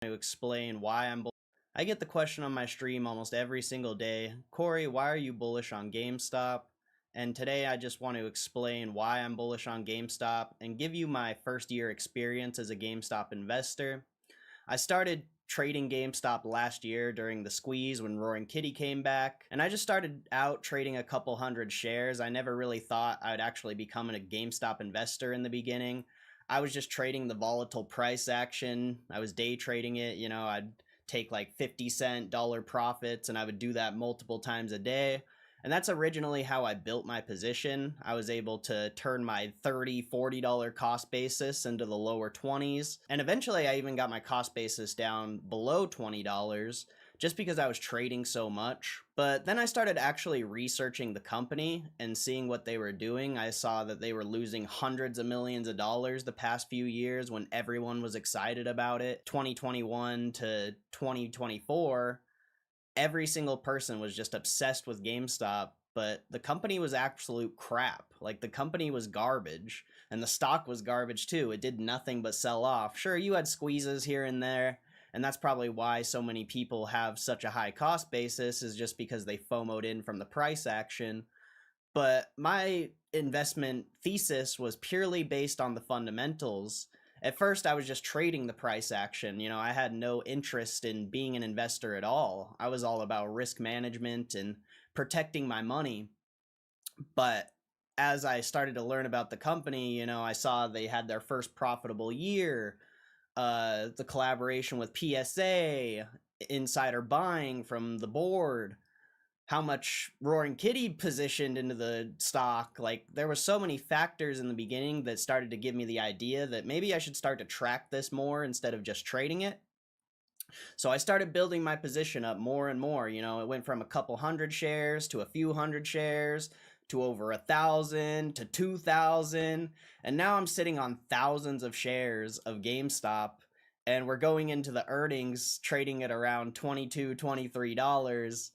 to explain why I'm bullish. I get the question on my stream almost every single day, Corey, why are you bullish on GameStop? And today I just want to explain why I'm bullish on GameStop and give you my first year experience as a GameStop investor. I started trading GameStop last year during the squeeze when Roaring Kitty came back, and I just started out trading a couple hundred shares. I never really thought I'd actually become a GameStop investor in the beginning. I was just trading the volatile price action. I was day trading it. I'd take like 50-cent dollar profits, and I would do that multiple times a day. And that's originally how I built my position. I was able to turn my $30, $40 cost basis into the lower 20s. And eventually I even got my cost basis down below $20 just because I was trading so much. But then I started actually researching the company and seeing what they were doing. I saw that they were losing hundreds of millions of dollars the past few years when everyone was excited about it. 2021 to 2024. Every single person was just obsessed with GameStop, but the company was absolute crap. Like, the company was garbage, and the stock was garbage too. It did nothing but sell off. Sure, you had squeezes here and there, and that's probably why so many people have such a high cost basis, is just because they FOMO'd in from the price action. But my investment thesis was purely based on the fundamentals. At first, I was just trading the price action. I had no interest in being an investor at all. I was all about risk management and protecting my money. But as I started to learn about the company, I saw they had their first profitable year, the collaboration with PSA, insider buying from the board, how much Roaring Kitty positioned into the stock. Like, there were so many factors in the beginning that started to give me the idea that maybe I should start to track this more instead of just trading it. So I started building my position up more and more. It went from a couple hundred shares to a few hundred shares to over 1,000 to 2,000. And now I'm sitting on thousands of shares of GameStop. And we're going into the earnings trading at around $22, $23.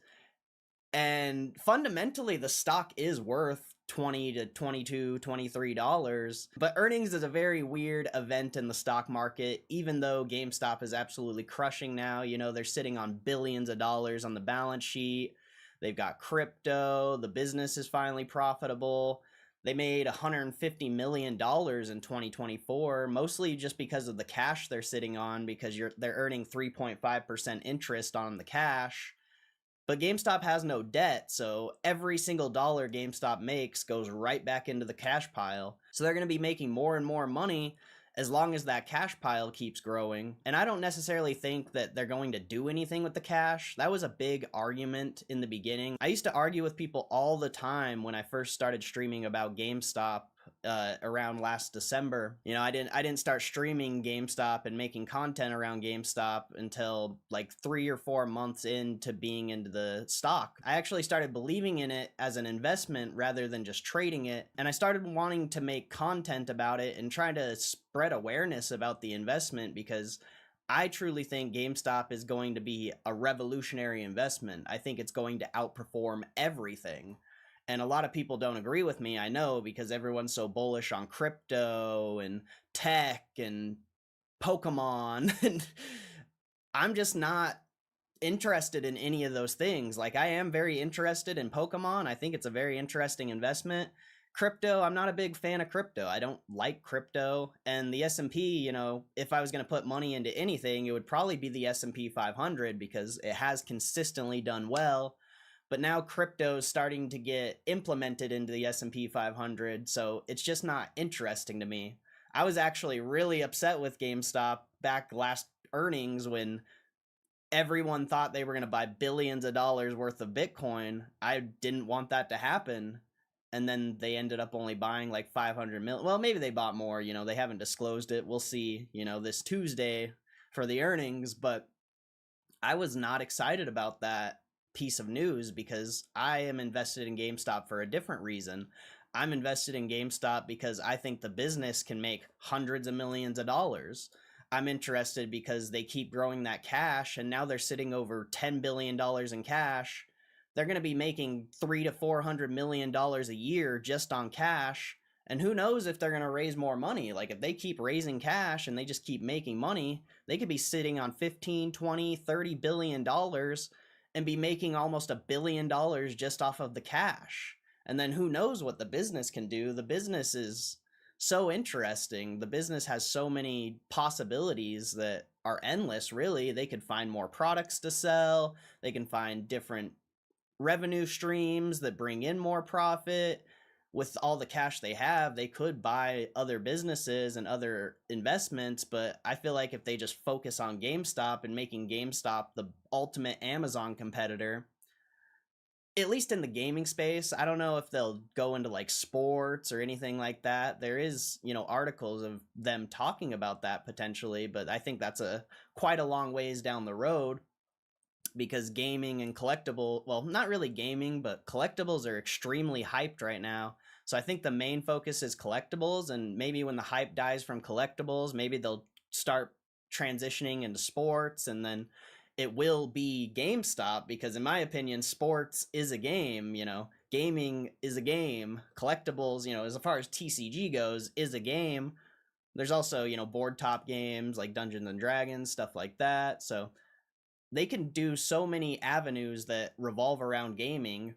And fundamentally, the stock is worth $20 to $22, $23. But earnings is a very weird event in the stock market, even though GameStop is absolutely crushing now. They're sitting on billions of dollars on the balance sheet. They've got crypto. The business is finally profitable. They made $150 million in 2024, mostly just because of the cash they're sitting on, because they're earning 3.5% interest on the cash. But GameStop has no debt, so every single dollar GameStop makes goes right back into the cash pile. So they're going to be making more and more money as long as that cash pile keeps growing. And I don't necessarily think that they're going to do anything with the cash. That was a big argument in the beginning. I used to argue with people all the time when I first started streaming about GameStop around last December. I didn't start streaming GameStop and making content around GameStop until like 3 or 4 months into being into the stock. I actually started believing in it as an investment rather than just trading it, and I started wanting to make content about it and trying to spread awareness about the investment, because I truly think GameStop is going to be a revolutionary investment. I think it's going to outperform everything. And a lot of people don't agree with me, I know, because everyone's so bullish on crypto and tech and Pokemon. And I'm just not interested in any of those things. Like, I am very interested in Pokemon. I think it's a very interesting investment. Crypto, I'm not a big fan of crypto. I don't like crypto. And the S&P, if I was going to put money into anything, it would probably be the S&P 500, because it has consistently done well. But now crypto is starting to get implemented into the S&P 500, so it's just not interesting to me. I was actually really upset with GameStop back last earnings when everyone thought they were going to buy billions of dollars worth of Bitcoin. I didn't want that to happen. And then they ended up only buying like 500 million. Well, maybe they bought more. They haven't disclosed it. We'll see, this Tuesday for the earnings. But I was not excited about that piece of news, because I am invested in GameStop for a different reason. I'm invested in GameStop because I think the business can make hundreds of millions of dollars. I'm interested because they keep growing that cash, and now they're sitting over $10 billion in cash. They're going to be making $300 to $400 million a year just on cash, And who knows if they're going to raise more money? Like if they keep raising cash and they just keep making money, they could be sitting on 15, 20, 30 billion dollars and be making almost $1 billion just off of the cash. And then who knows what the business can do? The business is so interesting. The business has so many possibilities that are endless, really. They could find more products to sell, they can find different revenue streams that bring in more profit. With all the cash they have, they could buy other businesses and other investments, but I feel like if they just focus on GameStop and making GameStop the ultimate Amazon competitor, at least in the gaming space, I don't know if they'll go into like sports or anything like that. There is, articles of them talking about that potentially, but I think that's a quite a long ways down the road, because gaming and well, not really gaming, but collectibles are extremely hyped right now. So I think the main focus is collectibles, and maybe when the hype dies from collectibles, maybe they'll start transitioning into sports, and then it will be GameStop, because in my opinion, sports is a game, gaming is a game, collectibles, as far as TCG goes, is a game. There's also, board top games like Dungeons and Dragons, stuff like that. So they can do so many avenues that revolve around gaming,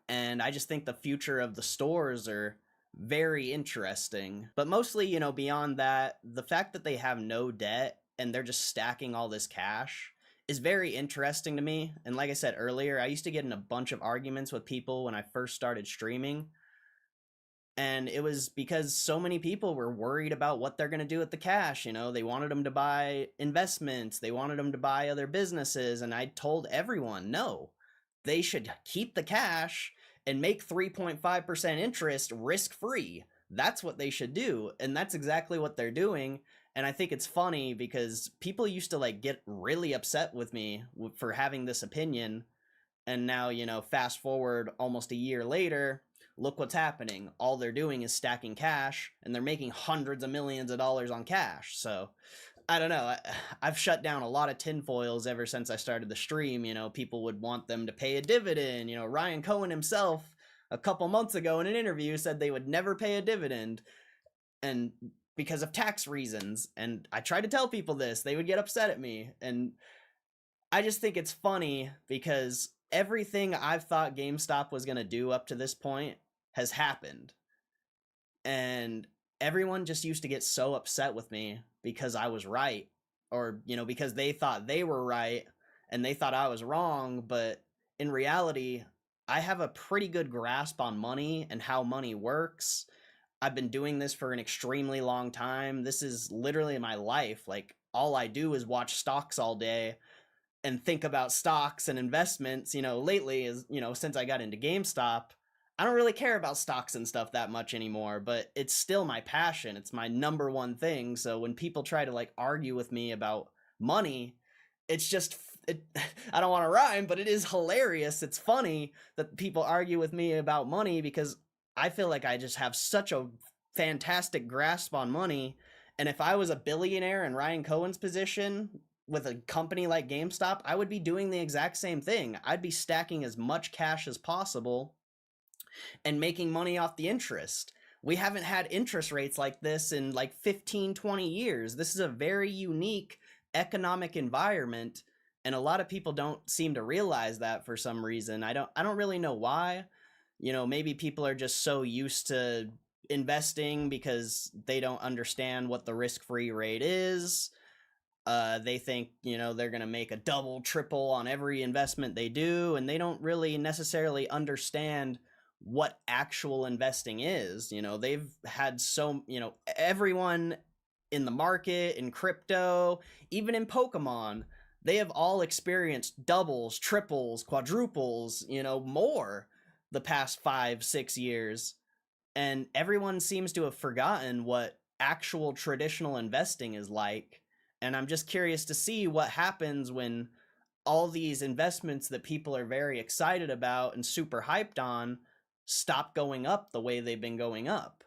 and I just think the future of the stores are very interesting. But mostly, beyond that, the fact that they have no debt and they're just stacking all this cash is very interesting to me. And like I said earlier, I used to get in a bunch of arguments with people when I first started streaming, and it was because so many people were worried about what they're going to do with the cash. They wanted them to buy investments, they wanted them to buy other businesses, and I told everyone, no, they should keep the cash and make 3.5% interest risk-free. That's what they should do, and that's exactly what they're doing. And I think it's funny because people used to like get really upset with me for having this opinion, and now, fast forward almost a year later, look what's happening. All they're doing is stacking cash, and they're making hundreds of millions of dollars on cash. So I don't know. I've shut down a lot of tinfoils ever since I started the stream. People would want them to pay a dividend. Ryan Cohen himself, a couple months ago in an interview, said they would never pay a dividend, and because of tax reasons. And I tried to tell people this, they would get upset at me. And I just think it's funny because everything I've thought GameStop was going to do up to this point has happened. And everyone just used to get so upset with me because I was right, or, because they thought they were right and they thought I was wrong. But in reality, I have a pretty good grasp on money and how money works. I've been doing this for an extremely long time. This is literally my life. Like, all I do is watch stocks all day and think about stocks and investments. Lately, is since I got into GameStop, I don't really care about stocks and stuff that much anymore, but it's still my passion. It's my number one thing. So when people try to like argue with me about money, it's just I don't want to rhyme, but it is hilarious. It's funny that people argue with me about money because I feel like I just have such a fantastic grasp on money. And if I was a billionaire in Ryan Cohen's position with a company like GameStop, I would be doing the exact same thing. I'd be stacking as much cash as possible and making money off the interest. We haven't had interest rates like this in like 15, 20 years. This is a very unique economic environment, and a lot of people don't seem to realize that for some reason. I don't really know why. Maybe people are just so used to investing because they don't understand what the risk-free rate is. They think, they're going to make a double, triple on every investment they do, and they don't really necessarily understand what actual investing is. They've had everyone in the market, in crypto, even in Pokemon, they have all experienced doubles, triples, quadruples, more the past 5-6 years. And everyone seems to have forgotten what actual traditional investing is like. And I'm just curious to see what happens when all these investments that people are very excited about and super hyped on stop going up the way they've been going up.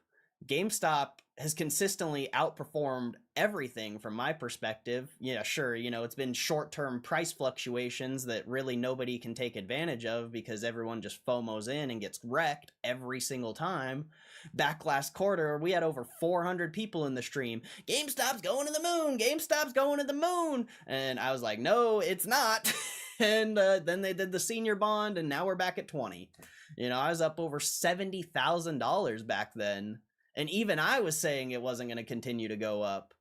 GameStop has consistently outperformed everything from my perspective. Yeah, sure, it's been short-term price fluctuations that really nobody can take advantage of because everyone just FOMOs in and gets wrecked every single time. Back last quarter, we had over 400 people in the stream. GameStop's going to the moon! GameStop's going to the moon! And I was like, no, it's not. And then they did the senior bond, and now we're back at 20. I was up over $70,000 back then. And even I was saying it wasn't going to continue to go up.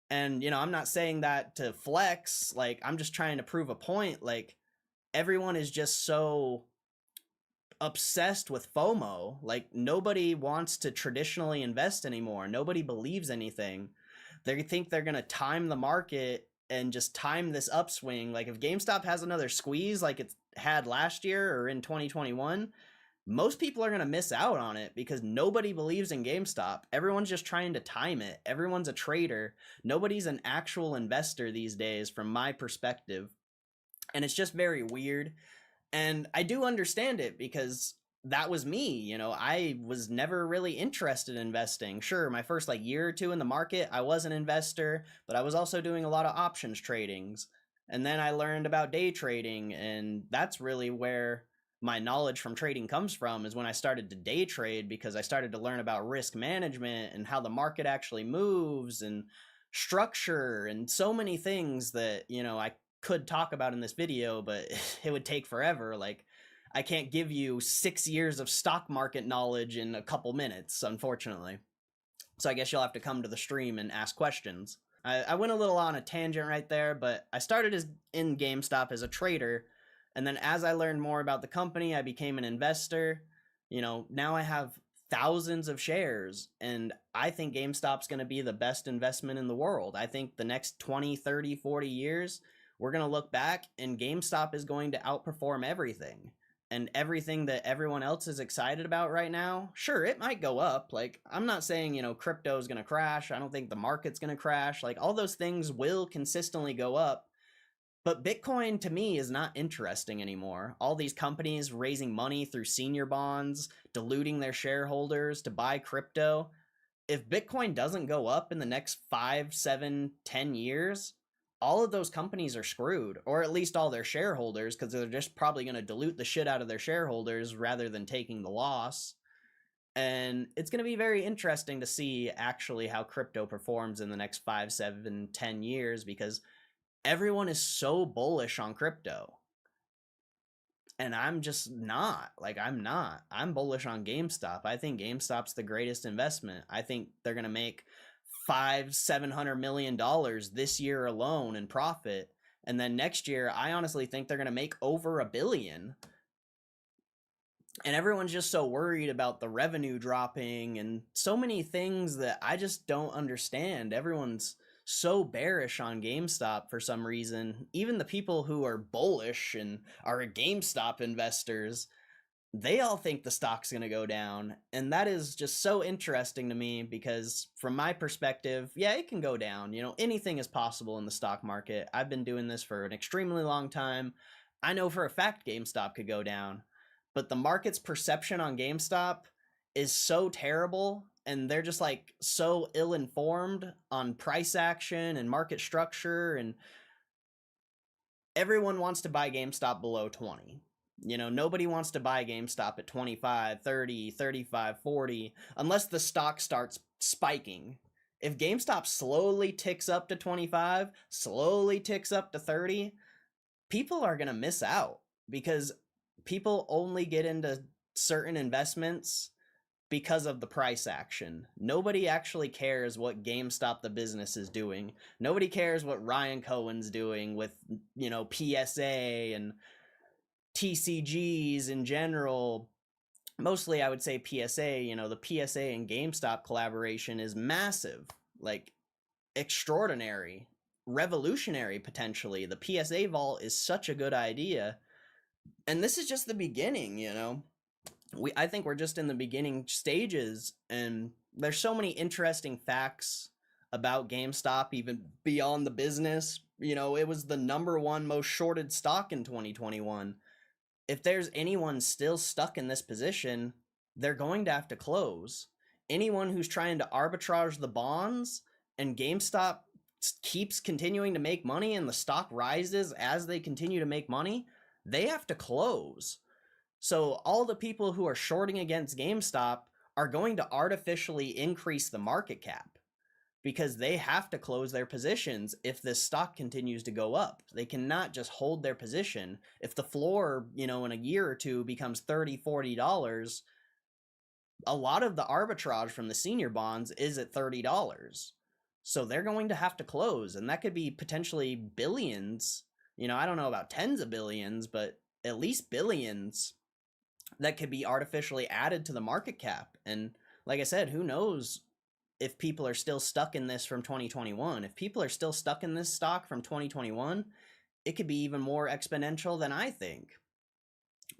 And, I'm not saying that to flex. Like, I'm just trying to prove a point. Like, everyone is just so obsessed with FOMO. Like, nobody wants to traditionally invest anymore. Nobody believes anything. They think they're going to time the market and just time this upswing. Like, if GameStop has another squeeze like it had last year or in 2021, most people are going to miss out on it because nobody believes in GameStop. Everyone's just trying to time it. Everyone's a trader. Nobody's an actual investor these days from my perspective. And it's just very weird. And I do understand it because that was me. I was never really interested in investing. Sure, my first year or two in the market, I was an investor, but I was also doing a lot of options tradings. And then I learned about day trading, and that's really where my knowledge from trading comes from, is when I started to day trade, because I started to learn about risk management and how the market actually moves and structure and so many things that, I could talk about in this video, but it would take forever. Like, I can't give you 6 years of stock market knowledge in a couple minutes, unfortunately. So I guess you'll have to come to the stream and ask questions. I went a little on a tangent right there, but I started in GameStop as a trader. And then as I learned more about the company, I became an investor. Now I have thousands of shares, and I think GameStop's going to be the best investment in the world. I think the next 20, 30, 40 years, we're going to look back and GameStop is going to outperform everything. And everything that everyone else is excited about right now, sure, it might go up. Like, I'm not saying, crypto is going to crash. I don't think the market's going to crash. Like, all those things will consistently go up. But Bitcoin, to me, is not interesting anymore. All these companies raising money through senior bonds, diluting their shareholders to buy crypto. If Bitcoin doesn't go up in the next 5, 7, 10 years, all of those companies are screwed, or at least all their shareholders, because they're just probably going to dilute the shit out of their shareholders rather than taking the loss. And it's going to be very interesting to see actually how crypto performs in the next 5, 7, 10 years, because everyone is so bullish on crypto. And I'm just not. I'm bullish on GameStop. I think GameStop's the greatest investment. I think they're going to make $500-700 million this year alone in profit. And then next year, I honestly think they're going to make over $1 billion. And everyone's just so worried about the revenue dropping and so many things that I just don't understand. Everyone's so bearish on GameStop for some reason. Even the people who are bullish and are GameStop investors, they all think the stock's going to go down. And that is just so interesting to me because from my perspective, yeah, it can go down. Anything is possible in the stock market. I've been doing this for an extremely long time. I know for a fact GameStop could go down, but the market's perception on GameStop is so terrible, and they're just so ill-informed on price action and market structure, and everyone wants to buy GameStop below 20. Nobody wants to buy GameStop at 25, 30, 35, 40, unless the stock starts spiking. If GameStop slowly ticks up to 25, slowly ticks up to 30, people are going to miss out because people only get into certain investments because of the price action. Nobody actually cares what GameStop the business is doing. Nobody cares what Ryan Cohen's doing with, PSA and TCGs in general. Mostly I would say PSA, the PSA and GameStop collaboration is massive, extraordinary, revolutionary potentially. The PSA vault is such a good idea. And this is just the beginning, I think we're just in the beginning stages, and there's so many interesting facts about GameStop, even beyond the business. It was the #1 most shorted stock in 2021. If there's anyone still stuck in this position, they're going to have to close. anyone who's trying to arbitrage the bonds and GameStop keeps continuing to make money and the stock rises as they continue to make money, they have to close. So all the people who are shorting against GameStop are going to artificially increase the market cap because they have to close their positions if this stock continues to go up. They cannot just hold their position. If the floor, in a year or two becomes $30, $40, a lot of the arbitrage from the senior bonds is at $30. So they're going to have to close, and that could be potentially billions. I don't know about tens of billions, but at least billions that could be artificially added to the market cap. And like I said, who knows if people are still stuck in this from 2021. If people are still stuck in this stock from 2021, it could be even more exponential than I think.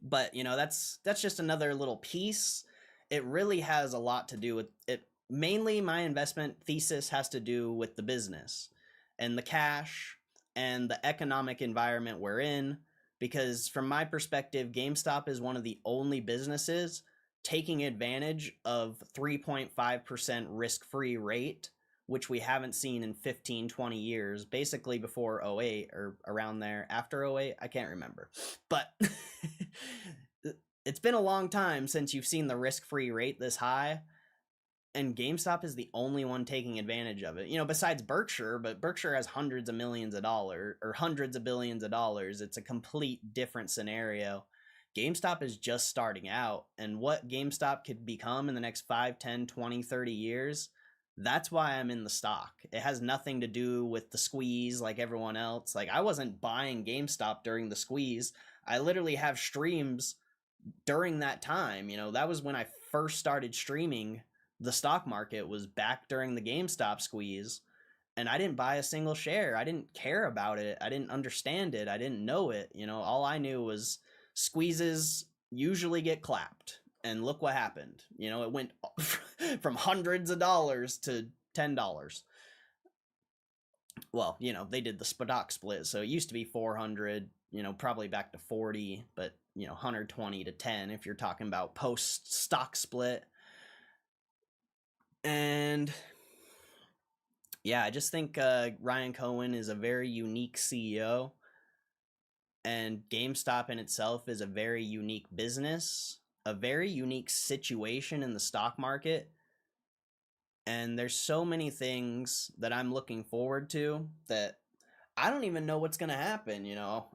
But, that's just another little piece. It really has a lot to do with it. Mainly my investment thesis has to do with the business and the cash and the economic environment we're in, because from my perspective, GameStop is one of the only businesses taking advantage of 3.5% risk-free rate, which we haven't seen in 15, 20 years, basically before 08 or around there. After 08, I can't remember. But it's been a long time since you've seen the risk-free rate this high, and GameStop is the only one taking advantage of it. Besides Berkshire, but Berkshire has hundreds of millions of dollars or hundreds of billions of dollars. It's a complete different scenario. GameStop is just starting out, and what GameStop could become in the next 5, 10, 20, 30 years, that's why I'm in the stock. It has nothing to do with the squeeze like everyone else. Like, I wasn't buying GameStop during the squeeze. I literally have streams during that time. That was when I first started streaming. The stock market was back during the GameStop squeeze, and I didn't buy a single share. I didn't care about it. I didn't understand it. I didn't know it. All I knew was squeezes usually get clapped, and look what happened. It went from hundreds of dollars to $10. Well, they did the stock split, so it used to be 400, probably back to 40, but 120 to 10 if you're talking about post stock split. And yeah, I just think Ryan Cohen is a very unique CEO, and GameStop in itself is a very unique business, a very unique situation in the stock market. And there's so many things that I'm looking forward to that I don't even know what's going to happen.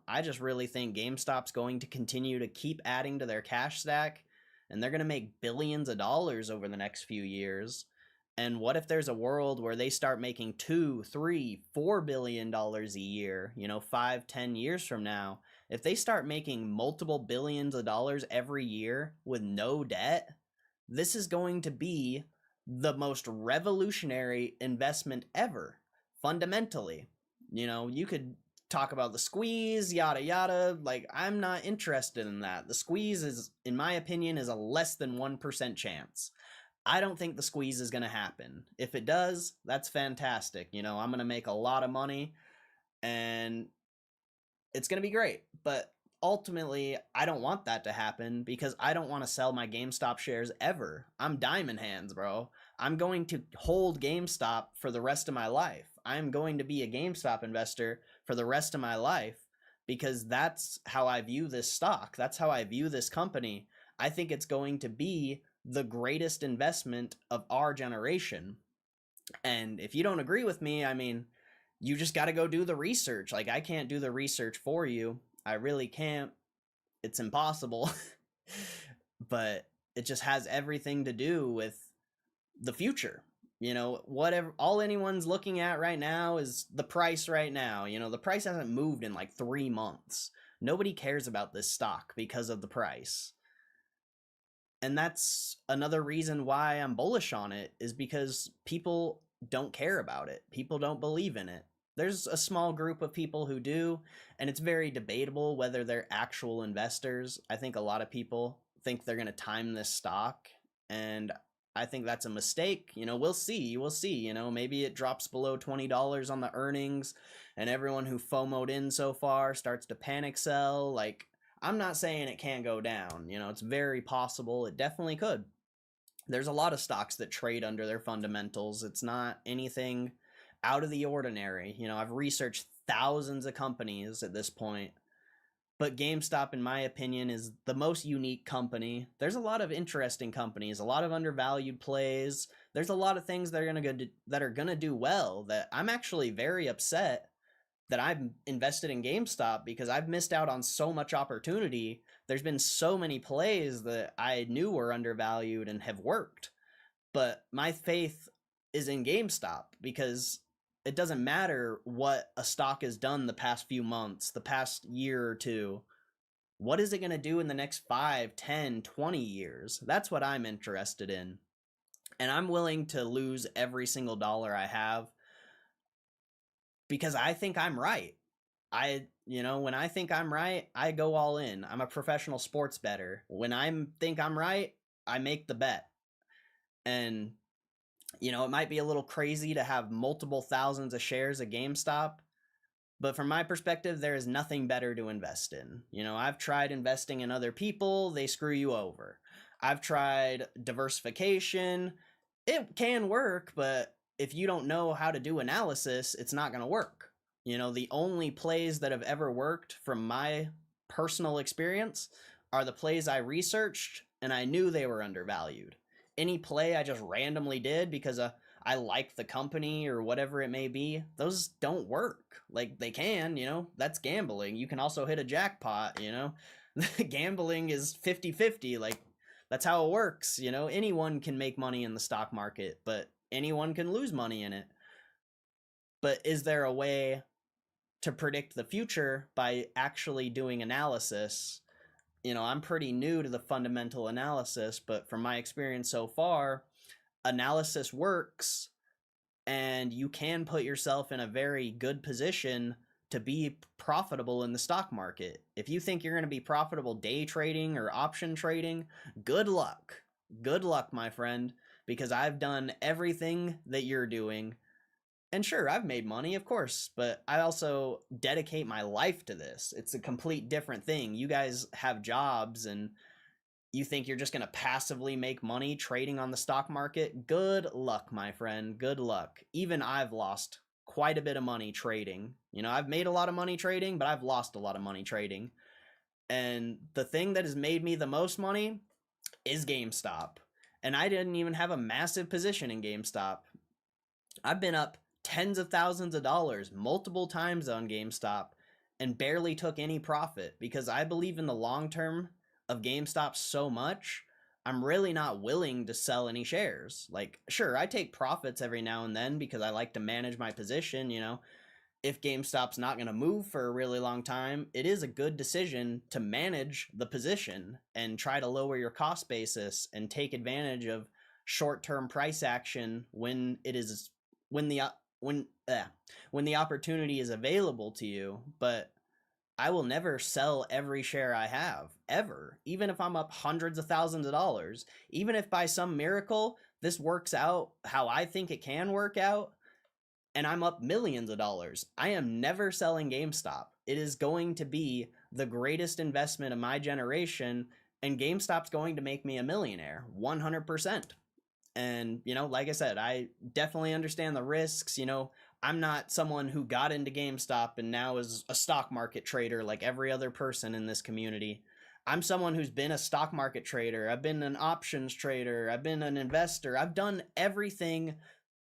I just really think GameStop's going to continue to keep adding to their cash stack, and they're going to make billions of dollars over the next few years. And what if there's a world where they start making $2, $3, $4 billion a year, 5, 10 years from now? If they start making multiple billions of dollars every year with no debt, this is going to be the most revolutionary investment ever, fundamentally. You could talk about the squeeze, yada yada. Like, I'm not interested in that. The squeeze is, in my opinion, is a less than 1% chance. I don't think the squeeze is going to happen. If it does, that's fantastic. I'm going to make a lot of money and it's going to be great. But ultimately, I don't want that to happen because I don't want to sell my GameStop shares ever. I'm diamond hands, bro. I'm going to hold GameStop for the rest of my life. I'm going to be a GameStop investor for the rest of my life because that's how I view this stock. That's how I view this company. I think it's going to be the greatest investment of our generation. And if you don't agree with me, you just got to go do the research. Like, I can't do the research for you. I really can't. It's impossible. But it just has everything to do with the future. Whatever, all anyone's looking at right now is the price right now. The price hasn't moved in like 3 months. Nobody cares about this stock because of the price. And that's another reason why I'm bullish on it, is because people don't care about it. People don't believe in it. There's a small group of people who do, and it's very debatable whether they're actual investors. I think a lot of people think they're going to time this stock, and I think that's a mistake. We'll see. Maybe it drops below $20 on the earnings, and everyone who FOMO'd in so far starts to panic sell. Like, I'm not saying it can't go down. It's very possible. It definitely could. there's a lot of stocks that trade under their fundamentals. It's not anything out of the ordinary. I've researched thousands of companies at this point, but GameStop, in my opinion, is the most unique company. There's a lot of interesting companies, a lot of undervalued plays. There's a lot of things that are gonna do well. That I'm actually very upset that I've invested in GameStop because I've missed out on so much opportunity. There's been so many plays that I knew were undervalued and have worked. But my faith is in GameStop because it doesn't matter what a stock has done the past few months, the past year or two. What is it going to do in the next 5, 10, 20 years? That's what I'm interested in. And I'm willing to lose every single dollar I have because I think I'm right. When I think I'm right, I go all in. I'm a professional sports bettor. When I think I'm right, I make the bet. And, it might be a little crazy to have multiple thousands of shares of GameStop, but from my perspective, there is nothing better to invest in. I've tried investing in other people, they screw you over. I've tried diversification. It can work, but if you don't know how to do analysis, it's not going to work. The only plays that have ever worked from my personal experience are the plays I researched and I knew they were undervalued. Any play I just randomly did because I like the company or whatever it may be, those don't work. Like, they can, that's gambling. You can also hit a jackpot, Gambling is 50-50. Like, that's how it works. Anyone can make money in the stock market, but anyone can lose money in it. But is there a way to predict the future by actually doing analysis? I'm pretty new to the fundamental analysis, but from my experience so far, analysis works and you can put yourself in a very good position to be profitable in the stock market. If you think you're going to be profitable day trading or option trading, good luck. Good luck, my friend, because I've done everything that you're doing. And sure, I've made money, of course, but I also dedicate my life to this. It's a complete different thing. You guys have jobs and you think you're just going to passively make money trading on the stock market? Good luck, my friend. Good luck. Even I've lost quite a bit of money trading. I've made a lot of money trading, but I've lost a lot of money trading. And the thing that has made me the most money is GameStop. And I didn't even have a massive position in GameStop. I've been up tens of thousands of dollars multiple times on GameStop and barely took any profit because I believe in the long term of GameStop so much, I'm really not willing to sell any shares. Like, sure, I take profits every now and then because I like to manage my position. If GameStop's not going to move for a really long time, it is a good decision to manage the position and try to lower your cost basis and take advantage of short-term price action when the opportunity is available to you. But I will never sell every share I have, ever, even if I'm up hundreds of thousands of dollars. Even if by some miracle this works out how I think it can work out and I'm up millions of dollars, I am never selling GameStop. It is going to be the greatest investment of my generation, and GameStop's going to make me a millionaire, 100%. And, like I said, I definitely understand the risks. I'm not someone who got into GameStop and now is a stock market trader like every other person in this community. I'm someone who's been a stock market trader. I've been an options trader. I've been an investor. I've done everything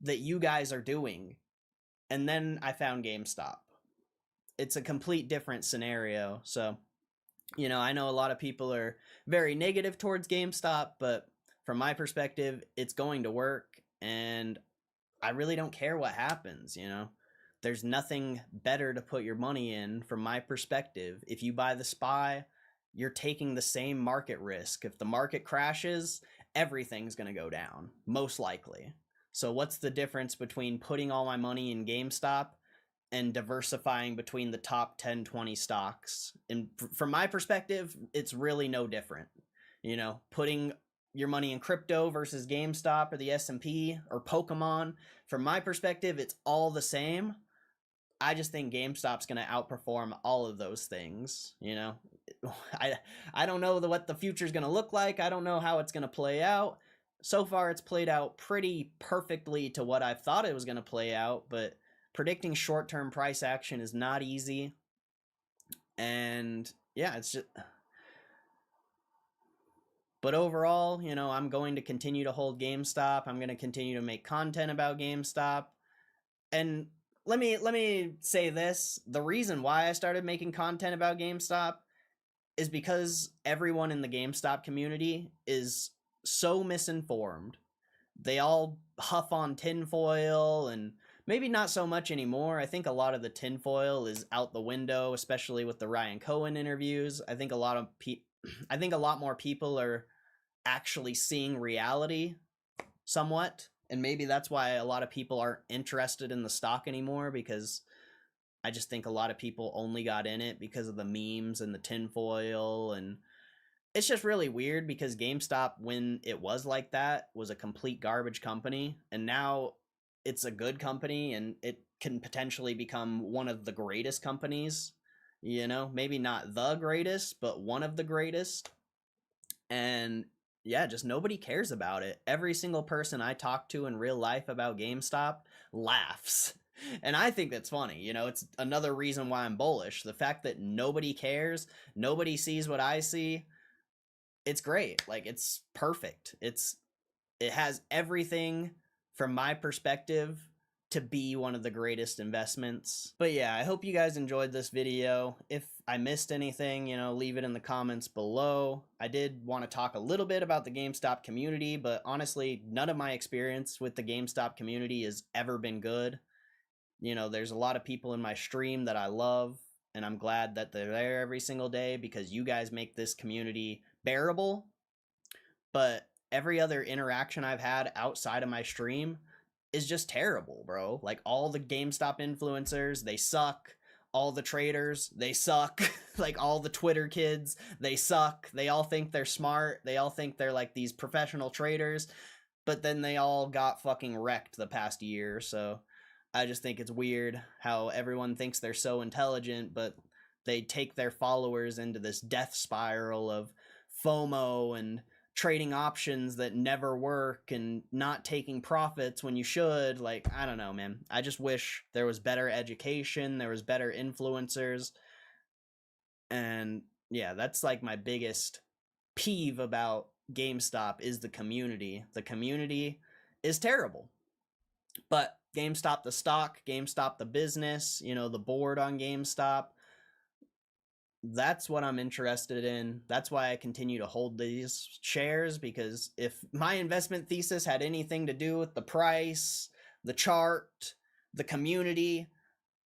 that you guys are doing. And then I found GameStop. It's a complete different scenario. So, I know a lot of people are very negative towards GameStop, but from my perspective, it's going to work, and I really don't care what happens. There's nothing better to put your money in from my perspective. If you buy the SPY, you're taking the same market risk. If the market crashes, everything's going to go down, most likely. So what's the difference between putting all my money in GameStop and diversifying between the top 10, 20 stocks? And from my perspective, it's really no different. Putting your money in crypto versus GameStop or the S&P or Pokemon, from my perspective, it's all the same. I just think GameStop's going to outperform all of those things. I don't know what the future is going to look like. I don't know how it's going to play out. so far it's played out pretty perfectly to what I thought it was going to play out, but predicting short-term price action is not easy. And yeah, it's just, but overall, you know, I'm going to continue to hold GameStop. I'm going to continue to make content about GameStop. And let me say this, the reason why I started making content about GameStop is because everyone in the GameStop community is so misinformed. They all huff on tinfoil, and maybe not so much anymore. I think a lot of the tinfoil is out the window, especially with the Ryan Cohen interviews. I think a lot more people are actually seeing reality somewhat, and maybe that's why a lot of people aren't interested in the stock anymore, because I just think a lot of people only got in it because of the memes and the tinfoil. And it's just really weird because GameStop, when it was like that, was a complete garbage company, and now it's a good company and it can potentially become one of the greatest companies, you know, maybe not the greatest, but one of the greatest. And yeah, just nobody cares about it. Every single person I talk to in real life about GameStop laughs. And I think that's funny. You know, it's another reason why I'm bullish. The fact that nobody cares, nobody sees what I see, it's great. Like, it's perfect. It has everything from my perspective to be one of the greatest investments. But yeah, I hope you guys enjoyed this video. If I missed anything, you know, leave it in the comments below. I did want to talk a little bit about the GameStop community, but honestly, none of my experience with the GameStop community has ever been good. You know, there's a lot of people in my stream that I love, and I'm glad that they're there every single day because you guys make this community bearable. But every other interaction I've had outside of my stream is just terrible, bro. Like, all the GameStop influencers, they suck. All the traders, they suck. Like, all the Twitter kids, they suck. They all think they're smart. They all think they're like these professional traders, but then they all got fucking wrecked the past year. So I just think it's weird how everyone thinks they're so intelligent, but they take their followers into this death spiral of FOMO and trading options that never work and not taking profits when you should. Like, I don't know, man. I just wish there was better education, there was better influencers. And yeah, that's like my biggest peeve about GameStop is the community. The community is terrible. But GameStop the stock, GameStop the business, you know, the board on GameStop, that's what I'm interested in. That's why I continue to hold these shares, because if my investment thesis had anything to do with the price, the chart, the community,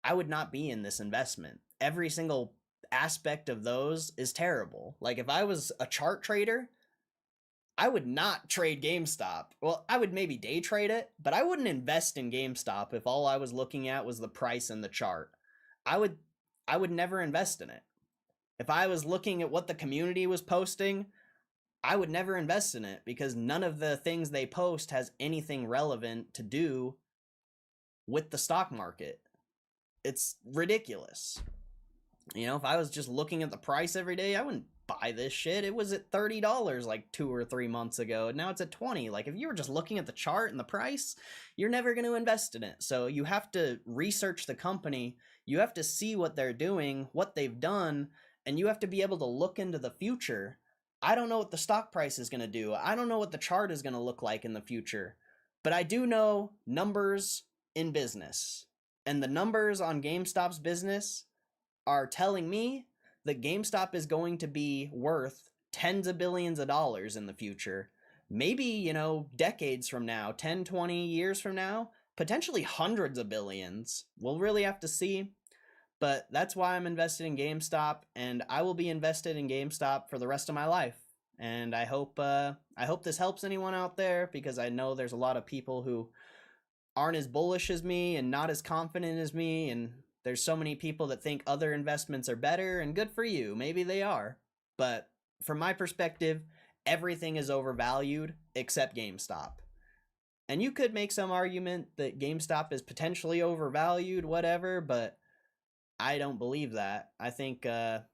I would not be in this investment. Every single aspect of those is terrible. Like, if I was a chart trader, I would not trade GameStop. Well, I would maybe day trade it, but I wouldn't invest in GameStop if all I was looking at was the price and the chart. I would never invest in it. If I was looking at what the community was posting, I would never invest in it, because none of the things they post has anything relevant to do with the stock market. It's ridiculous. You know, if I was just looking at the price every day, I wouldn't buy this shit. It was at $30 like 2 or 3 months ago, and now it's at 20. Like, if you were just looking at the chart and the price, you're never going to invest in it. So you have to research the company. You have to see what they're doing, what they've done, and you have to be able to look into the future. I don't know what the stock price is going to do. I don't know what the chart is going to look like in the future. But I do know numbers in business. And the numbers on GameStop's business are telling me that GameStop is going to be worth tens of billions of dollars in the future. Maybe, you know, decades from now, 10, 20 years from now, potentially hundreds of billions. We'll really have to see. But that's why I'm invested in GameStop, and I will be invested in GameStop for the rest of my life. And I hope this helps anyone out there, because I know there's a lot of people who aren't as bullish as me and not as confident as me, and there's so many people that think other investments are better, and good for you. Maybe they are. But from my perspective, everything is overvalued except GameStop. And you could make some argument that GameStop is potentially overvalued, whatever, but I don't believe that. I think the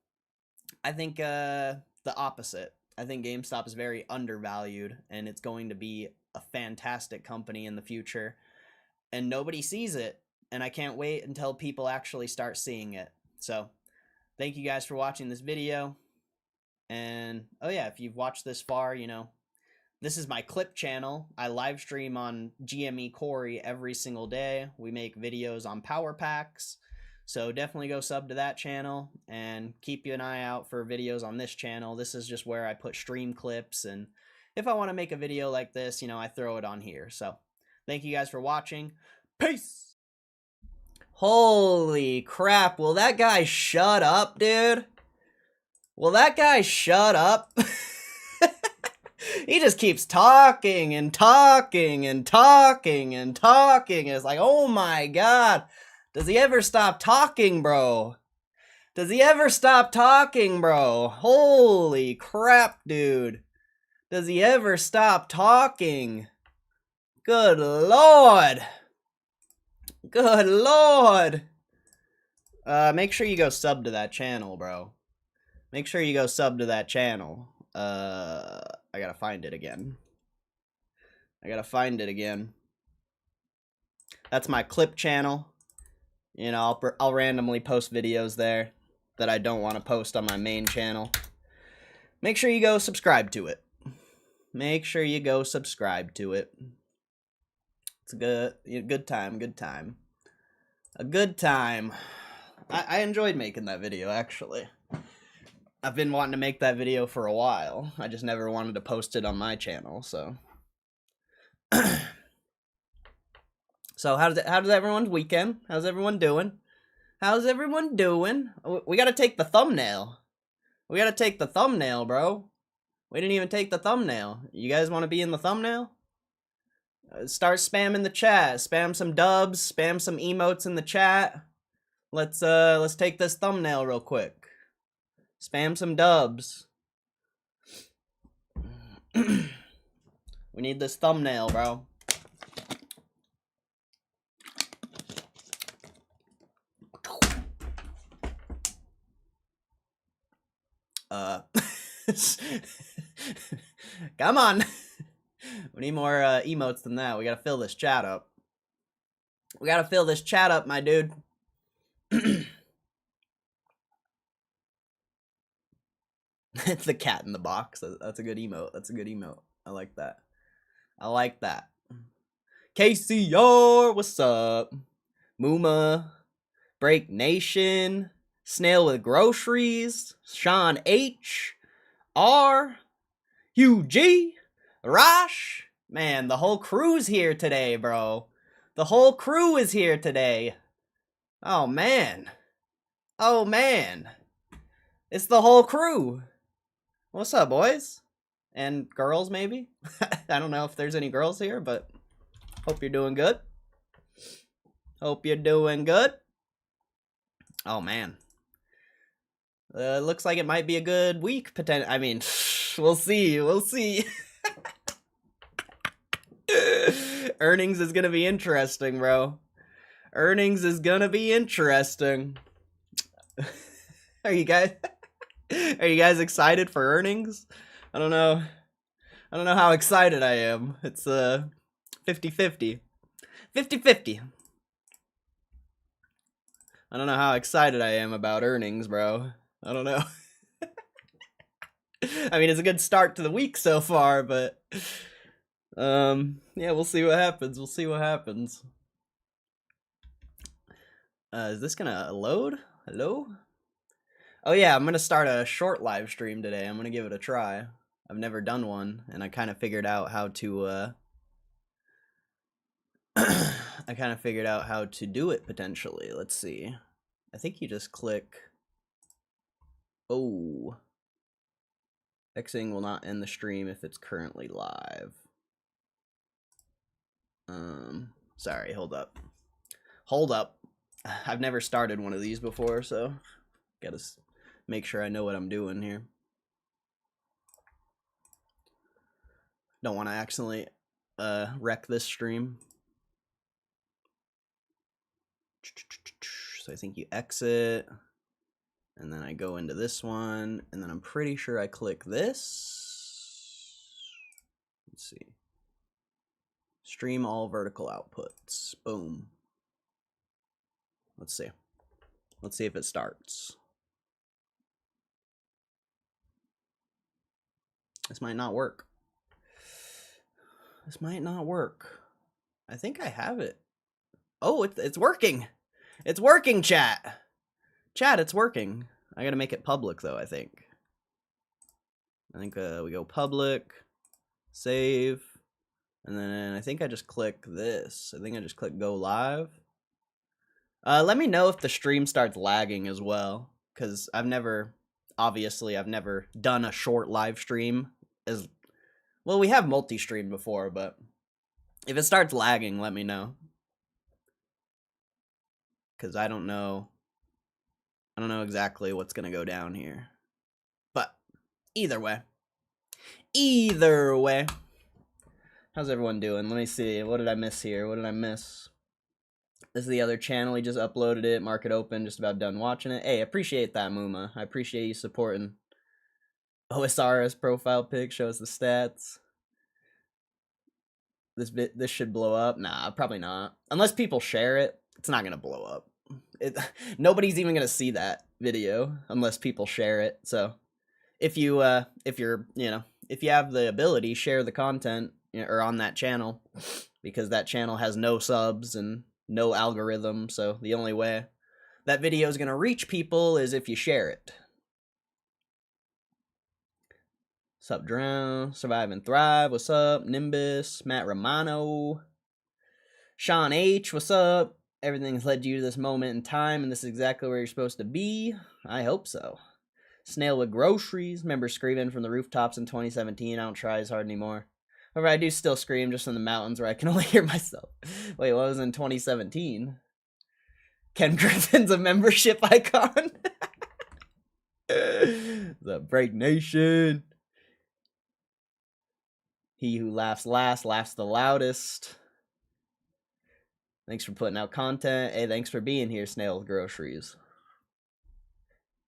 opposite. I think GameStop is very undervalued, and it's going to be a fantastic company in the future. And nobody sees it, and I can't wait until people actually start seeing it. So, thank you guys for watching this video. And, oh yeah, if you've watched this far, you know, this is my clip channel. I live stream on GME Corey every single day. We make videos on power packs. So definitely go sub to that channel and keep an eye out for videos on this channel. This is just where I put stream clips, and if I want to make a video like this, you know, I throw it on here. So thank you guys for watching. Peace! Holy crap, will that guy shut up, dude? Will that guy shut up? He just keeps talking and talking and talking and talking. It's like, oh my god. Does he ever stop talking, bro? Does he ever stop talking, bro? Holy crap, dude. Does he ever stop talking? Good lord. Good lord. Make sure you go sub to that channel, bro. Make sure you go sub to that channel. I gotta find it again. That's my clip channel. You know, I'll randomly post videos there that I don't want to post on my main channel. Make sure you go subscribe to it. Make sure you go subscribe to it. It's a good time. A good time. I enjoyed making that video, actually. I've been wanting to make that video for a while. I just never wanted to post it on my channel, so. So how's everyone's weekend? How's everyone doing? How's everyone doing? We gotta take the thumbnail. We gotta take the thumbnail, bro. We didn't even take the thumbnail. You guys want to be in the thumbnail? Start spamming the chat. Spam some dubs. Spam some emotes in the chat. Let's take this thumbnail real quick. Spam some dubs. We need this thumbnail, bro. Come on. We need more emotes than that. We gotta fill this chat up. We gotta fill this chat up, my dude. It's the cat in the box. That's a good emote. That's a good emote. I like that. I like that. KCR, what's up? Mooma, Break Nation, Snail with Groceries, Sean H, R, Hugh G, Rosh. Man, the whole crew's here today, bro. The whole crew is here today. Oh, man. Oh, man. It's the whole crew. What's up, boys? And girls, maybe? I don't know if there's any girls here, but hope you're doing good. Hope you're doing good. Oh, man. Looks like it might be a good week. I mean, we'll see. We'll see. Earnings is gonna be interesting, bro. Earnings is gonna be interesting. Are you guys excited for earnings? I don't know how excited I am. It's 50-50. 50-50. I don't know how excited I am about earnings, bro. I don't know. I mean, it's a good start to the week so far, but yeah, we'll see what happens. We'll see what happens. Is this gonna load? Hello? Oh yeah, I'm gonna start a short live stream today. I'm gonna give it a try. I've never done one, and I kind of figured out how to I kind of figured out how to do it potentially. Let's see. I think you just click. Oh. Xing will not end the stream if it's currently live. Sorry, hold up. Hold up. I've never started one of these before, so gotta make sure I know what I'm doing here. Don't want to accidentally wreck this stream. So I think you exit, and then I go into this one, and then I'm pretty sure I click this. Let's see. Stream all vertical outputs. Boom. Let's see. Let's see if it starts. This might not work. This might not work. I think I have it. Oh, it's working. It's working, chat. Chat, it's working. I gotta make it public, though, I think. We go public, save, and then I think I just click this. I think I just click go live. Let me know if the stream starts lagging as well, because I've never done a short live stream. Well, we have multi-streamed before, but if it starts lagging, let me know. Because I don't know exactly what's going to go down here. But either way. How's everyone doing? Let me see. What did I miss here? What did I miss? This is the other channel. He just uploaded it. Market open. Just about done watching it. Hey, appreciate that, Muma. I appreciate you supporting. OSRS profile pic shows the stats. This should blow up. Nah, probably not. Unless people share it, it's not gonna blow up. Nobody's even gonna see that video unless people share it. So if you have the ability, share the content or on that channel, because that channel has no subs and no algorithm. So the only way that video is gonna reach people is if you share it. What's up, Drown? Survive and Thrive. What's up? Nimbus. Matt Romano. Sean H. What's up? Everything's led you to this moment in time, and this is exactly where you're supposed to be. I hope so. Snail with groceries. Remember screaming from the rooftops in 2017? I don't try as hard anymore. However, I do still scream just in the mountains where I can only hear myself. Wait, what was in 2017? Ken Griffin's a membership icon. The Break Nation. He who laughs last laughs the loudest. Thanks for putting out content. Hey, thanks for being here, Snail with Groceries.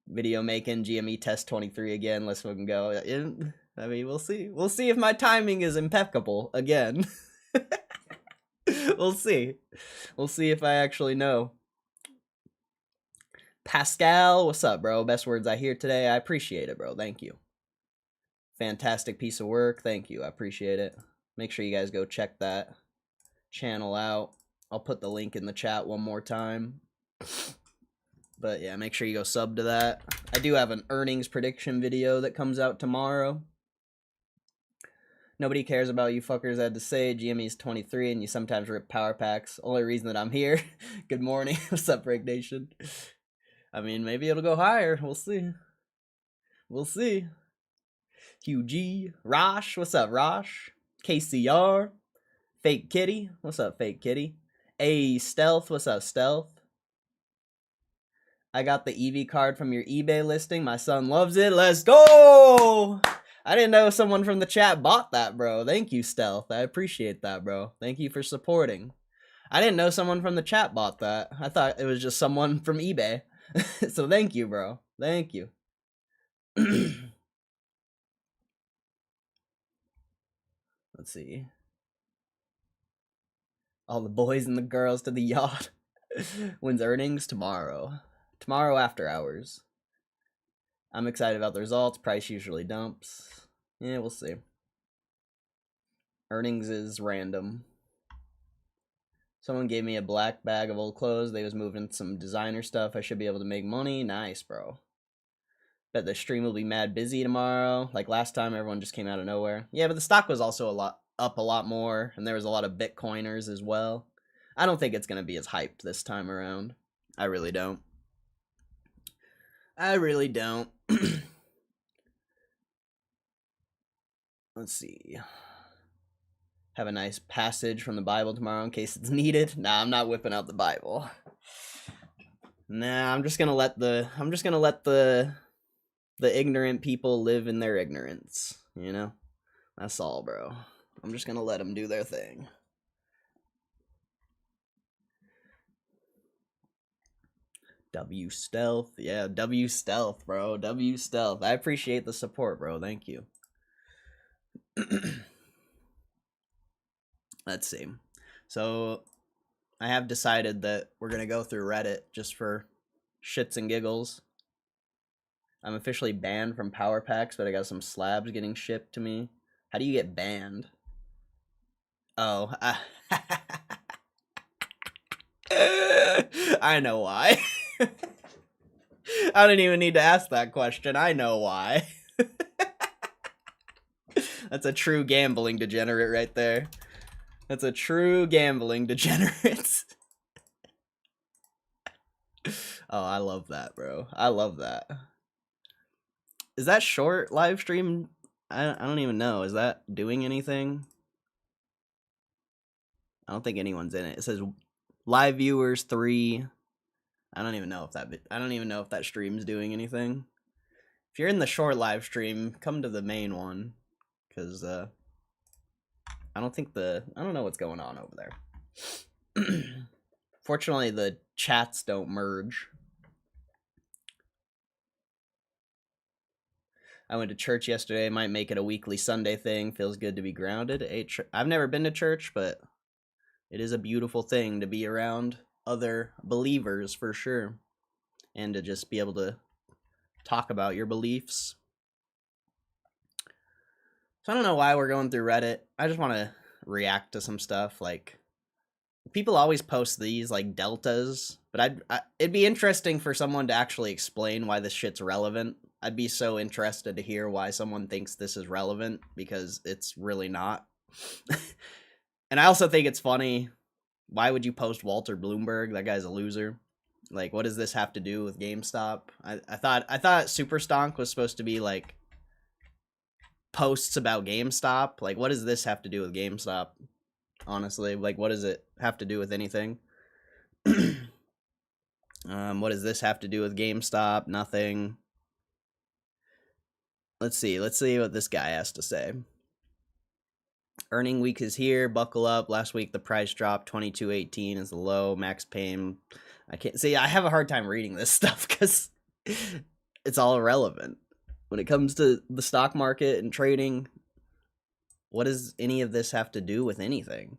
Video making, GME test 23 again. Let's fucking go. I mean, we'll see. We'll see if my timing is impeccable again. We'll see. We'll see if I actually know. Pascal, what's up, bro? Best words I hear today. I appreciate it, bro. Thank you. Fantastic piece of work. Thank you. I appreciate it. Make sure you guys go check that channel out. I'll put the link in the chat one more time. But yeah, make sure you go sub to that. I do have an earnings prediction video that comes out tomorrow. Nobody cares about you fuckers, I had to say. GME's 23 and you sometimes rip power packs. Only reason that I'm here. Good morning. What's up, Break Nation? I mean, maybe it'll go higher. We'll see. We'll see. Hugh G. Rosh. What's up, Rosh? KCR. Fake Kitty. What's up, Fake Kitty? A Stealth. What's up, Stealth? I got the EV card from your eBay listing. My son loves it. Let's go! I didn't know someone from the chat bought that, bro. Thank you, Stealth. I appreciate that, bro. Thank you for supporting. I didn't know someone from the chat bought that. I thought it was just someone from eBay. So thank you, bro. Thank you. Let's see. All the boys and the girls to the yacht. When's earnings? Tomorrow. Tomorrow after hours. I'm excited about the results. Price usually dumps. Yeah, we'll see. Earnings is random. Someone gave me a black bag of old clothes. They was moving some designer stuff. I should be able to make money. Nice, bro. Bet the stream will be mad busy tomorrow. Like last time, everyone just came out of nowhere. Yeah, but the stock was also up a lot more, and there was a lot of Bitcoiners as well. I don't think it's going to be as hyped this time around. I really don't. I really don't. Let's see. Have a nice passage from the Bible tomorrow in case it's needed. Nah, I'm not whipping out the Bible. Nah, I'm just gonna let the ignorant people live in their ignorance, you know? That's all, bro. I'm just gonna let them do their thing. W Stealth. Yeah, W Stealth, bro. W Stealth. I appreciate the support, bro. Thank you. Let's see. So I have decided that we're going to go through Reddit just for shits and giggles. I'm officially banned from power packs, but I got some slabs getting shipped to me. How do you get banned? Oh, I know why. I didn't even need to ask that question. I know why. That's a true gambling degenerate right there. That's a true gambling degenerate. Oh, I love that, bro. I love that. Is that short live stream? I don't even know. Is that doing anything? I don't think anyone's in it. It says live viewers 3. I don't even know if that stream's doing anything. If you're in the short live stream, come to the main one, cuz I don't know what's going on over there. Fortunately, the chats don't merge. I went to church yesterday. Might make it a weekly Sunday thing. Feels good to be grounded. I've never been to church, but it is a beautiful thing to be around other believers for sure, and to just be able to talk about your beliefs. So I don't know why we're going through Reddit. I just want to react to some stuff. Like, people always post these like deltas, but it'd be interesting for someone to actually explain why this shit's relevant. I'd be so interested to hear why someone thinks this is relevant, because it's really not. And I also think it's funny. Why would you post Walter Bloomberg? That guy's a loser. Like, what does this have to do with GameStop? I thought Super Stonk was supposed to be like posts about GameStop. Like, what does this have to do with GameStop? Honestly, like, what does it have to do with anything? What does this have to do with GameStop? Nothing. Let's see what this guy has to say. Earning week is here. Buckle up. Last week the price dropped. 22.18 is the low. Max Payne. I can't see. I have a hard time reading this stuff because it's all irrelevant when it comes to the stock market and trading. What does any of this have to do with anything?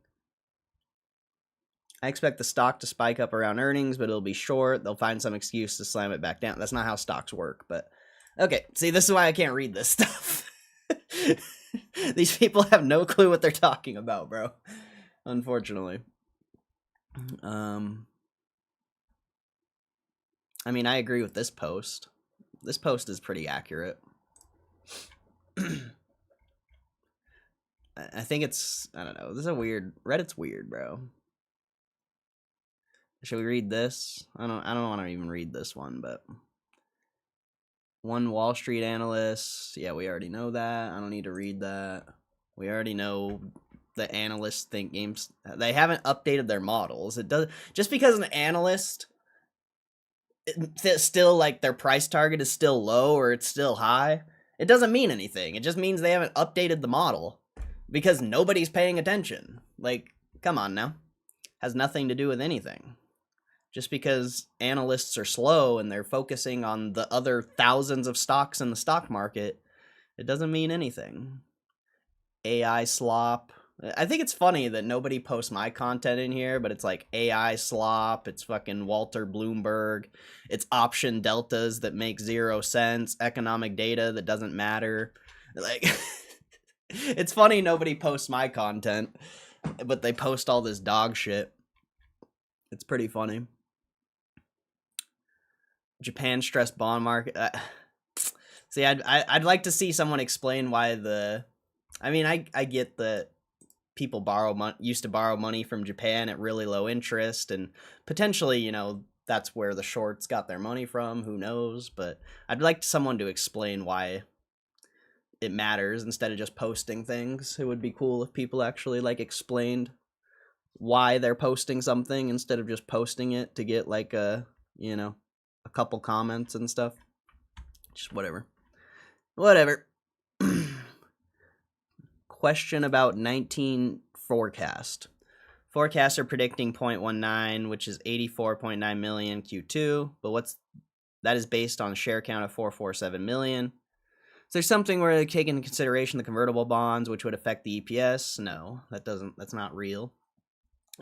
I expect the stock to spike up around earnings, but it'll be short. They'll find some excuse to slam it back down. That's not how stocks work, but okay. See, this is why I can't read this stuff. These people have no clue what they're talking about, bro. Unfortunately. I mean, I agree with this post. This post is pretty accurate. I think it's, I don't know. This is a weird, Reddit's weird, bro. Should we read this? I don't want to even read this one, but one Wall Street analyst. Yeah, we already know that. I don't need to read that. We already know the analysts think games. They haven't updated their models. It does just because an analyst still like their price target is still low or it's still high. It doesn't mean anything. It just means they haven't updated the model because nobody's paying attention. Like, come on now. Has nothing to do with anything. Just because analysts are slow and they're focusing on the other thousands of stocks in the stock market, it doesn't mean anything. AI slop. I think it's funny that nobody posts my content in here, but it's like AI slop, it's fucking Walter Bloomberg, it's option deltas that make 0 sense, economic data that doesn't matter. Like, it's funny nobody posts my content, but they post all this dog shit. It's pretty funny. Japan stressed bond market. See, I'd like to see someone explain why the. I mean, I get that people used to borrow money from Japan at really low interest, and potentially, you know, that's where the shorts got their money from. Who knows? But I'd like someone to explain why it matters instead of just posting things. It would be cool if people actually like explained why they're posting something instead of just posting it to get like a, you know, a couple comments and stuff. Just whatever. Question about 19 forecast. Forecasts are predicting 0.19, which is 84.9 million Q2, but that is based on a share count of 447 million. Is there something where they take into consideration the convertible bonds, which would affect the EPS? No, that's not real.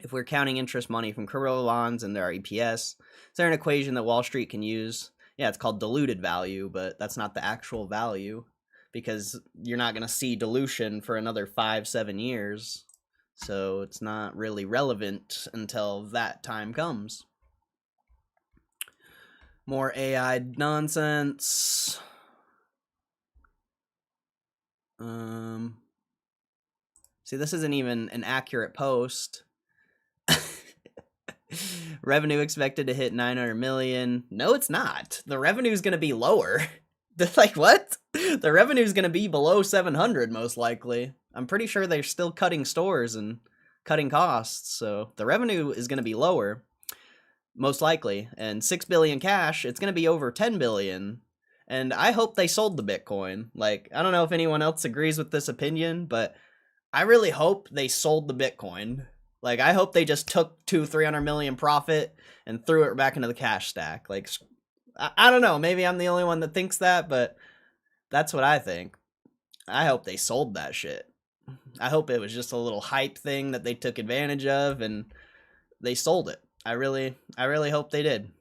If we're counting interest money from convertible bonds into our EPS, is there an equation that Wall Street can use? Yeah, it's called diluted value, but that's not the actual value because you're not going to see dilution for another 5-7 years. So it's not really relevant until that time comes. More AI nonsense. See, this isn't even an accurate post. Revenue expected to hit 900 million. No, it's not. The revenue is going to be lower. Like, what? The revenue is going to be below 700 most likely. I'm pretty sure they're still cutting stores and cutting costs, so the revenue is going to be lower most likely. And 6 billion cash, it's going to be over 10 billion. And I hope they sold the Bitcoin. Like, I don't know if anyone else agrees with this opinion, but I really hope they sold the Bitcoin. Like, I hope they just took 200-300 million profit and threw it back into the cash stack. Like, I don't know. Maybe I'm the only one that thinks that, but that's what I think. I hope they sold that shit. I hope it was just a little hype thing that they took advantage of and they sold it. I really hope they did.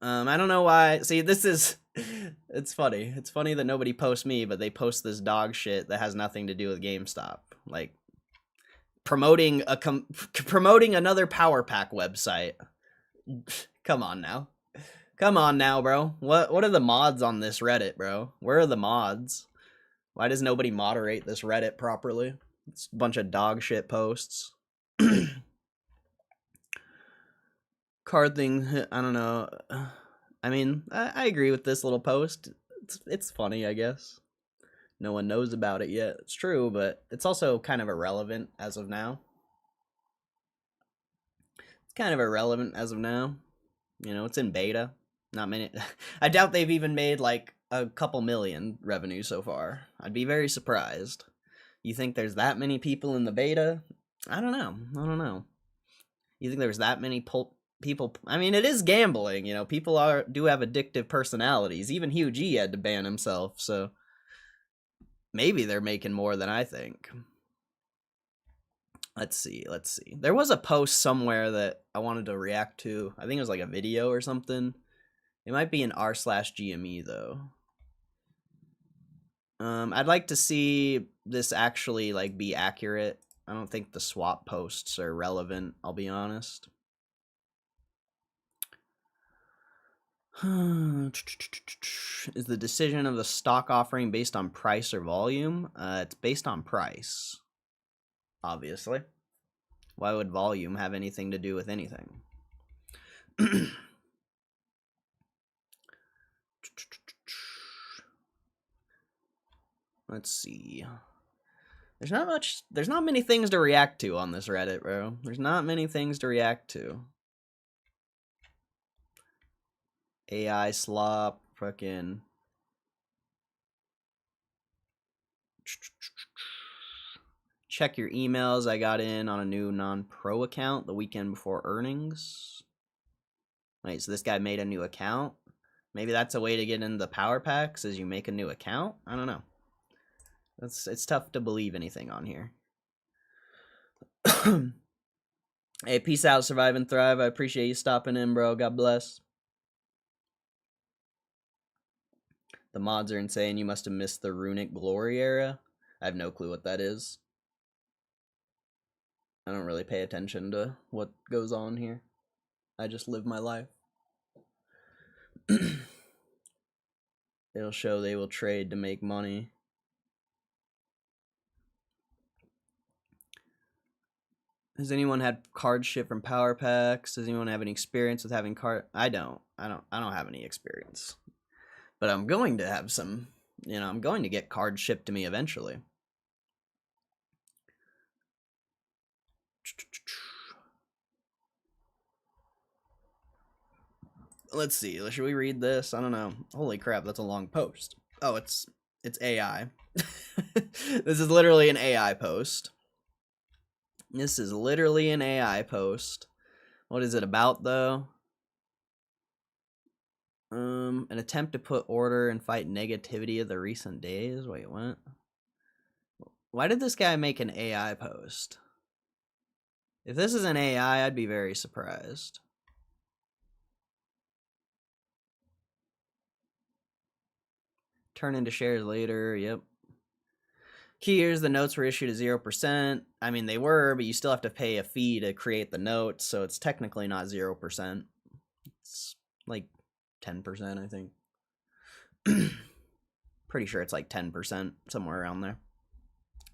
I don't know why. See, this is... It's funny. It's funny that nobody posts me, but they post this dog shit that has nothing to do with GameStop. Like, promoting another Power Pack website. Come on now. Come on now, bro. What are the mods on this Reddit, bro? Where are the mods? Why does nobody moderate this Reddit properly? It's a bunch of dog shit posts. Card thing, I don't know. I mean, I agree with this little post. It's funny, I guess. No one knows about it yet. It's true, but it's also kind of irrelevant as of now. It's kind of irrelevant as of now. You know, it's in beta. Not many. I doubt they've even made like a couple million revenue so far. I'd be very surprised. You think there's that many people in the beta? I don't know. You think there's that many people? I mean, it is gambling, you know. People do have addictive personalities. Even Hugh G had to ban himself, so maybe they're making more than I think. Let's see. There was a post somewhere that I wanted to react to. I think it was like a video or something. It might be an r/GME though. I'd like to see this actually like be accurate. I don't think the swap posts are relevant, I'll be honest. Is the decision of the stock offering based on price or volume? It's based on price, obviously. Why would volume have anything to do with anything? Let's see. There's not many things to react to on this Reddit, bro. There's not many things to react to. AI slop, fucking. Check your emails. I got in on a new non-pro account the weekend before earnings. Wait, so this guy made a new account? Maybe that's a way to get into the power packs, is you make a new account? I don't know. It's tough to believe anything on here. Hey, peace out, survive and thrive. I appreciate you stopping in, bro. God bless. The mods are insane. You must have missed the Runic Glory era. I have no clue what that is. I don't really pay attention to what goes on here. I just live my life. It'll show they will trade to make money. Has anyone had card ship from power packs? Does anyone have any experience with having card? I don't have any experience. But I'm going to have some, you know, I'm going to get cards shipped to me eventually. Let's see. Should we read this? I don't know. Holy crap, that's a long post. Oh, it's AI. This is literally an AI post. This is literally an AI post. What is it about, though? An attempt to put order and fight negativity of the recent days. Wait, what? Why did this guy make an AI post? If this is an AI, I'd be very surprised. Turn into shares later. Yep. Key years, the notes were issued at 0%. I mean, they were, but you still have to pay a fee to create the notes, so it's technically not 0%. It's like 10%, I think. Pretty sure it's like 10%, somewhere around there.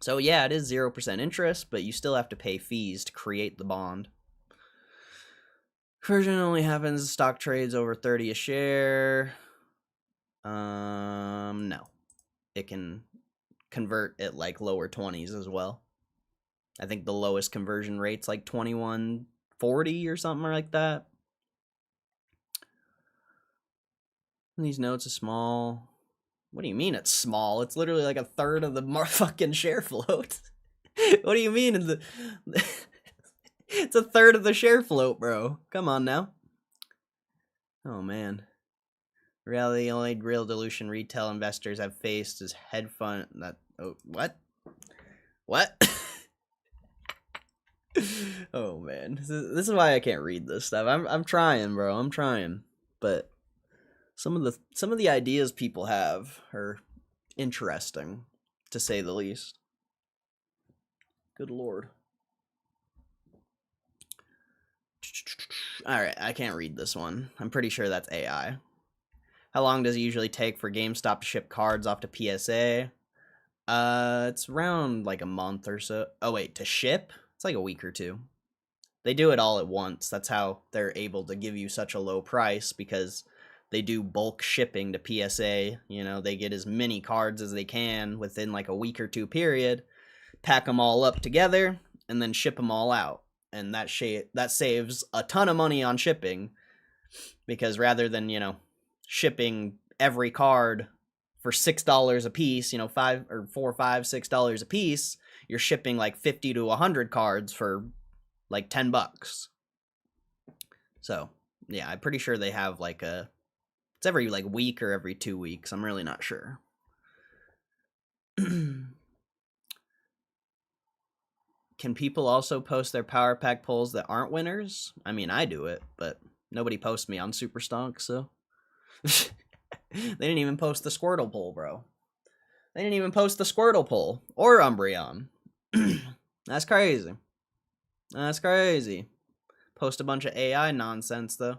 So yeah, it is 0% interest, but you still have to pay fees to create the bond. Conversion only happens stock trades over 30 a share. No. It can convert at like lower 20s as well. I think the lowest conversion rate's like 2140 or something like that. And these notes are small. What do you mean it's small? It's literally like a third of the fucking share float. What do you mean? It's a third of the share float, bro. Come on now. Oh, man. Reality, only real dilution retail investors have faced is hedge fund. What? What? Oh, man. This is why I can't read this stuff. I'm trying, bro. I'm trying. But some of the ideas people have are interesting, to say the least. Good lord. All right, I can't read this one. I'm pretty sure that's AI. How long does it usually take for GameStop to ship cards off to PSA? It's around like a month or so. Oh wait, to ship? It's like a week or two. They do it all at once. That's how they're able to give you such a low price, because they do bulk shipping to PSA. You know, they get as many cards as they can within like a week or two period, pack them all up together, and then ship them all out. And that saves a ton of money on shipping, because rather than, you know, shipping every card for $6 a piece, you know, $5 or $4, $5, $6 a piece, you're shipping like 50 to 100 cards for like $10. So yeah, I'm pretty sure they have like it's every like week or every 2 weeks. I'm really not sure. Can people also post their power pack polls that aren't winners? I mean, I do it, but nobody posts me on Superstonk, so. They didn't even post the Squirtle poll, bro. They didn't even post the Squirtle poll or Umbreon. That's crazy. That's crazy. Post a bunch of AI nonsense, though.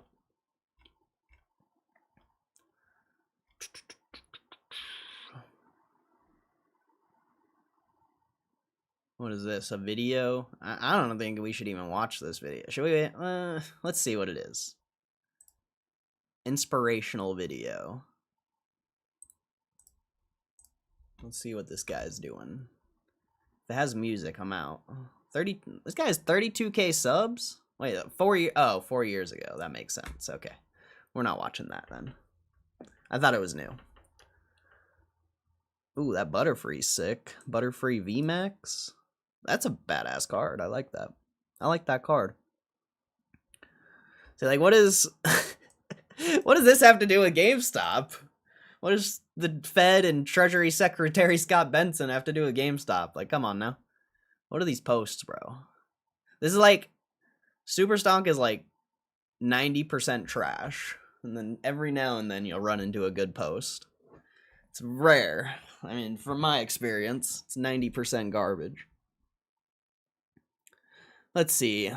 What is this? A video? I don't think we should even watch this video. Should we? Let's see what it is. Inspirational video. Let's see what this guy's doing. If it has music, I'm out. This guy has 32K subs? Wait, 4 years ago. That makes sense. Okay. We're not watching that then. I thought it was new. Ooh, that Butterfree's sick. Butterfree VMAX? That's a badass card. I like that. I like that card. So, like, what does this have to do with GameStop? What does the Fed and Treasury Secretary Scott Benson have to do with GameStop? Like, come on now. What are these posts, bro? This is like, Superstonk is like 90% trash. And then every now and then you'll run into a good post. It's rare. I mean, from my experience, it's 90% garbage. Let's see.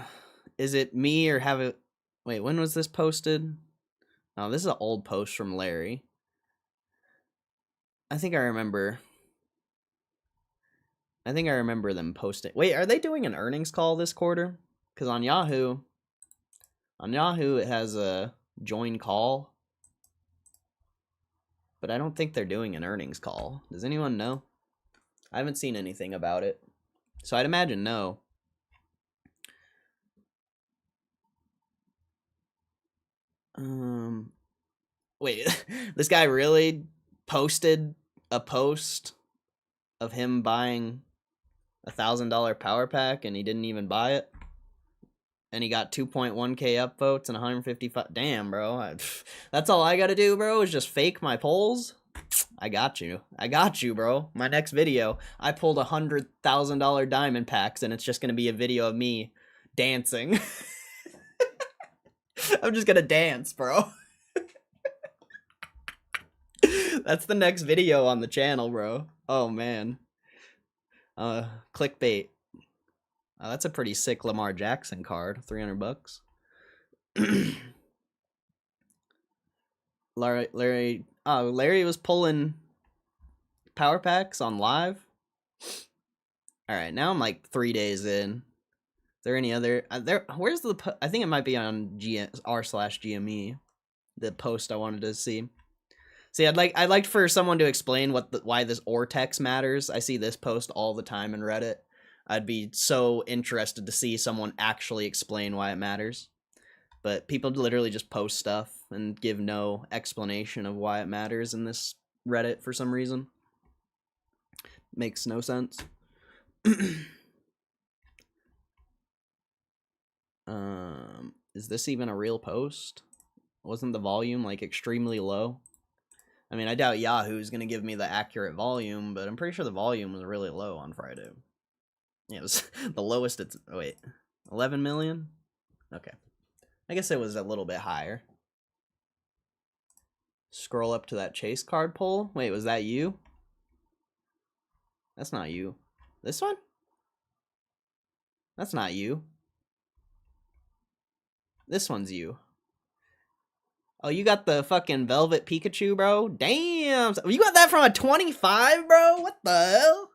Is it me or have it... Wait, when was this posted? Oh, this is an old post from Larry. I think I remember them posting. Wait, are they doing an earnings call this quarter? Because on Yahoo, it has a join call. But I don't think they're doing an earnings call. Does anyone know? I haven't seen anything about it. So I'd imagine no. Wait, this guy really posted a post of him buying $1,000 power pack and he didn't even buy it? And he got 2.1k upvotes and 155. Damn, bro. That's all I gotta do, bro, is just fake my polls. I got you. I got you, bro. My next video, I pulled $100,000 diamond packs, and it's just gonna be a video of me dancing. I'm just gonna dance, bro. That's the next video on the channel, bro. Oh, man. Clickbait. That's a pretty sick Lamar Jackson card. 300 bucks. Larry was pulling power packs on live. All right, now I'm like 3 days in. Is there any other where's the I think it might be on r/GME, the post I wanted to see. See, I'd like for someone to explain why this Ortex matters. I see this post all the time in Reddit. I'd be so interested to see someone actually explain why it matters. But people literally just post stuff and give no explanation of why it matters in this Reddit for some reason. Makes no sense. Is this even a real post? Wasn't the volume like extremely low? I mean, I doubt Yahoo's gonna give me the accurate volume, but I'm pretty sure the volume was really low on Friday. Yeah, it was the lowest it's... Oh, wait. 11 million? Okay. I guess it was a little bit higher. Scroll up to that chase card poll. Wait, was that you? That's not you. This one? That's not you. This one's you. Oh, you got the fucking Velvet Pikachu, bro? Damn! You got that from a 25, bro? What the hell?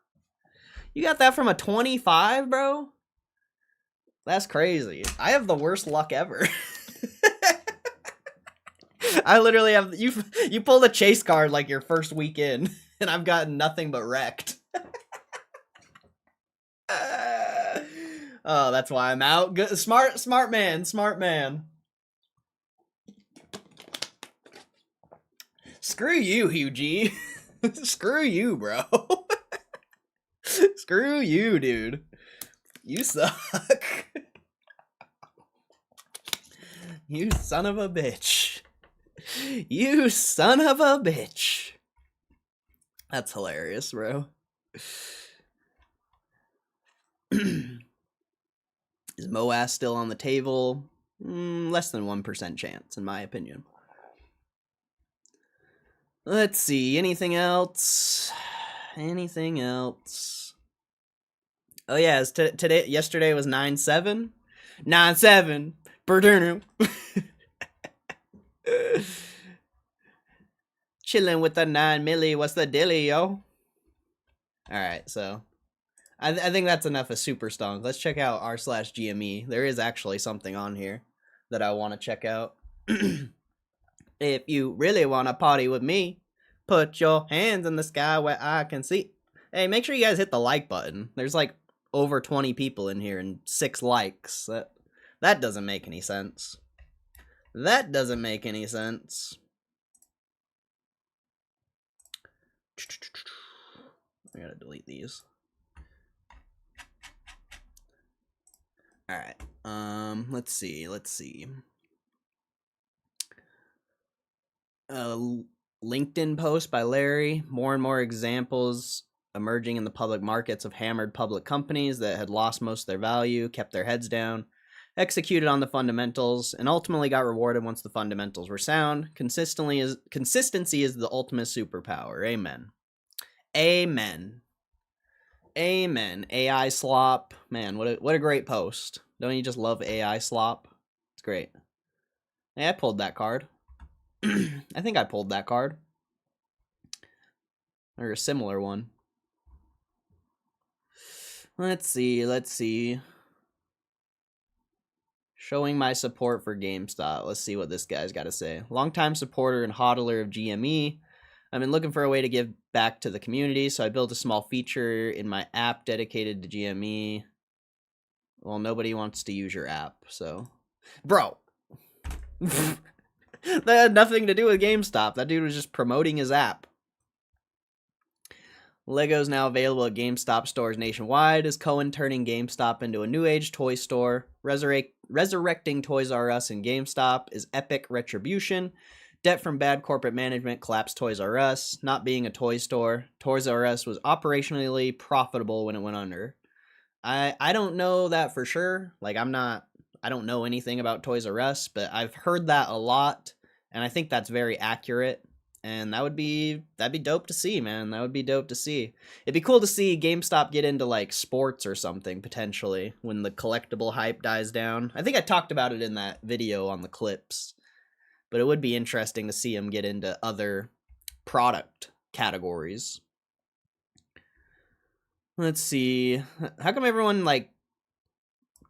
You got that from a 25, bro? That's crazy. I have the worst luck ever. I literally have... You pulled a chase card like your first week in, and I've gotten nothing but wrecked. Oh, that's why I'm out. Good, smart man. Screw you, Hugh G. Screw you, bro. Screw you, dude. You suck. You son of a bitch. You son of a bitch. That's hilarious, bro. Is Moas still on the table? Less than 1% chance, in my opinion. Let's see. Anything else? Anything else? Oh yeah, yesterday was 9/7. 9/7. Burdurnu. Chilling with the 9 milli. What's the dilly, yo? Alright, so I think that's enough of Super Stonk. Let's check out r/GME. There is actually something on here that I want to check out. If you really want to party with me, put your hands in the sky where I can see. Hey, make sure you guys hit the like button. There's like over 20 people in here and 6 likes. That doesn't make any sense. That doesn't make any sense. I gotta delete these. Alright. Let's see. LinkedIn post by Larry. More and more examples emerging in the public markets of hammered public companies that had lost most of their value, kept their heads down, executed on the fundamentals, and ultimately got rewarded once the fundamentals were sound. Consistency is the ultimate superpower. Amen. Amen. Amen. AI slop. Man, what a great post. Don't you just love AI slop? It's great. Hey, I pulled that card. I think I pulled that card. Or a similar one. Let's see. Showing my support for GameStop. Let's see what this guy's got to say. Longtime supporter and hodler of GME. I've been looking for a way to give back to the community, so I built a small feature in my app dedicated to GME. Well, nobody wants to use your app, so... Bro! That had nothing to do with GameStop. That dude was just promoting his app. Lego's now available at GameStop stores nationwide. Is Cohen turning GameStop into a new age toy store? Resurrecting Toys R Us and GameStop is epic retribution. Debt from bad corporate management collapsed Toys R Us. Not being a toy store, Toys R Us was operationally profitable when it went under. I don't know that for sure. Like, I don't know anything about Toys R Us, but I've heard that a lot, and I think that's very accurate. And that'd be dope to see, man. That would be dope to see. It'd be cool to see GameStop get into like sports or something potentially when the collectible hype dies down. I think I talked about it in that video on the clips, but it would be interesting to see them get into other product categories. Let's see. How come everyone like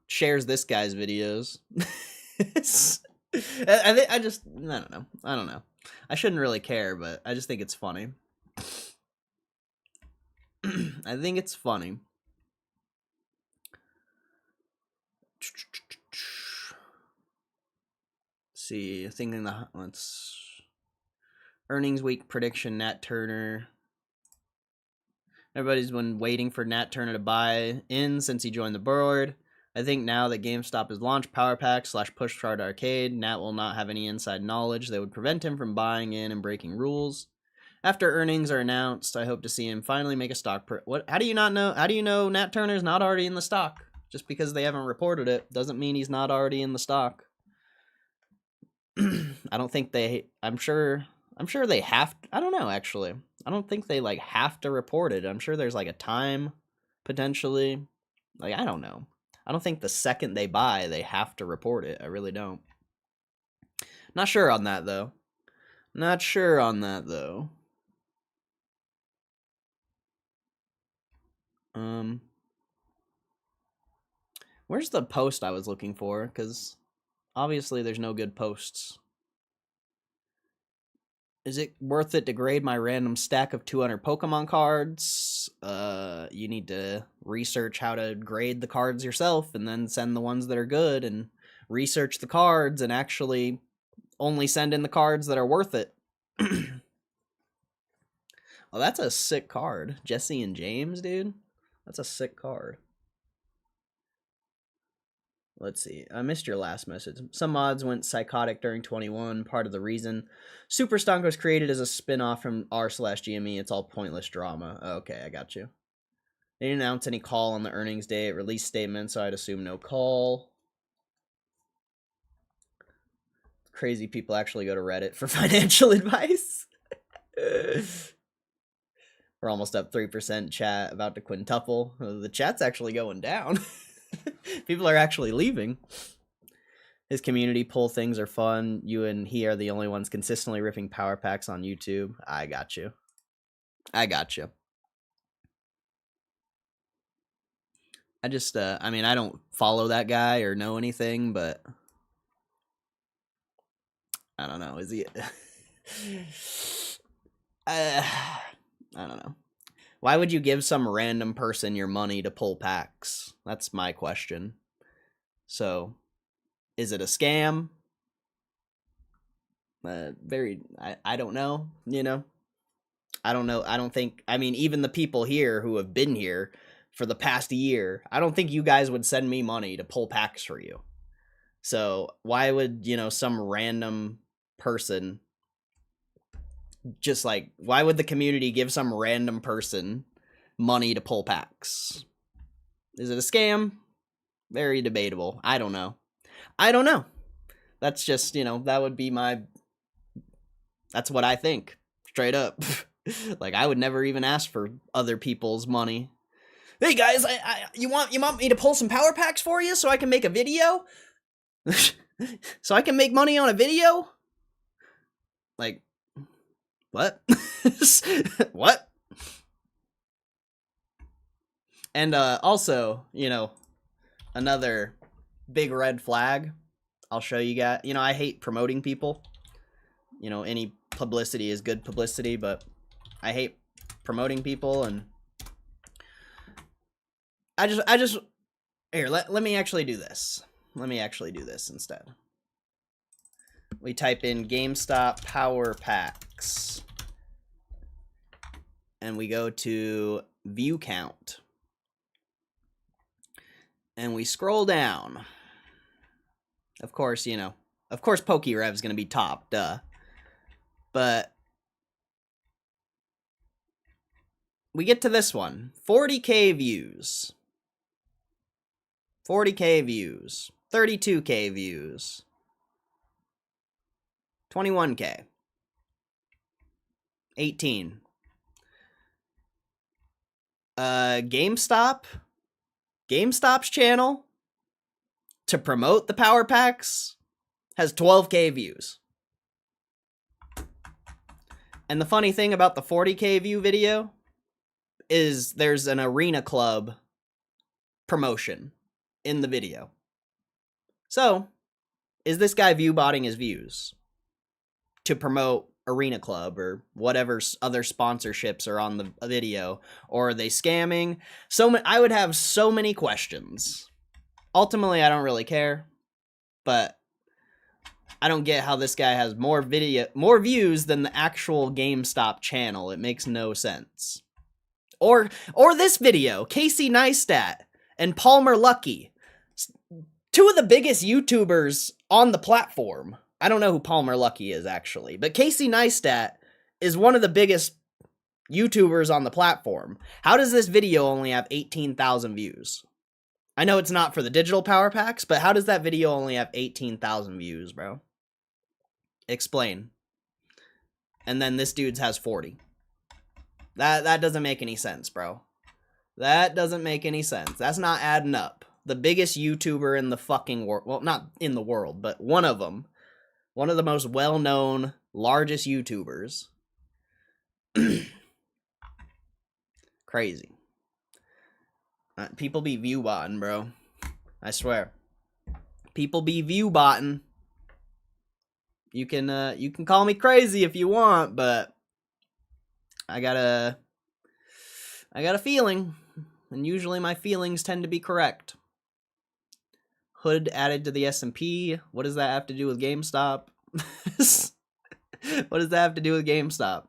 shares this guy's videos? I don't know. I shouldn't really care, but I just think it's funny. I think it's funny. See, thinking let's earnings week prediction. Nat Turner. Everybody's been waiting for Nat Turner to buy in since he joined the board. I think now that GameStop has launched Power Pack / Push Card Arcade, Nat will not have any inside knowledge that would prevent him from buying in and breaking rules. After earnings are announced, I hope to see him finally make a stock. What? How do you not know? How do you know Nat Turner's not already in the stock? Just because they haven't reported it doesn't mean he's not already in the stock. I don't think they. I'm sure they have. I don't know actually. I don't think they like have to report it. I'm sure there's like a time potentially. Like I don't know. I don't think the second they buy, they have to report it. I really don't. Not sure on that, though. Where's the post I was looking for? Because obviously there's no good posts. Is it worth it to grade my random stack of 200 Pokemon cards? You need to research how to grade the cards yourself and then send the ones that are good and research the cards and actually only send in the cards that are worth it. Oh, that's a sick card. Jesse and James, dude. That's a sick card. Let's see. I missed your last message. Some mods went psychotic during 21. Part of the reason Super Stonk was created as a spin-off from r/GME. It's all pointless drama. Okay, I got you. They didn't announce any call on the earnings day at release statement, so I'd assume no call. Crazy people actually go to Reddit for financial advice. We're almost up 3% chat, about to quintuple. The chat's actually going down. People are actually leaving. His community pull things are fun. You and he are the only ones consistently ripping power packs on YouTube. I got you. I just, I mean, I don't follow that guy or know anything, but I don't know. Is he? I don't know. Why would you give some random person your money to pull packs? That's my question. So, is it a scam? I don't know, you know? I don't know. I don't think, I mean, even the people here who have been here for the past year, I don't think you guys would send me money to pull packs for you. So, why would, you know, some random person just like, why would the community give some random person money to pull packs? Is it a scam? Very debatable. I don't know. That's just, you know, that would be that's what I think. Straight up. Like, I would never even ask for other people's money. Hey guys, you want me to pull some power packs for you so I can make a video? So I can make money on a video? Like, what? What? And also, you know, another big red flag I'll show you guys. You know, I hate promoting people. You know, any publicity is good publicity, but I hate promoting people, and I just here, let me actually do this. Let me actually do this instead. We type in GameStop Power Packs. and we go to view count. And we scroll down. Of course, you know, of course PokeRev's going to be top, duh. But we get to this one, 40K views. 40K views, 32K views, 21K, 18. GameStop's channel to promote the power packs has 12K views. And the funny thing about the 40K view video is there's an arena club promotion in the video. So, is this guy view botting his views to promote Arena Club or whatever other sponsorships are on the video, or are they scamming? I would have so many questions. Ultimately, I don't really care, but I don't get how this guy has more views than the actual GameStop channel. It makes no sense. Or this video, Casey Neistat and Palmer Luckey, two of the biggest YouTubers on the platform. I don't know who Palmer Luckey is, actually, but Casey Neistat is one of the biggest YouTubers on the platform. How does this video only have 18,000 views? I know it's not for the digital power packs, but how does that video only have 18,000 views, bro? Explain. And then this dude's has 40. That doesn't make any sense, bro. That doesn't make any sense. That's not adding up. The biggest YouTuber in the fucking world. Well, not in the world, but one of them. One of the most well-known, largest YouTubers. Crazy. People be view botting, bro. I swear. People be view botting. You can call me crazy if you want, but I got a feeling, and usually my feelings tend to be correct. Hood added to the S&P. What does that have to do with GameStop? What does that have to do with GameStop?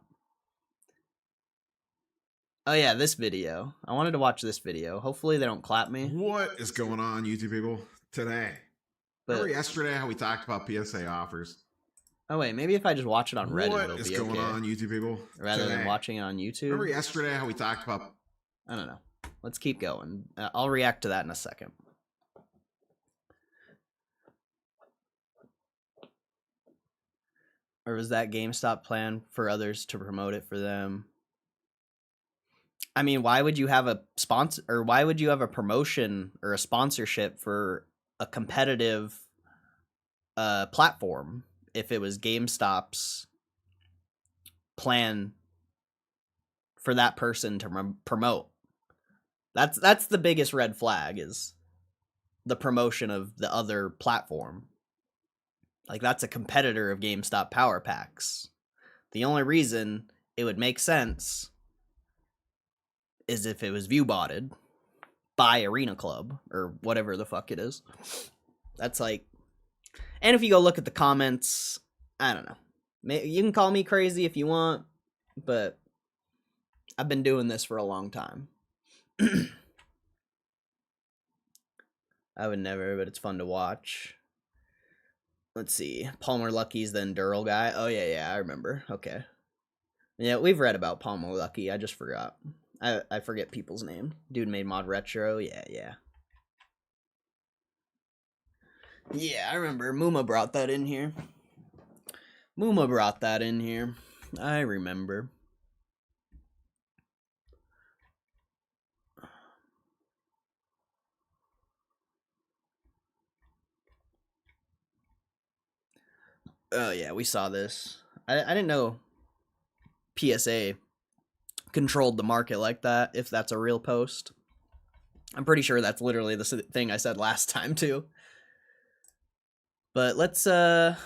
Oh yeah, this video. I wanted to watch this video. Hopefully they don't clap me. What is going on, YouTube people? Today. Remember yesterday how we talked about PSA offers? Oh wait, maybe if I just watch it on Reddit, it'll be okay. What is going on, YouTube people? Rather than watching it on YouTube. Remember yesterday how we talked about... I don't know. Let's keep going. I'll react to that in a second. Or was that GameStop plan for others to promote it for them? I mean, why would you have a sponsor, or why would you have a promotion or a sponsorship for a competitive platform if it was GameStop's plan for that person to promote? That's the biggest red flag, is the promotion of the other platform. Like, that's a competitor of GameStop Power Packs. The only reason it would make sense is if it was view-botted by Arena Club, or whatever the fuck it is. That's like... And if you go look at the comments, I don't know. You can call me crazy if you want, but I've been doing this for a long time. I would never, but it's fun to watch. Let's see. Palmer Luckey's the Enduro guy. Oh, yeah, I remember. Okay. Yeah, we've read about Palmer Luckey. I just forgot. I forget people's name. Dude made Mod Retro. Yeah. Yeah, I remember. Muma brought that in here. I remember. Oh, yeah, we saw this. I didn't know PSA controlled the market like that, if that's a real post. I'm pretty sure that's literally the thing I said last time, too. But let's, this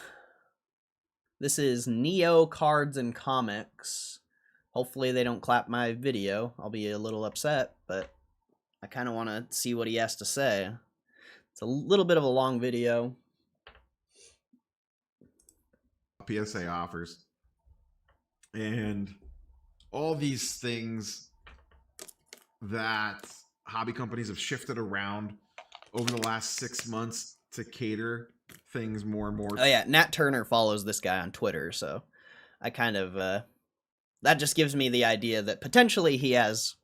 is Neo Cards and Comics. Hopefully they don't clap my video. I'll be a little upset, but I kind of want to see what he has to say. It's a little bit of a long video. PSA offers. And all these things that hobby companies have shifted around over the last 6 months to cater things more and more. Oh yeah, Nat Turner follows this guy on Twitter, so I kind of that just gives me the idea that potentially he has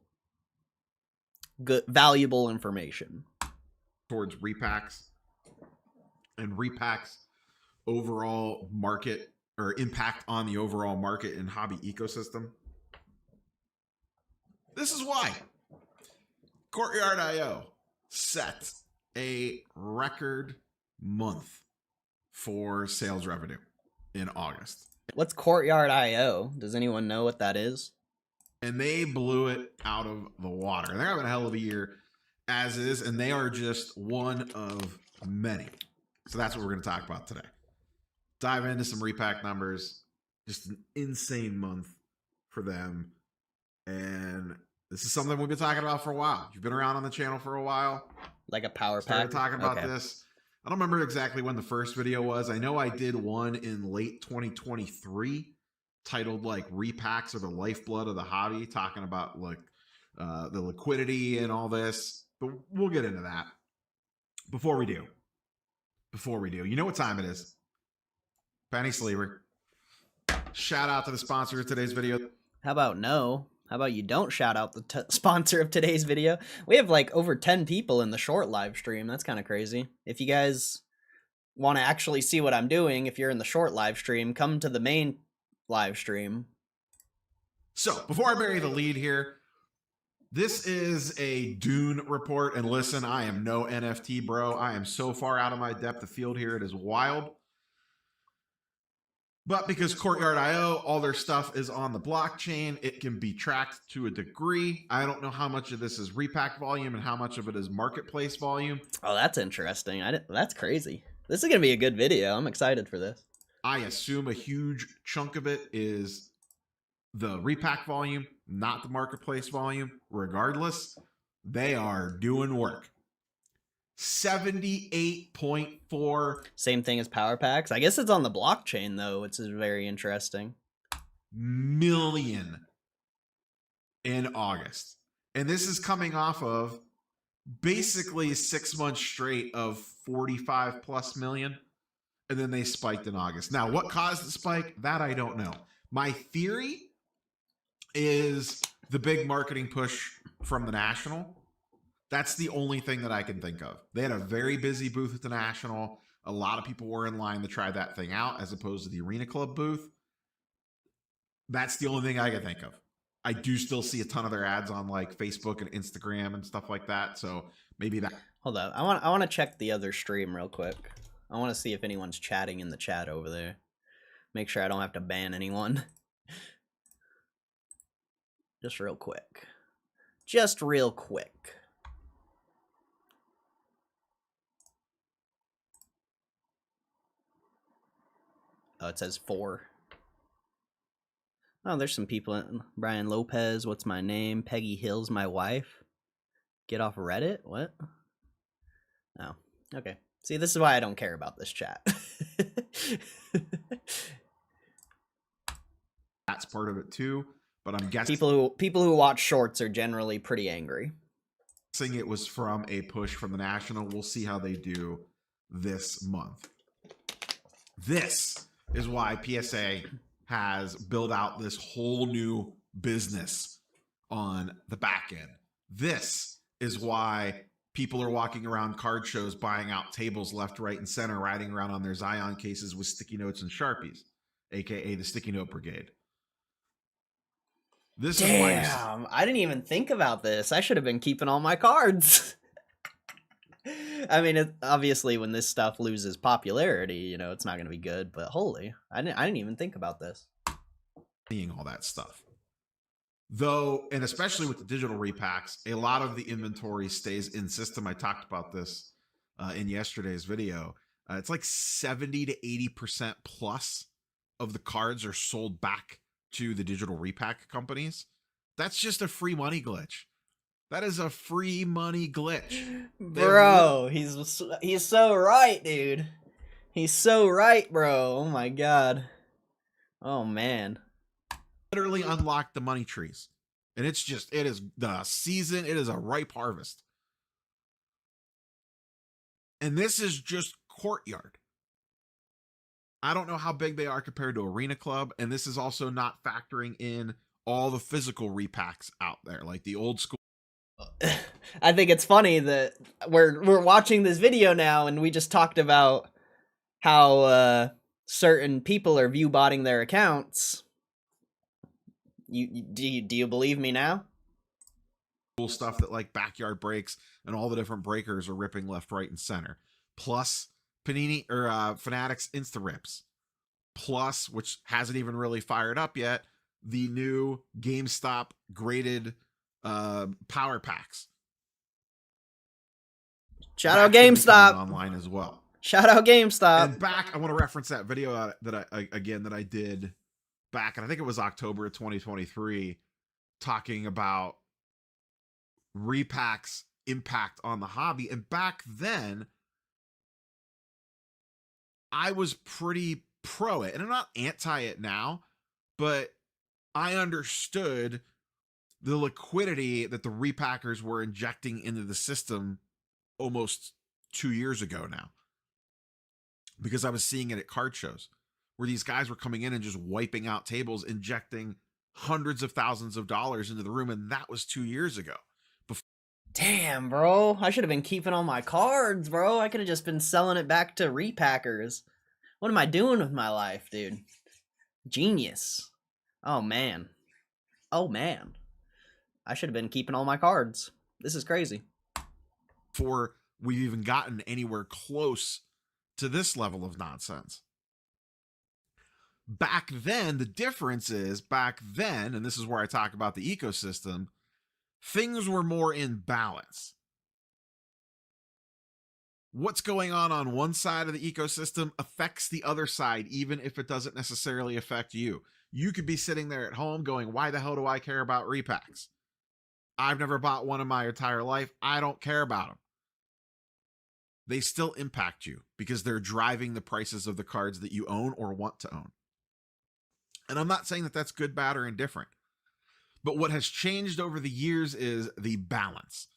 good, valuable information towards repacks and repacks overall market or impact on the overall market and hobby ecosystem. This is why Courtyard.io set a record month for sales revenue in August. What's Courtyard.io? Does anyone know what that is? And they blew it out of the water. They're having a hell of a year as is, and they are just one of many. So that's what we're going to talk about today. Dive into some repack numbers. Just an insane month for them. And this is something we've been talking about for a while. You've been around on the channel for a while. Like a power pack? Started talking about this. I don't remember exactly when the first video was. I know I did one in late 2023 titled like repacks are the lifeblood of the hobby, talking about like the liquidity and all this. But we'll get into that. Before we do, you know what time it is. Penny Sleever. Shout out to the sponsor of today's video. How about no? How about you don't shout out the sponsor of today's video? We have like over 10 people in the short live stream. That's kind of crazy. If you guys want to actually see what I'm doing, if you're in the short live stream, come to the main live stream. So before I bury the lead here, this is a Dune report. And listen, I am no NFT bro. I am so far out of my depth of field here. It is wild. But because Courtyard.io, all their stuff is on the blockchain, it can be tracked to a degree. I don't know how much of this is repack volume and how much of it is marketplace volume. Oh, that's interesting. That's crazy. This is going to be a good video. I'm excited for this. I assume a huge chunk of it is the repack volume, not the marketplace volume. Regardless, they are doing work. 78.4. Same thing as power packs. I guess it's on the blockchain though, which is very interesting. Million in August. And this is coming off of basically 6 months straight of 45 plus million. And then they spiked in August. Now, what caused the spike? That I don't know. My theory is the big marketing push from the National. That's the only thing that I can think of. They had a very busy booth at the National. A lot of people were in line to try that thing out as opposed to the Arena Club booth. That's the only thing I can think of. I do still see a ton of their ads on like Facebook and Instagram and stuff like that. So maybe that. Hold up. I want to check the other stream real quick. I want to see if anyone's chatting in the chat over there. Make sure I don't have to ban anyone. Just real quick. Just real quick. Oh, it says 4. Oh, there's some people. Brian Lopez, what's my name? Peggy Hill's my wife. Get off Reddit? What? Oh, okay. See, this is why I don't care about this chat. That's part of it too, but I'm guessing people who watch shorts are generally pretty angry. It was from a push from the National. We'll see how they do this month. This is why PSA has built out this whole new business on the back end. This is why people are walking around card shows, buying out tables left, right, and center, riding around on their Zion cases with sticky notes and Sharpies, aka the Sticky Note Brigade. This is why I didn't even think about this. I should have been keeping all my cards. I mean, obviously, when this stuff loses popularity, you know, it's not going to be good. But holy, I didn't even think about this. Seeing all that stuff, though, and especially with the digital repacks, a lot of the inventory stays in system. I talked about this in yesterday's video. It's like 70 to 80% plus of the cards are sold back to the digital repack companies. That's just a free money glitch. That is a free money glitch. Bro, he's so right, dude. He's so right, bro. Oh my god. Oh man. literally unlocked the money trees. And it is the season. It is a ripe harvest. And this is just Courtyard. I don't know how big they are compared to Arena Club. And this is also not factoring in all the physical repacks out there, like the old school. I think it's funny that we're watching this video now, and we just talked about how certain people are view botting their accounts. Do you believe me now? Cool stuff that like backyard breaks and all the different breakers are ripping left, right, and center. Plus Panini or Fanatics Insta Rips. Plus, which hasn't even really fired up yet, the new GameStop graded power packs. Shout out GameStop online as well. Shout out GameStop. And back, I want to reference that video that I did back, and I think it was October of 2023, talking about repacks impact on the hobby. And back then, I was pretty pro it, and I'm not anti it now, but I understood the liquidity that the repackers were injecting into the system almost 2 years ago now, because I was seeing it at card shows where these guys were coming in and just wiping out tables, injecting hundreds of thousands of dollars into the room. And that was 2 years ago. Damn, bro. I should have been keeping all my cards, bro. I could have just been selling it back to repackers. What am I doing with my life, dude? Genius. Oh, man. Oh, man. I should have been keeping all my cards. This is crazy. Before we've even gotten anywhere close to this level of nonsense. Back then, the difference is back then, and this is where I talk about the ecosystem, things were more in balance. What's going on one side of the ecosystem affects the other side, even if it doesn't necessarily affect you. You could be sitting there at home going, why the hell do I care about repacks? I've never bought one in my entire life. I don't care about them. They still impact you because they're driving the prices of the cards that you own or want to own. And I'm not saying that that's good, bad, or indifferent. But what has changed over the years is the balance.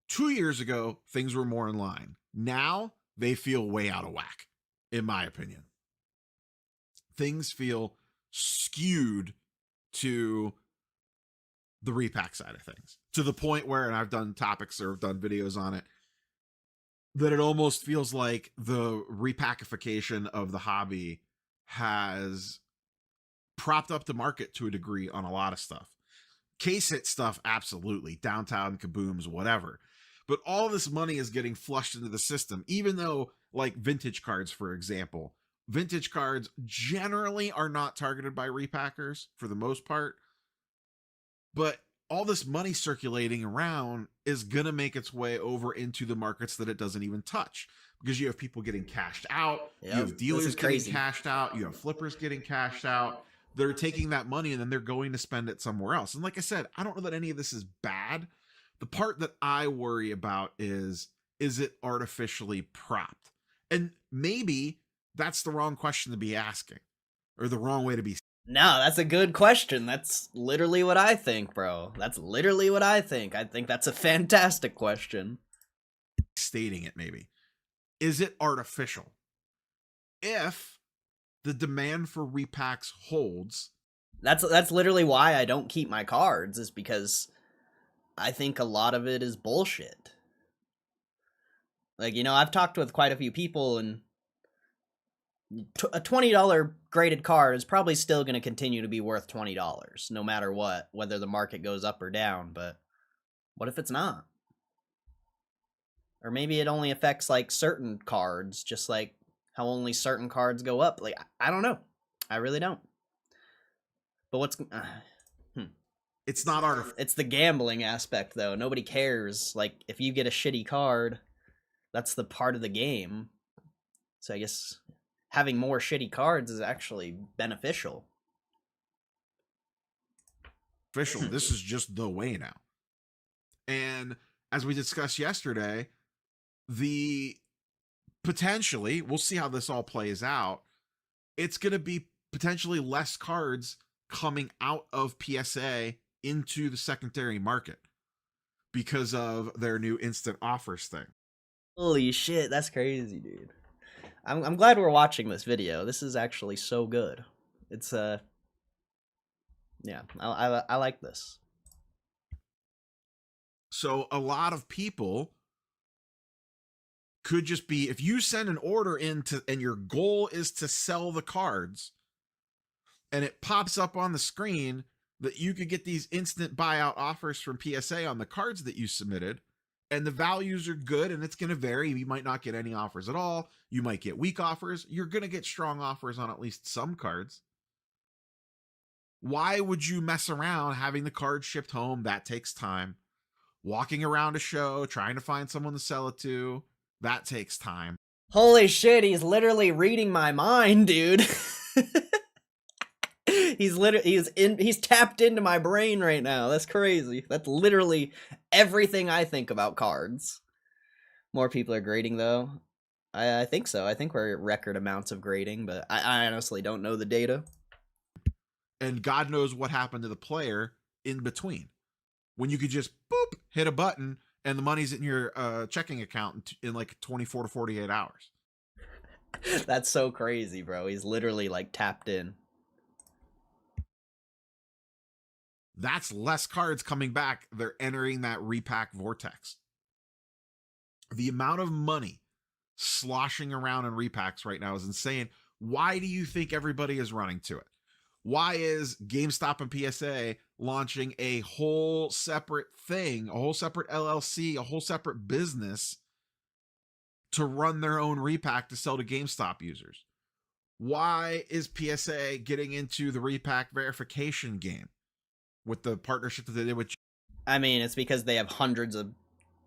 2 years ago, things were more in line. Now, they feel way out of whack, in my opinion. Things feel skewed to the repack side of things. To the point where, and I've done topics or done videos on it, that it almost feels like the repackification of the hobby has propped up the market to a degree on a lot of stuff. Case hit stuff, absolutely. Downtown, kabooms, whatever. But all this money is getting flushed into the system, even though, like vintage cards, for example, vintage cards generally are not targeted by repackers for the most part. But all this money circulating around is going to make its way over into the markets that it doesn't even touch, because you have people getting cashed out. Yep, you have dealers getting cashed out. You have flippers getting cashed out. They're taking that money and then they're going to spend it somewhere else. And like I said, I don't know that any of this is bad. The part that I worry about is it artificially propped? And maybe that's the wrong question to be asking, or the wrong way to be. No, that's a good question. That's literally what I think, bro. That's literally what I think. I think that's a fantastic question. Stating it, maybe. Is it artificial? If the demand for repacks holds. That's literally why I don't keep my cards, is because I think a lot of it is bullshit. Like, you know, I've talked with quite a few people, and a $20 graded card is probably still going to continue to be worth $20, no matter what, whether the market goes up or down. But what if it's not? Or maybe it only affects, like, certain cards, just like how only certain cards go up. Like, I don't know. I really don't. But what's... It's not artificial. It's the gambling aspect, though. Nobody cares. Like, if you get a shitty card, that's the part of the game. So I guess having more shitty cards is actually beneficial. This is just the way now. And as we discussed yesterday, potentially, we'll see how this all plays out. It's going to be potentially less cards coming out of PSA into the secondary market because of their new instant offers thing. Holy shit, that's crazy, dude. I'm glad we're watching this video. This is actually so good. It's yeah, I like this. So a lot of people could just be, if you send an order into and your goal is to sell the cards, and it pops up on the screen that you could get these instant buyout offers from PSA on the cards that you submitted, and the values are good, and it's going to vary. You might not get any offers at all. You might get weak offers. You're going to get strong offers on at least some cards. Why would you mess around having the card shipped home? That takes time. Walking around a show, trying to find someone to sell it to, that takes time. Holy shit, he's literally reading my mind, dude. He's tapped into my brain right now. That's crazy. That's literally everything I think about cards. More people are grading though. I think so. I think we're at record amounts of grading, but I honestly don't know the data. And God knows what happened to the player in between, when you could just boop, hit a button, and the money's in your checking account in like 24 to 48 hours. That's so crazy, bro. He's literally like tapped in. That's less cards coming back. They're entering that repack vortex. The amount of money sloshing around in repacks right now is insane. Why do you think everybody is running to it? Why is GameStop and PSA launching a whole separate thing, a whole separate LLC, a whole separate business to run their own repack to sell to GameStop users? Why is PSA getting into the repack verification game with the partnership that they did with? I mean, it's because they have hundreds of,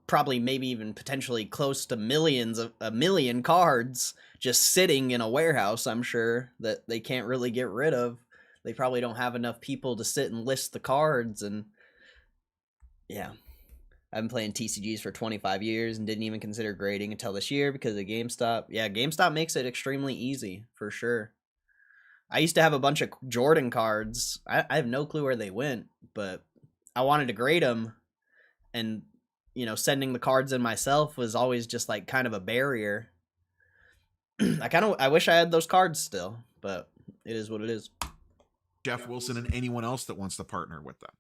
probably maybe even potentially close to millions of a million cards just sitting in a warehouse, I'm sure, that they can't really get rid of. They probably don't have enough people to sit and list the cards. And yeah, I've been playing TCGs for 25 years and didn't even consider grading until this year because of GameStop. Yeah, GameStop makes it extremely easy for sure. I used to have a bunch of Jordan cards. I have no clue where they went, but I wanted to grade them, and you know, sending the cards in myself was always just like kind of a barrier. I wish I had those cards still, but it is what it is. Jeff Wilson and anyone else that wants to partner with them.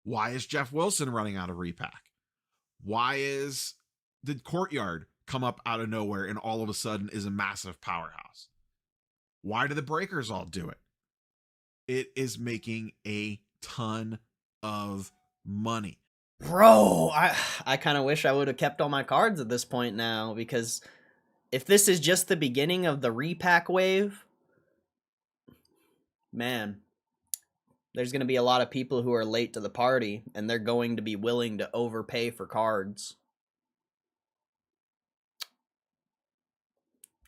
Why is Jeff Wilson running out of repack? Did Courtyard come up out of nowhere and all of a sudden is a massive powerhouse? Why do the breakers all do it? It is making a ton of money. Bro, I kind of wish I would have kept all my cards at this point now, because if this is just the beginning of the repack wave, man, there's going to be a lot of people who are late to the party, and they're going to be willing to overpay for cards.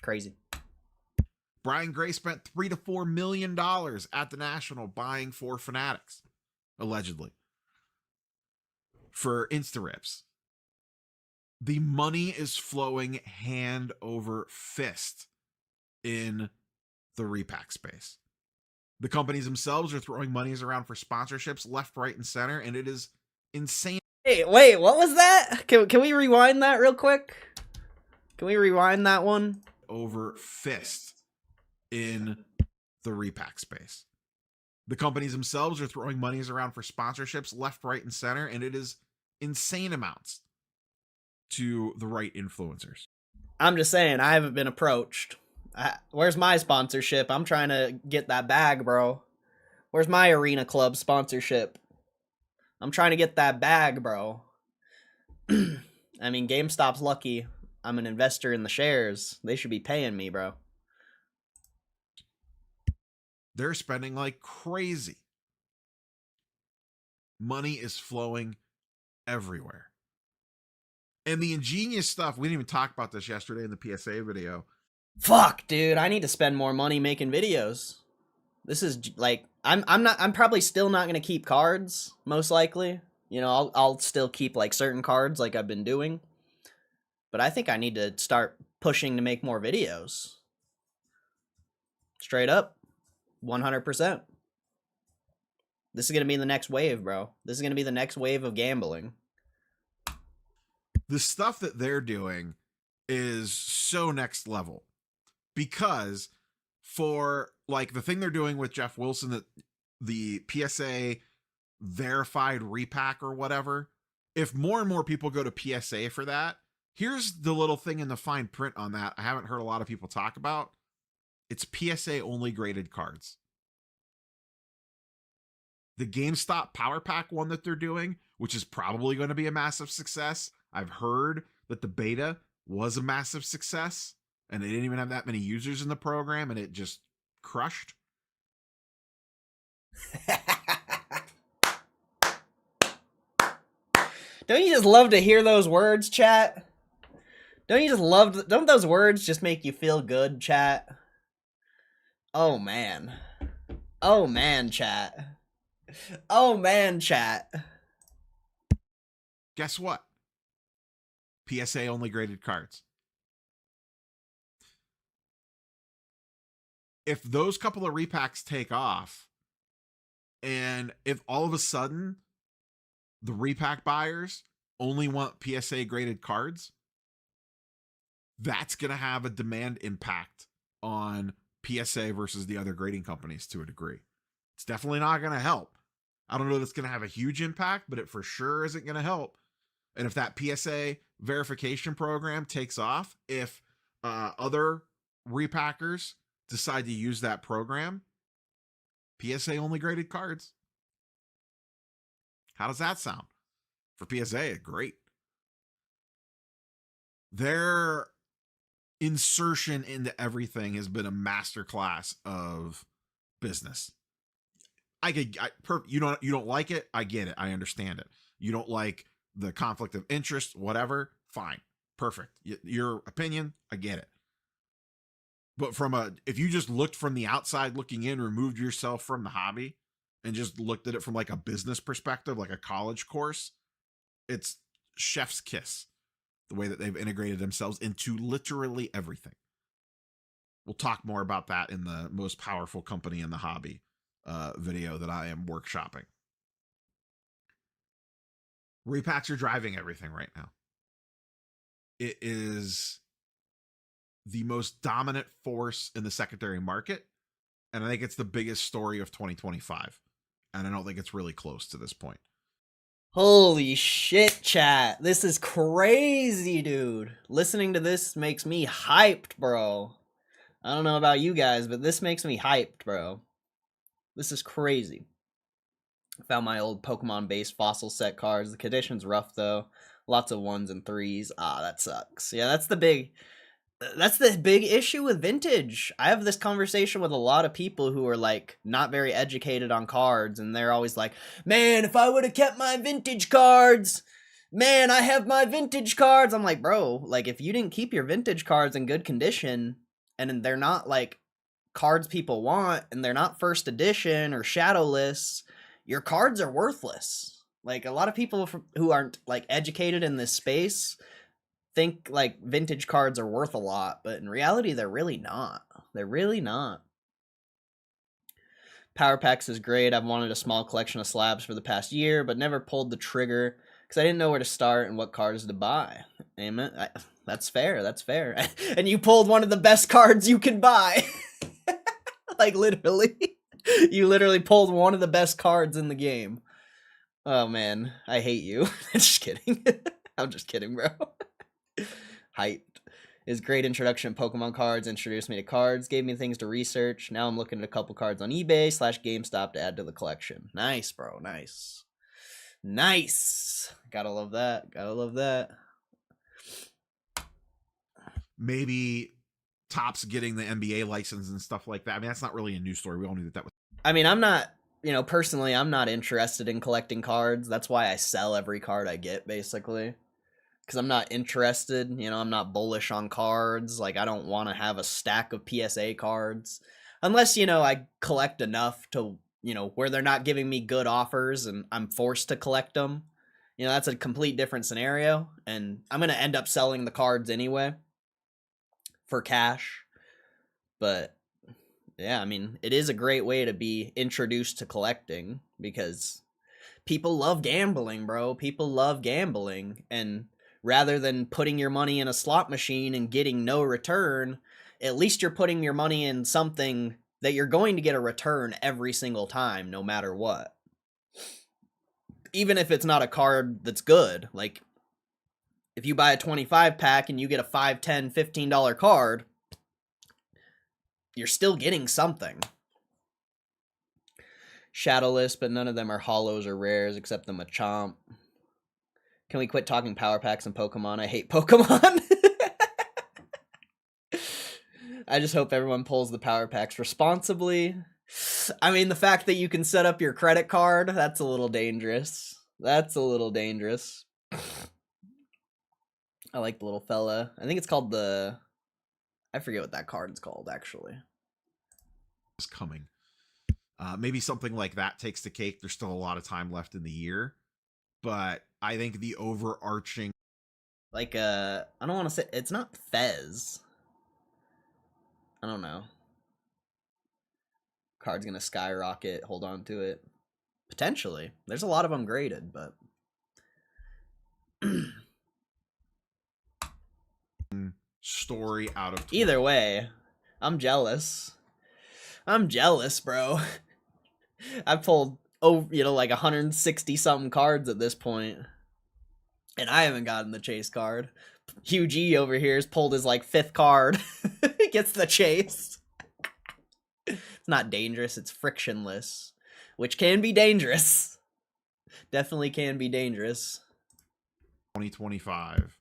Crazy. Brian Gray spent $3 to $4 million at the National buying 4 Fanatics, allegedly, for Insta-Rips. The money is flowing hand over fist in the repack space. The companies themselves are throwing monies around for sponsorships left, right, and center, and it is insane. Hey, wait, what was that? Can we rewind that real quick? Can we rewind that one? Over fist in the repack space. The companies themselves are throwing monies around for sponsorships left, right, and center, and it is insane amounts to the right influencers. I'm just saying, I haven't been approached. Where's my sponsorship? I'm trying to get that bag, bro. Where's my Arena Club sponsorship? I'm trying to get that bag, bro. I mean, GameStop's lucky I'm an investor in the shares. They should be paying me, bro. They're spending like crazy. Money is flowing everywhere. And the ingenious stuff, we didn't even talk about this yesterday in the PSA video. Fuck, dude, I need to spend more money making videos. This is like, I'm probably still not going to keep cards, most likely. You know, I'll still keep like certain cards like I've been doing. But I think I need to start pushing to make more videos. Straight up. 100%. This is going to be the next wave, bro. This is going to be the next wave of gambling. The stuff that they're doing is so next level, because for like the thing they're doing with Jeff Wilson, that the PSA verified repack or whatever, if more and more people go to PSA for that, here's the little thing in the fine print on that I haven't heard a lot of people talk about. It's PSA only graded cards. The GameStop Power Pack one that they're doing, which is probably going to be a massive success. I've heard that the beta was a massive success and they didn't even have that many users in the program and it just crushed. Don't you just love to hear those words, chat? Don't those words just make you feel good, chat? Oh man. Oh man, chat. Oh man, chat. Guess what? PSA only graded cards. If those couple of repacks take off, and if all of a sudden the repack buyers only want PSA graded cards, that's going to have a demand impact on PSA versus the other grading companies to a degree. It's definitely not going to help. I don't know that it's going to have a huge impact, but it for sure isn't going to help. And if that PSA verification program takes off, if other repackers decide to use that program, PSA only graded cards. How does that sound? For PSA, great. Their insertion into everything has been a masterclass of business. You don't like it. I get it. I understand it. You don't like the conflict of interest, whatever. Fine, perfect. Your opinion, I get it. But if you just looked from the outside looking in, removed yourself from the hobby, and just looked at it from like a business perspective, like a college course, it's chef's kiss. The way that they've integrated themselves into literally everything. We'll talk more about that in the most powerful company in the hobby video that I am workshopping. Repacks are driving everything right now. It is the most dominant force in the secondary market, and I think it's the biggest story of 2025. And I don't think it's really close to this point. Holy shit, chat. This is crazy, dude. Listening to this makes me hyped, bro. I don't know about you guys, but this makes me hyped, bro. This is crazy. I found my old Pokemon-based fossil set cards. The condition's rough, though. Lots of 1s and 3s. Ah, that sucks. Yeah, that's the big issue with vintage. I have this conversation with a lot of people who are like not very educated on cards, and they're always like, man, if I would have kept my vintage cards, man, I have my vintage cards. I'm like, bro, like if you didn't keep your vintage cards in good condition and they're not like cards people want and they're not first edition or shadowless, your cards are worthless. Like a lot of people who aren't like educated in this space think like vintage cards are worth a lot, but in reality they're really not. They're really not. Power Packs is great. I've wanted a small collection of slabs for the past year, but never pulled the trigger because I didn't know where to start and what cards to buy. Amen. That's fair. That's fair. And you pulled one of the best cards you can buy. Like literally. You literally pulled one of the best cards in the game. Oh man, I hate you. Just kidding. I'm just kidding, bro. Hyped. His great introduction Pokemon cards introduced me to cards, gave me things to research. Now I'm looking at a couple cards on eBay / GameStop to add to the collection. Nice, bro. Nice. Nice. Gotta love that. Gotta love that. Maybe Topps getting the NBA license and stuff like that. I mean, that's not really a news story. We all knew that was. I mean, I'm not, personally, I'm not interested in collecting cards. That's why I sell every card I get, basically. Because I'm not interested, I'm not bullish on cards. Like, I don't want to have a stack of PSA cards. Unless, I collect enough to, where they're not giving me good offers and I'm forced to collect them. That's a complete different scenario. And I'm going to end up selling the cards anyway for cash. But Yeah, I mean, it is a great way to be introduced to collecting because people love gambling, bro. People love gambling. And rather than putting your money in a slot machine and getting no return, at least you're putting your money in something that you're going to get a return every single time, no matter what. Even if it's not a card that's good. Like, if you buy a 25 pack and you get a $5, $10, $15 card, you're still getting something. Shadowless, but none of them are holos or rares except the Machamp. Can we quit talking power packs and Pokemon? I hate Pokemon. I just hope everyone pulls the power packs responsibly. I mean, the fact that you can set up your credit card, that's a little dangerous. That's a little dangerous. I like the little fella. I think it's called the... I forget what that card's called, actually. It's coming. Maybe something like that takes the cake. There's still a lot of time left in the year. But I think the overarching... Like, I don't want to say... It's not Fez. I don't know. Card's gonna skyrocket. Hold on to it. Potentially. There's a lot of them graded, but... story out of... Either way, I'm jealous. I'm jealous, bro. I pulled, like 160 something cards at this point, and I haven't gotten the chase card. Hugh G over here has pulled his like 5th card. He gets the chase. It's not dangerous, it's frictionless, which can be dangerous. Definitely can be dangerous. 2025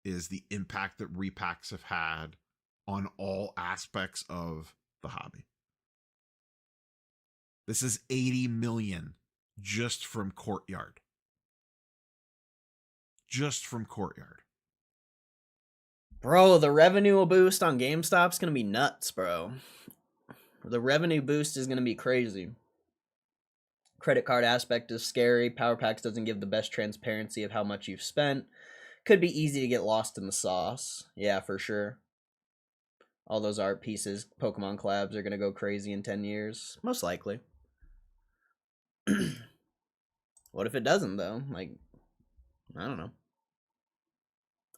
is the impact that repacks have had on all aspects of the hobby. This is 80 million just from Courtyard. Just from Courtyard. Bro, the revenue boost on GameStop's gonna be nuts, bro. The revenue boost is gonna be crazy. Credit card aspect is scary. Power Packs doesn't give the best transparency of how much you've spent. Could be easy to get lost in the sauce. Yeah, for sure. All those art pieces, Pokemon collabs are going to go crazy in 10 years. Most likely. What if it doesn't, though? Like, I don't know.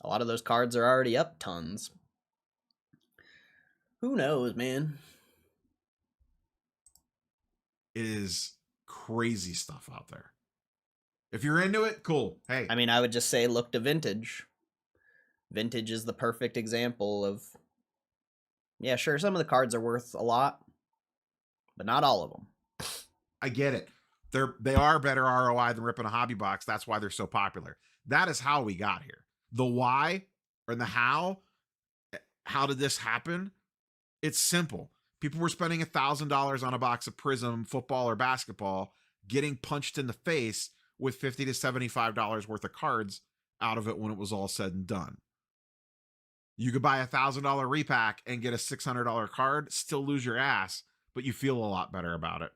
A lot of those cards are already up tons. Who knows, man? It is crazy stuff out there. If you're into it, cool. Hey. I mean, I would just say look to Vintage. Vintage is the perfect example of... Yeah, sure, some of the cards are worth a lot, but not all of them. I get it. They are better ROI than ripping a hobby box. That's why they're so popular. That is how we got here. The why and the how did this happen? It's simple. People were spending $1,000 on a box of Prism, football, or basketball, getting punched in the face with $50 to $75 worth of cards out of it when it was all said and done. You could buy a $1,000 repack and get a $600 card, still lose your ass, but you feel a lot better about it.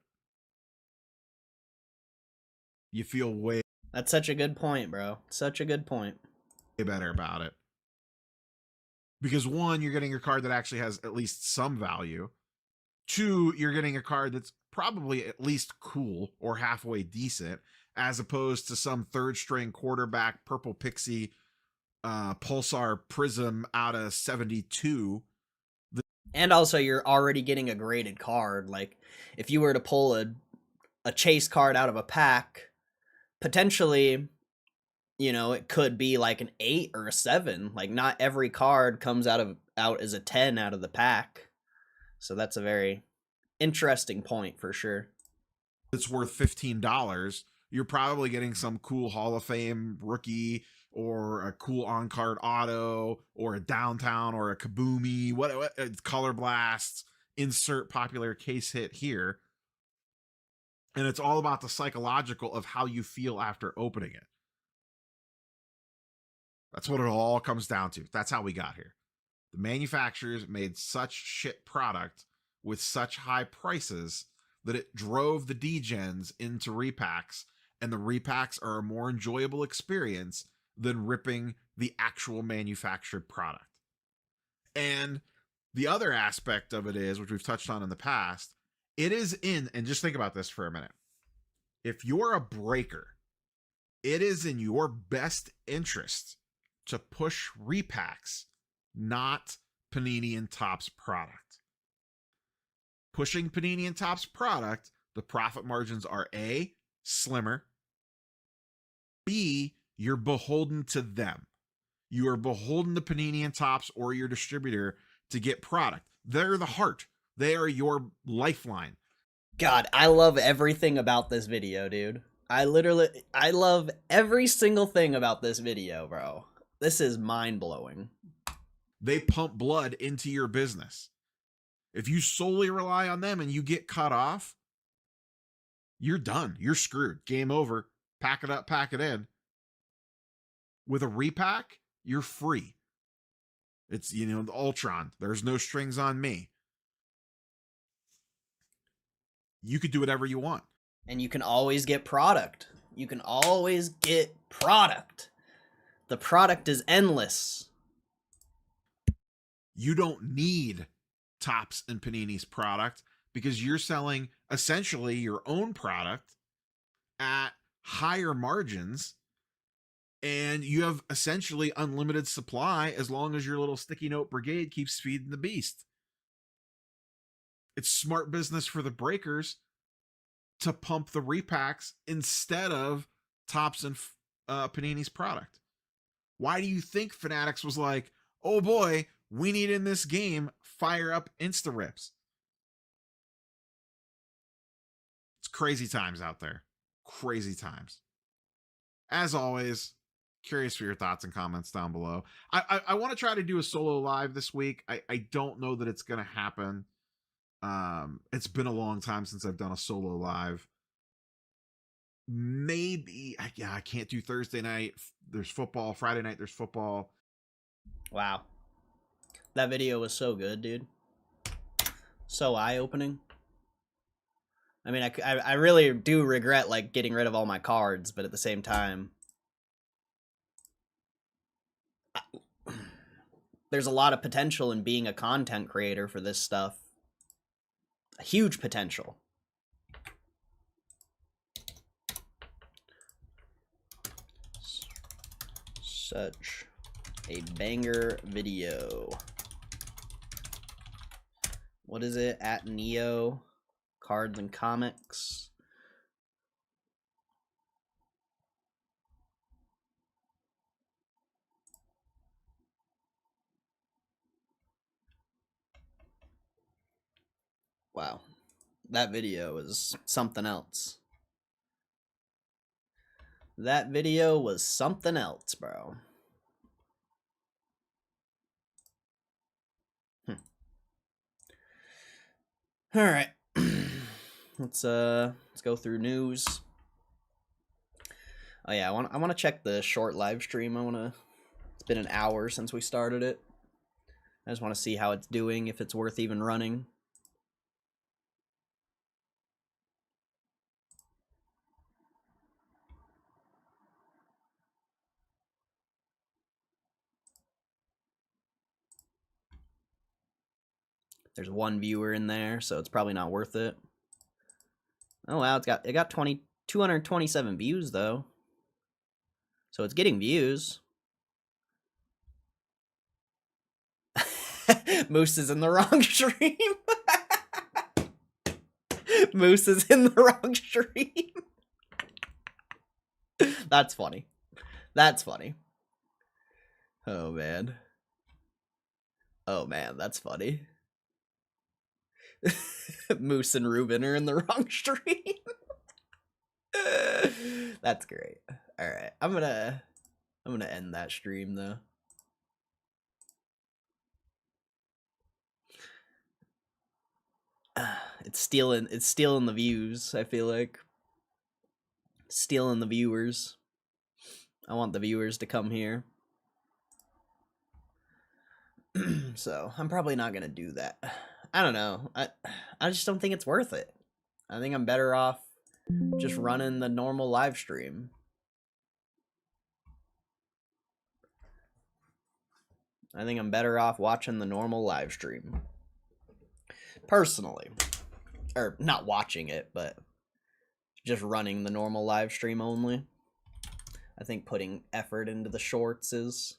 You feel way... That's such a good point, bro. Such a good point. Way better about it. Because 1, you're getting a card that actually has at least some value. 2, you're getting a card that's probably at least cool or halfway decent, as opposed to some 3rd string quarterback purple pixie Pulsar Prism out of 72. And also, you're already getting a graded card. Like, if you were to pull a chase card out of a pack, potentially, it could be like an 8 or a 7. Like, not every card comes out as a 10 out of the pack. So that's a very interesting point for sure. It's worth $15. You're probably getting some cool Hall of Fame rookie, or a cool on-card auto, or a Downtown, or a Kaboomy, what Color Blasts, insert popular case hit here. And it's all about the psychological of how you feel after opening it. That's what it all comes down to. That's how we got here. The manufacturers made such shit product with such high prices that it drove the degens into repacks, and the repacks are a more enjoyable experience than ripping the actual manufactured product. And The other aspect of it is, which we've touched on in the past, it is in, and just think about this for a minute. If you're a breaker, it is in your best interest to push repacks, not Panini and Topps product. Pushing Panini and Topps product, the profit margins are A, slimmer, B, you're beholden to them. You are beholden to Panini and Topps or your distributor to get product. They're the heart. They are your lifeline. God, I love everything about this video, dude. I love every single thing about this video, bro. This is mind-blowing. They pump blood into your business. If you solely rely on them and you get cut off, you're done. You're screwed. Game over. Pack it up, pack it in. With a repack, you're free. It's, the Ultron. There's no strings on me. You could do whatever you want. And you can always get product. You can always get product. The product is endless. You don't need Topps and Panini's product because you're selling essentially your own product at higher margins, and you have essentially unlimited supply as long as your little sticky note brigade keeps feeding the beast. It's smart business for the breakers to pump the repacks instead of Topps and Panini's product. Why do you think Fanatics was like, oh boy, we need in this game, fire up Insta Rips? It's crazy times out there. Crazy times. As always, curious for your thoughts and comments down below. I want to try to do a solo live this week. I don't know that it's going to happen. It's been a long time since I've done a solo live. Maybe, I can't do Thursday night. There's football. Friday night, there's football. Wow. That video was so good, dude. So eye-opening. I mean, I really do regret, like, getting rid of all my cards, but at the same time, there's a lot of potential in being a content creator for this stuff. A huge potential. Such a banger video. What is it? At Neo Cards and Comics. Wow. That video is something else. That video was something else, bro. All right. Let's go through news. Oh yeah, I want to check the short live stream. It's been an hour since we started it. I just want to see how it's doing, if it's worth even running. There's one viewer in there, so it's probably not worth it. Oh wow, it got 227 views though. So it's getting views. Moose is in the wrong stream. Moose is in the wrong stream. That's funny. That's funny. Oh man. Oh man, that's funny. Moose and Ruben are in the wrong stream. That's great. All right, I'm gonna end that stream though. It's stealing the views. I feel like stealing the viewers. I want the viewers to come here. So I'm probably not gonna do that. I don't know. I just don't think it's worth it. I think I'm better off just running the normal live stream. I think I'm better off watching the normal live stream. Personally. Or not watching it, but just running the normal live stream only. I think putting effort into the shorts is,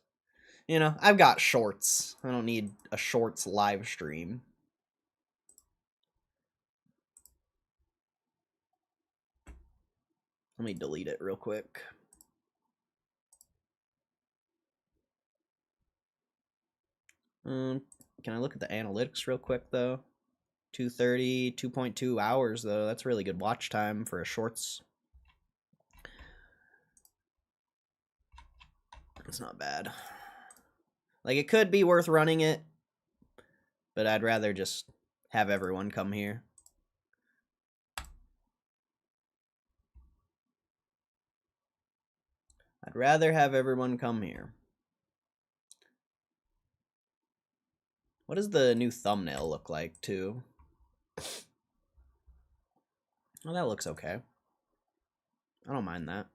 you know, I've got shorts. I don't need a shorts live stream. Let me delete it real quick. Can I look at the analytics real quick, though? 2:30, 2.2 hours, though. That's really good watch time for a shorts. It's not bad. Like, it could be worth running it, but I'd rather just have everyone come here. I'd rather have everyone come here. What does the new thumbnail look like, too? Oh, that looks okay. I don't mind that.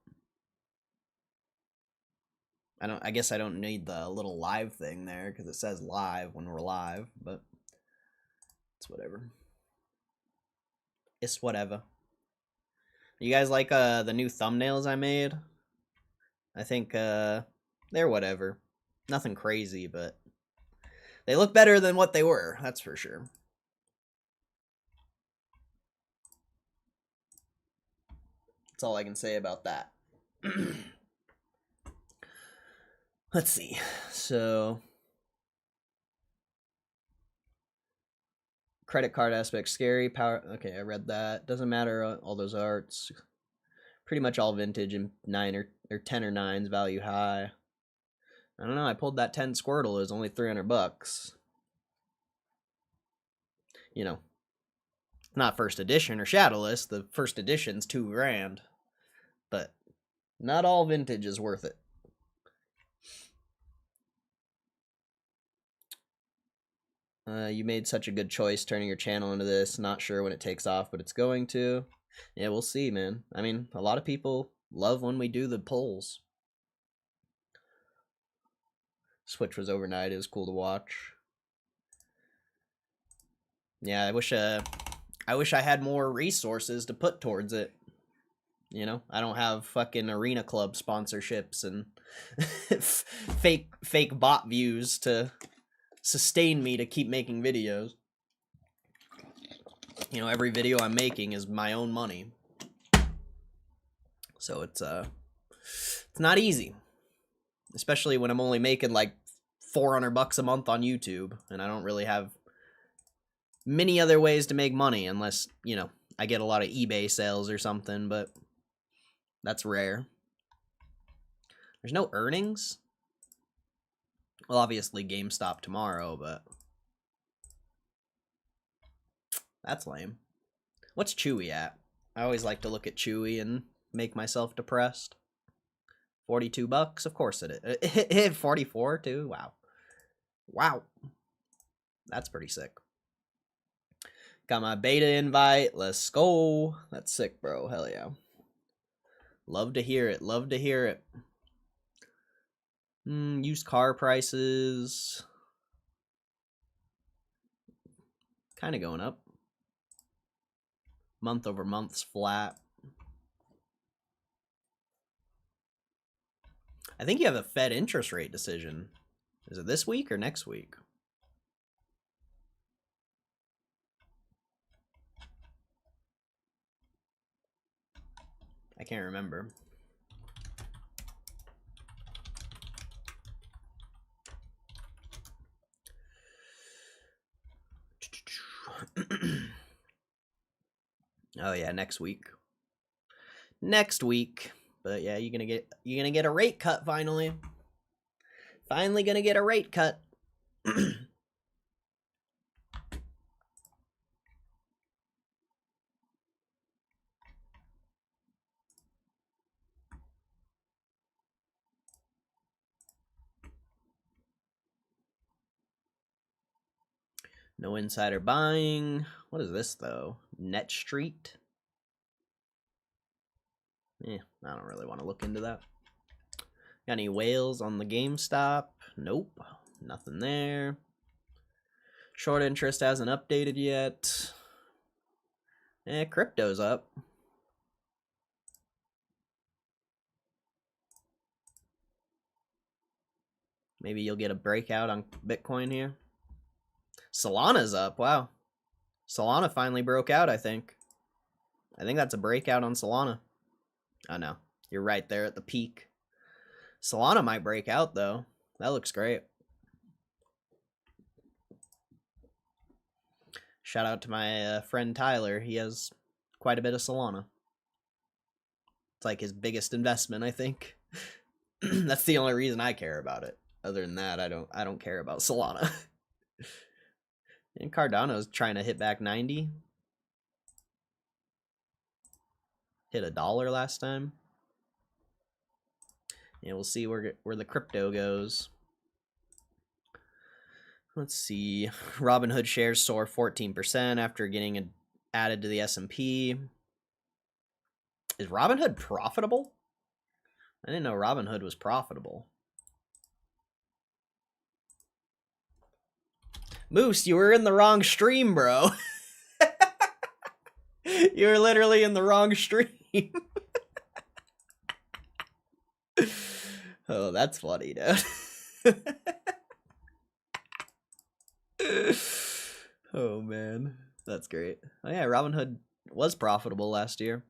I guess I don't need the little live thing there because it says live when we're live, but it's whatever. It's whatever. You guys like the new thumbnails I made? I think they're whatever. Nothing crazy, but they look better than what they were, that's for sure. That's all I can say about that. Let's see. So, credit card aspect scary. Power. Okay, I read that. Doesn't matter. All those arts. Pretty much all vintage and 9 or 10 or 9s value high. I don't know. I pulled that 10 Squirtle. It was only $300. You know, not first edition or shadowless. The first edition's $2,000, but not all vintage is worth it. You made such a good choice turning your channel into this. Not sure when it takes off, but it's going to. Yeah, we'll see, man. I mean, a lot of people love when we do the polls. Switch was overnight. It was cool to watch. Yeah, I wish I had more resources to put towards it. You know, I don't have fucking Arena Club sponsorships and fake bot views to sustain me to keep making videos. You know, every video I'm making is my own money. So it's not easy. Especially when I'm only making like $400 a month on YouTube and I don't really have many other ways to make money unless, you know, I get a lot of eBay sales or something, but that's rare. There's no earnings? Well, obviously GameStop tomorrow, but that's lame. What's Chewy at? I always like to look at Chewy and make myself depressed. $42? Of course it is. It hit 44 too? Wow. Wow. That's pretty sick. Got my beta invite. Let's go. That's sick, bro. Hell yeah. Love to hear it. Love to hear it. Used car prices. Kind of going up. Month over month's flat. I think you have a Fed interest rate decision. Is it this week or next week? I can't remember. Oh yeah, next week. Next week. But yeah, you're gonna get a rate cut finally. Finally gonna get a rate cut. No insider buying. What is this though? Net Street? I don't really want to look into that. Got any whales on the GameStop? Nope. Nothing there. Short interest hasn't updated yet. Crypto's up. Maybe you'll get a breakout on Bitcoin here. Solana's up. Wow. Solana finally broke out, I think. I think that's a breakout on Solana. Oh, no. You're right there at the peak. Solana might break out, though. That looks great. Shout out to my friend Tyler. He has quite a bit of Solana. It's like his biggest investment, I think. That's the only reason I care about it. Other than that, I don't care about Solana. And Cardano's trying to hit back 90. Hit $1 last time. And we'll see where the crypto goes. Let's see. Robinhood shares soar 14% after getting added to the S&P. Is Robinhood profitable? I didn't know Robinhood was profitable. Moose, you were in the wrong stream, bro. You were literally in the wrong stream. Oh, that's funny, dude. Oh, man. That's great. Oh, yeah, Robinhood was profitable last year.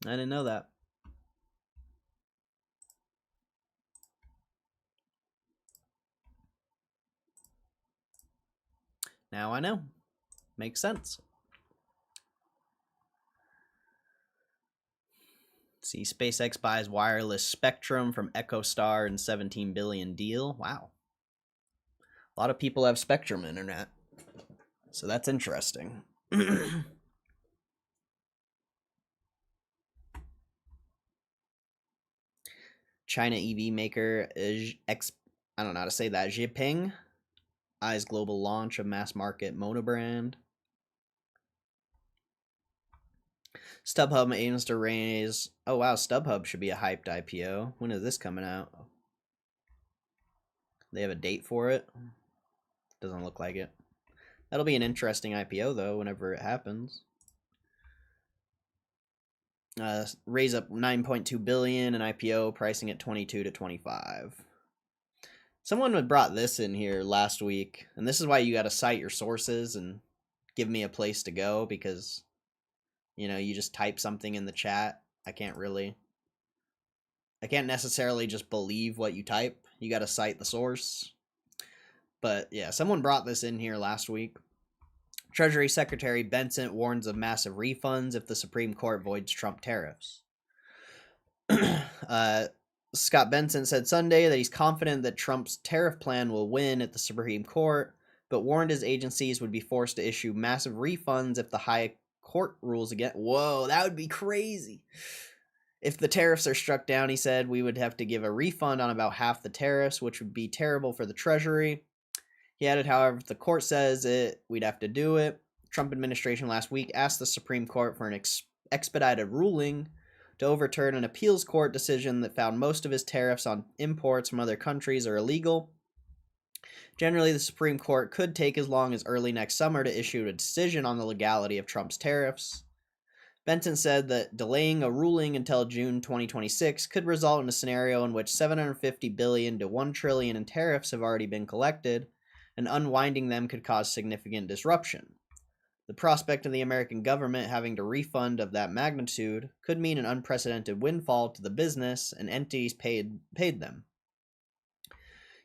I didn't know that. Now I know. Makes sense. See, SpaceX buys wireless spectrum from EchoStar in $17 billion deal. Wow. A lot of people have spectrum internet. So that's interesting. China EV maker I don't know how to say that. Xipeng eyes global launch of mass market monobrand. StubHub aims to raise. Oh wow, StubHub should be a hyped IPO. When is this coming out? They have a date for it? Doesn't look like it. That'll be an interesting IPO though whenever it happens. Raise up 9.2 billion in IPO, pricing at 22 to 25. Someone had brought this in here last week, and this is why you got to cite your sources and give me a place to go, because you know, you just type something in the chat. I can't necessarily just believe what you type. You got to cite the source. But yeah, someone brought this in here last week. Treasury Secretary Benson warns of massive refunds if the Supreme Court voids Trump tariffs. Scott Benson said Sunday that he's confident that Trump's tariff plan will win at the Supreme Court, but warned his agencies would be forced to issue massive refunds if the high court rules again. Whoa, that would be crazy. If the tariffs are struck down, he said, we would have to give a refund on about half the tariffs, which would be terrible for the Treasury. He added, however, if the court says it, we'd have to do it. Trump administration last week asked the Supreme Court for an expedited ruling to overturn an appeals court decision that found most of his tariffs on imports from other countries are illegal. Generally, the Supreme Court could take as long as early next summer to issue a decision on the legality of Trump's tariffs. Benson said that delaying a ruling until June 2026 could result in a scenario in which $750 billion to $1 trillion in tariffs have already been collected, and unwinding them could cause significant disruption. The prospect of the American government having to refund of that magnitude could mean an unprecedented windfall to the business and entities paid them.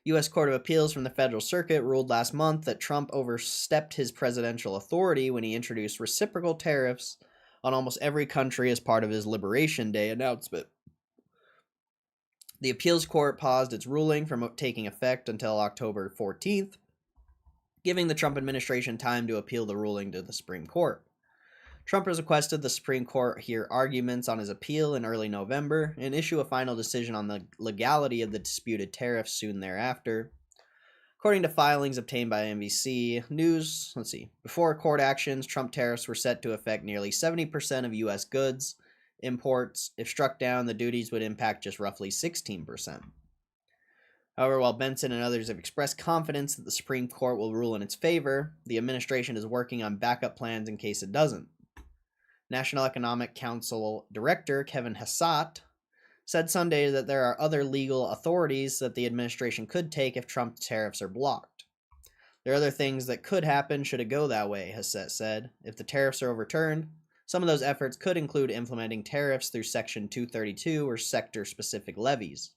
U.S. Court of Appeals from the Federal Circuit ruled last month that Trump overstepped his presidential authority when he introduced reciprocal tariffs on almost every country as part of his Liberation Day announcement. The appeals court paused its ruling from taking effect until October 14th, giving the Trump administration time to appeal the ruling to the Supreme Court. Trump has requested the Supreme Court hear arguments on his appeal in early November and issue a final decision on the legality of the disputed tariffs soon thereafter. According to filings obtained by NBC News, before court actions, Trump tariffs were set to affect nearly 70% of U.S. goods imports. If struck down, the duties would impact just roughly 16%. However, while Benson and others have expressed confidence that the Supreme Court will rule in its favor, the administration is working on backup plans in case it doesn't. National Economic Council Director Kevin Hassett said Sunday that there are other legal authorities that the administration could take if Trump tariffs are blocked. There are other things that could happen should it go that way, Hassett said. If the tariffs are overturned, some of those efforts could include implementing tariffs through Section 232 or sector-specific levies.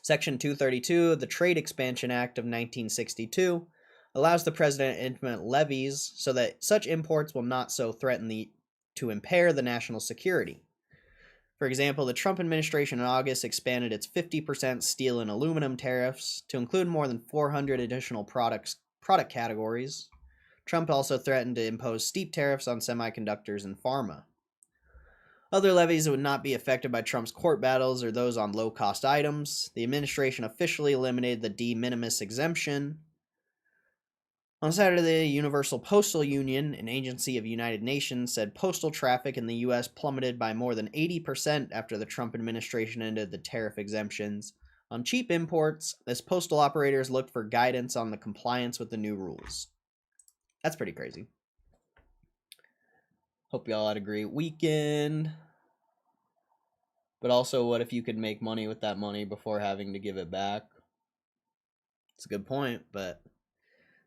Section 232 of the Trade Expansion Act of 1962 allows the president to implement levies so that such imports will not so threaten to impair the national security. For example, the Trump administration in August expanded its 50% steel and aluminum tariffs to include more than 400 additional product categories. Trump also threatened to impose steep tariffs on semiconductors and pharma. Other levies that would not be affected by Trump's court battles are those on low-cost items. The administration officially eliminated the de minimis exemption. On Saturday, the Universal Postal Union, an agency of the United Nations, said postal traffic in the U.S. plummeted by more than 80% after the Trump administration ended the tariff exemptions on cheap imports as postal operators looked for guidance on the compliance with the new rules. That's pretty crazy. Hope y'all had a great weekend. But also, what if you could make money with that money before having to give it back? It's a good point, but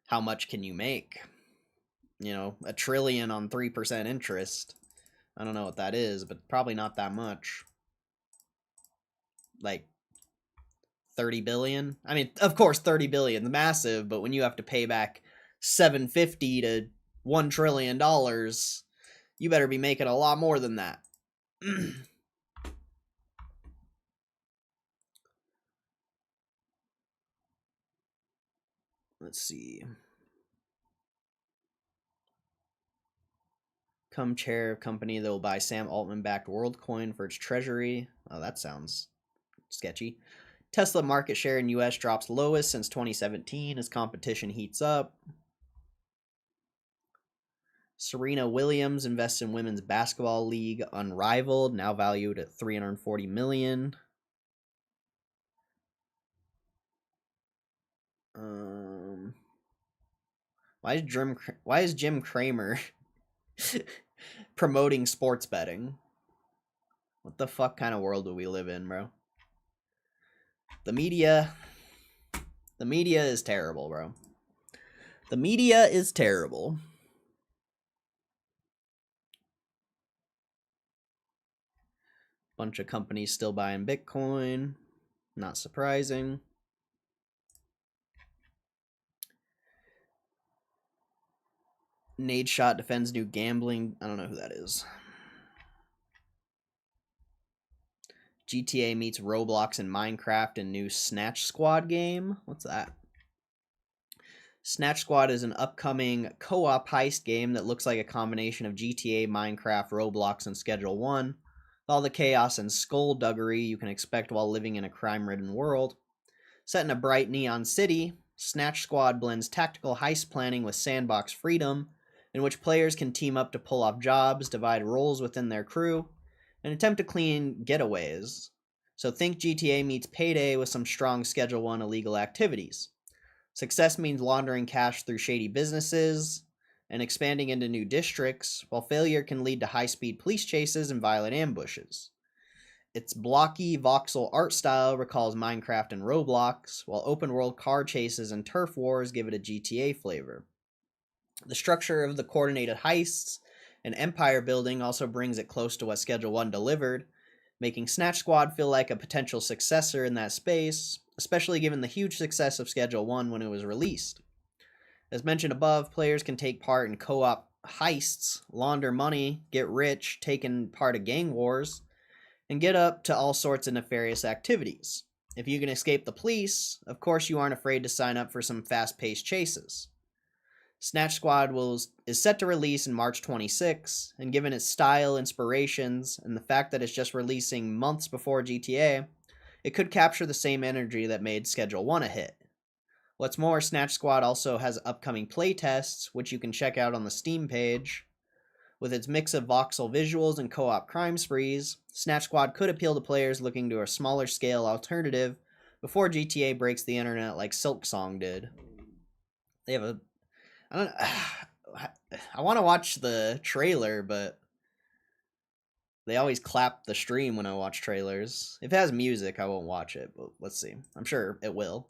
how much can you make? You know, $1 trillion on 3% interest. I don't know what that is, but probably not that much. Like 30 billion? I mean, of course 30 billion is massive, but when you have to pay back $750 to $1 trillion, you better be making a lot more than that. Let's see. Come chair of company that will buy Sam Altman-backed WorldCoin for its treasury. Oh, that sounds sketchy. Tesla market share in U.S. drops lowest since 2017 as competition heats up. Serena Williams invests in women's basketball league Unrivaled, now valued at $340 million. Why is Jim Cramer promoting sports betting? What the fuck kind of world do we live in, bro? The media is terrible, bro. The media is terrible. Bunch of companies still buying Bitcoin. Not surprising. Nadeshot defends new gambling. I don't know who that is. GTA meets Roblox and Minecraft in new Snatch Squad game. What's that? Snatch Squad is an upcoming co-op heist game that looks like a combination of GTA, Minecraft, Roblox, and Schedule 1. With all the chaos and skullduggery you can expect while living in a crime-ridden world. Set in a bright neon city, Snatch Squad blends tactical heist planning with sandbox freedom, in which players can team up to pull off jobs, divide roles within their crew, and attempt to clean getaways. So think GTA meets Payday with some strong Schedule 1 illegal activities. Success means laundering cash through shady businesses and expanding into new districts, while failure can lead to high-speed police chases and violent ambushes. Its blocky, voxel art style recalls Minecraft and Roblox, while open-world car chases and turf wars give it a GTA flavor. The structure of the coordinated heists and empire building also brings it close to what Schedule 1 delivered, making Snatch Squad feel like a potential successor in that space, especially given the huge success of Schedule 1 when it was released. As mentioned above, players can take part in co-op heists, launder money, get rich, take part of gang wars, and get up to all sorts of nefarious activities. If you can escape the police, of course you aren't afraid to sign up for some fast-paced chases. Snatch Squad is set to release in March 26, and given its style, inspirations, and the fact that it's just releasing months before GTA, it could capture the same energy that made Schedule 1 a hit. What's more, Snatch Squad also has upcoming playtests, which you can check out on the Steam page. With its mix of voxel visuals and co-op crime sprees, Snatch Squad could appeal to players looking to a smaller scale alternative before GTA breaks the internet like Silk Song did. They have a I don't I want to watch the trailer, but they always clap the stream when I watch trailers. If it has music, I won't watch it, but let's see. I'm sure it will.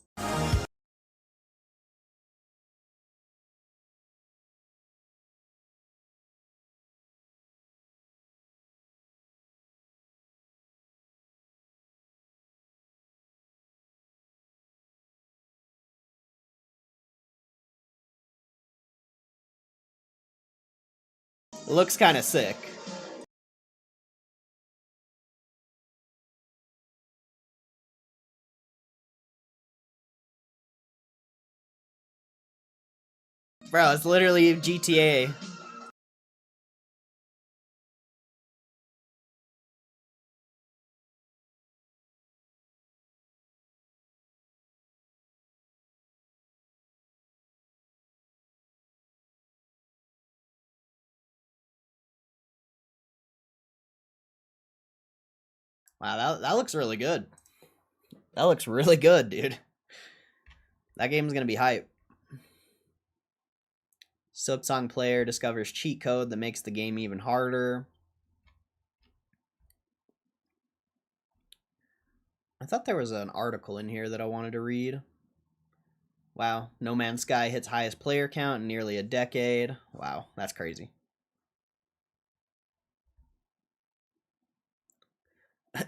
It looks kind of sick. Bro, it's literally GTA. Wow, that looks really good. That looks really good, dude. That game's gonna be hype. Silksong player discovers cheat code that makes the game even harder. I thought there was an article in here that I wanted to read. Wow, No Man's Sky hits highest player count in nearly a decade. Wow, that's crazy.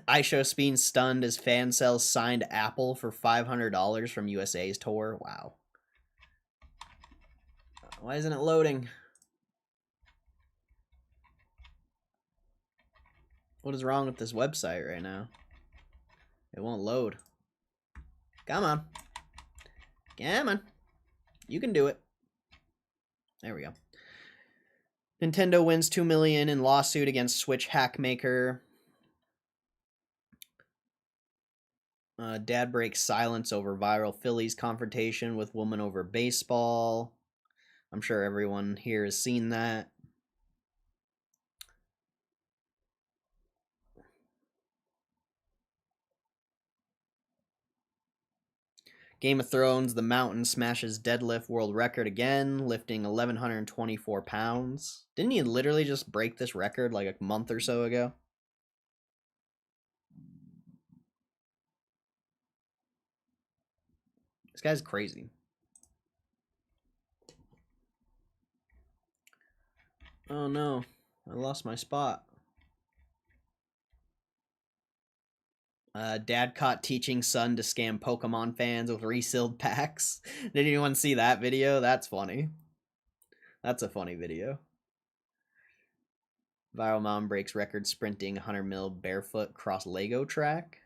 iShowSpeen stunned as fan cells signed Apple for $500 from USA's tour. Wow. Why isn't it loading? What is wrong with this website right now? It won't load. Come on. Come on. You can do it. There we go. Nintendo wins $2 million in lawsuit against Switch hack maker. Dad breaks silence over viral Phillies confrontation with woman over baseball. I'm sure everyone here has seen that. Game of Thrones, The Mountain smashes deadlift world record again, lifting 1,124 pounds. Didn't he literally just break this record like a month or so ago? This guy's crazy. Oh no, I lost my spot. Dad caught teaching son to scam Pokemon fans with resealed packs. Did anyone see that video? That's funny. That's a funny video. Viral mom breaks record sprinting 100 mil barefoot cross Lego track.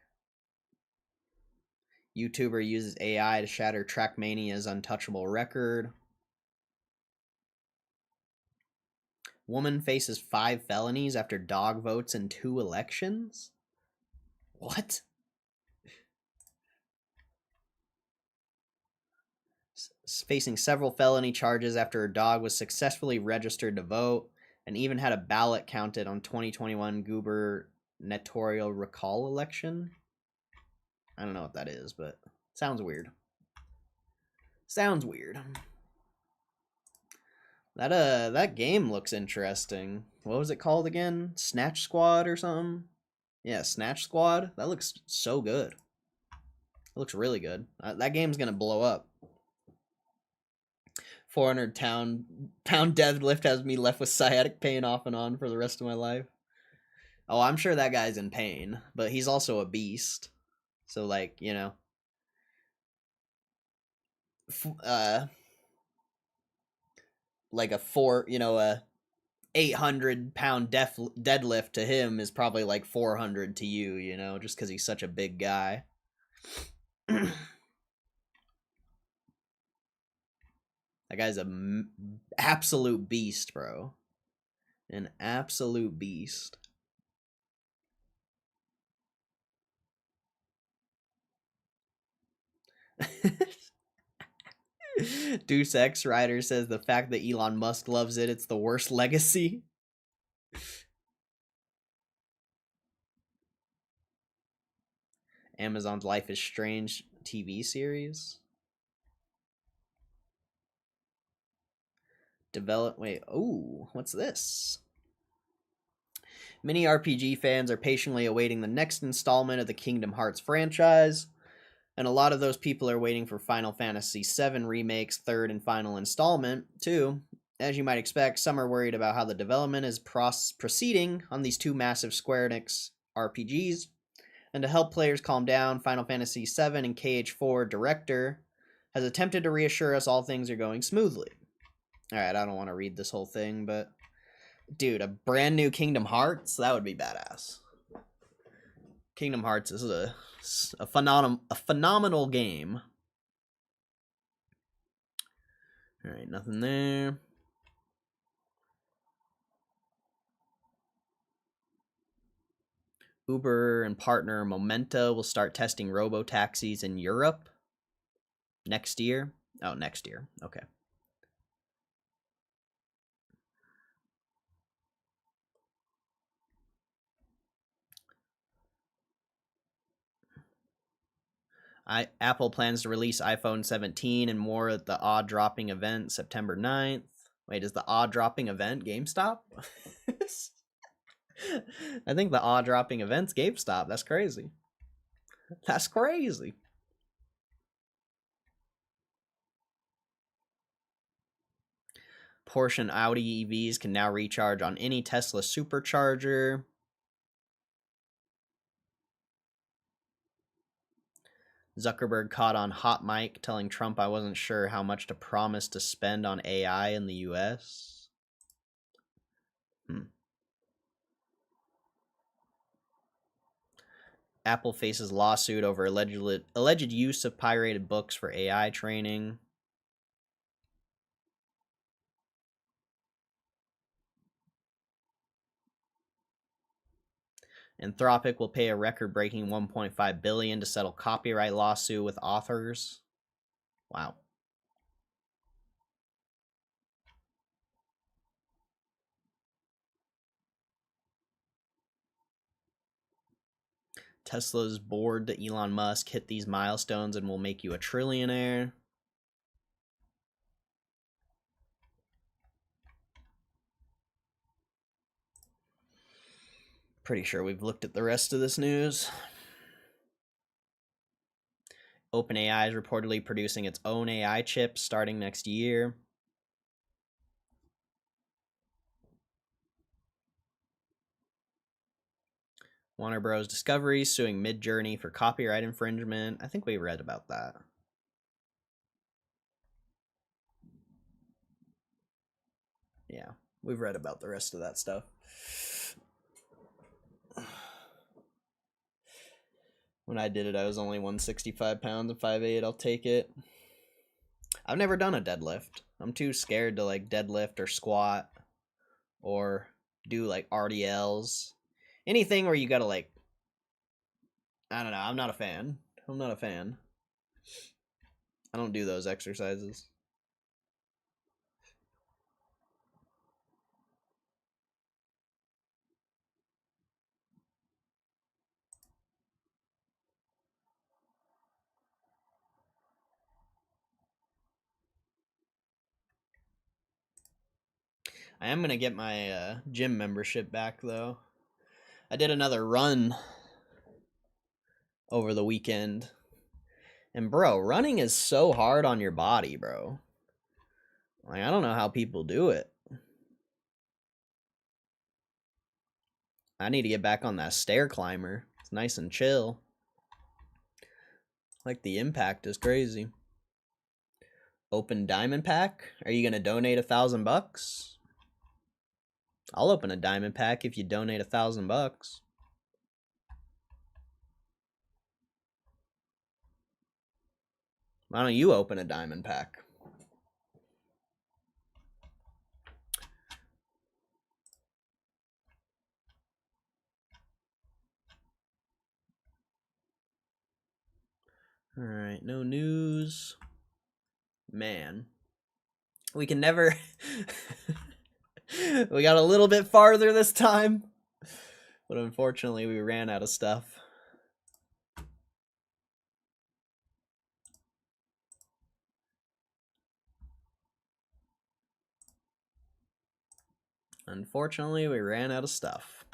YouTuber uses AI to shatter Trackmania's untouchable record. Woman faces 5 felonies after dog votes in 2 elections? What? Facing several felony charges after her dog was successfully registered to vote and even had a ballot counted on 2021 gubernatorial recall election. I don't know what that is, but sounds weird. Sounds weird. That game looks interesting. What was it called again? Snatch Squad or something? Yeah, Snatch Squad. That looks so good. It looks really good. That game's gonna blow up. 400 pound deadlift has me left with sciatic pain off and on for the rest of my life. Oh, I'm sure that guy's in pain, but he's also a beast. So like, you know, like a 800-pound deadlift to him is probably like 400 to you, you know, just because he's such a big guy. That guy's an absolute beast, bro. An absolute beast. Deuce X Rider says the fact that Elon Musk loves it, it's the worst legacy. Amazon's Life is Strange TV series. Wait, oh, what's this? Many RPG fans are patiently awaiting the next installment of the Kingdom Hearts franchise, and a lot of those people are waiting for Final Fantasy VII Remake's third and final installment, too. As you might expect, some are worried about how the development is proceeding on these two massive Square Enix RPGs, and to help players calm down, Final Fantasy VII and KH4 director has attempted to reassure us all things are going smoothly. Alright, I don't want to read this whole thing, but dude, a brand new Kingdom Hearts? That would be badass. Kingdom Hearts is a phenomenal game. Alright, nothing there. Uber and partner Momenta will start testing robo-taxis in Europe next year. Oh, next year. Okay. Apple plans to release iPhone 17 and more at the Odd Dropping event September 9th. Wait, is the Odd Dropping event GameStop? I think the Odd Dropping event's GameStop. That's crazy. That's crazy. Porsche and Audi EVs can now recharge on any Tesla supercharger. Zuckerberg caught on hot mic telling Trump I wasn't sure how much to promise to spend on AI in the US. Apple faces lawsuit over alleged use of pirated books for AI training. Anthropic will pay a record-breaking $1.5 billion to settle copyright lawsuit with authors. Wow. Tesla's bored that Elon Musk hit these milestones and will make you a trillionaire. Pretty sure we've looked at the rest of this news. OpenAI is reportedly producing its own AI chip starting next year. Warner Bros. Discovery suing Midjourney for copyright infringement. I think we read about that. Yeah, we've read about the rest of that stuff. When I did it, I was only 165 pounds and 5'8". I'll take it. I've never done a deadlift. I'm too scared to like deadlift or squat or do like RDLs. Anything where you gotta like, I don't know. I'm not a fan. I'm not a fan. I don't do those exercises. I am gonna get my gym membership back though. I did another run over the weekend. And bro, running is so hard on your body, bro. Like, I don't know how people do it. I need to get back on that stair climber. It's nice and chill. Like, the impact is crazy. Open diamond pack? Are you gonna donate $1,000? I'll open a diamond pack if you donate $1,000. Why don't you open a diamond pack? Alright, no news. Man. We can never... We got a little bit farther this time. But unfortunately, we ran out of stuff. Unfortunately, we ran out of stuff.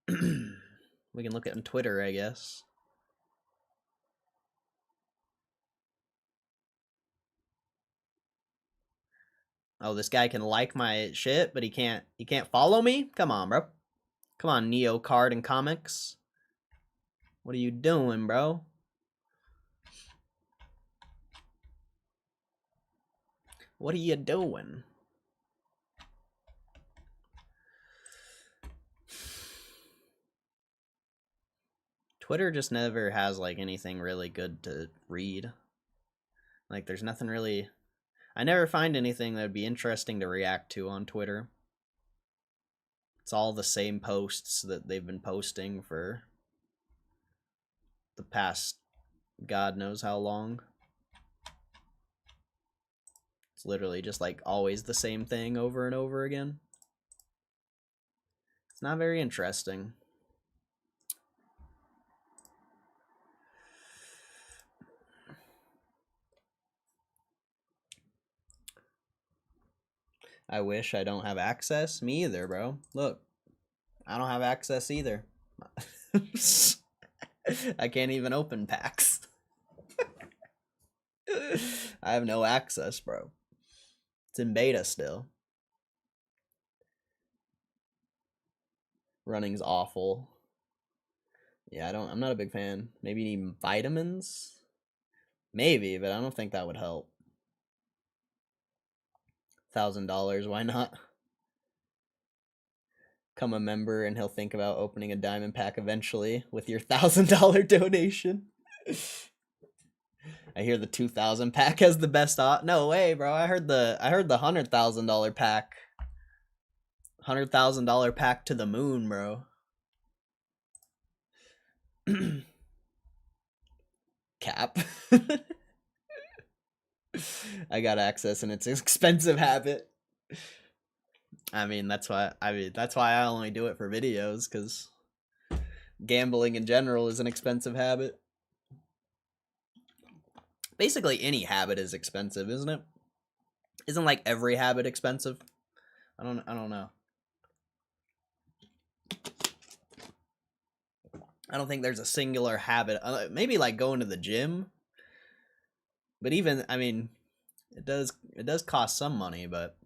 We can look at on Twitter, I guess. Oh, this guy can like my shit, but he can't follow me? Come on, bro. Come on, Neo Card and Comics. What are you doing, bro? What are you doing? Twitter just never has like anything really good to read. Like there's nothing really, I never find anything that would be interesting to react to on Twitter. It's all the same posts that they've been posting for the past God knows how long. It's literally just like always the same thing over and over again. It's not very interesting. I wish I don't have access. Me either, bro. Look, I don't have access either. I can't even open packs. I have no access, bro. It's in beta still. Running's awful. Yeah, I'm not a big fan. Maybe you need vitamins? Maybe, but I don't think that would help. $1,000, why not? Become a member and he'll think about opening a diamond pack eventually with your $1,000 donation. I hear the 2,000 pack has the best no way, bro. I heard the $100,000 pack. $100,000 pack to the moon, bro. Cap. I got access and it's an expensive habit. I mean, that's why I only do it for videos, because gambling in general is an expensive habit. Basically any habit is expensive, isn't it? Isn't like every habit expensive? I don't know. I don't think there's a singular habit. Maybe like going to the gym. But even, I mean, it does cost some money, but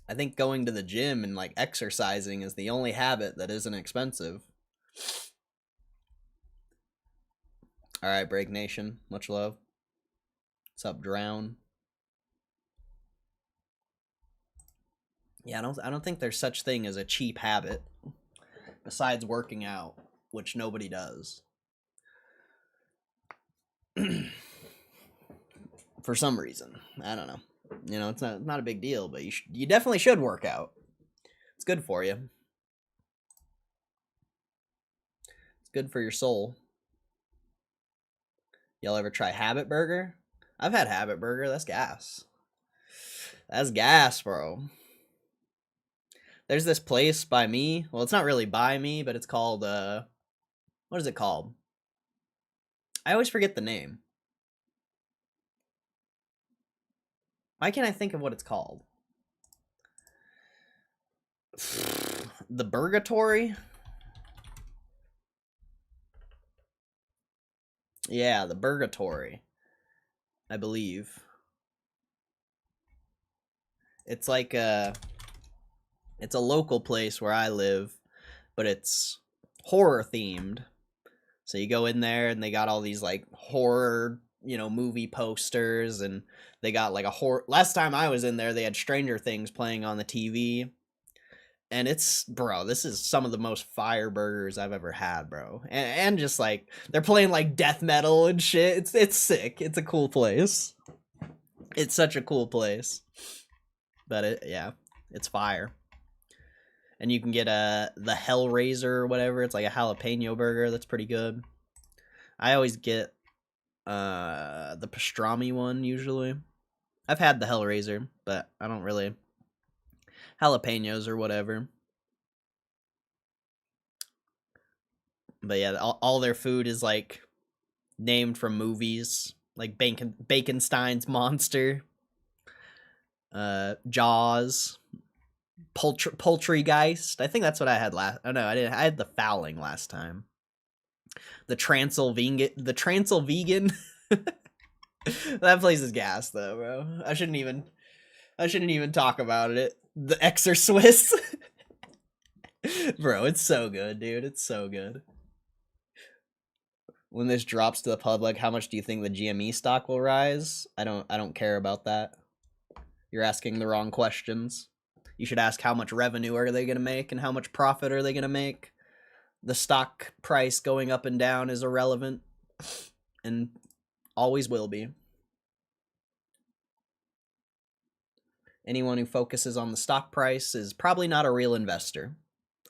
I think going to the gym and like exercising is the only habit that isn't expensive. All right, Break Nation, much love. What's up, Drown? Yeah, I don't think there's such thing as a cheap habit besides working out, which nobody does. For some reason, I don't know. You know, it's not a big deal, but you definitely should work out. It's good for you. It's good for your soul. Y'all ever try Habit Burger? I've had Habit Burger. That's gas. That's gas, bro. There's this place by me. Well, it's not really by me, but it's called, what is it called? I always forget the name. Why can't I think of what it's called? The Burgatory? Yeah, the Burgatory. I believe. It's like it's a local place where I live, but it's horror themed. So you go in there and they got all these like horror, you know, movie posters, and they got like a horror. Last time I was in there, they had Stranger Things playing on the TV. And it's, bro, this is some of the most fire burgers I've ever had, bro. And just like they're playing like death metal and shit. It's sick. It's a cool place. It's such a cool place. But yeah, it's fire. And you can get the Hellraiser or whatever. It's like a jalapeno burger. That's pretty good. I always get the pastrami one usually. I've had the Hellraiser, but I don't really jalapenos or whatever. But yeah, all their food is like named from movies, like Baconstein's Monster, Jaws, Poultrygeist. I think that's what I had last. Oh no, I didn't. I had the fouling last time. The Transylvegan. That place is gas though, bro. I shouldn't even talk about it. The Exor-Swiss. Bro, it's so good, dude. It's so good. When this drops to the public, how much do you think the GME stock will rise? I don't care about that. You're asking the wrong questions. You should ask how much revenue are they going to make and how much profit are they going to make. The stock price going up and down is irrelevant and always will be. Anyone who focuses on the stock price is probably not a real investor,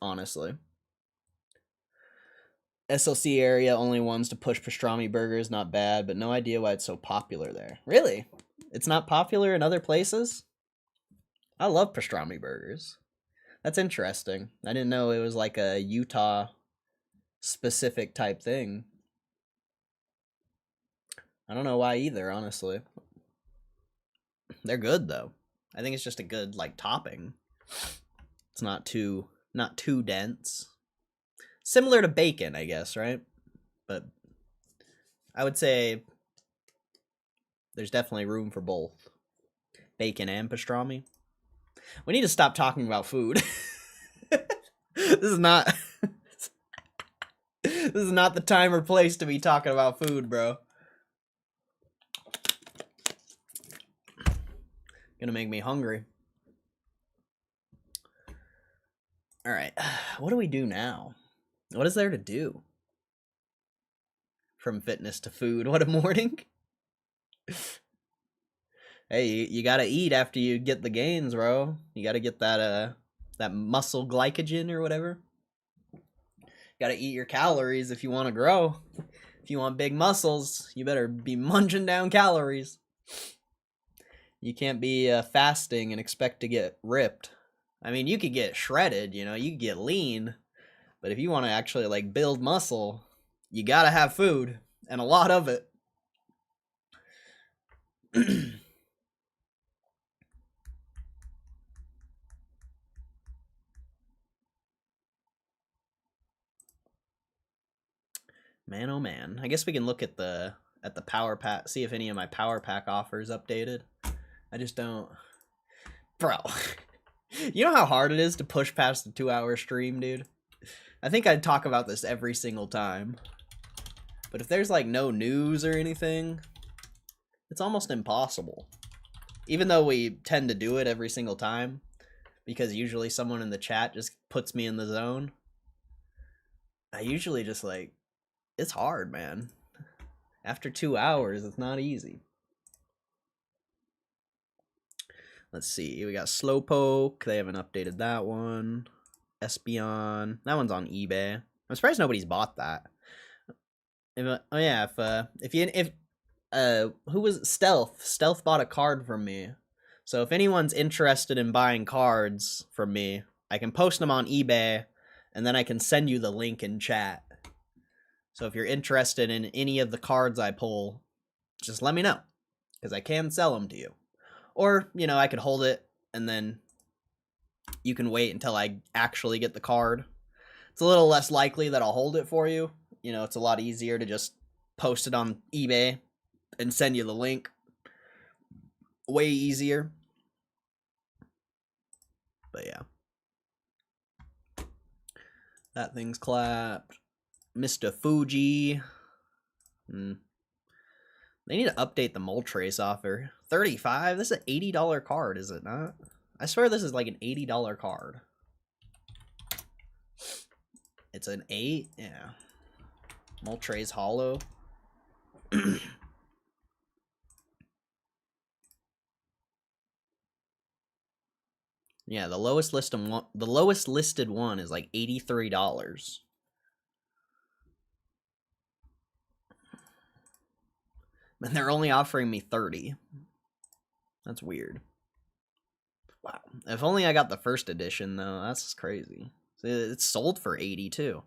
honestly. SLC area, only ones to push pastrami burgers, not bad, but no idea why it's so popular there. Really? It's not popular in other places? I love pastrami burgers. That's interesting. I didn't know it was like a Utah specific type thing. I don't know why either, honestly. They're good though. I think it's just a good like topping. It's not too dense. Similar to bacon, I guess, right? But I would say there's definitely room for both. Bacon and pastrami. We need to stop talking about food. This is not this is not the time or place to be talking about food, bro. Gonna make me hungry. All right, what do we do now? What is there to do? From fitness to food, what a morning. Hey, you gotta eat after you get the gains, bro. You gotta get that muscle glycogen or whatever. You gotta eat your calories if you want to grow. If you want big muscles, you better be munching down calories. You can't be fasting and expect to get ripped. I mean, you could get shredded, you could get lean, but if you want to actually like build muscle, you gotta have food and a lot of it. Man, oh man. I guess we can look at the power pack, see if any of my power pack offers updated. I just don't. Bro. You know how hard it is to push past the 2-hour stream, dude? I think I'd talk about this every single time. But if there's like no news or anything, it's almost impossible. Even though we tend to do it every single time, because usually someone in the chat just puts me in the zone. I usually just like, it's hard, man. After 2 hours, it's not easy. Let's see. We got Slowpoke. They haven't updated that one. Espeon. That one's on eBay. I'm surprised nobody's bought that. Who was Stealth? Stealth bought a card from me. So if anyone's interested in buying cards from me, I can post them on eBay, and then I can send you the link in chat. So if you're interested in any of the cards I pull, just let me know, because I can sell them to you. Or, I could hold it, and then you can wait until I actually get the card. It's a little less likely that I'll hold it for you. It's a lot easier to just post it on eBay and send you the link. Way easier. But yeah. That thing's clapped. Mr. Fuji. They need to update the Moltres offer. $35? This is an $80 card, is it not? I swear this is like an $80 card. It's an 8? Yeah. Moltres Hollow. Yeah, the lowest listed one is like $83. And they're only offering me 30. That's weird. Wow. If only I got the first edition though. That's crazy. It's sold for 80 too.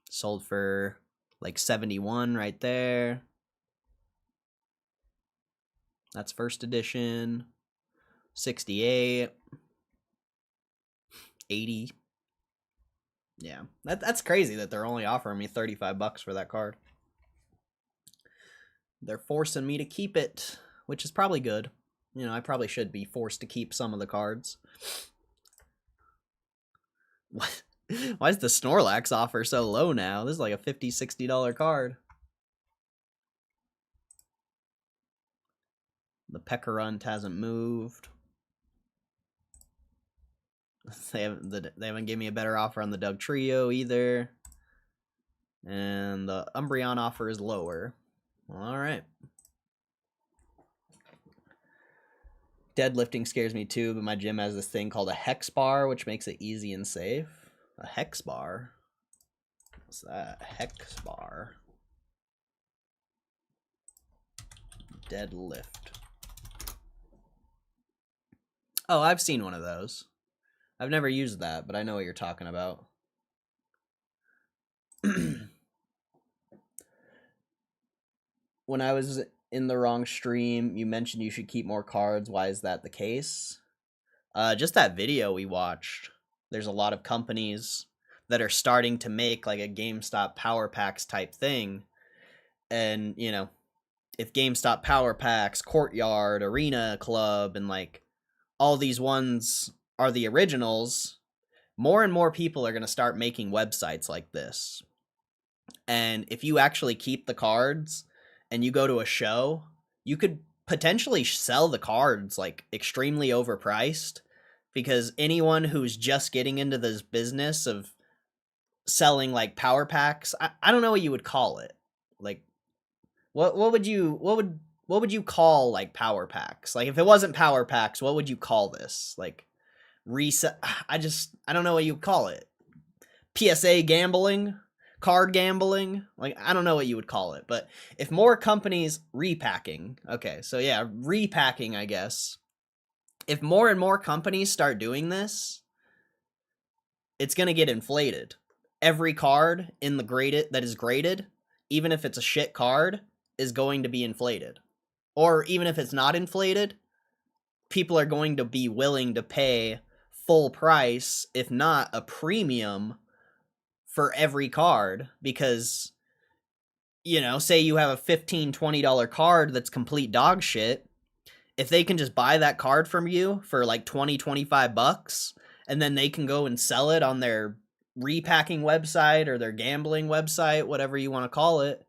Sold for like 71 right there. That's first edition. 68, 80. Yeah, that's crazy that they're only offering me $35 for that card. They're forcing me to keep it, which is probably good. You know, I probably should be forced to keep some of the cards. What? Why is the Snorlax offer so low now? This is like a $50, $60 card. The Pekarunt hasn't moved. They haven't given me a better offer on the Doug Trio either. And the Umbreon offer is lower. All right. Deadlifting scares me too, but my gym has this thing called a hex bar, which makes it easy and safe. A hex bar? What's that? Hex bar. Deadlift. Oh, I've seen one of those. I've never used that, but I know what you're talking about. When I was in the wrong stream, you mentioned you should keep more cards. Why is that the case? Just that video we watched. There's a lot of companies that are starting to make like a GameStop Power Packs type thing. And, you know, if GameStop Power Packs, Courtyard, Arena Club, and like all these ones are the originals, more and more people are going to start making websites like this. And if you actually keep the cards and you go to a show, you could potentially sell the cards like extremely overpriced, because anyone who's just getting into this business of selling like power packs, I don't know what you would call it. Like what would you call like power packs? Like if it wasn't power packs, what would you call this? Like reset I don't know what you would call it. PSA gambling? Card gambling? Like, I don't know what you would call it, but if more companies repacking, okay, so yeah, repacking, I guess. If more and more companies start doing this, it's going to get inflated. Every card in the graded that is graded, even if it's a shit card, is going to be inflated. Or even if it's not inflated, people are going to be willing to pay full price, if not a premium, for every card, because, you know, say you have a $15, $20 card that's complete dog shit. If they can just buy that card from you for like 20, 25 bucks, and then they can go and sell it on their repacking website or their gambling website, whatever you want to call it,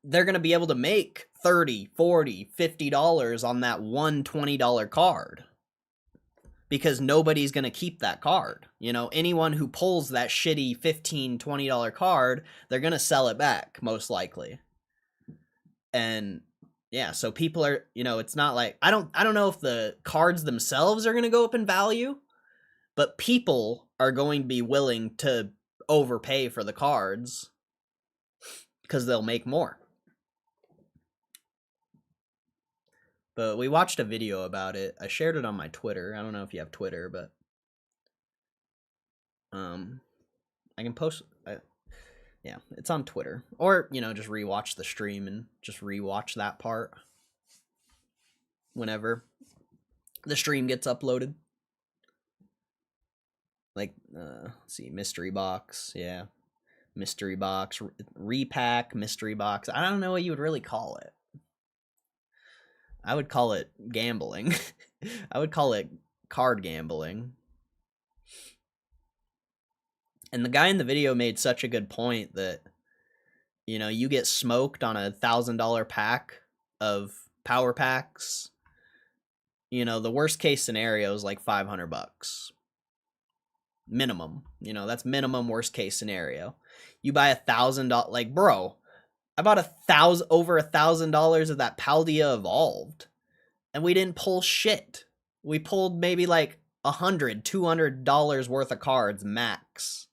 they're going to be able to make $30, $40, $50 on that one $20 card. Because nobody's going to keep that card. You know, anyone who pulls that shitty $15, $20 card, they're going to sell it back, most likely. And yeah, so people are, you know, it's not like, I don't know if the cards themselves are going to go up in value, but people are going to be willing to overpay for the cards because they'll make more. But we watched a video about it. I shared it on my Twitter. I don't know if you have Twitter, but I can post. Yeah, it's on Twitter. Or, you know, just rewatch the stream and just rewatch that part whenever the stream gets uploaded. Like, let's see, mystery box. Yeah, mystery box, repack, mystery box. I don't know what you would really call it. I would call it gambling. I would call it card gambling. And the guy in the video made such a good point that, you know, you get smoked on a $1,000 pack of power packs. You know, the worst case scenario is like $500 minimum. You know, that's minimum worst case scenario. You buy $1,000, like, bro, I bought over $1,000 of that Paldea Evolved, and we didn't pull shit. We pulled maybe like $100, $200 worth of cards max.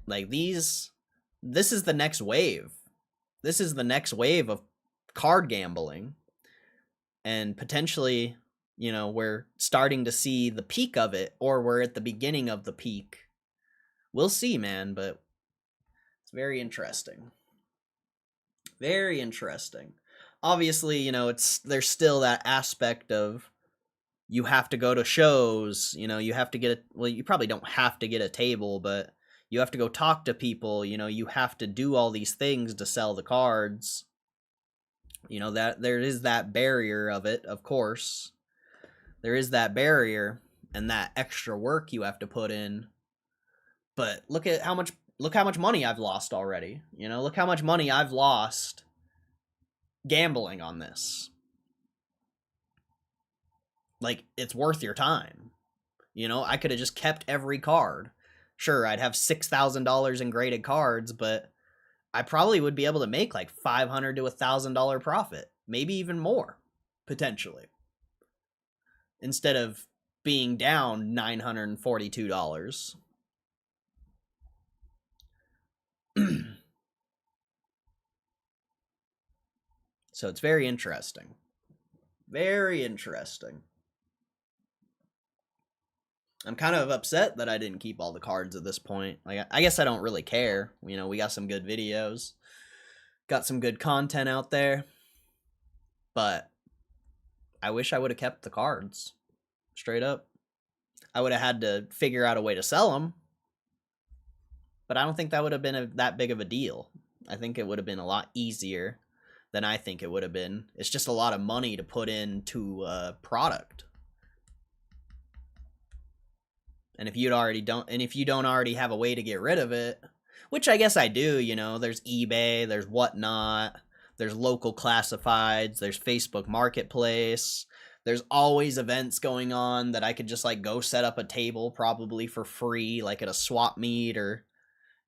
Like this is the next wave. This is the next wave of card gambling, and potentially, you know, we're starting to see the peak of it, or we're at the beginning of the peak. We'll see, man, but it's very interesting. Very interesting. obviously, you know, there's still that aspect of you have to go to shows, you know, you have to well, you probably don't have to get a table, but you have to go talk to people, you know, you have to do all these things to sell the cards. You know, that there is that barrier of it, of course. There is that barrier and that extra work you have to put in. But look how much money I've lost already. You know, look how much money I've lost gambling on this. Like, it's worth your time. You know, I could have just kept every card. Sure, I'd have $6,000 in graded cards, but I probably would be able to make like $500 to $1,000 profit, maybe even more, potentially, instead of being down $942. So it's very interesting. Very interesting. I'm kind of upset that I didn't keep all the cards at this point. Like, I guess I don't really care. You know, we got some good videos, got some good content out there, but I wish I would have kept the cards. Straight up. I would have had to figure out a way to sell them, but I don't think that would have been that big of a deal. I think it would have been a lot easier than I think it would have been. It's just a lot of money to put into a product. And if you don't already have a way to get rid of it, which I guess I do, you know, there's eBay, there's whatnot, there's local classifieds, there's Facebook Marketplace, there's always events going on that I could just like go set up a table probably for free, like at a swap meet or,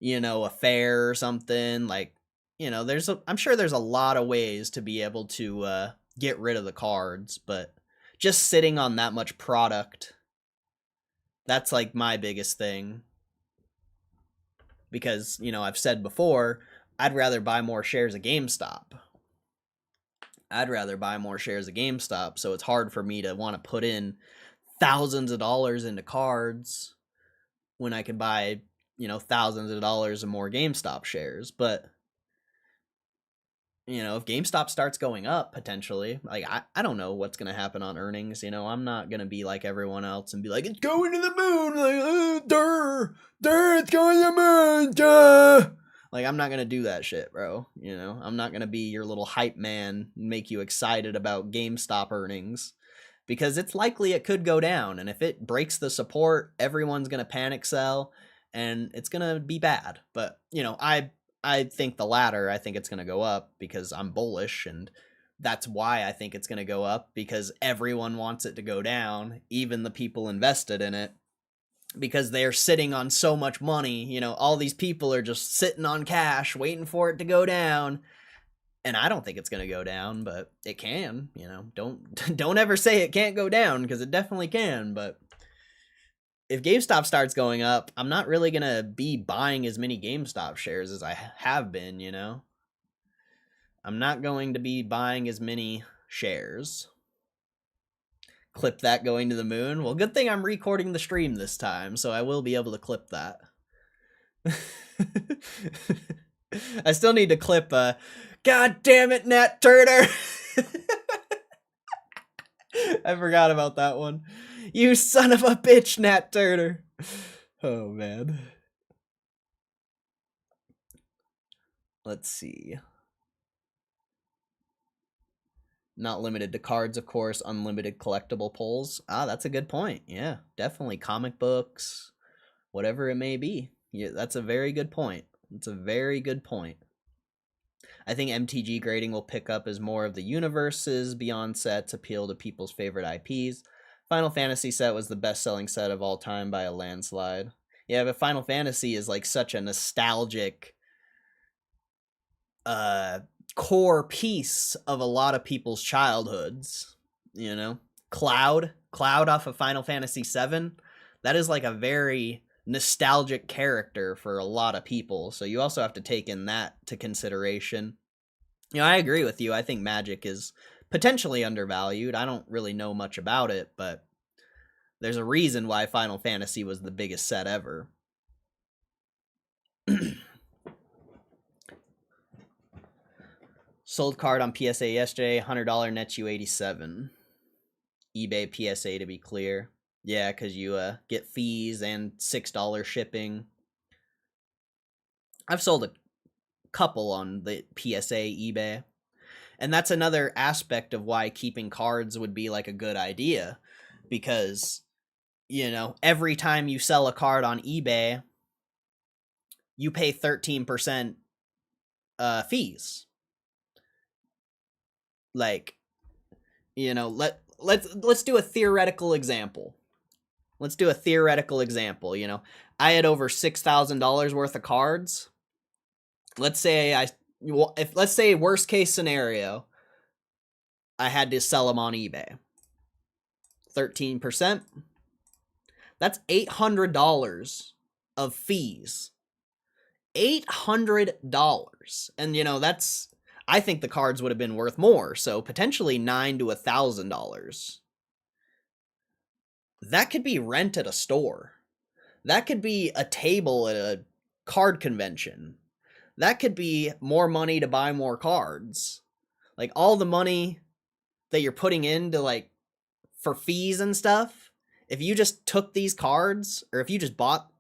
you know, a fair or something. Like, you know, I'm sure there's a lot of ways to be able to get rid of the cards, but just sitting on that much product, that's like my biggest thing. Because, you know, I've said before, I'd rather buy more shares of GameStop. So it's hard for me to want to put in thousands of dollars into cards when I could buy, you know, thousands of dollars of more GameStop shares. But, you know, if GameStop starts going up potentially, like I don't know what's going to happen on earnings. You know, I'm not going to be like everyone else and be like, it's going to the moon, like, it's going to the moon, duh. Like, I'm not going to do that shit, bro. You know, I'm not going to be your little hype man and make you excited about GameStop earnings, because it's likely it could go down. And if it breaks the support, everyone's going to panic sell and it's going to be bad. But, you know, I think the latter. I think it's going to go up because I'm bullish, and that's why I think it's going to go up, because everyone wants it to go down, even the people invested in it, because they're sitting on so much money. You know, all these people are just sitting on cash waiting for it to go down. And I don't think it's going to go down, but it can. You know, don't ever say it can't go down, because it definitely can. But if GameStop starts going up, I'm not really going to be buying as many GameStop shares as I have been, you know? I'm not going to be buying as many shares. Clip that going to the moon. Well, good thing I'm recording the stream this time, so I will be able to clip that. I still need to clip God damn it, Nat Turner! I forgot about that one. You son of a bitch, Nat Turner. Oh, man. Let's see. Not limited to cards, of course. Unlimited collectible pulls. Ah, that's a good point. Yeah, definitely. Comic books, whatever it may be. Yeah, that's a very good point. It's a very good point. I think MTG grading will pick up as more of the universes beyond sets appeal to people's favorite IPs. Final Fantasy set was the best-selling set of all time by a landslide. Yeah, but Final Fantasy is like such a nostalgic core piece of a lot of people's childhoods, you know? Cloud off of Final Fantasy VII, that is like a very nostalgic character for a lot of people, so you also have to take in that to consideration. You know, I agree with you. I think Magic is potentially undervalued. I don't really know much about it, but there's a reason why Final Fantasy was the biggest set ever. Sold card on PSA yesterday, $100 nets you 87. eBay PSA to be clear. Yeah, because you get fees and $6 shipping. I've sold a couple on the PSA eBay. And that's another aspect of why keeping cards would be like a good idea. Because, every time you sell a card on eBay, you pay 13% fees. Like, let's do a theoretical example. I had over $6,000 worth of cards. Let's say let's say worst case scenario, I had to sell them on eBay. 13%. That's $800 of fees. $800. And that's, I think the cards would have been worth more, so potentially $900 to $1,000. That could be rent at a store. That could be a table at a card convention. That could be more money to buy more cards. Like, all the money that you're putting into, like, for fees and stuff, if you just took these cards, or if you just bought,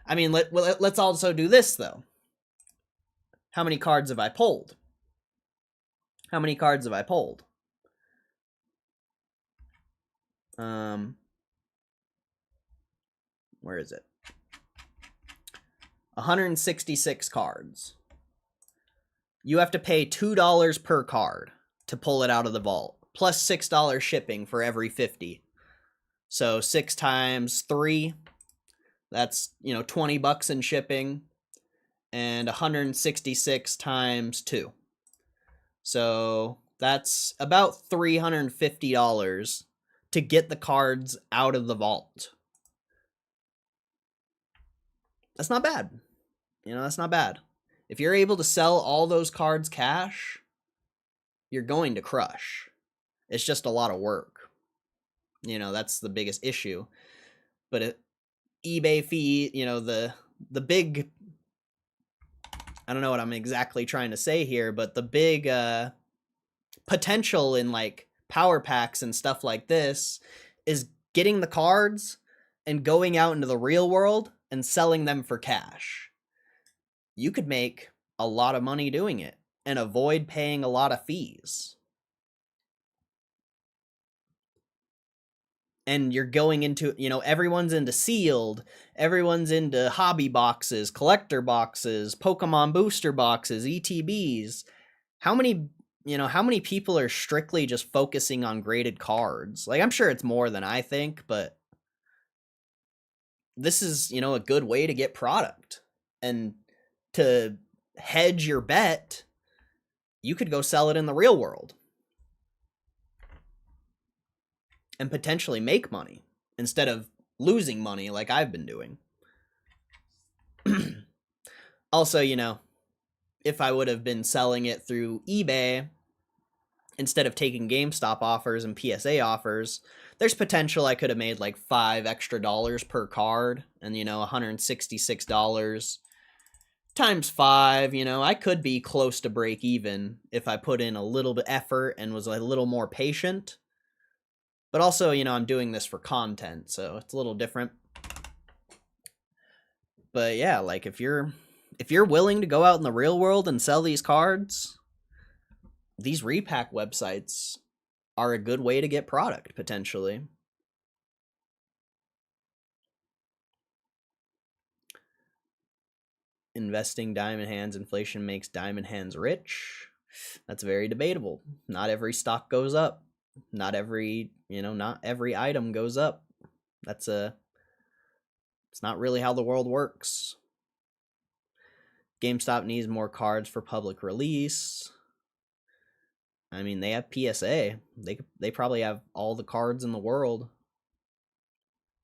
I mean, let's also do this, though. How many cards have I pulled? Where is it? 166 cards. You have to pay $2 per card to pull it out of the vault, plus $6 shipping for every 50. So 6 times 3, that's, $20 in shipping, and 166 times 2. So that's about $350 to get the cards out of the vault. That's not bad. That's not bad. If you're able to sell all those cards cash, you're going to crush. It's just a lot of work. That's the biggest issue. But eBay fee, the big, I don't know what I'm exactly trying to say here, but the big potential in like power packs and stuff like this is getting the cards and going out into the real world and selling them for cash. You could make a lot of money doing it and avoid paying a lot of fees. And you're going into, everyone's into sealed, everyone's into hobby boxes, collector boxes, Pokemon booster boxes, ETBs. How many people are strictly just focusing on graded cards? Like, I'm sure it's more than I think, but this is, a good way to get product. And to hedge your bet, you could go sell it in the real world and potentially make money instead of losing money like I've been doing. Also, if I would have been selling it through eBay instead of taking GameStop offers and PSA offers, there's potential I could have made like $5 extra per card, and $166 times 5, I could be close to break even if I put in a little bit effort and was a little more patient. But also, I'm doing this for content, so it's a little different. But yeah, like if you're willing to go out in the real world and sell these cards, these repack websites are a good way to get product, potentially. Investing diamond hands, inflation makes diamond hands rich. That's very debatable. Not every stock goes up. Not every item goes up. It's not really how the world works. GameStop needs more cards for public release. I mean, they have PSA. They probably have all the cards in the world.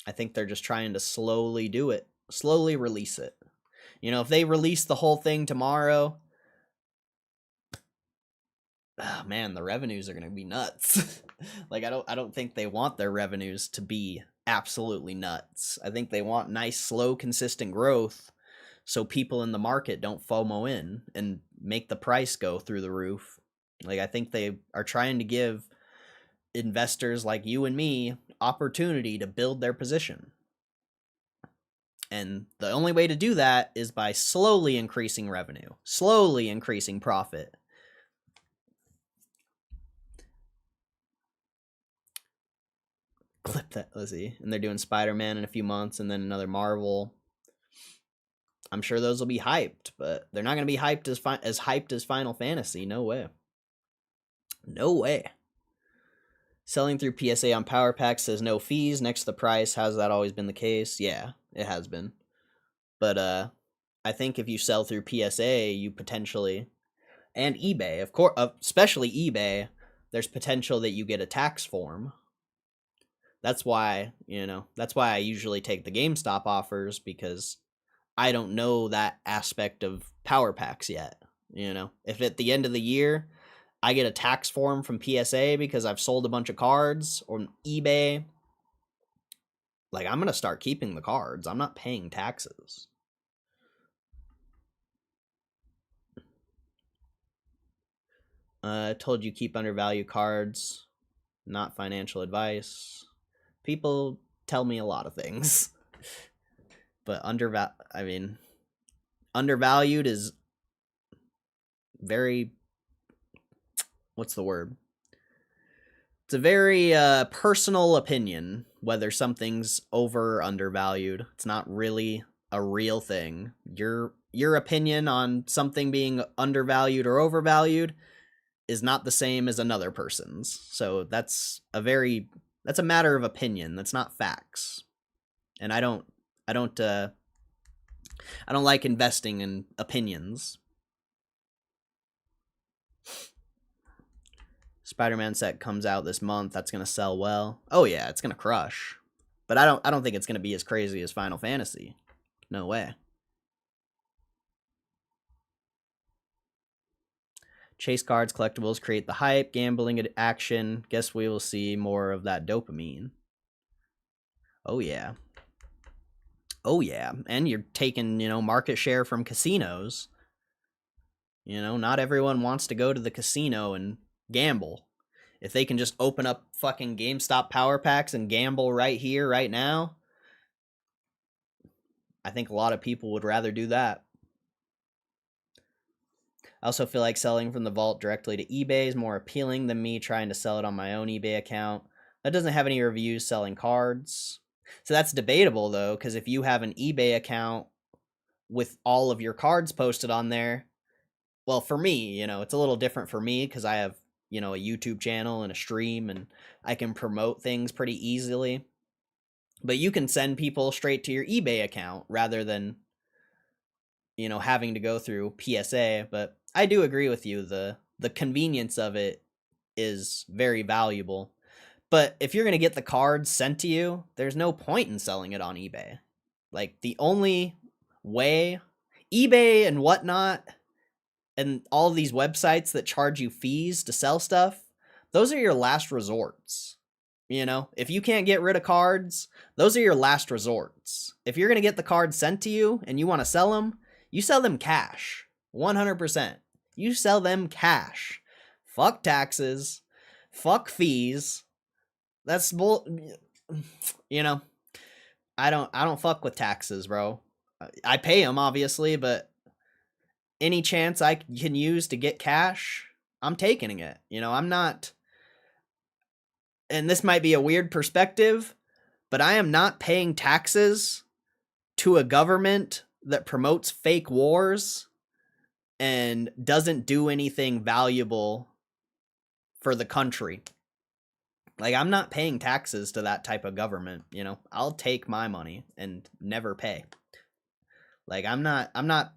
I think they're just trying to slowly do it. Slowly release it. If they release the whole thing tomorrow, oh man, the revenues are going to be nuts. Like, I don't think they want their revenues to be absolutely nuts. I think they want nice, slow, consistent growth so people in the market don't FOMO in and make the price go through the roof. Like, I think they are trying to give investors like you and me opportunity to build their position. And the only way to do that is by slowly increasing revenue, slowly increasing profit. Clip that, let's see. And they're doing Spider-Man in a few months and then another Marvel. I'm sure those will be hyped, but they're not going to be hyped as hyped as Final Fantasy. No way. No way. Selling through PSA on Power Packs says no fees next to the price. Has that always been the case? Yeah, it has been. But I think if you sell through PSA, you potentially, and eBay, of course, especially eBay, there's potential that you get a tax form. That's why, that's why I usually take the GameStop offers, because I don't know that aspect of Power Packs yet. If at the end of the year I get a tax form from PSA because I've sold a bunch of cards, or eBay, like, I'm going to start keeping the cards. I'm not paying taxes. I told you keep undervalued cards, not financial advice. People tell me a lot of things. But undervalued is very, what's the word? It's a very personal opinion whether something's over or undervalued. It's not really a real thing. Your opinion on something being undervalued or overvalued is not the same as another person's. So that's a matter of opinion. That's not facts. And I don't like investing in opinions. Spider-Man set comes out this month. That's going to sell well. Oh yeah, it's going to crush. But I don't think it's going to be as crazy as Final Fantasy. No way. Chase cards, collectibles create the hype, gambling action. Guess we will see more of that dopamine. Oh yeah. Oh yeah. And you're taking, market share from casinos. Not everyone wants to go to the casino and gamble. If they can just open up fucking GameStop Power Packs and gamble right here, right now, I think a lot of people would rather do that. I also feel like selling from the vault directly to eBay is more appealing than me trying to sell it on my own eBay account. That doesn't have any reviews selling cards. So that's debatable, though, because if you have an eBay account with all of your cards posted on there, well, for me, it's a little different for me because I have, a YouTube channel and a stream, and I can promote things pretty easily. But you can send people straight to your eBay account rather than, having to go through PSA. But I do agree with you. The convenience of it is very valuable. But if you're going to get the cards sent to you, there's no point in selling it on eBay. Like, the only way, eBay and whatnot, and all these websites that charge you fees to sell stuff, those are your last resorts. If you can't get rid of cards, those are your last resorts. If you're going to get the cards sent to you and you want to sell them, you sell them cash. 100%. You sell them cash. Fuck taxes. Fuck fees. That's bull. I don't fuck with taxes, bro. I pay them, obviously, but any chance I can use to get cash, I'm taking it. I'm not, and this might be a weird perspective, but I am not paying taxes to a government that promotes fake wars and doesn't do anything valuable for the country. Like, I'm not paying taxes to that type of government. I'll take my money and never pay. Like, I'm not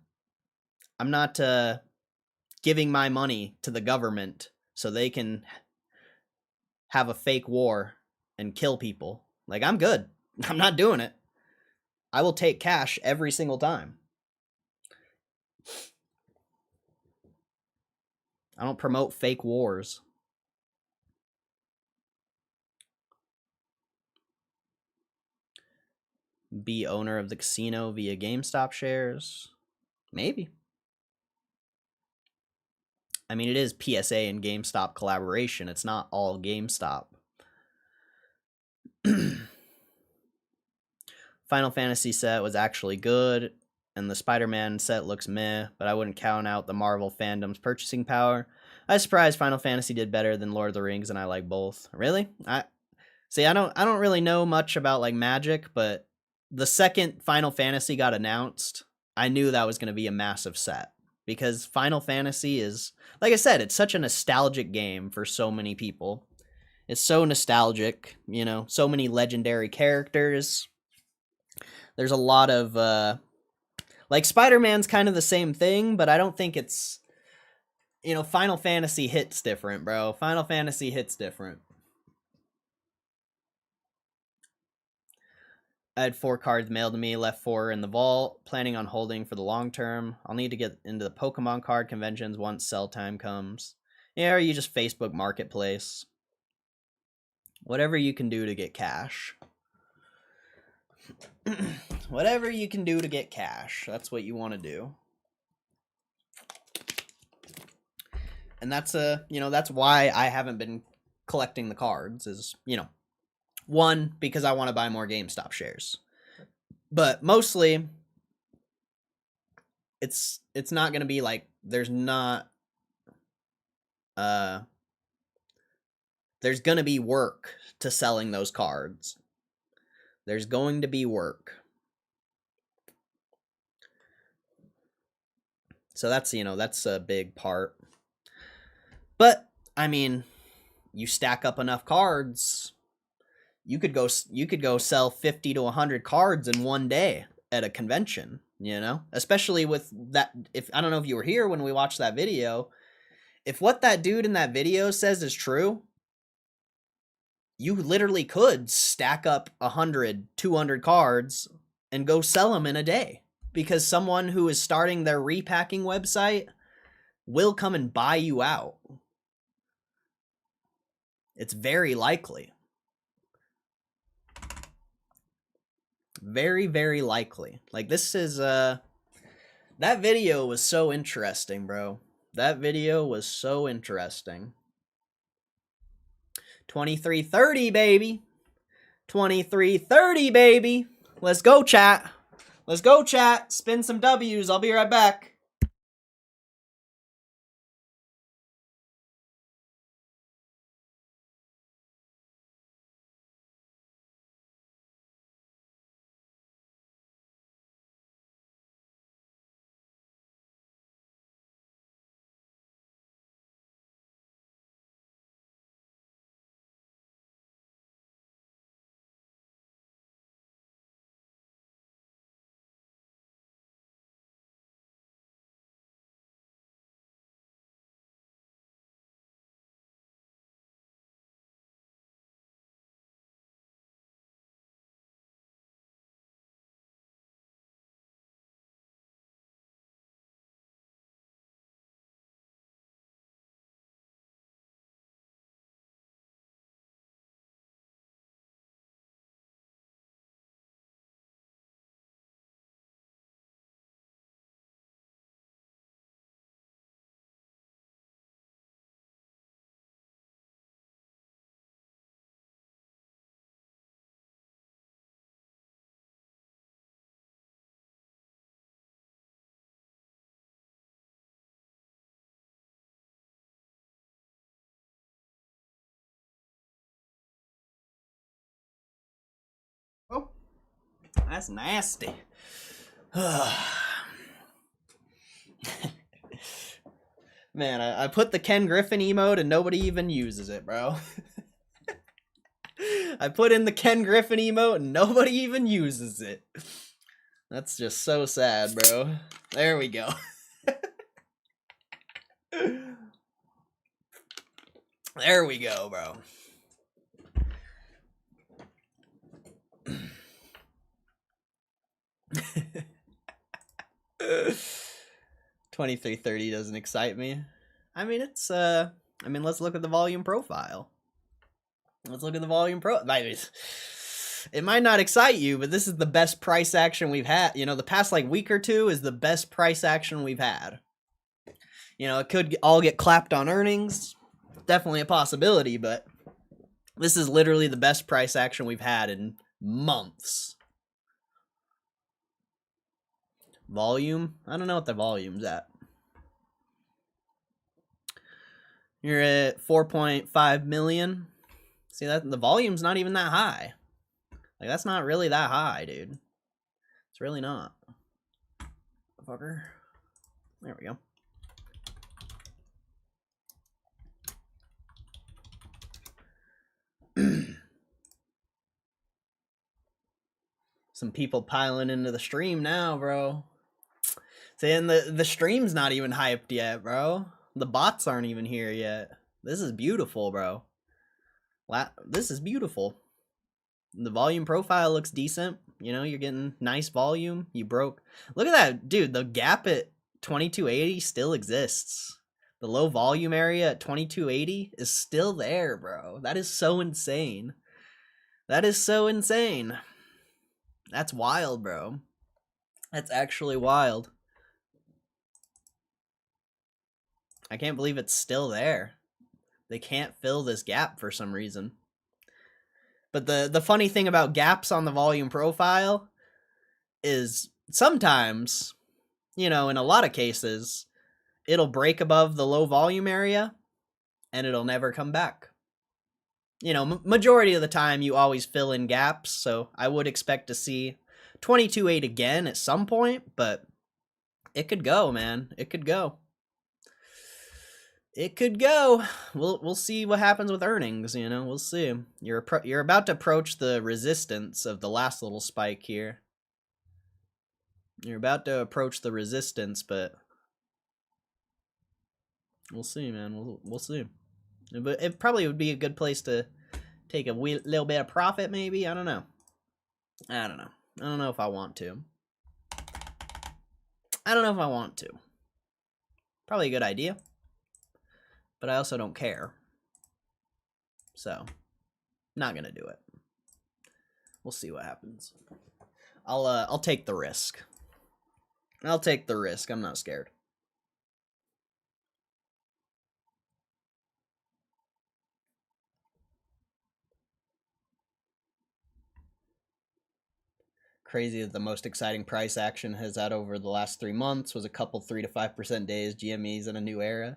giving my money to the government so they can have a fake war and kill people. Like, I'm good. I'm not doing it. I will take cash every single time. I don't promote fake wars. Be owner of the casino via GameStop shares? Maybe. I mean, it is PSA and GameStop collaboration. It's not all GameStop. Final Fantasy set was actually good, and the Spider-Man set looks meh, but I wouldn't count out the Marvel fandom's purchasing power. I was surprised Final Fantasy did better than Lord of the Rings, and I like both. Really? I don't really know much about like Magic, but the second Final Fantasy got announced, I knew that was going to be a massive set, because Final Fantasy is, like I said, it's such a nostalgic game for so many people. It's so nostalgic, you know, so many legendary characters. There's a lot of like Spider-Man's kind of the same thing, but I don't think it's, you know, Final Fantasy hits different, bro. Final Fantasy hits different. I had 4 cards mailed to me, left 4 in the vault, planning on holding for the long term. I'll need to get into the Pokemon card conventions once sell time comes. Yeah, or you just Facebook Marketplace. Whatever you can do to get cash. Whatever you can do to get cash. That's what you want to do. And that's you know, that's why I haven't been collecting the cards, is, you know, one, because I want to buy more GameStop shares. But mostly it's not going to be like, there's not there's going to be work to selling those cards. There's going to be work. So that's, you know, that's a big part. But I mean, you stack up enough cards, you could go sell 50 to 100 cards in one day at a convention, you know? Especially with that, if I don't know if you were here when we watched that video, if what that dude in that video says is true, you literally could stack up 100, 200 cards and go sell them in a day, because someone who is starting their repacking website will come and buy you out. It's very likely. Very, very likely. Like, this is, that video was so interesting, bro. That video was so interesting. 2330, baby. 2330, baby. Let's go, chat. Let's go, chat. Spin some W's. I'll be right back. Oh, that's nasty. Man, I put the Ken Griffin emote and nobody even uses it, bro. I put in the Ken Griffin emote and nobody even uses it. That's just so sad, bro. There we go. There we go, bro. 2330 doesn't excite me. I mean, it's I mean, let's look at the volume profile. Let's look at the volume it might not excite you, but this is the best price action we've had. You know, the past like week or two is the best price action we've had. You know, it could all get clapped on earnings. Definitely a possibility, but this is literally the best price action we've had in months. Volume? I don't know what the volume's at. You're at 4.5 million. See, that the volume's not even that high. Like, that's not really that high, dude. It's really not. Fucker. There we go. Some people piling into the stream now, bro. Saying the stream's not even hyped yet, bro. The bots aren't even here yet. This is beautiful, bro. This is beautiful. The volume profile looks decent. You know, you're getting nice volume. You broke. Look at that, dude. The gap at 2280 still exists. The low volume area at 2280 is still there, bro. That is so insane. That is so insane. That's wild, bro. That's actually wild. I can't believe it's still there. They can't fill this gap for some reason. But the funny thing about gaps on the volume profile is sometimes, you know, in a lot of cases, it'll break above the low volume area and it'll never come back. You know, majority of the time you always fill in gaps, so I would expect to see 22.8 again at some point, but it could go, man. It could go. It could go. We'll see what happens with earnings, you know. We'll see. You're about to approach the resistance of the last little spike here. You're about to approach the resistance, but we'll see, man. We'll see. But it probably would be a good place to take a little bit of profit, maybe. I don't know. I don't know if I want to. I don't know if I want to. Probably a good idea. But I also don't care. So, not gonna do it. We'll see what happens. I'll take the risk. I'll take the risk. I'm not scared. Crazy that the most exciting price action has had over the last 3 months was a couple 3 to 5% days. GME's in a new era.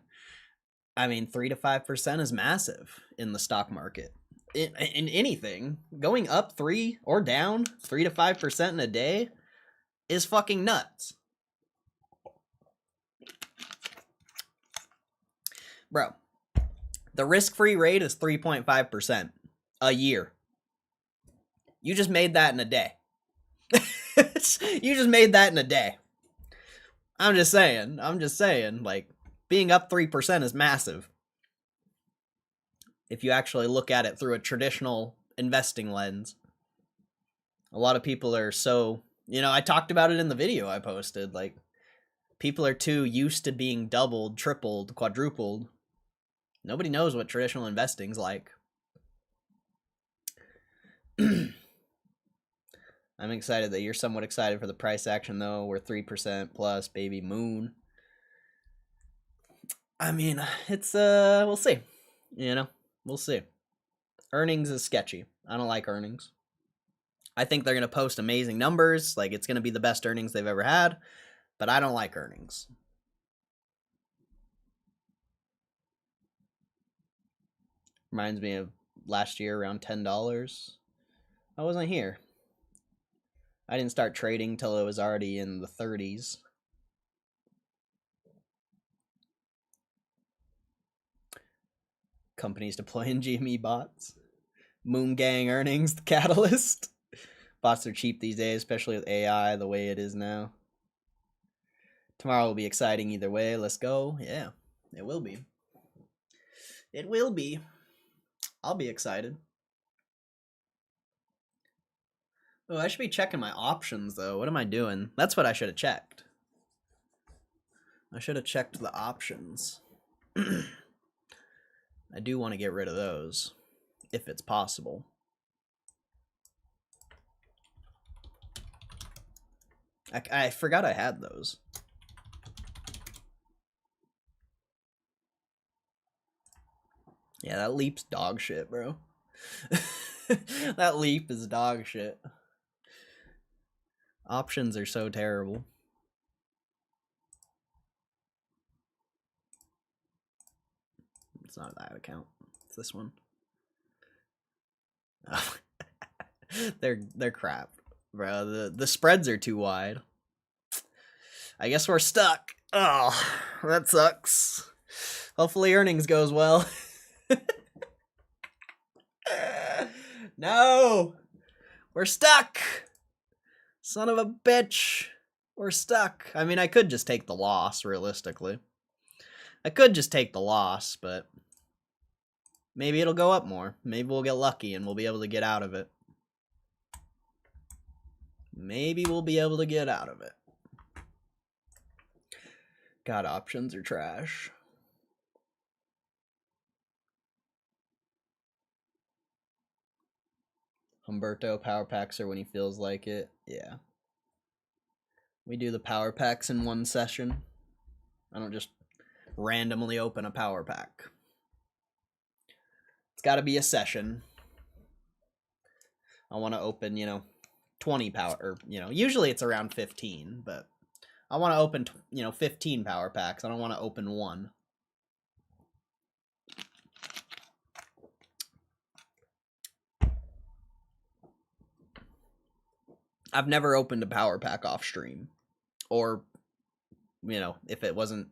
I mean, 3 to 5% is massive in the stock market. In anything, going up 3 or down 3 to 5% in a day is fucking nuts. Bro, the risk-free rate is 3.5% a year. You just made that in a day. You just made that in a day. I'm just saying, like, being up 3% is massive. If you actually look at it through a traditional investing lens. A lot of people are so, you know, I talked about it in the video I posted, like, people are too used to being doubled, tripled, quadrupled. Nobody knows what traditional investing's like. I'm excited that you're somewhat excited for the price action, though. We're 3% plus, baby moon. I mean, it's, we'll see. You know, we'll see. Earnings is sketchy. I don't like earnings. I think they're going to post amazing numbers. Like, it's going to be the best earnings they've ever had. But I don't like earnings. Reminds me of last year around $10. I wasn't here. I didn't start trading till it was already in the 30s. Companies deploying GME bots. Moon Gang earnings, the catalyst. Bots are cheap these days, especially with AI the way it is now. Tomorrow will be exciting either way. Let's go. Yeah, it will be. It will be. I'll be excited. Oh, I should be checking my options, though. What am I doing? That's what I should have checked. I should have checked the options. I do want to get rid of those, if it's possible. I forgot I had those. Yeah, that leap's dog shit, bro. That leap is dog shit. Options are so terrible. It's not that account. It's this one. Oh. They're crap, bro. The spreads are too wide. I guess we're stuck. Oh, that sucks. Hopefully earnings goes well. No! We're stuck! Son of a bitch. We're stuck. I mean, I could just take the loss, realistically. I could just take the loss, but maybe it'll go up more. Maybe we'll get lucky and we'll be able to get out of it. Maybe we'll be able to get out of it. God, options are trash. Humberto power packs are when he feels like it. Yeah. We do the power packs in one session. I don't just randomly open a power pack. It's got to be a session. I want to open, 20 power, or, usually it's around 15, but I want to open, 15 power packs. I don't want to open one. I've never opened a power pack off stream. Or, if it wasn't...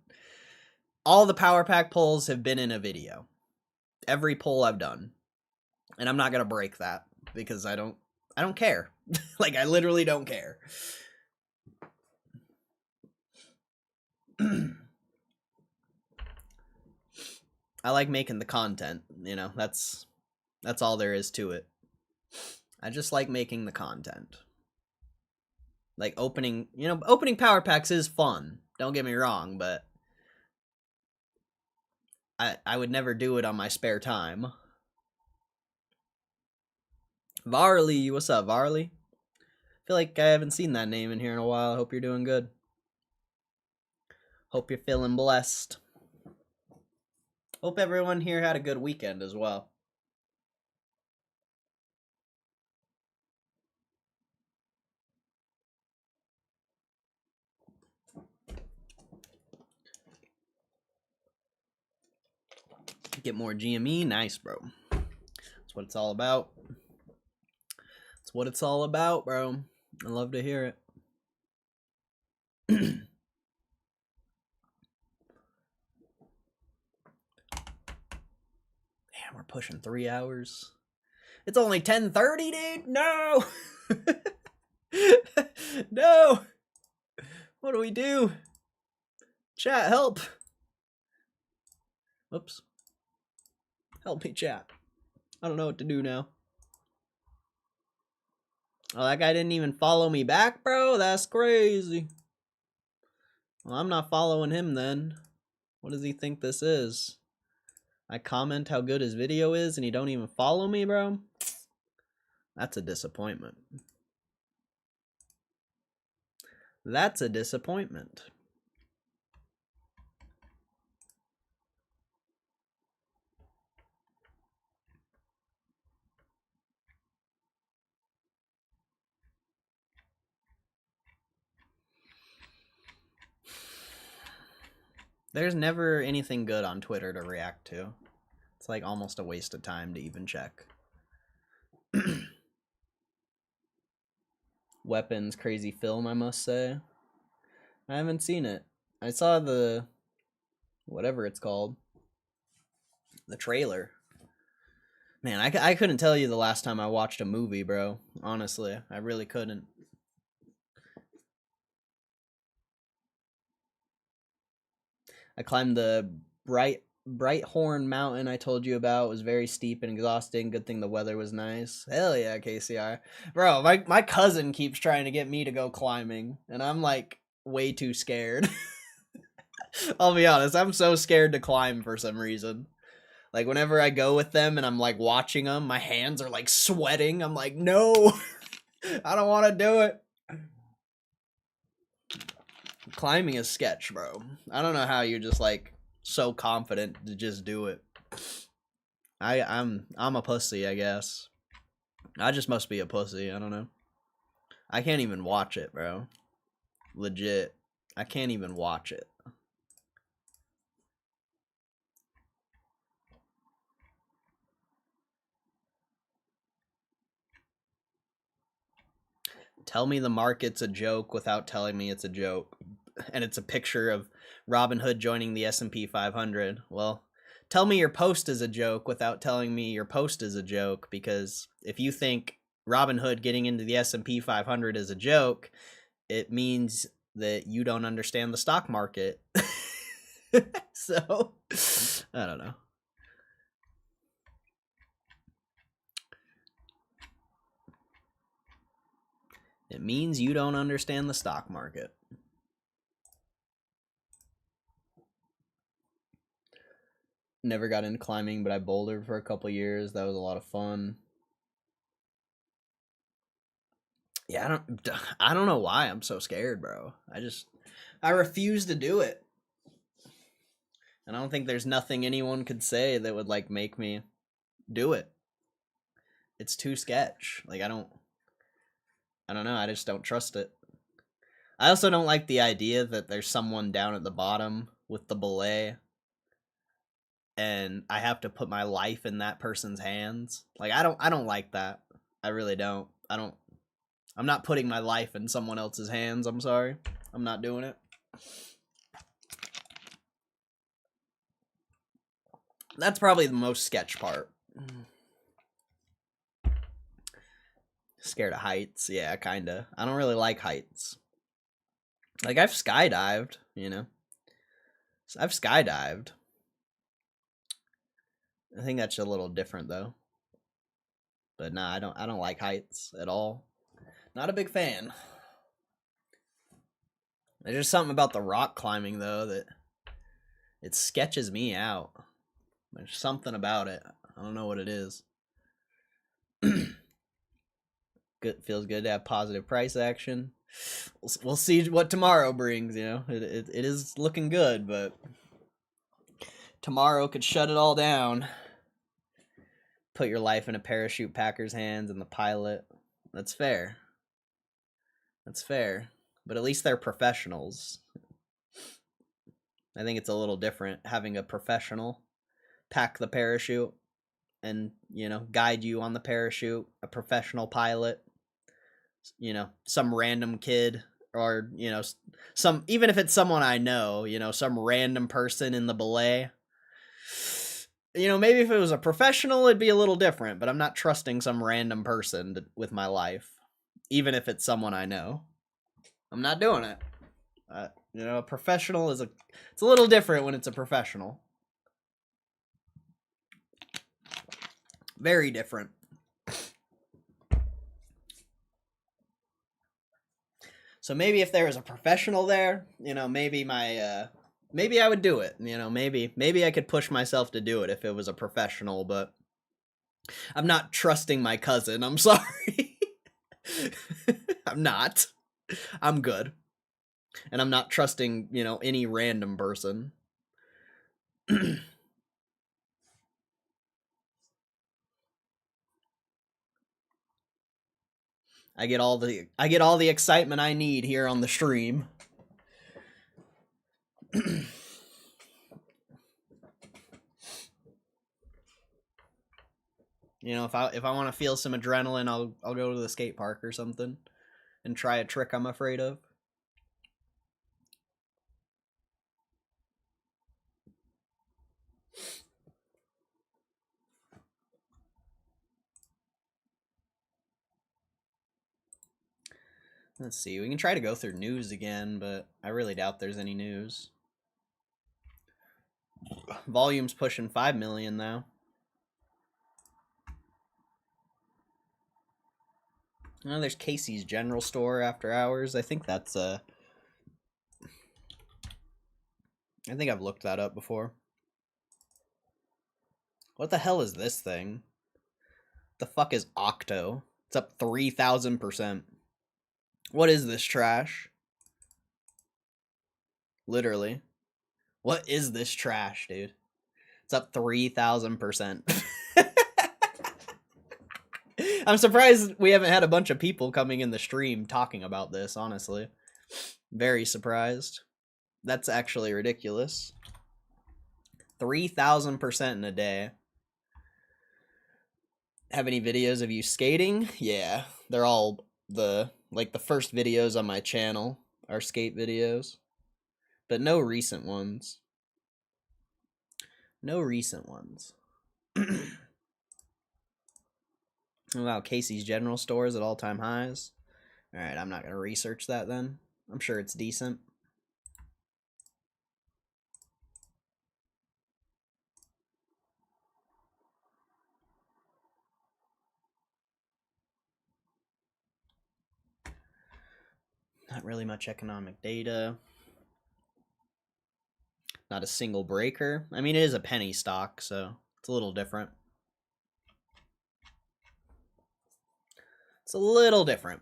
All the power pack pulls have been in a video. Every pull I've done. And I'm not going to break that because I don't care. Like, I literally don't care. I like making the content, that's all there is to it. I just like making the content. Like opening power packs is fun. Don't get me wrong, but I would never do it on my spare time. Varley, what's up, Varley? I feel like I haven't seen that name in here in a while. I hope you're doing good. Hope you're feeling blessed. Hope everyone here had a good weekend as well. Get more GME. Nice, bro. That's what it's all about. That's what it's all about, bro. I love to hear it. Damn, we're pushing 3 hours. It's only 10:30, dude. No. No. What do we do? Chat, help. Oops. Help me, chat. I don't know what to do now. Oh, that guy didn't even follow me back, bro? That's crazy. Well, I'm not following him then. What does he think this is? I comment how good his video is and he don't even follow me, bro? That's a disappointment. That's a disappointment. There's never anything good on Twitter to react to. It's like almost a waste of time to even check. Weapons, crazy film, I must say. I haven't seen it. I saw the... whatever it's called. The trailer. Man, I couldn't tell you the last time I watched a movie, bro. Honestly, I really couldn't. I climbed the Bright Horn Mountain I told you about. It was very steep and exhausting. Good thing the weather was nice. Hell yeah, KCR. Bro, my cousin keeps trying to get me to go climbing, and I'm like way too scared. I'll be honest, I'm so scared to climb for some reason. Like whenever I go with them and I'm like watching them, my hands are like sweating. I'm like, no, I don't want to do it. Climbing is sketch, bro. I don't know how you're just like so confident to just do it. I'm a pussy, I guess. I just must be a pussy. I don't know. I can't even watch it, bro. Legit. I can't even watch it. Tell me the market's a joke without telling me it's a joke. And it's a picture of Robin Hood joining the S&P 500. Well, tell me your post is a joke without telling me your post is a joke, because if you think Robin Hood getting into the S&P 500 is a joke, it means that you don't understand the stock market. So, I don't know. It means you don't understand the stock market. Never got into climbing, but I bouldered for a couple years. That was a lot of fun. Yeah, I don't know why I'm so scared, bro. I refuse to do it. And I don't think there's nothing anyone could say that would like make me do it. It's too sketch. Like I don't know, I just don't trust it. I also don't like the idea that there's someone down at the bottom with the belay and I have to put my life in that person's hands. Like I don't like that. I really don't. I'm not putting my life in someone else's hands. I'm sorry. I'm not doing it. That's probably the most sketch part. Scared of heights? Yeah, kinda. I don't really like heights. Like I've skydived, you know. I've skydived. I think that's a little different though. But nah, I don't like heights at all. Not a big fan. There's just something about the rock climbing though that it sketches me out. There's something about it. I don't know what it is. Good, feels good to have positive price action. We'll see what tomorrow brings. You know, it is looking good, but tomorrow could shut it all down. Put your life in a parachute packer's hands and the pilot. That's fair. That's fair. But at least they're professionals. I think it's a little different having a professional pack the parachute and, you know, guide you on the parachute, a professional pilot, you know, some random kid or, you know, some, even if it's someone I know, you know, some random person in the belay. You know, maybe if it was a professional, it'd be a little different, but I'm not trusting some random person with my life, even if it's someone I know. I'm not doing it. You know, a professional is it's a little different when it's a professional. Very different. So maybe if there was a professional there, you know, maybe maybe I would do it. You know, maybe I could push myself to do it if it was a professional, but I'm not trusting my cousin. I'm sorry. I'm not. I'm good. And I'm not trusting, you know, any random person. I get all the excitement I need here on the stream. You know, if I want to feel some adrenaline, I'll go to the skate park or something and try a trick I'm afraid of. Let's see. We can try to go through news again, but I really doubt there's any news. Volume's pushing 5 million now. Oh, there's Casey's General Store after hours. I think that's I think I've looked that up before. What the hell is this thing? The fuck is Octo? It's up 3,000%. What is this trash? Literally. What is this trash, dude? It's up 3,000%. I'm surprised we haven't had a bunch of people coming in the stream talking about this, honestly. Very surprised. That's actually ridiculous. 3,000% in a day. Have any videos of you skating? Yeah, they're all the first videos on my channel are skate videos, but no recent ones. No recent ones. Wow, Casey's General Store is at all-time highs. All right, I'm not going to research that then. I'm sure it's decent. Not really much economic data. Not a single breaker. I mean, it is a penny stock, so it's a little different. It's a little different.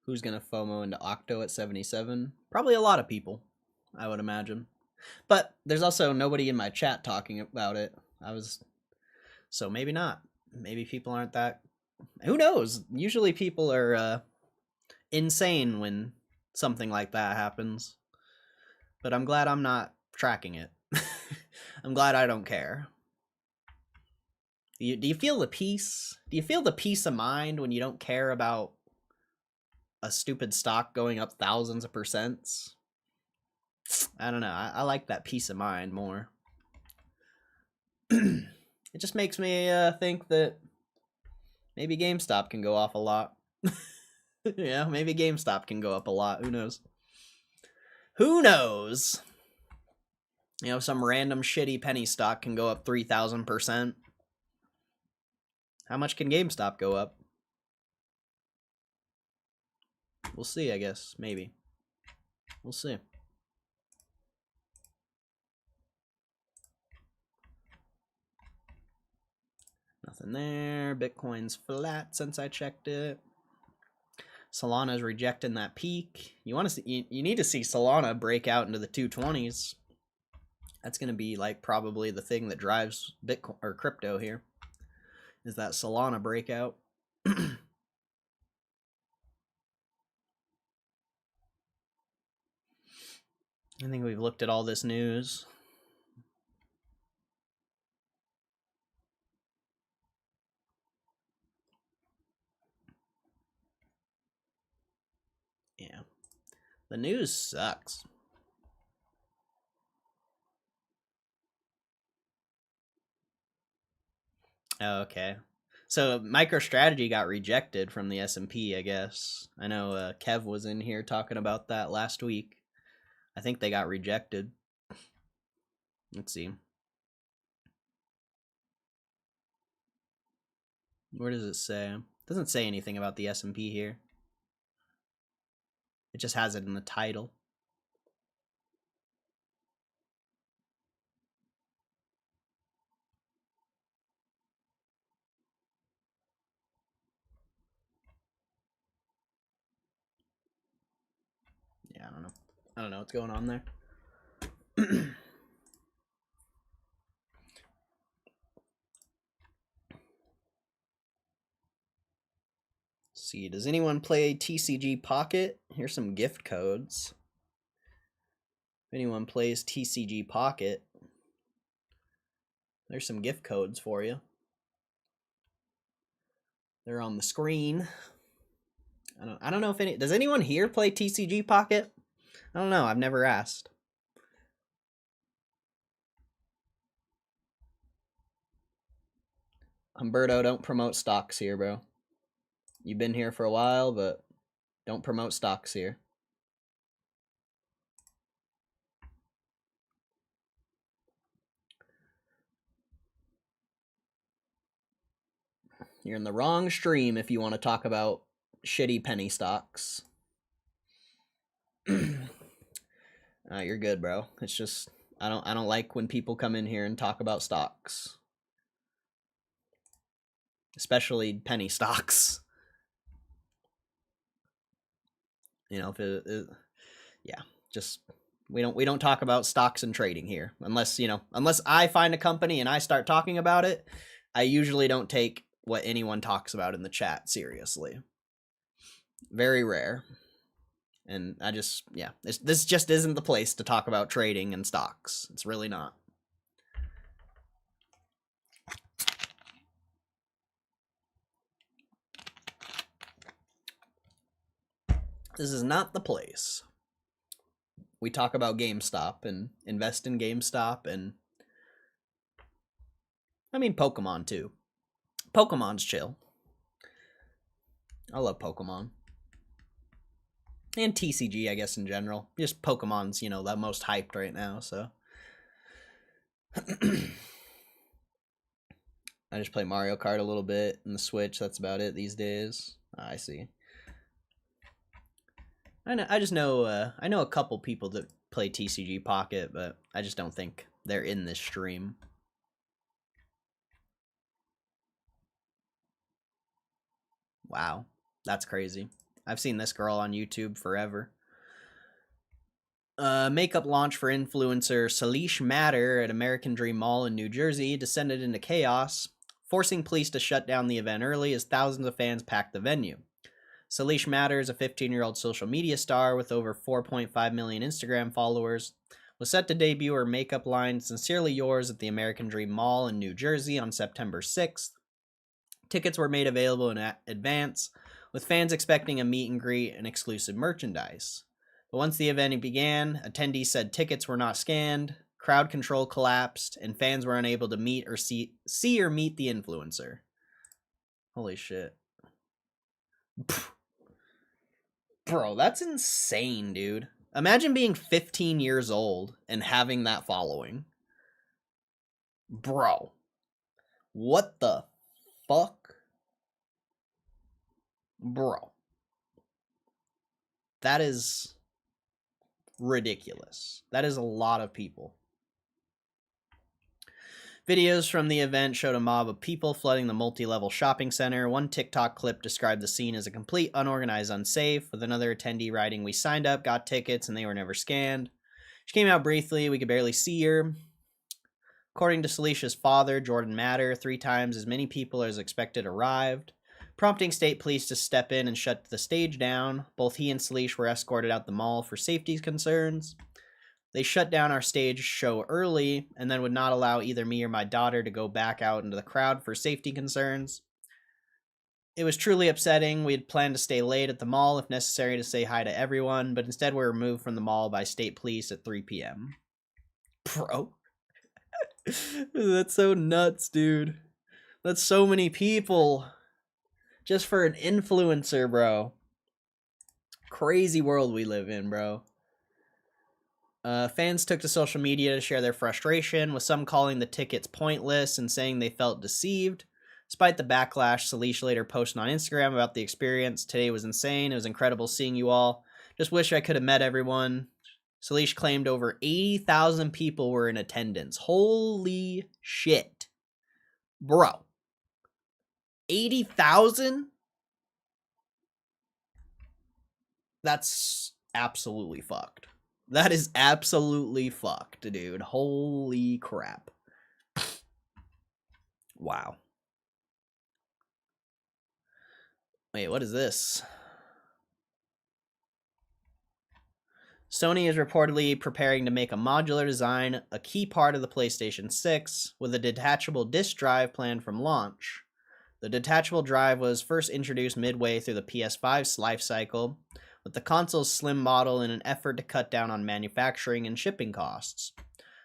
Who's going to FOMO into Octo at 77? Probably a lot of people, I would imagine. But there's also nobody in my chat talking about it. So maybe not. Maybe people aren't that. Who knows? Usually people are insane when something like that happens. But I'm glad I'm not tracking it. I'm glad I don't care. Do you feel the peace? Do you feel the peace of mind when you don't care about a stupid stock going up thousands of percents? I don't know. I like that peace of mind more. It just makes me think that maybe GameStop can go off a lot. Yeah, maybe GameStop can go up a lot. Who knows? Who knows? You know, some random shitty penny stock can go up 3,000%. How much can GameStop go up? We'll see, I guess. Maybe. We'll see. Nothing there. Bitcoin's flat since I checked it. Solana's rejecting that peak. You want to see? You need to see Solana break out into the 220s. That's going to be like probably the thing that drives Bitcoin or crypto here. Is that Solana breakout? I think we've looked at all this news. Yeah. The news sucks. Oh, okay. So MicroStrategy got rejected from the S&P, I guess. I know Kev was in here talking about that last week. I think they got rejected. Let's see. Where does it say? It doesn't say anything about the S&P here. It just has it in the title. Yeah, I don't know. I don't know what's going on there. See, does anyone play TCG Pocket? Here's some gift codes. If anyone plays TCG Pocket, there's some gift codes for you. They're on the screen. I don't know if does anyone here play TCG Pocket? I don't know. I've never asked. Humberto, don't promote stocks here, bro. You've been here for a while, but don't promote stocks here. You're in the wrong stream if you want to talk about shitty penny stocks. You're good, bro. It's just I don't like when people come in here and talk about stocks. especially penny stocks. You know, if yeah, just we don't talk about stocks and trading here unless I find a company and I start talking about it. I usually don't take what anyone talks about in the chat seriously. Very rare. And I just, yeah, this just isn't the place to talk about trading and stocks. It's really not. This is not the place. We talk about GameStop and invest in GameStop, and I mean Pokemon too. Pokemon's chill. I love Pokemon. And TCG, I guess, in general. Just Pokemon's, the most hyped right now, so. I just play Mario Kart a little bit in the Switch. That's about it these days. I see. I know. I know a couple people that play TCG Pocket, but I just don't think they're in this stream. Wow, that's crazy. I've seen this girl on YouTube forever. Makeup launch for influencer Salish Matter at American Dream Mall in New Jersey descended into chaos, forcing police to shut down the event early as thousands of fans packed the venue. Salish Matter is a 15-year-old social media star with over 4.5 million Instagram followers, was set to debut her makeup line Sincerely Yours at the American Dream Mall in New Jersey on September 6th. Tickets were made available in advance, with fans expecting a meet and greet and exclusive merchandise. But once the event began, attendees said tickets were not scanned, crowd control collapsed, and fans were unable to meet or see or meet the influencer. Holy shit. Bro, that's insane, dude. Imagine being 15 years old and having that following. Bro. What the fuck? Bro. That is ridiculous. That is a lot of people. Videos from the event showed a mob of people flooding the multi-level shopping center. One TikTok clip described the scene as a complete unorganized unsafe, with another attendee writing, "We signed up, got tickets, and they were never scanned. She came out briefly, we could barely see her." According to Salicia's father, Jordan Matter, 3 times as many people as expected arrived, prompting state police to step in and shut the stage down. Both he and Salish were escorted out the mall for safety concerns. They shut down our stage show early and then would not allow either me or my daughter to go back out into the crowd for safety concerns. It was truly upsetting. We had planned to stay late at the mall if necessary to say hi to everyone, but instead we were removed from the mall by state police at 3 p.m. Bro. That's so nuts, dude. That's so many people. Just for an influencer, bro. Crazy world we live in, bro. Fans took to social media to share their frustration, with some calling the tickets pointless and saying they felt deceived. Despite the backlash, Salish later posted on Instagram about the experience. "Today was insane. It was incredible seeing you all. Just wish I could have met everyone." Salish claimed over 80,000 people were in attendance. Holy shit. Bro. 80,000? That's absolutely fucked. That is absolutely fucked, dude. Holy crap. Wow. Wait, what is this? Sony is reportedly preparing to make a modular design a key part of the PlayStation 6, with a detachable disk drive planned from launch. The detachable drive was first introduced midway through the PS5's life cycle, with the console's slim model in an effort to cut down on manufacturing and shipping costs.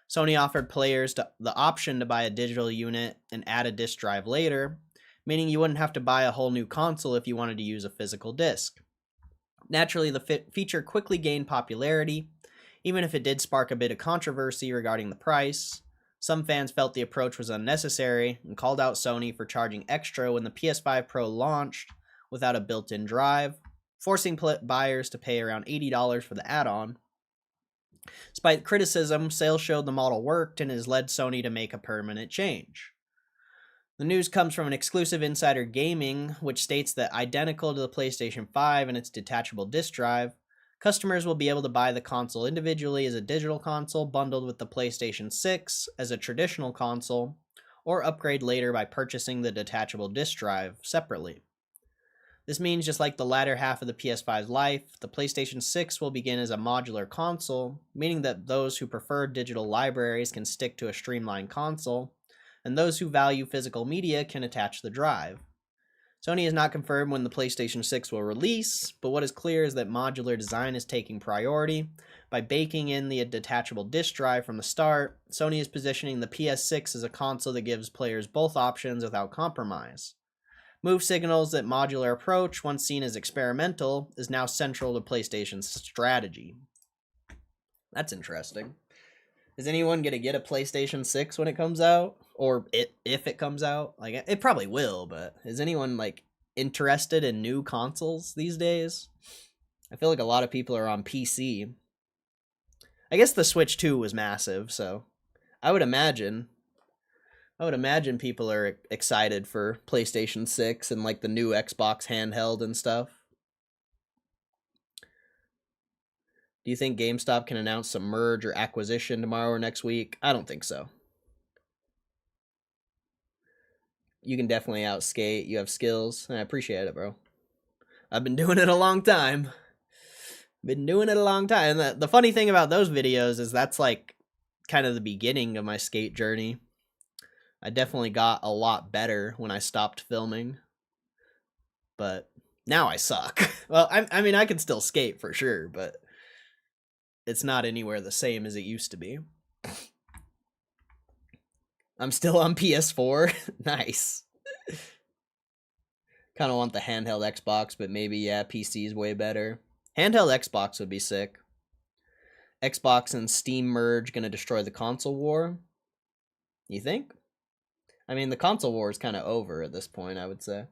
Sony offered players the option to buy a digital unit and add a disk drive later, meaning you wouldn't have to buy a whole new console if you wanted to use a physical disc. Naturally, the feature quickly gained popularity, even if it did spark a bit of controversy regarding the price. Some fans felt the approach was unnecessary and called out Sony for charging extra when the PS5 Pro launched without a built-in drive, forcing buyers to pay around $80 for the add-on. Despite criticism, sales showed the model worked and has led Sony to make a permanent change. The news comes from an exclusive Insider Gaming, which states that identical to the PlayStation 5 and its detachable disc drive, customers will be able to buy the console individually as a digital console bundled with the PlayStation 6 as a traditional console, or upgrade later by purchasing the detachable disc drive separately. This means, just like the latter half of the PS5's life, the PlayStation 6 will begin as a modular console, meaning that those who prefer digital libraries can stick to a streamlined console, and those who value physical media can attach the drive. Sony has not confirmed when the PlayStation 6 will release, but what is clear is that modular design is taking priority. By baking in the detachable disc drive from the start, Sony is positioning the PS6 as a console that gives players both options without compromise. Move signals that modular approach, once seen as experimental, is now central to PlayStation's strategy. That's interesting. Is anyone going to get a PlayStation 6 when it comes out? Or if it comes out? Like, it probably will, but is anyone, like, interested in new consoles these days? I feel like a lot of people are on PC. I guess the Switch 2 was massive, so I would imagine people are excited for PlayStation 6 and, like, the new Xbox handheld and stuff. Do you think GameStop can announce some merge or acquisition tomorrow or next week? I don't think so. You can definitely outskate. You have skills. I appreciate it, bro. I've been doing it a long time. The funny thing about those videos is that's, like, kind of the beginning of my skate journey. I definitely got a lot better when I stopped filming. But now I suck. Well, I mean, I can still skate for sure, but it's not anywhere the same as it used to be. I'm still on PS4. Nice. Kind of want the handheld Xbox, but maybe, yeah, PC is way better. Handheld Xbox would be sick. Xbox and Steam merge gonna destroy the console war? You think? I mean, the console war is kind of over at this point, I would say.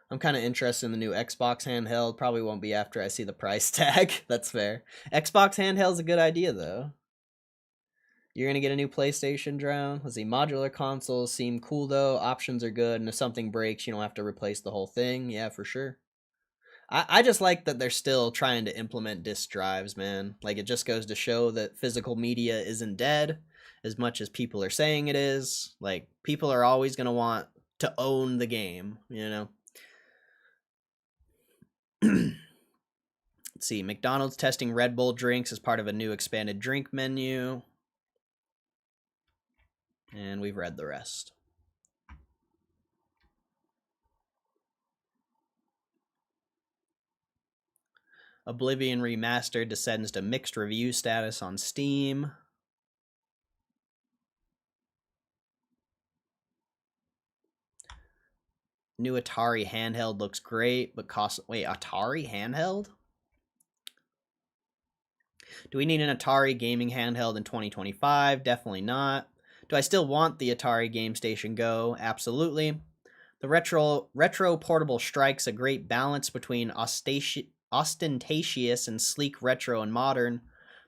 I'm kind of interested in the new Xbox handheld. Probably won't be after I see the price tag. That's fair. Xbox handheld's a good idea, though. You're going to get a new PlayStation drone. Let's see, modular consoles seem cool, though. Options are good, and if something breaks, you don't have to replace the whole thing. Yeah, for sure. I just like that they're still trying to implement disk drives, man. Like, it just goes to show that physical media isn't dead as much as people are saying it is. Like, people are always going to want to own the game, you know? Let's see, McDonald's testing Red Bull drinks as part of a new expanded drink menu. And we've read the rest. Oblivion Remastered descends to mixed review status on Steam. New Atari handheld looks great, but costs... Wait, Atari handheld? Do we need an Atari gaming handheld in 2025? Definitely not. Do I still want the Atari Game Station Go? Absolutely. The retro portable strikes a great balance between ostentatious and sleek retro and modern,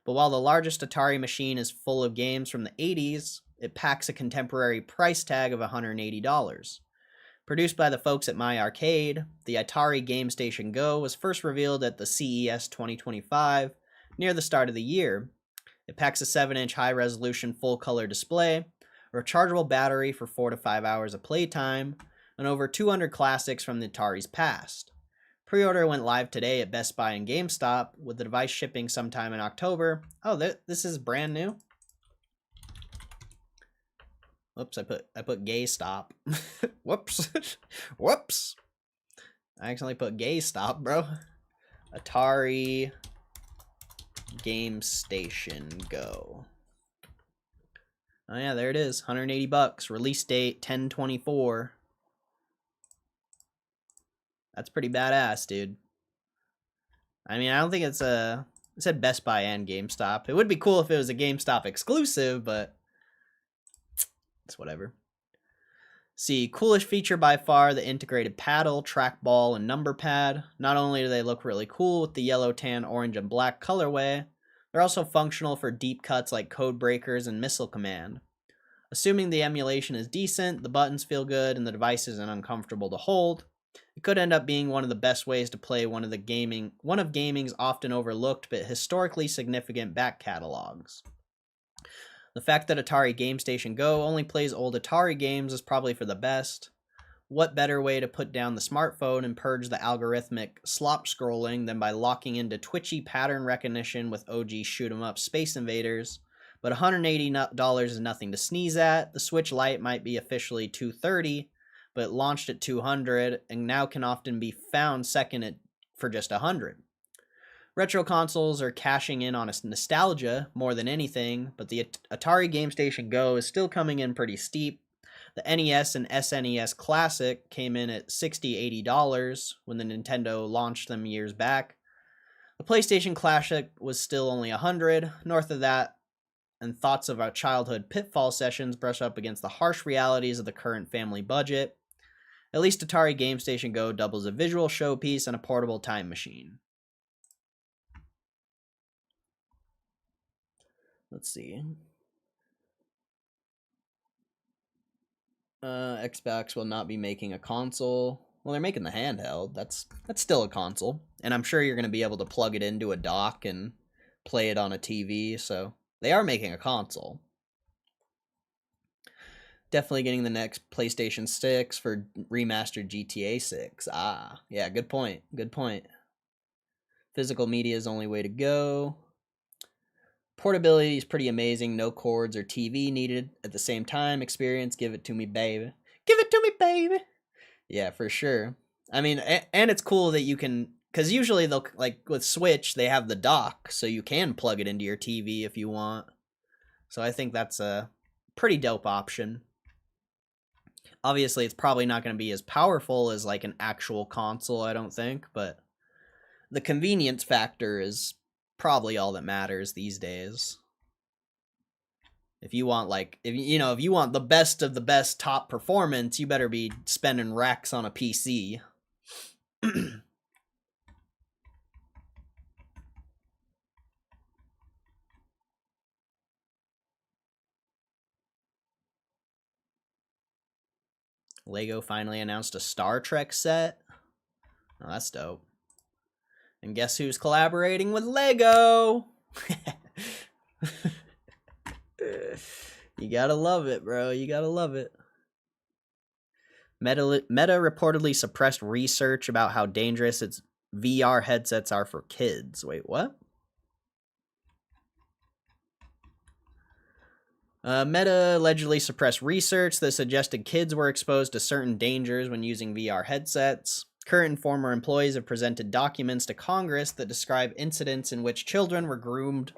but while the largest Atari machine is full of games from the 80s, it packs a contemporary price tag of $180. Produced by the folks at My Arcade, the Atari Game Station Go was first revealed at the CES 2025, near the start of the year. It packs a 7-inch high-resolution full-color display, a rechargeable battery for 4 to 5 hours of playtime, and over 200 classics from the Atari's past. Pre-order went live today at Best Buy and GameStop, with the device shipping sometime in October. Oh, this is brand new? Whoops, I put gay stop. Whoops. Whoops. I accidentally put gay stop, bro. Atari Game Station Go. Oh yeah, there it is. $180. Release date 10/24. That's pretty badass, dude. I mean, I don't think it's a... It said Best Buy and GameStop. It would be cool if it was a GameStop exclusive, but it's whatever. See, coolest feature by far, the integrated paddle, trackball, and number pad. Not only do they look really cool with the yellow, tan, orange, and black colorway, They're also functional for deep cuts like code breakers and missile command. Assuming the emulation is decent, the buttons feel good, and the device isn't uncomfortable to hold, it could end up being one of the best ways to play one of gaming's often overlooked but historically significant back catalogs. The fact that Atari GameStation Go only plays old Atari games is probably for the best. What better way to put down the smartphone and purge the algorithmic slop scrolling than by locking into twitchy pattern recognition with OG shoot 'em up Space Invaders? But $180 is nothing to sneeze at. The Switch Lite might be officially $230, but it launched at $200 and now can often be found second for just $100. Retro consoles are cashing in on a nostalgia more than anything, but the Atari GameStation Go is still coming in pretty steep. The NES and SNES Classic came in at $60, $80 when the Nintendo launched them years back. The PlayStation Classic was still only $100. North of that, and thoughts of our childhood pitfall sessions brush up against the harsh realities of the current family budget. At least Atari GameStation Go doubles a visual showpiece and a portable time machine. Let's see. Xbox will not be making a console. Well, they're making the handheld. That's still a console. And I'm sure you're going to be able to plug it into a dock and play it on a TV. So they are making a console. Definitely getting the next PlayStation 6 for remastered GTA 6. Ah, yeah, good point. Good point. Physical media is the only way to go. Portability is pretty amazing. No cords or TV needed at the same time. Experience, give it to me, baby. Give it to me, baby. Yeah, for sure. I mean, and it's cool that you can, because usually they'll, like with Switch, they have the dock, so you can plug it into your TV if you want. So I think that's a pretty dope option. Obviously, it's probably not going to be as powerful as like an actual console, I don't think, but the convenience factor is probably all that matters these days. If you want if you want the best of the best top performance, you better be spending racks on a PC. Lego finally announced a Star Trek set. Oh, that's dope. And guess who's collaborating with Lego? You gotta love it, bro. You gotta love it. Meta reportedly suppressed research about how dangerous its VR headsets are for kids. Wait, what? Meta allegedly suppressed research that suggested kids were exposed to certain dangers when using VR headsets. Current and former employees have presented documents to Congress that describe incidents in which children were groomed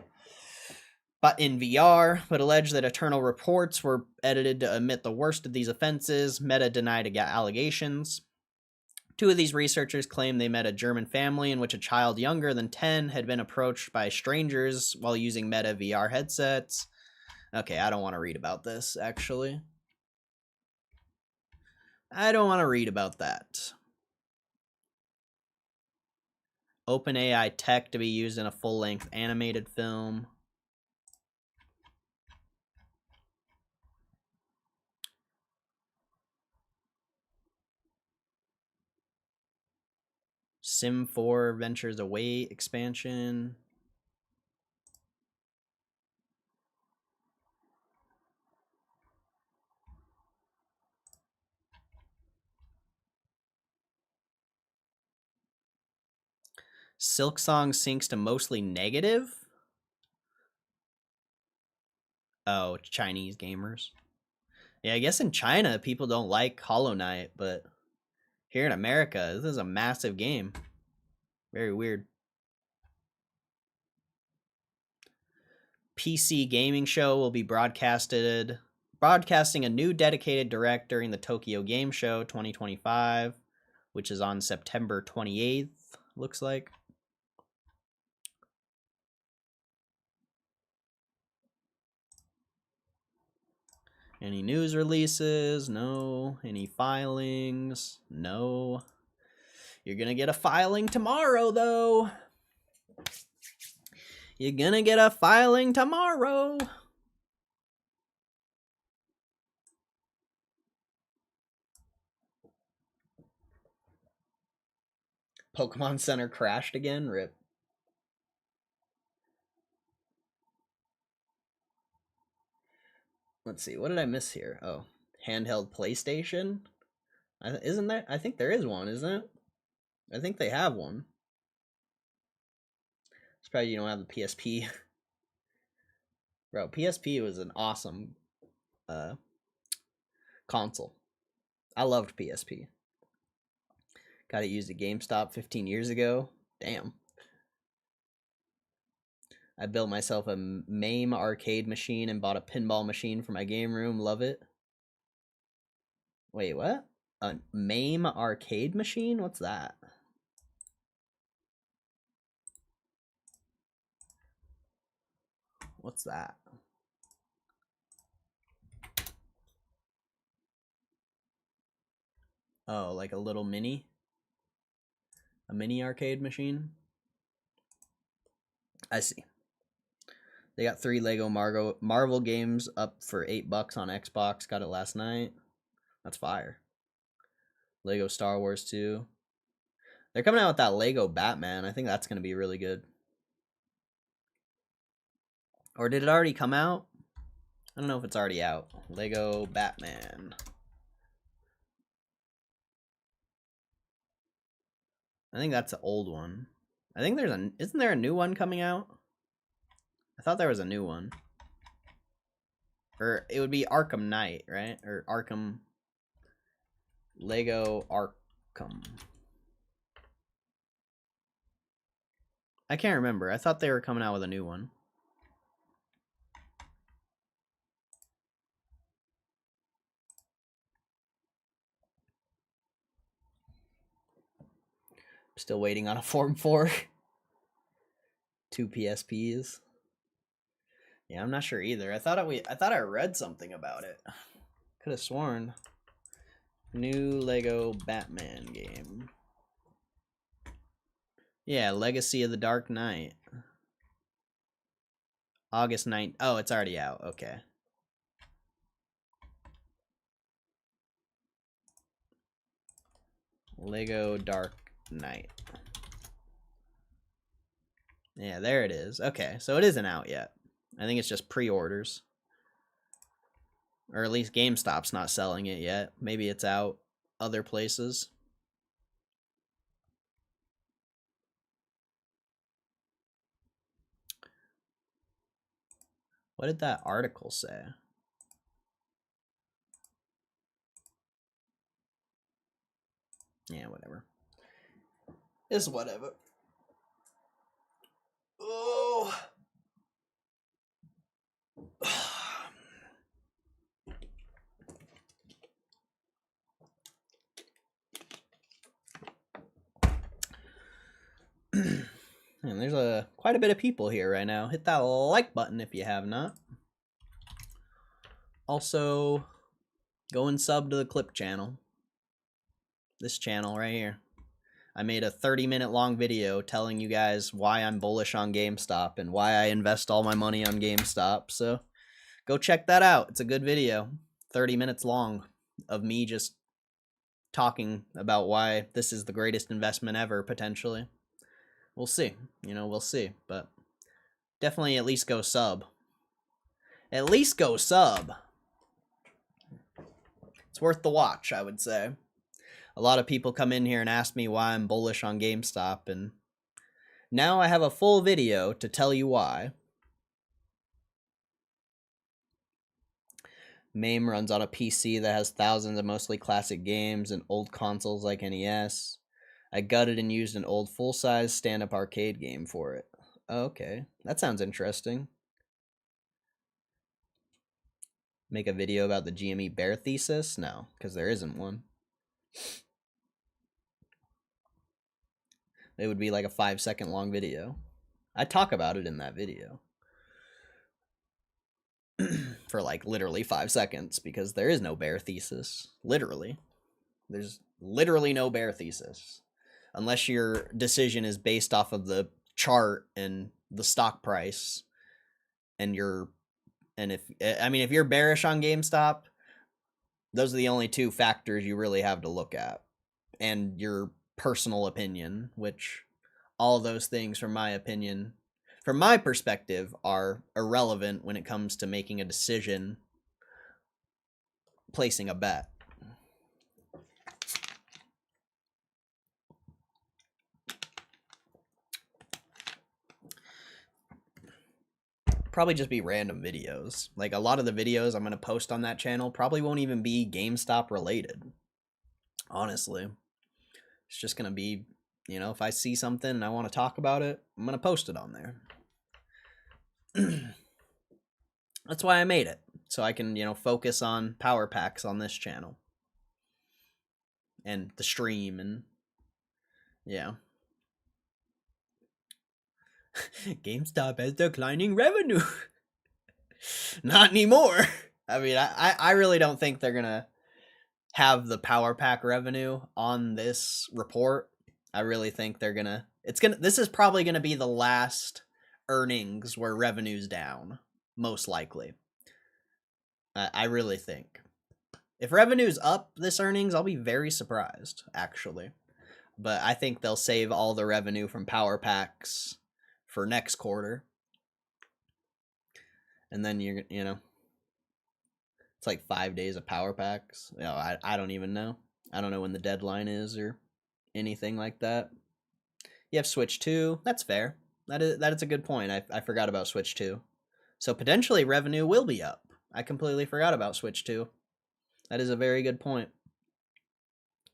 but in VR, but allege that internal reports were edited to omit the worst of these offenses. Meta denied allegations. Two of these researchers claim they met a German family in which a child younger than 10 had been approached by strangers while using Meta VR headsets. Okay, I don't want to read about this, actually. I don't want to read about that. OpenAI tech to be used in a full-length animated film. Sim 4 Ventures Away expansion. Silksong syncs to mostly negative? Oh, Chinese gamers. Yeah, I guess in China, people don't like Hollow Knight, but here in America, this is a massive game. Very weird. PC gaming show will be broadcasting a new dedicated direct during the Tokyo Game Show 2025, which is on September 28th, looks like. Any news releases? No. Any filings? No. You're gonna get a filing tomorrow, though. You're gonna get a filing tomorrow. Pokemon Center crashed again? Rip. Let's see, what did I miss here? Oh, handheld PlayStation? Isn't there? I think there is one, isn't it? I think they have one. It's probably you don't have the PSP. Bro, PSP was an awesome console. I loved PSP. Got it used at GameStop 15 years ago. Damn. I built myself a MAME arcade machine and bought a pinball machine for my game room. Love it. Wait, what? A MAME arcade machine? What's that? What's that? Oh, like a little mini? A mini arcade machine? I see. They got 3 Lego Marvel games up for $8 on Xbox. Got it last night. That's fire. Lego Star Wars 2. They're coming out with that Lego Batman. I think that's going to be really good. Or did it already come out? I don't know if it's already out. Lego Batman. I think that's an old one. I think isn't there a new one coming out? I thought there was a new one. Or it would be Arkham Knight, right? Or Arkham. Lego Arkham. I can't remember. I thought they were coming out with a new one. Still waiting on a Form 4. 2 PSPs. Yeah, I'm not sure either. I thought I read something about it. Could have sworn. New Lego Batman game. Yeah, Legacy of the Dark Knight. August 9th. Oh, it's already out. Okay. Lego Dark Knight. Yeah, there it is. Okay, so it isn't out yet. I think it's just pre-orders. Or at least GameStop's not selling it yet. Maybe it's out other places. What did that article say? Yeah, whatever. It's whatever. Oh. And there's quite a bit of people here right now. Hit that like button if you have not. Also, go and sub to the Clip channel. This channel right here. I made a 30-minute long video telling you guys why I'm bullish on GameStop and why I invest all my money on GameStop. So go check that out. It's a good video. 30 minutes long of me just talking about why this is the greatest investment ever, potentially. We'll see. We'll see. But definitely at least go sub. At least go sub. It's worth the watch, I would say. A lot of people come in here and ask me why I'm bullish on GameStop, and now I have a full video to tell you why. MAME runs on a PC that has thousands of mostly classic games and old consoles like NES. I gutted and used an old full-size stand-up arcade game for it. Okay, that sounds interesting. Make a video about the GME bear thesis? No, because there isn't one. It would be like a 5-second long video. I talk about it in that video. For like literally 5 seconds, because there is no bear thesis. Literally. There's literally no bear thesis. Unless your decision is based off of the chart and the stock price and if you're bearish on GameStop, those are the only two factors you really have to look at, and your personal opinion, which all those things, from my perspective, are irrelevant when it comes to making a decision, placing a bet. Probably just be random videos. Like, a lot of the videos I'm going to post on that channel probably won't even be GameStop related. Honestly. It's just going to be, if I see something and I want to talk about it, I'm going to post it on there. That's why I made it. So I can, focus on power packs on this channel. And the stream and, yeah. GameStop has declining revenue. Not anymore. I mean, I really don't think they're gonna have the power pack revenue on this report. I really think this is probably gonna be the last earnings where revenue's down, most likely. I really think. If revenue's up this earnings, I'll be very surprised, actually. But I think they'll save all the revenue from power packs for next quarter. And then it's like 5 days of power packs. I don't even know. I don't know when the deadline is or anything like that. You have Switch 2. That's fair. That is a good point. I forgot about Switch 2. So potentially revenue will be up. I completely forgot about Switch 2. That is a very good point.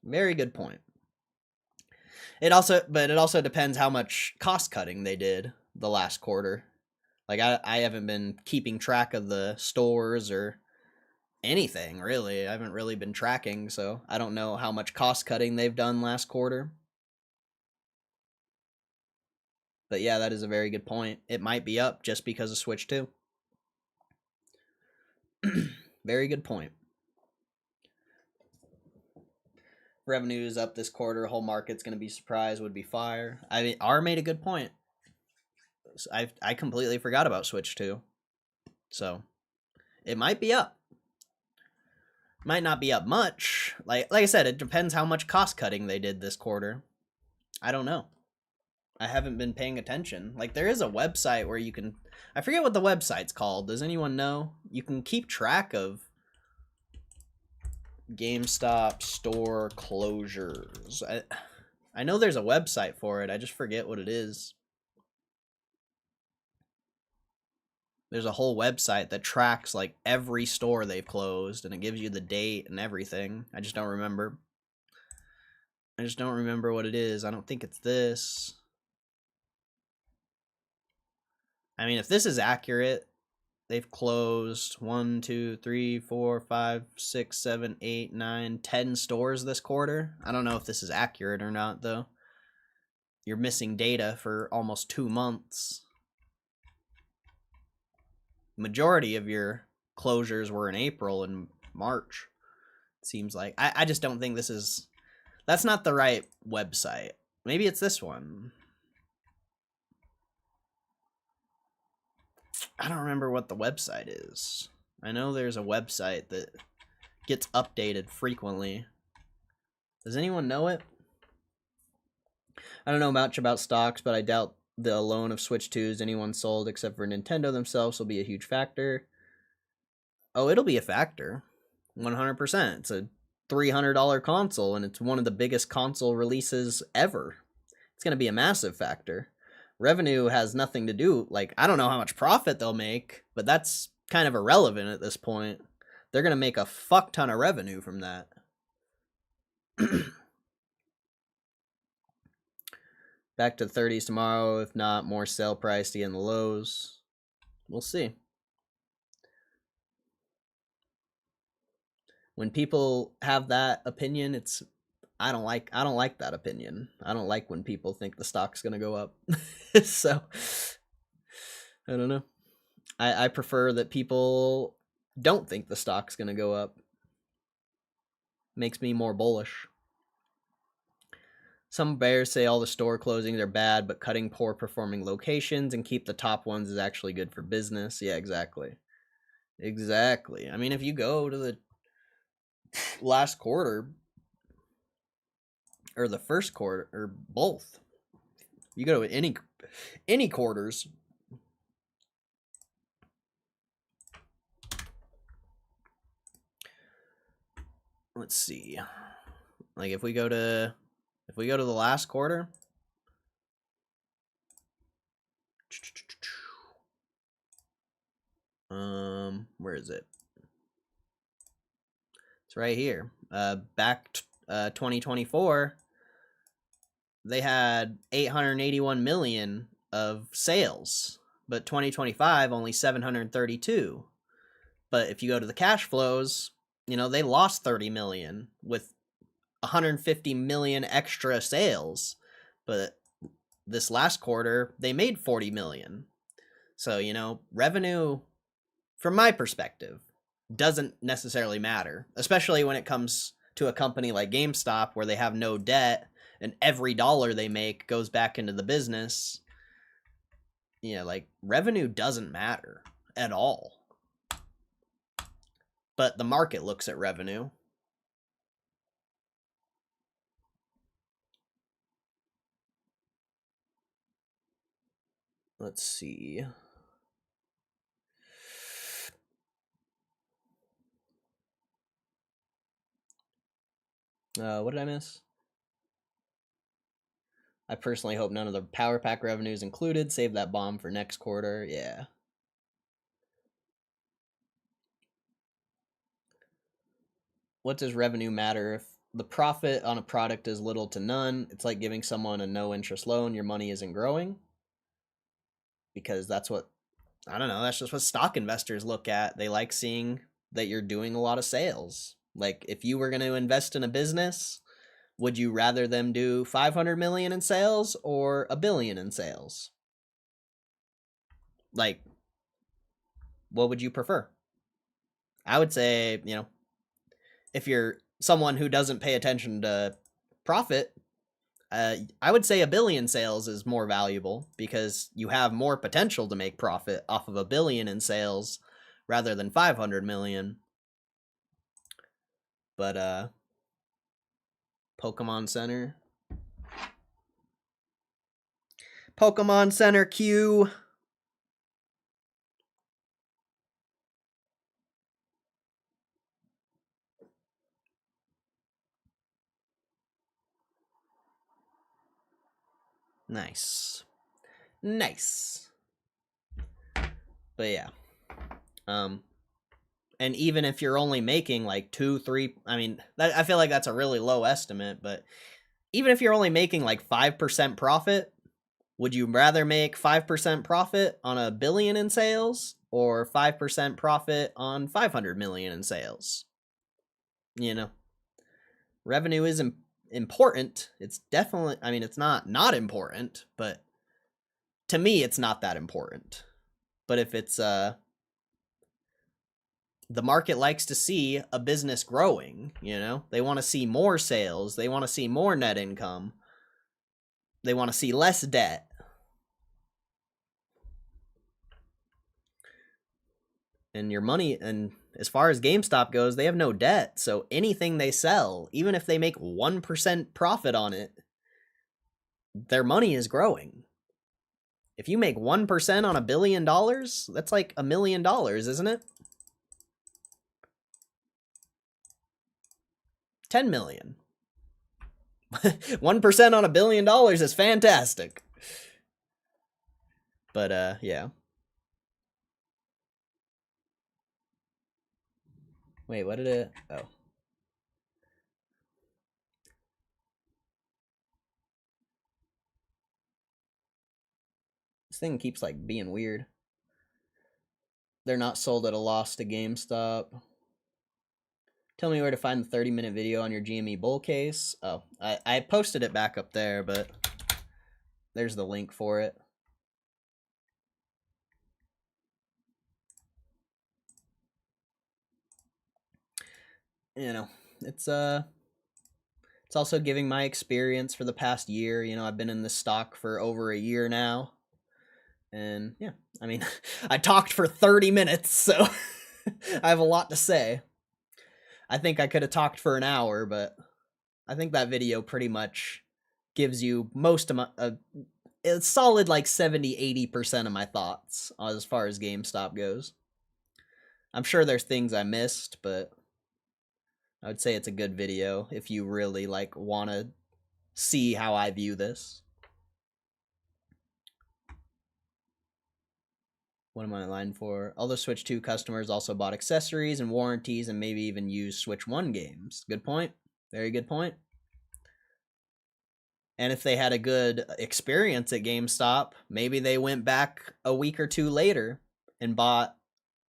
Very good point. It also depends how much cost cutting they did the last quarter. Like, I haven't been keeping track of the stores or anything, really. I haven't really been tracking, so I don't know how much cost cutting they've done last quarter. But yeah, that is a very good point. It might be up just because of Switch 2. Very good point. Revenue is up this quarter. Whole market's going to be surprised. Would be fire. I mean, R made a good point. I completely forgot about Switch 2. So it might be up. Might not be up much. Like I said, it depends how much cost cutting they did this quarter. I don't know. I haven't been paying attention. Like, there is a website where you can... I forget what the website's called. Does anyone know? You can keep track of GameStop store closures. I know there's a website for it. I just forget what it is. There's a whole website that tracks, like, every store they've closed, and it gives you the date and everything. I just don't remember. I just don't remember what it is. I don't think it's this. I mean, if this is accurate, they've closed 1, 2, 3, 4, 5, 6, 7, 8, 9, 10 stores this quarter. I don't know if this is accurate or not, though. You're missing data for almost 2 months. Majority of your closures were in April and March, it seems like. I just don't think that's not the right website. Maybe it's this one. I don't remember what the website is. I know there's a website that gets updated frequently. Does anyone know it? I don't know much about stocks, but I doubt the loan of Switch 2s anyone sold except for Nintendo themselves will be a huge factor. Oh, it'll be a factor. 100%. It's a $300 console, and it's one of the biggest console releases ever. It's going to be a massive factor. Revenue has nothing to do, like, I don't know how much profit they'll make, but that's kind of irrelevant at this point. They're going to make a fuck ton of revenue from that. Back to the 30s tomorrow, if not more sale price to get in the lows. We'll see. When people have that opinion, I don't like that opinion. I don't like when people think the stock's gonna go up. So I don't know. I prefer that people don't think the stock's gonna go up. Makes me more bullish. Some bears say all the store closings are bad, but cutting poor performing locations and keep the top ones is actually good for business. Yeah, exactly. Exactly. I mean, if you go to the last quarter or the first quarter or both, you go to any quarters. Let's see. Like if we go to the last quarter, where is it? It's right here. Back 2024, they had 881 million of sales, but 2025 only 732. But if you go to the cash flows, they lost 30 million with 150 million extra sales. But this last quarter, they made 40 million. So, revenue, from my perspective, doesn't necessarily matter, especially when it comes to a company like GameStop where they have no debt and every dollar they make goes back into the business. Like revenue doesn't matter at all. But the market looks at revenue. Let's see. What did I miss? I personally hope none of the Power Pack revenue is included. Save that bomb for next quarter. Yeah. What does revenue matter if the profit on a product is little to none? It's like giving someone a no interest loan. Your money isn't growing. Because that's what, I don't know, that's just what stock investors look at. They like seeing that you're doing a lot of sales. Like if you were going to invest in a business, would you rather them do 500 million in sales or a billion in sales? Like, what would you prefer? I would say, if you're someone who doesn't pay attention to profit, I would say a billion sales is more valuable because you have more potential to make profit off of a billion in sales rather than 500 million. But Pokemon Center. Pokemon Center Q. Nice. Nice. But yeah. And even if you're only making like 2-3, I mean, I feel like that's a really low estimate, but even if you're only making like 5% profit, would you rather make 5% profit on a billion in sales or 5% profit on 500 million in sales? Revenue is important. It's definitely, I mean, it's not important, but to me, it's not that important. But if it's, the market likes to see a business growing, they want to see more sales. They want to see more net income. They want to see less debt. And your money, and as far as GameStop goes, they have no debt. So anything they sell, even if they make 1% profit on it, their money is growing. If you make 1% on $1 billion, that's like $1 million, isn't it? 10 million. 1% on $1 billion is fantastic. But yeah. Wait, what did it? Oh. This thing keeps like being weird. They're not sold at a loss to GameStop. Tell me where to find the 30-minute video on your GME bull case. Oh, I posted it back up there, but there's the link for it. It's It's also giving my experience for the past year. You know, I've been in this stock for over a year now. And yeah, I mean, I talked for 30 minutes, so I have a lot to say. I think I could have talked for an hour, but I think that video pretty much gives you most of my, it's solid like 70-80% of my thoughts as far as GameStop goes. I'm sure there's things I missed, but I would say it's a good video if you really like want to see how I view this. What am I in line for? Other Switch 2 customers also bought accessories and warranties and maybe even used Switch 1 games. Good point. Very good point. And if they had a good experience at GameStop, maybe they went back a week or two later and bought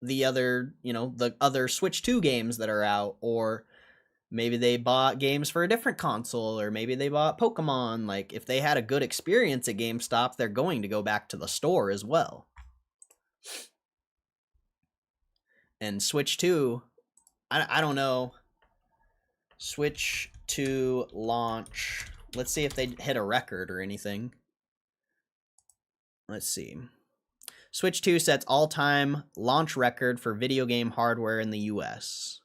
the other, the other Switch 2 games that are out, or maybe they bought games for a different console, or maybe they bought Pokemon. Like, if they had a good experience at GameStop, they're going to go back to the store as well. And Switch 2, I don't know. Switch 2 launch. Let's see if they hit a record or anything. Let's see. Switch 2 sets all-time launch record for video game hardware in the US.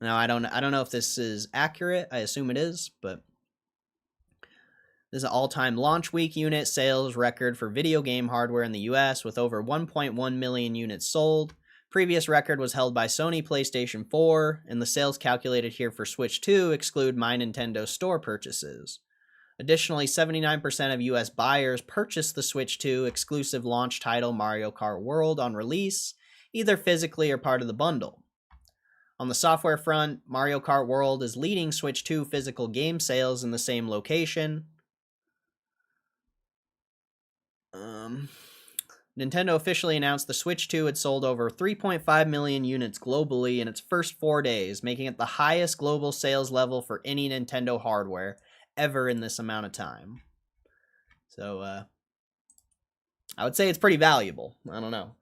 Now, I don't know if this is accurate. I assume it is, but this is an all-time launch week unit sales record for video game hardware in the US with over 1.1 million units sold. Previous record was held by Sony PlayStation 4, and the sales calculated here for Switch 2 exclude My Nintendo Store purchases. Additionally, 79% of US buyers purchased the Switch 2 exclusive launch title Mario Kart World on release, either physically or part of the bundle. On the software front, Mario Kart World is leading Switch 2 physical game sales in the same location. Nintendo officially announced the Switch 2 had sold over 3.5 million units globally in its first 4 days, making it the highest global sales level for any Nintendo hardware ever in this amount of time. So, I would say it's pretty valuable. I don't know.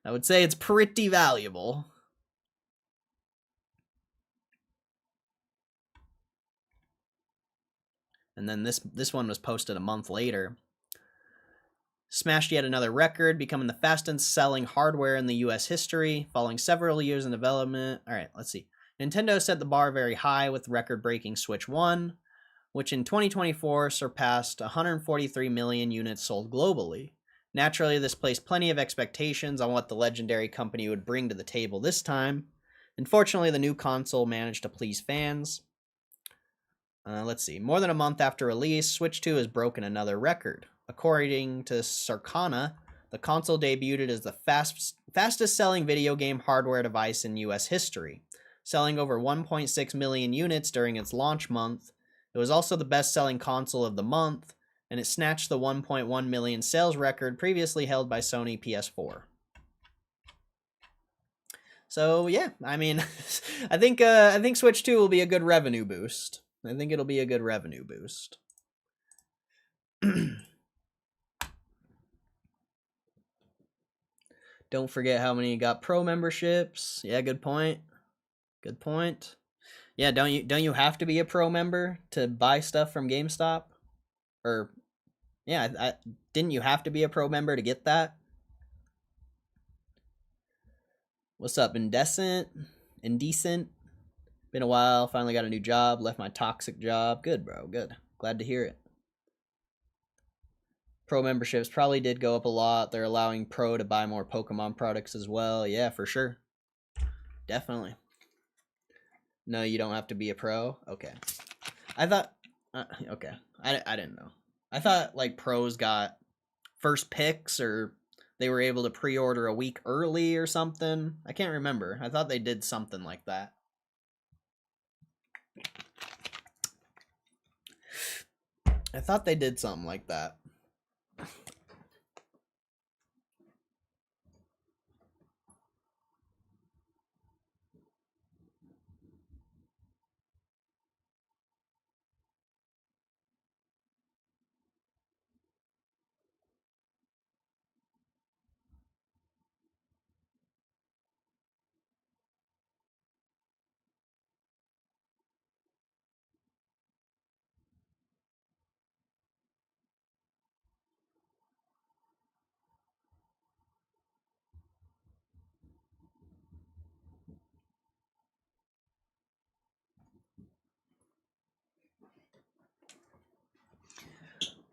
I would say it's pretty valuable. And then this one was posted a month later. Smashed yet another record, becoming the fastest selling hardware in the US history, following several years in development. All right, let's see. Nintendo set the bar very high with record-breaking Switch 1, which in 2024 surpassed 143 million units sold globally. Naturally, this placed plenty of expectations on what the legendary company would bring to the table this time. Unfortunately, the new console managed to please fans. Let's see. More than a month after release, Switch 2 has broken another record. According to Circana, the console debuted as the fastest-selling video game hardware device in U.S. history, selling over 1.6 million units during its launch month. It was also the best-selling console of the month, and it snatched the 1.1 million sales record previously held by Sony PS4. So yeah, I mean, I think Switch 2 will be a good revenue boost. I think it'll be a good revenue boost. Don't forget how many got pro memberships. Yeah, good point. Good point. Yeah, don't you have to be a pro member to buy stuff from GameStop? Or yeah, didn't you have to be a pro member to get that? What's up, Indecent? Been a while, finally got a new job, left my toxic job. Good, bro, good. Glad to hear it. Pro memberships probably did go up a lot. They're allowing Pro to buy more Pokemon products as well. Yeah, for sure. Definitely. No, you don't have to be a pro? Okay. I thought... okay. I didn't know. I thought, like, pros got first picks, or they were able to pre-order a week early or something. I can't remember. I thought they did something like that. I thought they did something like that.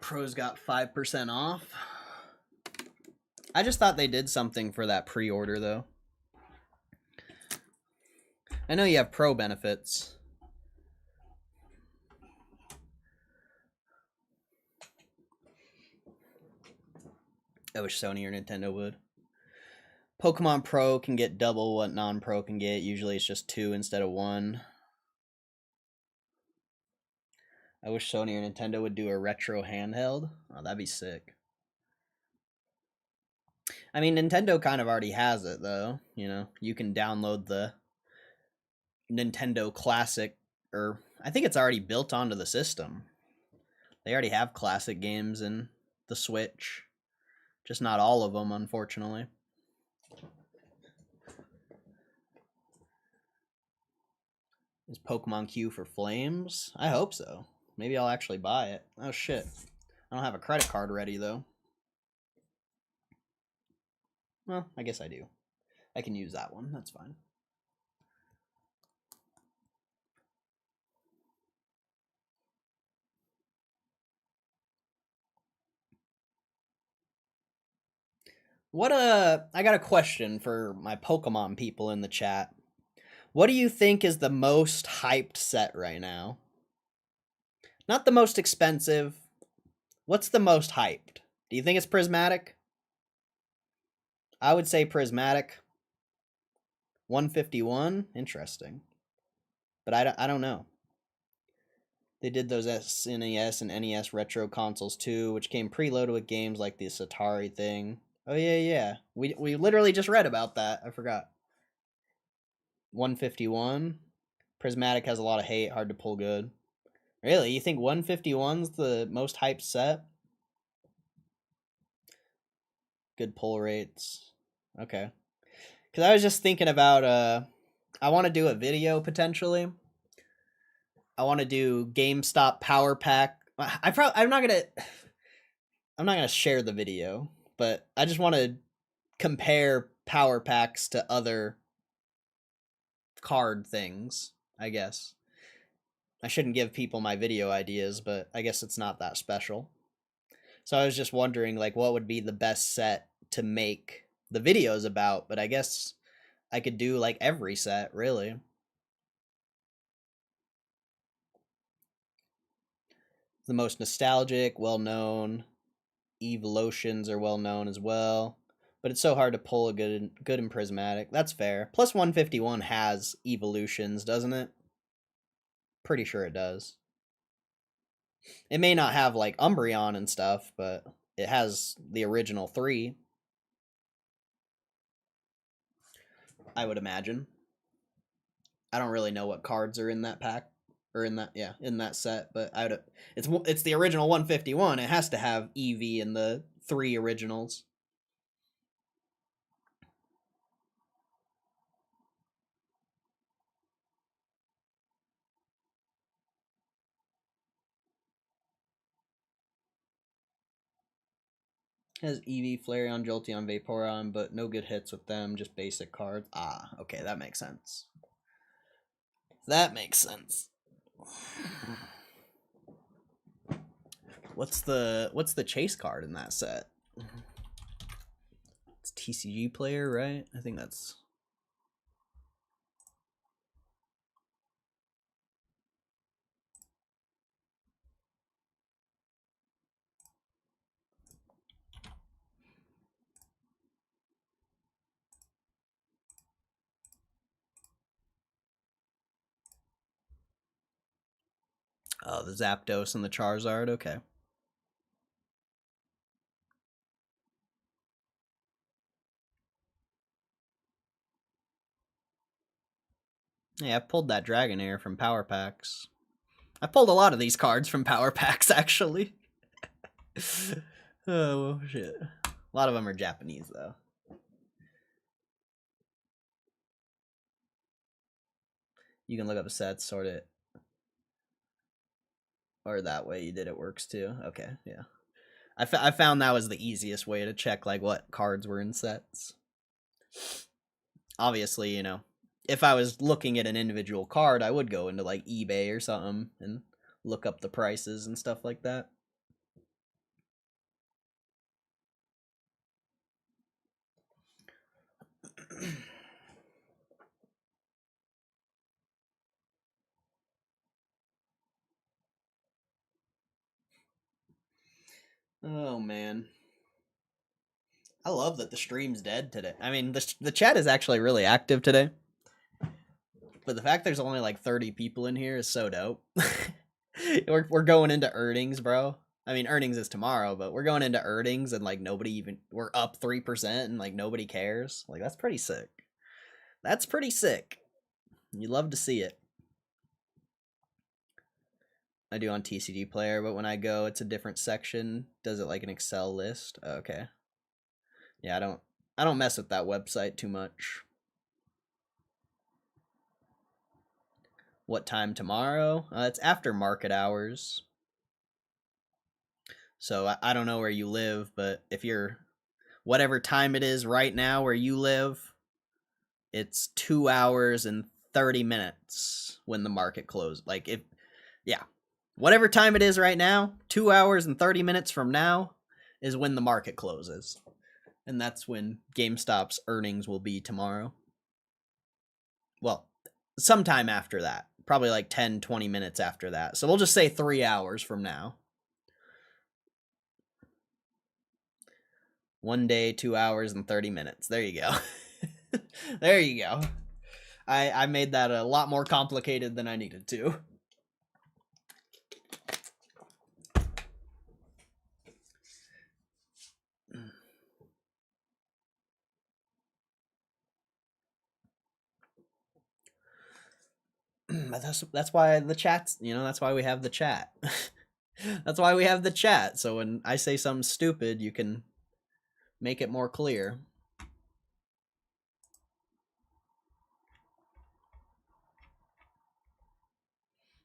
Pros got 5% off. I just thought they did something for that pre-order, though. I know you have pro benefits. I wish Sony or Nintendo would. Pokemon Pro can get double what non-pro can get. Usually it's just 2 instead of 1. I wish Sony or Nintendo would do a retro handheld. Oh, that'd be sick. I mean, Nintendo kind of already has it, though. You know, you can download the Nintendo Classic, or I think it's already built onto the system. They already have classic games in the Switch. Just not all of them, unfortunately. Is Pokemon Q for Flames? I hope so. Maybe I'll actually buy it. Oh shit. I don't have a credit card ready though. Well, I guess I do. I can use that one. That's fine. I got a question for my Pokemon people in the chat. What do you think is the most hyped set right now? Not the most expensive. What's the most hyped? Do you think it's Prismatic? I would say Prismatic. 151? Interesting. But I don't know. They did those SNES and NES retro consoles too, which came preloaded with games like the Atari thing. Oh yeah. We literally just read about that. I forgot. 151. Prismatic has a lot of hate, hard to pull good. Really? You think 151's the most hyped set? Good pull rates. Okay. Cuz I was just thinking about I want to do a video potentially. I want to do GameStop Power Pack. I'm not going to share the video, but I just want to compare Power Packs to other card things, I guess. I shouldn't give people my video ideas, but I guess it's not that special. So I was just wondering like what would be the best set to make the videos about, but I guess I could do like every set, really. The most nostalgic, well-known. Evolutions are well-known as well. But it's so hard to pull a good and Prismatic. That's fair. Plus 151 has Evolutions, doesn't it? Pretty sure it does. It may not have like Umbreon and stuff, but it has the original 3. I would imagine. I don't really know what cards are in that pack or in that set, but it's the original 151. It has to have Eevee and the 3 originals. Has Eevee, Flareon, Jolteon, Vaporeon, but no good hits with them, just basic cards. Ah, okay, that makes sense. That makes sense. What's the chase card in that set? It's TCG player, right? I think that's... Oh, the Zapdos and the Charizard, okay. Yeah, I pulled that Dragonair from Power Packs. I pulled a lot of these cards from Power Packs, actually. Oh, shit. A lot of them are Japanese, though. You can look up a set, sort it. Or that way you did it works, too. Okay, yeah. I found that was the easiest way to check, like, what cards were in sets. Obviously, you know, if I was looking at an individual card, I would go into, like, eBay or something and look up the prices and stuff like that. Oh man. I love that the stream's dead today. I mean, the chat is actually really active today. But the fact there's only like 30 people in here is so dope. we're going into earnings, bro. I mean, earnings is tomorrow, but we're going into earnings and like we're up 3% and like nobody cares. Like that's pretty sick. That's pretty sick. You love to see it. I do on TCG Player, but when I go, it's a different section. Does it like an Excel list? Okay. Yeah, I don't mess with that website too much. What time tomorrow? It's after market hours. So I don't know where you live, but if you're whatever time it is right now where you live, it's 2 hours and 30 minutes when the market closes. Like whatever time it is right now, 2 hours and 30 minutes from now is when the market closes. And that's when GameStop's earnings will be tomorrow. Well, sometime after that. Probably like 10, 20 minutes after that. So we'll just say 3 hours from now. 1 day, 2 hours, and 30 minutes. There you go. There you go. I made that a lot more complicated than I needed to. That's why the chat's, that's why we have the chat. That's why we have the chat. So when I say something stupid, you can make it more clear.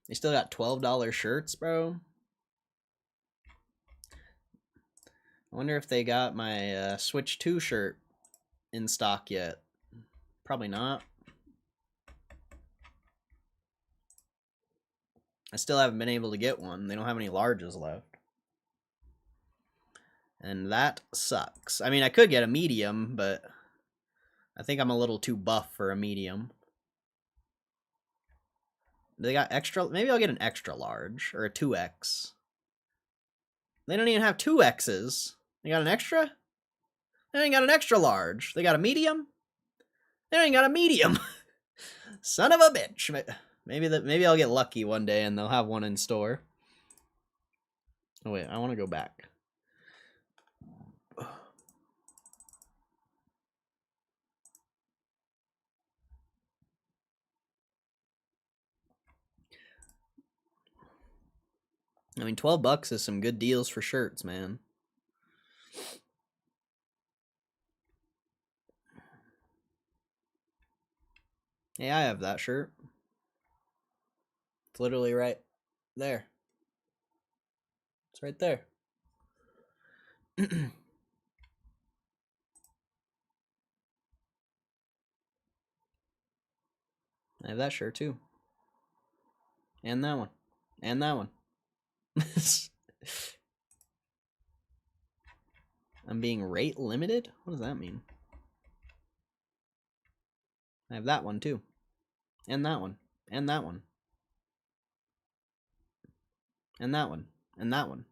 They still got $12 shirts, bro. I wonder if they got my Switch 2 shirt in stock yet. Probably not. I still haven't been able to get one. They don't have any larges left. And that sucks. I mean, I could get a medium, but I think I'm a little too buff for a medium. They got extra. Maybe I'll get an extra large or a 2X. They don't even have 2Xs. They got an extra? They ain't got an extra large. They got a medium? They ain't got a medium. Son of a bitch. Maybe I'll get lucky one day and they'll have one in store. Oh wait, I want to go back. I mean, $12 is some good deals for shirts, man. Hey, I have that shirt. It's literally right there. It's right there. I have that shirt too. And that one. And that one. I'm being rate limited? What does that mean? I have that one too. And that one. And that one. And that one. And that one.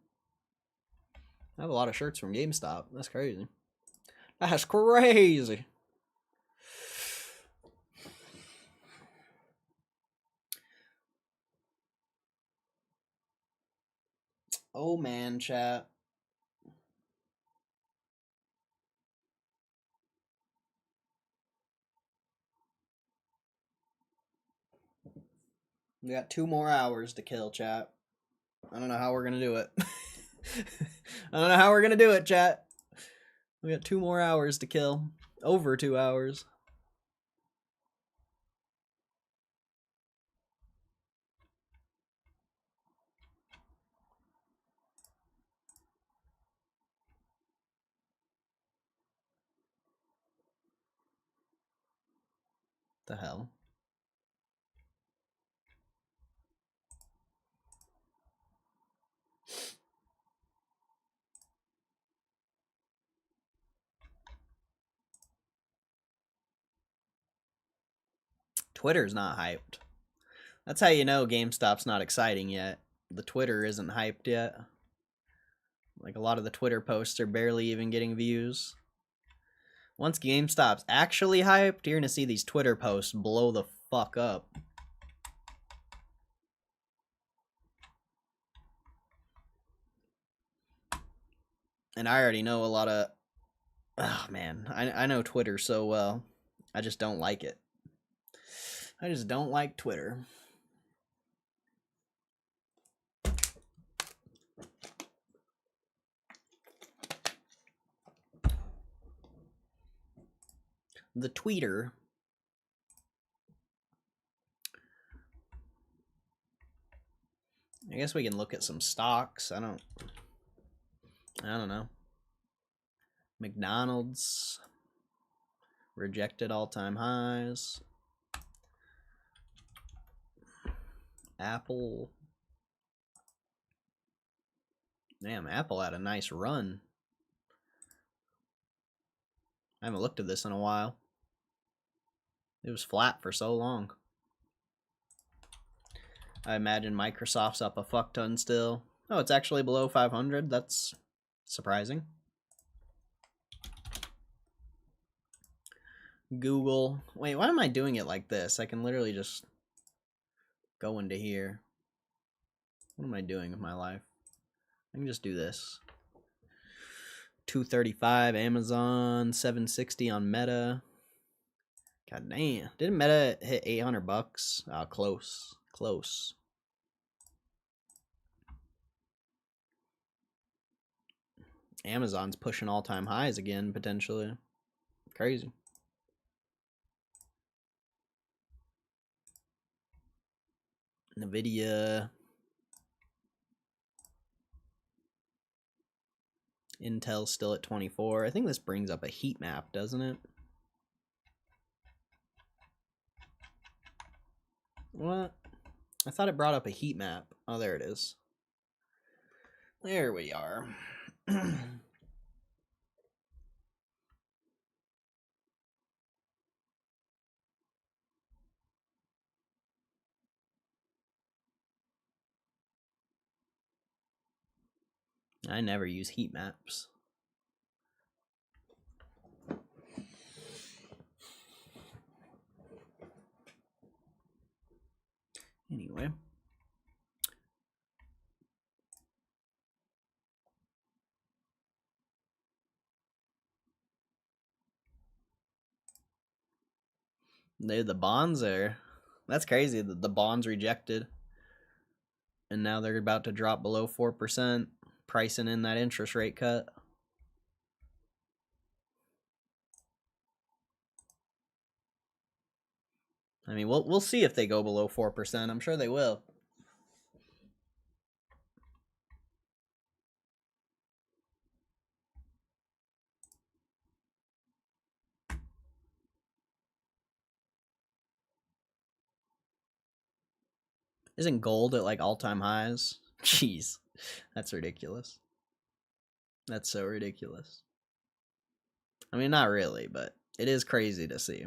I have a lot of shirts from GameStop. That's crazy. That's crazy. Oh man, chat. We got 2 more hours to kill, chat. I don't know how we're gonna do it. I don't know how we're gonna do it, chat. We got 2 more hours to kill. Over 2 hours. The hell? Twitter's not hyped. That's how you know GameStop's not exciting yet. The Twitter isn't hyped yet. Like a lot of the Twitter posts are barely even getting views. Once GameStop's actually hyped, you're gonna see these Twitter posts blow the fuck up. And I already know a lot of... Oh, man. I know Twitter so well. I just don't like it. I just don't like Twitter. The tweeter. I guess we can look at some stocks. I don't know. McDonald's rejected all-time highs. Apple. Damn, Apple had a nice run. I haven't looked at this in a while. It was flat for so long. I imagine Microsoft's up a fuck ton still. Oh, it's actually below 500. That's surprising. Google. Wait, why am I doing it like this? I can literally just go into here. What am I doing with my life? I can just do this. 235 Amazon, 760 on Meta. God damn. Didn't Meta hit 800 bucks? Oh, close. Close. Amazon's pushing all-time highs again, potentially. Crazy. Nvidia. Intel's still at 24. I think this brings up a heat map, doesn't it? What? I thought it brought up a heat map. Oh, there it is. There we are. I never use heat maps. Anyway. The bonds are... That's crazy that the bonds rejected. And now they're about to drop below 4%, pricing in that interest rate cut. I mean, we'll see if they go below 4%. I'm sure they will. Isn't gold at like all-time highs? Jeez, that's ridiculous. That's so ridiculous. I mean, not really, but it is crazy to see.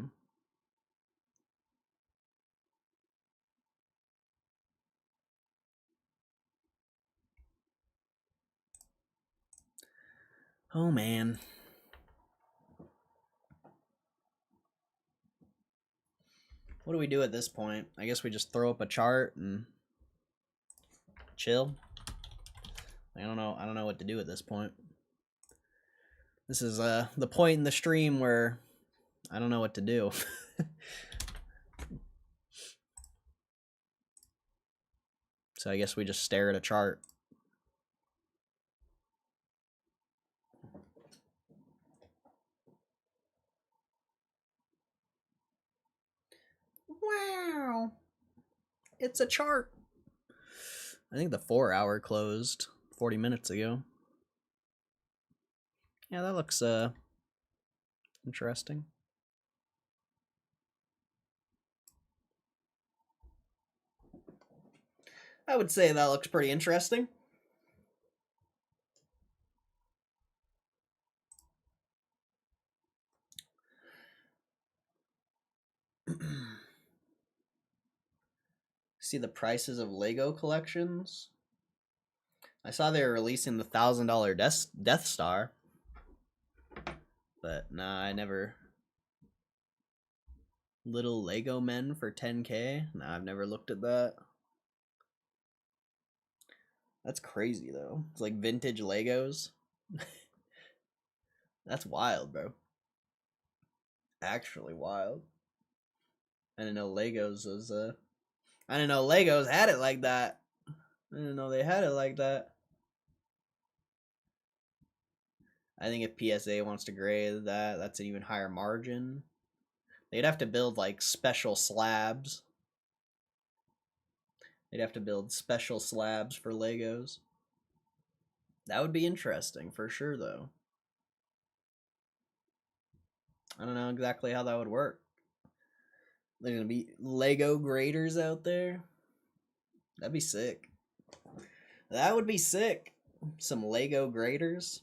Oh, man. What do we do at this point? I guess we just throw up a chart and chill. I don't know what to do at this point. This is the point in the stream where I don't know what to do. So I guess we just stare at a chart. Wow. It's a chart. I think the 4-hour closed 40 minutes ago. Yeah, that looks interesting. I would say that looks pretty interesting. See the prices of Lego collections. I saw they were releasing the $1,000 Death Star, but nah, I never. Little Lego men for 10K? Nah, I've never looked at that. That's crazy though. It's like vintage Legos. That's wild, bro. Actually wild. I didn't know Legos was I didn't know Legos had it like that. I didn't know they had it like that. I think if PSA wants to grade that, that's an even higher margin. They'd have to build like special slabs. They'd have to build special slabs for Legos. That would be interesting for sure, though. I don't know exactly how that would work. There's gonna be Lego graders out there. That'd be sick. That would be sick. Some Lego graders.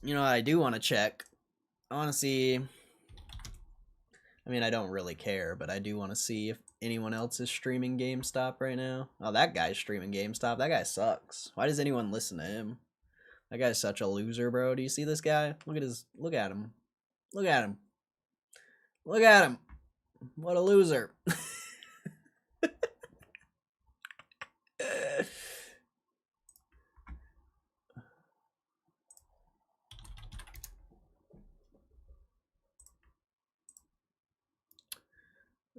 You know what I do want to check? I want to see. I mean, I don't really care, but I do want to see if anyone else is streaming GameStop right now. Oh, that guy's streaming GameStop. That guy sucks. Why does anyone listen to him? That guy's such a loser, bro. Do you see this guy? Look at him. Look at him. Look at him. What a loser.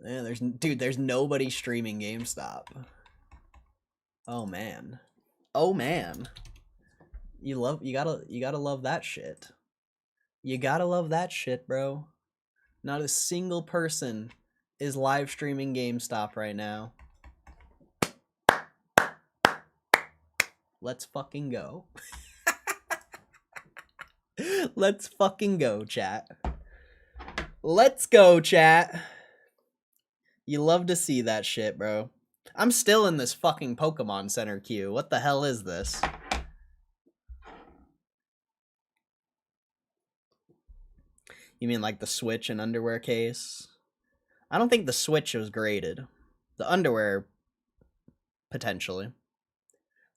Yeah, there's nobody streaming GameStop. Oh man. Oh man. You gotta love that shit. You gotta love that shit, bro. Not a single person is live streaming GameStop right now. Let's fucking go. Let's fucking go, chat. Let's go, chat. You love to see that shit, bro. I'm still in this fucking Pokemon Center queue. What the hell is this? You mean like the Switch and underwear case? I don't think the Switch was graded. The underwear, potentially.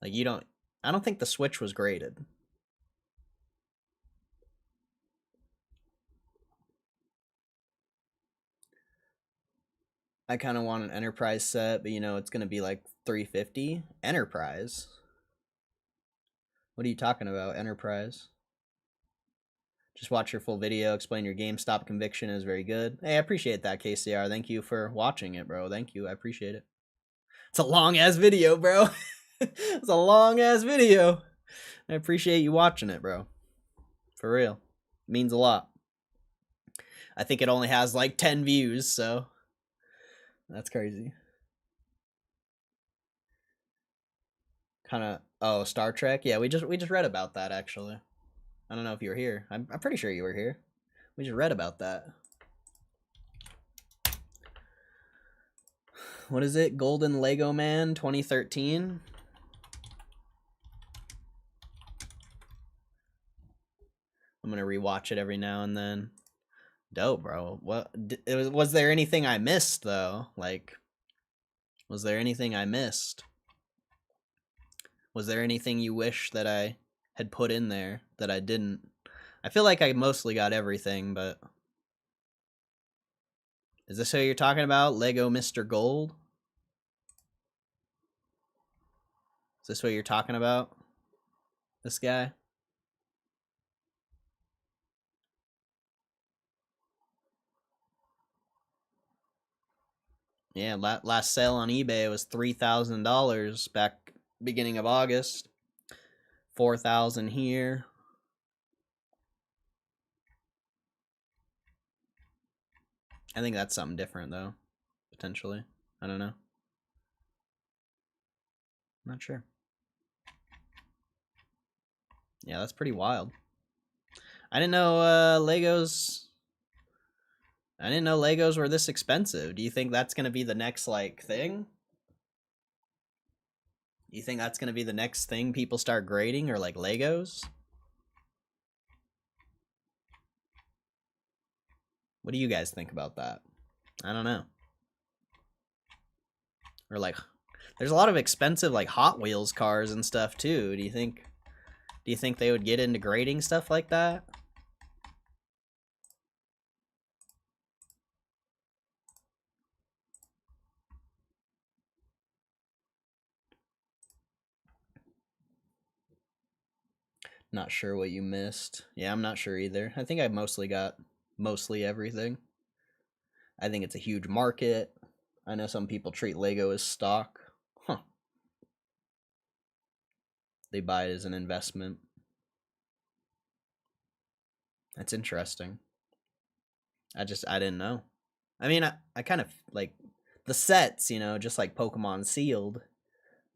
Like, I don't think the Switch was graded. I kind of want an Enterprise set, but it's going to be like $350. Enterprise? What are you talking about, Enterprise? Just watch your full video, explain your GameStop conviction is very good. Hey, I appreciate that, KCR. Thank you for watching it, bro. Thank you. I appreciate it. It's a long-ass video, bro. It's a long-ass video. I appreciate you watching it, bro. For real. It means a lot. I think it only has like 10 views, so that's crazy. Kind of Star Trek? Yeah, we just read about that actually. I don't know if you were here. I'm pretty sure you were here. We just read about that. What is it? Golden Lego Man 2013? I'm going to rewatch it every now and then. Dope, bro. What was there anything I missed though? Like, was there anything I missed? Was there anything you wish that I had put in there that I didn't? I feel like I mostly got everything, but is this who you're talking about? Lego Mr. Gold? Is this what you're talking about? This guy? Yeah, last sale on eBay was $3,000 back beginning of August. 4,000 here. I think that's something different though, potentially. I don't know. I'm not sure. Yeah, that's pretty wild. I didn't know Legos. I didn't know Legos were this expensive. Do you think that's gonna be the next like thing? You think that's gonna be the next thing people start grading, or like Legos? What do you guys think about that? I don't know. Or like, there's a lot of expensive like Hot Wheels cars and stuff too. Do you think they would get into grading stuff like that? Not sure what you missed. Yeah, I'm not sure either. I think I mostly got mostly everything. I think it's a huge market. I know some people treat Lego as stock. Huh. They buy it as an investment. That's interesting. I didn't know. I mean, I kind of like the sets, just like Pokemon Sealed.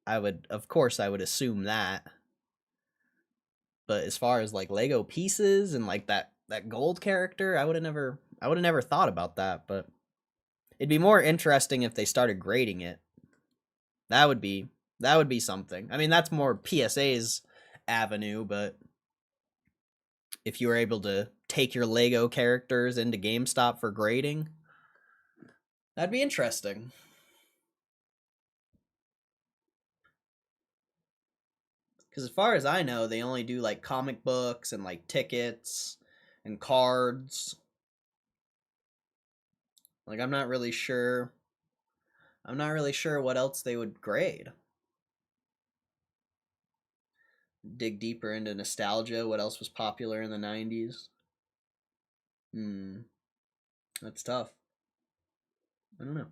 Of course, I would assume that. But as far as like Lego pieces and like that gold character, I would have never thought about that. But it'd be more interesting if they started grading it. That would be something. I mean, that's more PSA's avenue, but if you were able to take your Lego characters into GameStop for grading, that'd be interesting. Because as far as I know, they only do like comic books and like tickets and cards. Like I'm not really sure what else they would grade. Dig deeper into nostalgia, what else was popular in the 90s? That's tough. I don't know.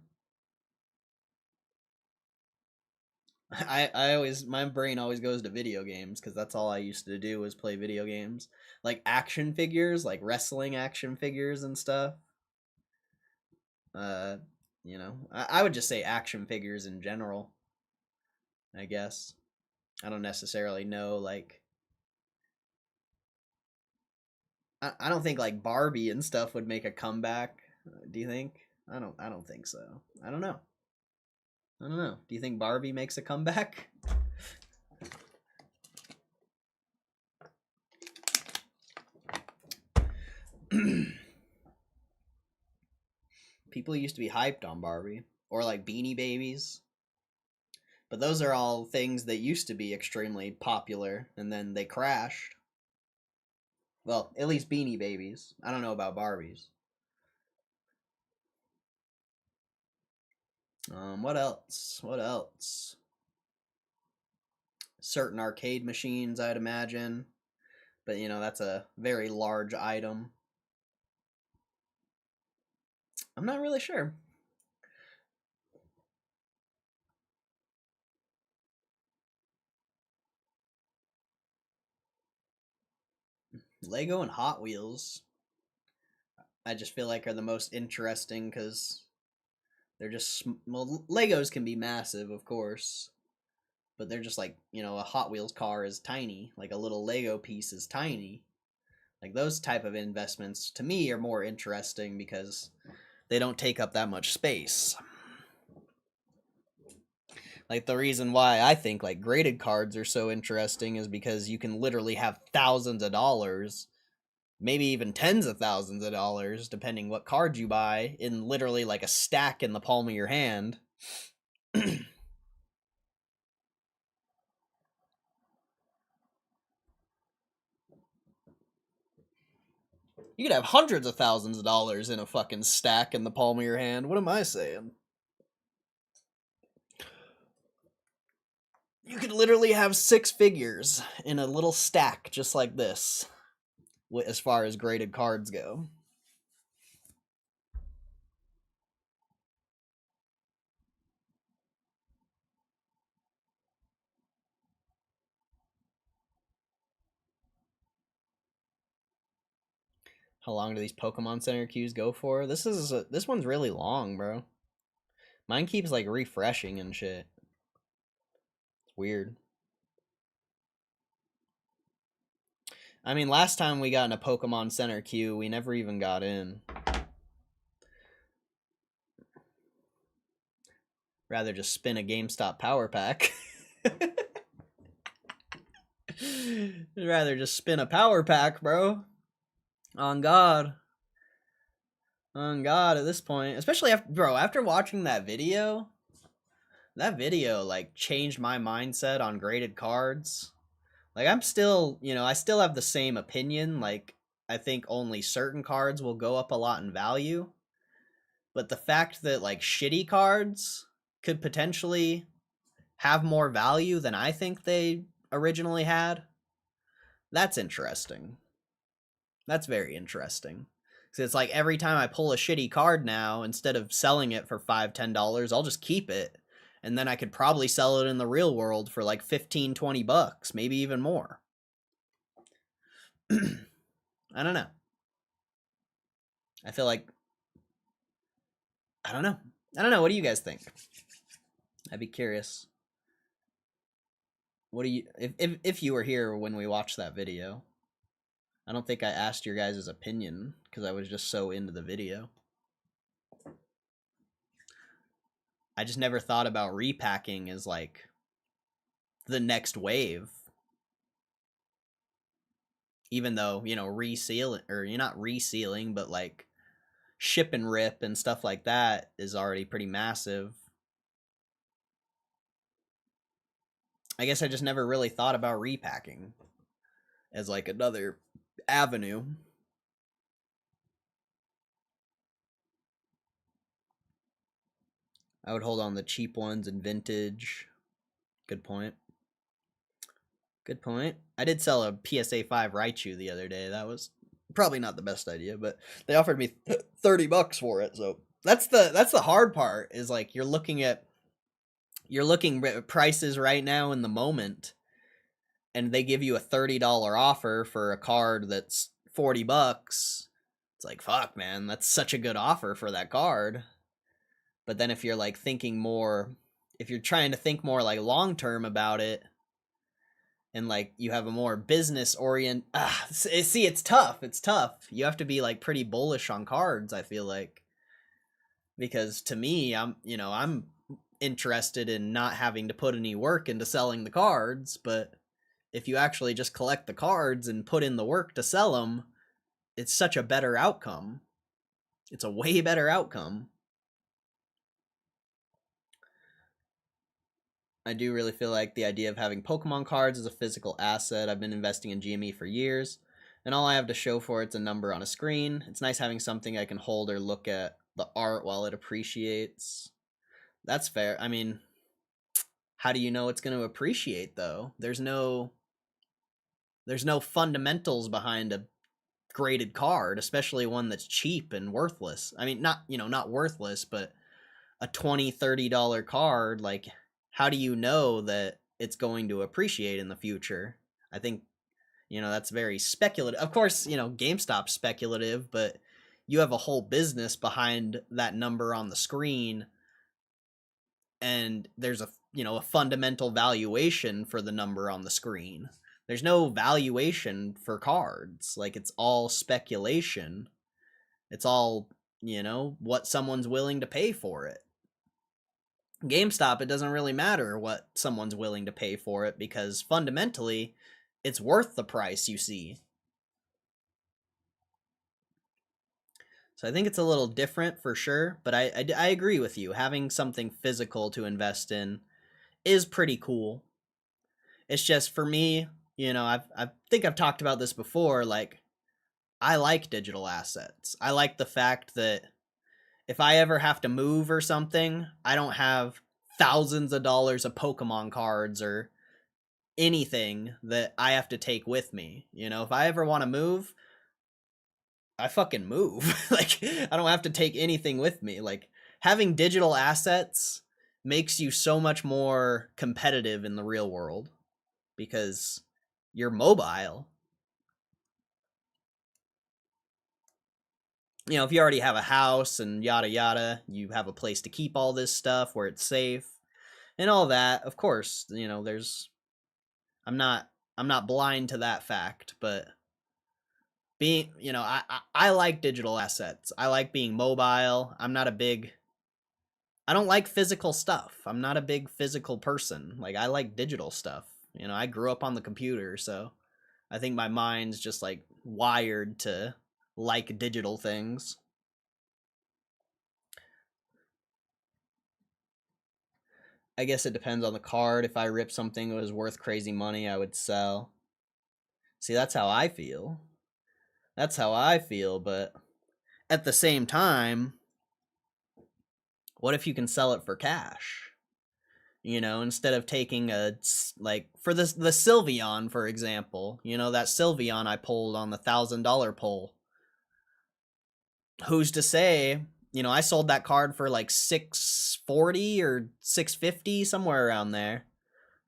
My brain always goes to video games because that's all I used to do was play video games. Like action figures, like wrestling action figures and stuff. Uh, I would just say action figures in general, I guess. I don't necessarily know like I don't think like Barbie and stuff would make a comeback. Do you think? I don't think so. I don't know. I don't know. Do you think Barbie makes a comeback? People used to be hyped on Barbie or like Beanie Babies. But those are all things that used to be extremely popular and then they crashed. Well, at least Beanie Babies. I don't know about Barbies. What else? What else? Certain arcade machines, I'd imagine. But, that's a very large item. I'm not really sure. Lego and Hot Wheels, I just feel like are the most interesting because they're just well, Legos can be massive, of course, but they're just like a Hot Wheels car is tiny, like a little Lego piece is tiny. Like those type of investments to me are more interesting because they don't take up that much space. Like the reason why I think like graded cards are so interesting is because you can literally have thousands of dollars, maybe even tens of thousands of dollars, depending what card you buy, in literally like a stack in the palm of your hand. You could have hundreds of thousands of dollars in a fucking stack in the palm of your hand. What am I saying? You could literally have six figures in a little stack just like this, as far as graded cards go. How long do these Pokemon Center queues go for? This one's really long, bro. Mine keeps like refreshing and shit. It's weird. I mean, last time we got in a Pokemon Center queue, we never even got in. Rather just spin a GameStop power pack. Rather just spin a power pack, bro. On God. On God, at this point, especially after, bro, after watching that video like changed my mindset on graded cards. Like I'm still, I still have the same opinion. Like I think only certain cards will go up a lot in value, but the fact that like shitty cards could potentially have more value than I think they originally had, that's interesting. That's very interesting. So it's like every time I pull a shitty card now, instead of selling it for $5, $10, I'll just keep it. And then I could probably sell it in the real world for like 15, $20, maybe even more. I don't know. I feel like I don't know. I don't know. What do you guys think? I'd be curious. What do you if you were here when we watched that video? I don't think I asked your guys' opinion because I was just so into the video. I just never thought about repacking as like the next wave. Even though, resealing, or you're not resealing, but like ship and rip and stuff like that is already pretty massive. I guess I just never really thought about repacking as like another avenue. I would hold on the cheap ones and vintage. Good point. Good point. I did sell a PSA 5 Raichu the other day. That was probably not the best idea, but they offered me $30 for it. So that's the hard part is like you're looking at prices right now in the moment, and they give you a $30 offer for a card that's $40. It's like, fuck, man, that's such a good offer for that card. But then if you're like thinking more, if you're trying to think more like long term about it, and like you have a more business orient, see, it's tough. It's tough. You have to be like pretty bullish on cards, I feel like, because to me, I'm interested in not having to put any work into selling the cards, but if you actually just collect the cards and put in the work to sell them, it's such a better outcome. It's a way better outcome. I do really feel like the idea of having Pokemon cards as a physical asset. I've been investing in GME for years, and all I have to show for it's a number on a screen. It's nice having something I can hold or look at the art while it appreciates. That's fair. I mean, how do you know it's going to appreciate though? There's no fundamentals behind a graded card, especially one that's cheap and worthless. I mean, not worthless, but a $20-$30 card, like how do you know that it's going to appreciate in the future? I think that's very speculative. Of course, GameStop's speculative, but you have a whole business behind that number on the screen, and there's a fundamental valuation for the number on the screen. There's no valuation for cards. Like it's all speculation. It's all, what someone's willing to pay for it. GameStop, it doesn't really matter what someone's willing to pay for it because fundamentally it's worth the price you see. So I think it's a little different for sure, but I agree with you. Having something physical to invest in is pretty cool. It's just for me, I think I've talked about this before. Like, I like digital assets. I like the fact that if I ever have to move or something, I don't have thousands of dollars of Pokemon cards or anything that I have to take with me. If I ever want to move, I fucking move. Like, I don't have to take anything with me. Like, having digital assets makes you so much more competitive in the real world because you're mobile. If you already have a house and yada yada, you have a place to keep all this stuff where it's safe and all that. Of course, there's I'm not blind to that fact, but being, I like digital assets. I like being mobile. I don't like physical stuff. I'm not a big physical person. Like I like digital stuff. I grew up on the computer, so I think my mind's just like wired to like digital things. I guess it depends on the card. If I rip something that was worth crazy money, I would sell. See, that's how I feel. That's how I feel, but at the same time, what if you can sell it for cash? You know, instead of taking a, like, for the Sylveon, for example, you know, that Sylveon I pulled on the $1,000 pull. Who's to say, you know, I sold that card for like 640 or 650, somewhere around there.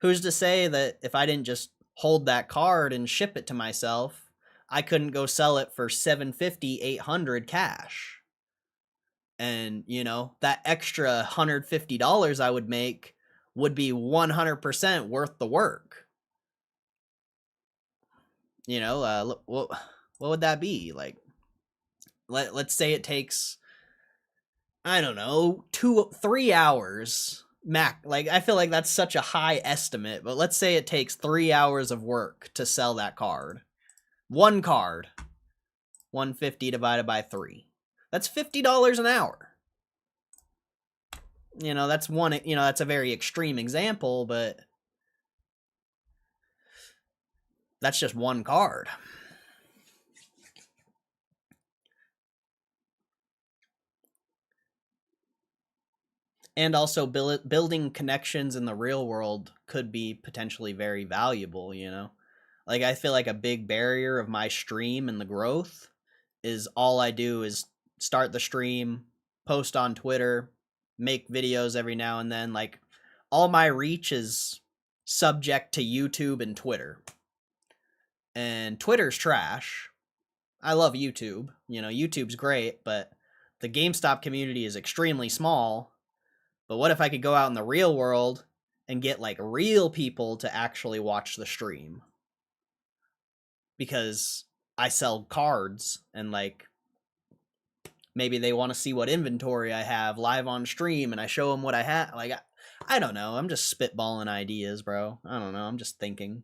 Who's to say that if I didn't just hold that card and ship it to myself, I couldn't go sell it for 750, 800 cash? And, you know, that extra $150 I would make would be 100% worth the work. You know, what would that be? Like, let's say it takes, I don't know, 3 hours. Like, I feel like that's such a high estimate, but let's say it takes 3 hours of work to sell that card. One card, 150 divided by 3. That's $50 an hour. You know, that's one, you know, that's a very extreme example, but that's just one card. And also building connections in the real world could be potentially very valuable, you know? Like, I feel like a big barrier of my stream and the growth is all I do is start the stream, post on Twitter, make videos every now and then. Like, all my reach is subject to YouTube and Twitter. And Twitter's trash. I love YouTube. You know, YouTube's great, but the GameStop community is extremely small. But what if I could go out in the real world and get like real people to actually watch the stream? Because I sell cards and like maybe they want to see what inventory I have live on stream and I show them what I have. Like, I don't know. I'm just spitballing ideas, bro. I don't know. I'm just thinking.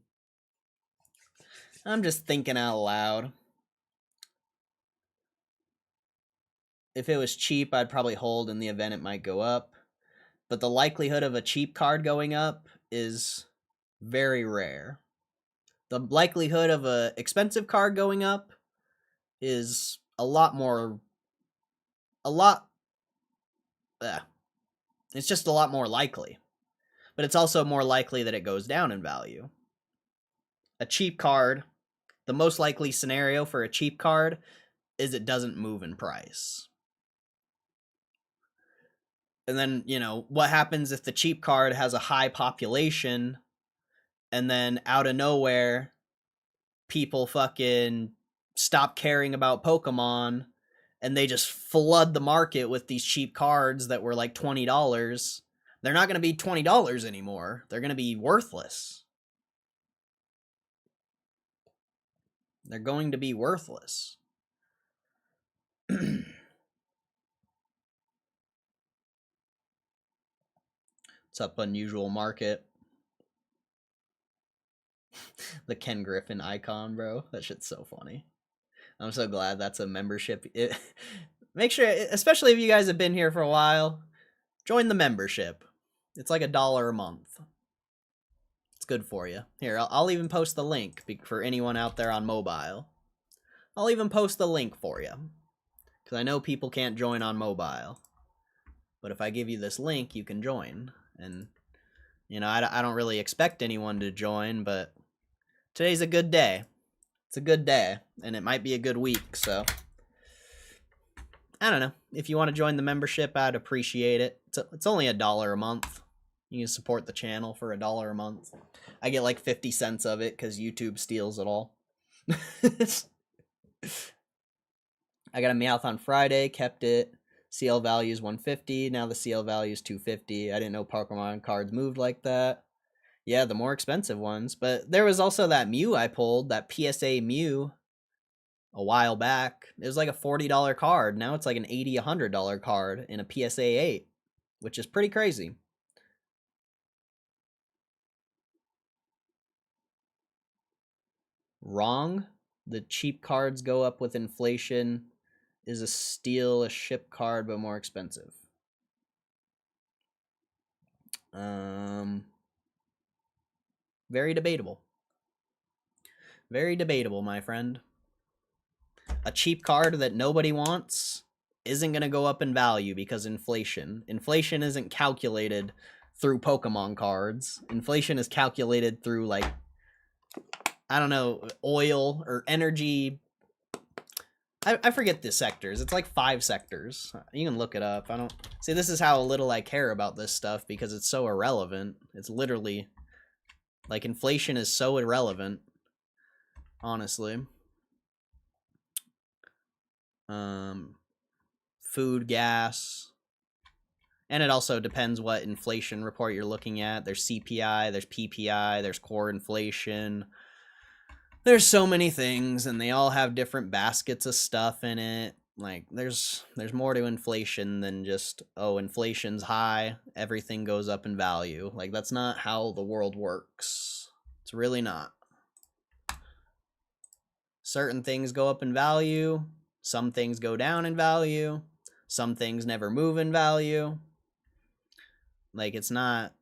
I'm just thinking out loud. If it was cheap, I'd probably hold in the event it might go up. But the likelihood of a cheap card going up is very rare. The likelihood of a expensive card going up is a lot more, it's just a lot more likely. But it's also more likely that it goes down in value. A cheap card, the most likely scenario for a cheap card is it doesn't move in price. And then, you know, what happens if the cheap card has a high population and then out of nowhere people fucking stop caring about Pokemon and they just flood the market with these cheap cards that were like $20? They're not going to be $20 anymore. They're going to be worthless. They're going to be worthless. What's up, Unusual Market? The Ken Griffin icon, bro. That shit's so funny. I'm so glad that's a membership. Make sure, especially if you guys have been here for a while, join the membership. It's like $1 a month. It's good for you. Here, I'll even post the link for anyone out there on mobile. I'll even post the link for you. Because I know people can't join on mobile. But if I give you this link, you can join. And, you know, I don't really expect anyone to join, but today's a good day. It's a good day, and it might be a good week, so I don't know. If you want to join the membership, I'd appreciate it. It's only $1 a month. You can support the channel for $1 a month. I get like 50 cents of it because YouTube steals it all. I got a Meowth on Friday, kept it. CL value is 150. Now the CL value is 250. I didn't know Pokemon cards moved like that. Yeah, the more expensive ones. But there was also that Mew I pulled, that PSA Mew, a while back. It was like a $40 card. Now it's like an $80, $100 card in a PSA 8, which is pretty crazy. Wrong. The cheap cards go up with inflation. Is a steal a ship card but more expensive? Very debatable. Very debatable, my friend. A cheap card that nobody wants isn't going to go up in value because inflation. Inflation isn't calculated through Pokemon cards. Inflation is calculated through, like, I don't know, oil or energy. I forget the sectors. It's like 5 sectors. You can look it up. I don't see. This is how little I care about this stuff because it's so irrelevant. It's literally like inflation is so irrelevant. Honestly. Food, gas. And it also depends what inflation report you're looking at. There's CPI, there's PPI, there's core inflation. There's so many things, and they all have different baskets of stuff in it. Like, there's more to inflation than just, oh, inflation's high, everything goes up in value. Like, that's not how the world works. It's really not. Certain things go up in value. Some things go down in value. Some things never move in value. Like, it's not,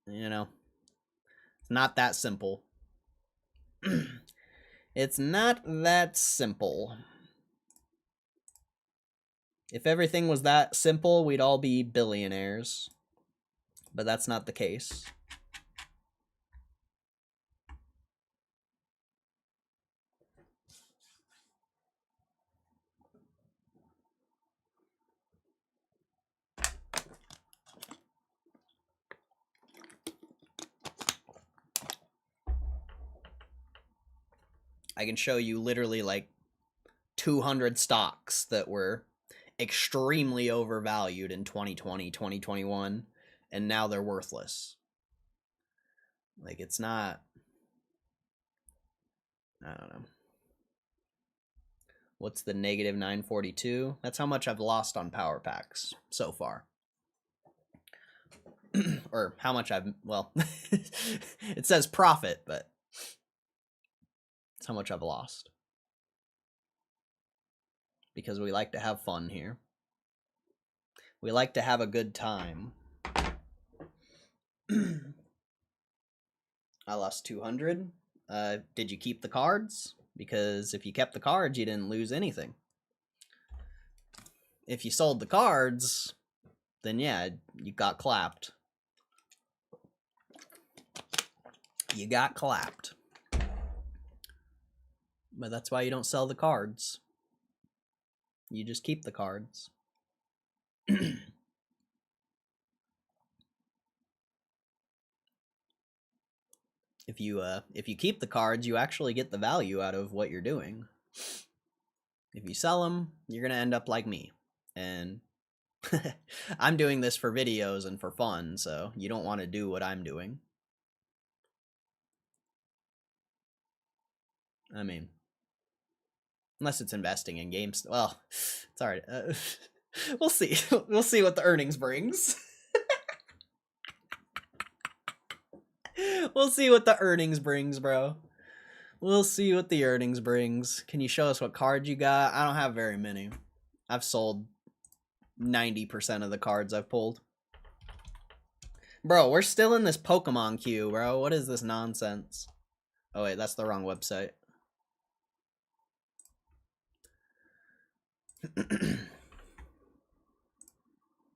you know, it's not that simple. It's not that simple. If everything was that simple, we'd all be billionaires. But that's not the case. I can show you literally like 200 stocks that were extremely overvalued in 2020, 2021, and now they're worthless. Like, it's not, I don't know. What's the negative 942? That's how much I've lost on power packs so far. Or how much I've, well, it says profit, but it's how much I've lost. Because we like to have fun here. We like to have a good time. I lost 200. Did you keep the cards? Because if you kept the cards, you didn't lose anything. If you sold the cards, then yeah, you got clapped. You got clapped. But that's why you don't sell the cards. You just keep the cards. If you keep the cards, you actually get the value out of what you're doing. If you sell them, you're gonna end up like me. And I'm doing this for videos and for fun, so you don't want to do what I'm doing. I mean, unless it's investing in games. Well, it's alright. We'll see. We'll see what the earnings brings. We'll see what the earnings brings, bro. We'll see what the earnings brings. Can you show us what cards you got? I don't have very many. I've sold 90% of the cards I've pulled. Bro, we're still in this Pokemon queue, bro. What is this nonsense? Oh, wait, that's the wrong website.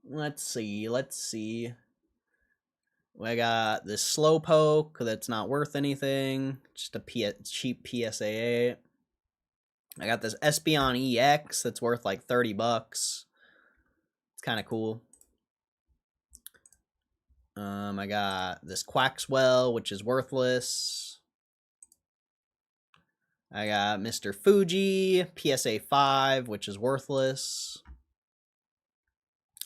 Let's see. I got this Slowpoke that's not worth anything. Just a cheap PSA 8. I got this Espeon EX that's worth like 30 bucks. It's kind of cool. I got this Quaxwell, which is worthless. I got Mr. Fuji, PSA 5, which is worthless.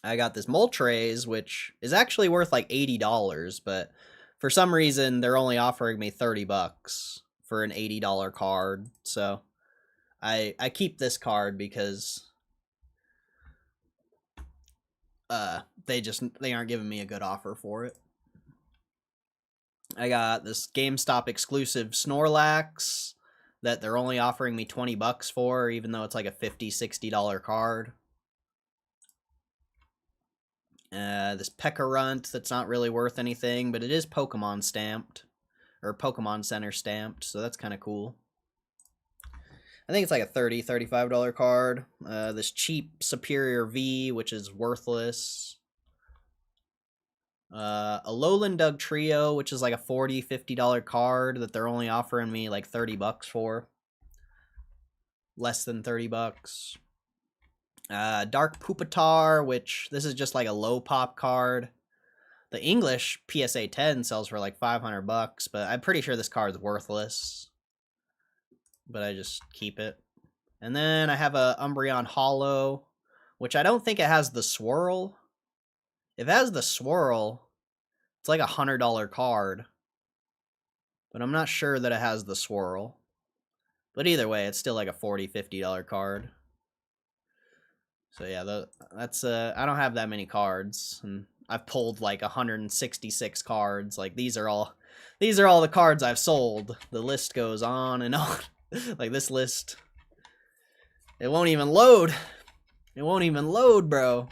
I got this Moltres, which is actually worth like $80, but for some reason they're only offering me 30 bucks for an $80 card. So I keep this card because they aren't giving me a good offer for it. I got this GameStop exclusive Snorlax that they're only offering me 20 bucks for, even though it's like a $50, $60 card. This Pekkarunt that's not really worth anything, but it is Pokemon stamped. Or Pokemon Center stamped, so that's kind of cool. I think it's like a $30, $35 card. This cheap Superior V, which is worthless. A Lowland Dug Trio, which is like a $40, $50 card that they're only offering me like 30 bucks for. Less than 30 bucks. Dark Pupitar, which this is just like a low pop card. The English PSA 10 sells for like 500 bucks, but I'm pretty sure this card's worthless. But I just keep it. And then I have a Umbreon Hollow, which I don't think it has the swirl. If it has the swirl, it's like a $100 card. But I'm not sure that it has the swirl. But either way, it's still like a $40, $50 card. So yeah, that's I don't have that many cards, and I've pulled like 166 cards. Like these are all the cards I've sold. The list goes on and on. Like this list, it won't even load. It won't even load, bro.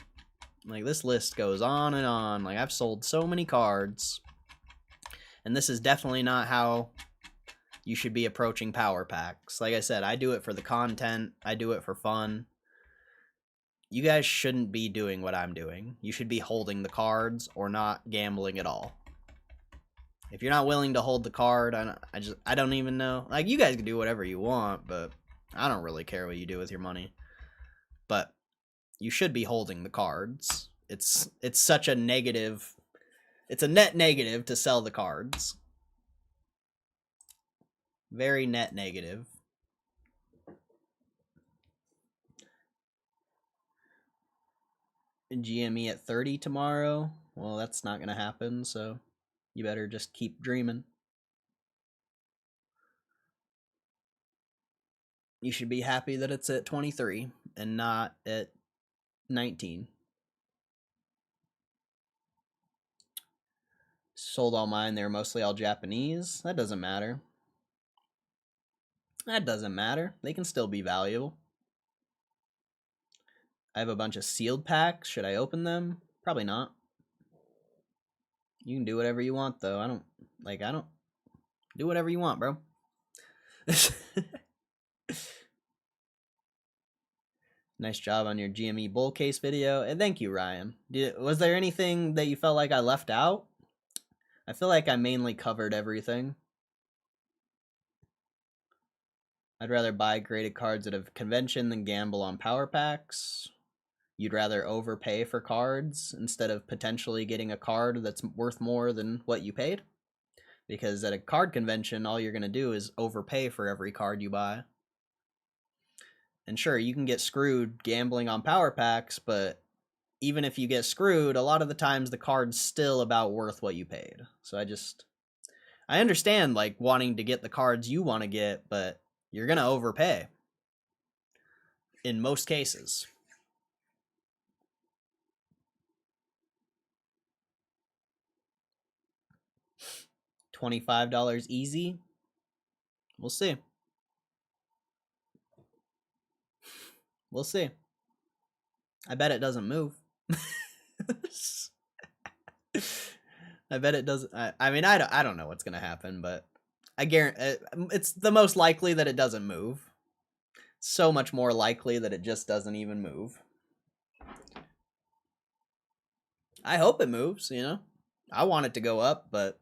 Like this list goes on and on. Like I've sold so many cards, and this is definitely not how you should be approaching power packs. Like I said, I do it for the content. I do it for fun. You guys shouldn't be doing what I'm doing. You should be holding the cards or not gambling at all. If you're not willing to hold the card, I don't even know. Like, you guys can do whatever you want, but I don't really care what you do with your money. But you should be holding the cards. It's such a negative. It's a net negative to sell the cards. Very net negative. GME at 30 tomorrow. Well, that's not going to happen, so you better just keep dreaming. You should be happy that it's at 23 and not at 19. Sold all mine. They're mostly all Japanese. That doesn't matter. That doesn't matter. They can still be valuable. I have a bunch of sealed packs. Should I open them? Probably not. You can do whatever you want, though. I don't do whatever you want, bro. Nice job on your GME bull case video, and thank you, Ryan. Was there anything that you felt like I left out? I feel like I mainly covered everything. I'd rather buy graded cards at a convention than gamble on power packs. You'd rather overpay for cards instead of potentially getting a card that's worth more than what you paid? Because at a card convention, all you're going to do is overpay for every card you buy. And sure, you can get screwed gambling on power packs, but even if you get screwed, a lot of the times the card's still about worth what you paid. So I understand like wanting to get the cards you want to get, but you're going to overpay in most cases. $25 easy? We'll see. We'll see. I bet it doesn't move. I bet it doesn't. I mean, I don't know what's gonna happen, but I guarantee it's the most likely that it doesn't move. So much more likely that it just doesn't even move. I hope it moves. You know, I want it to go up, but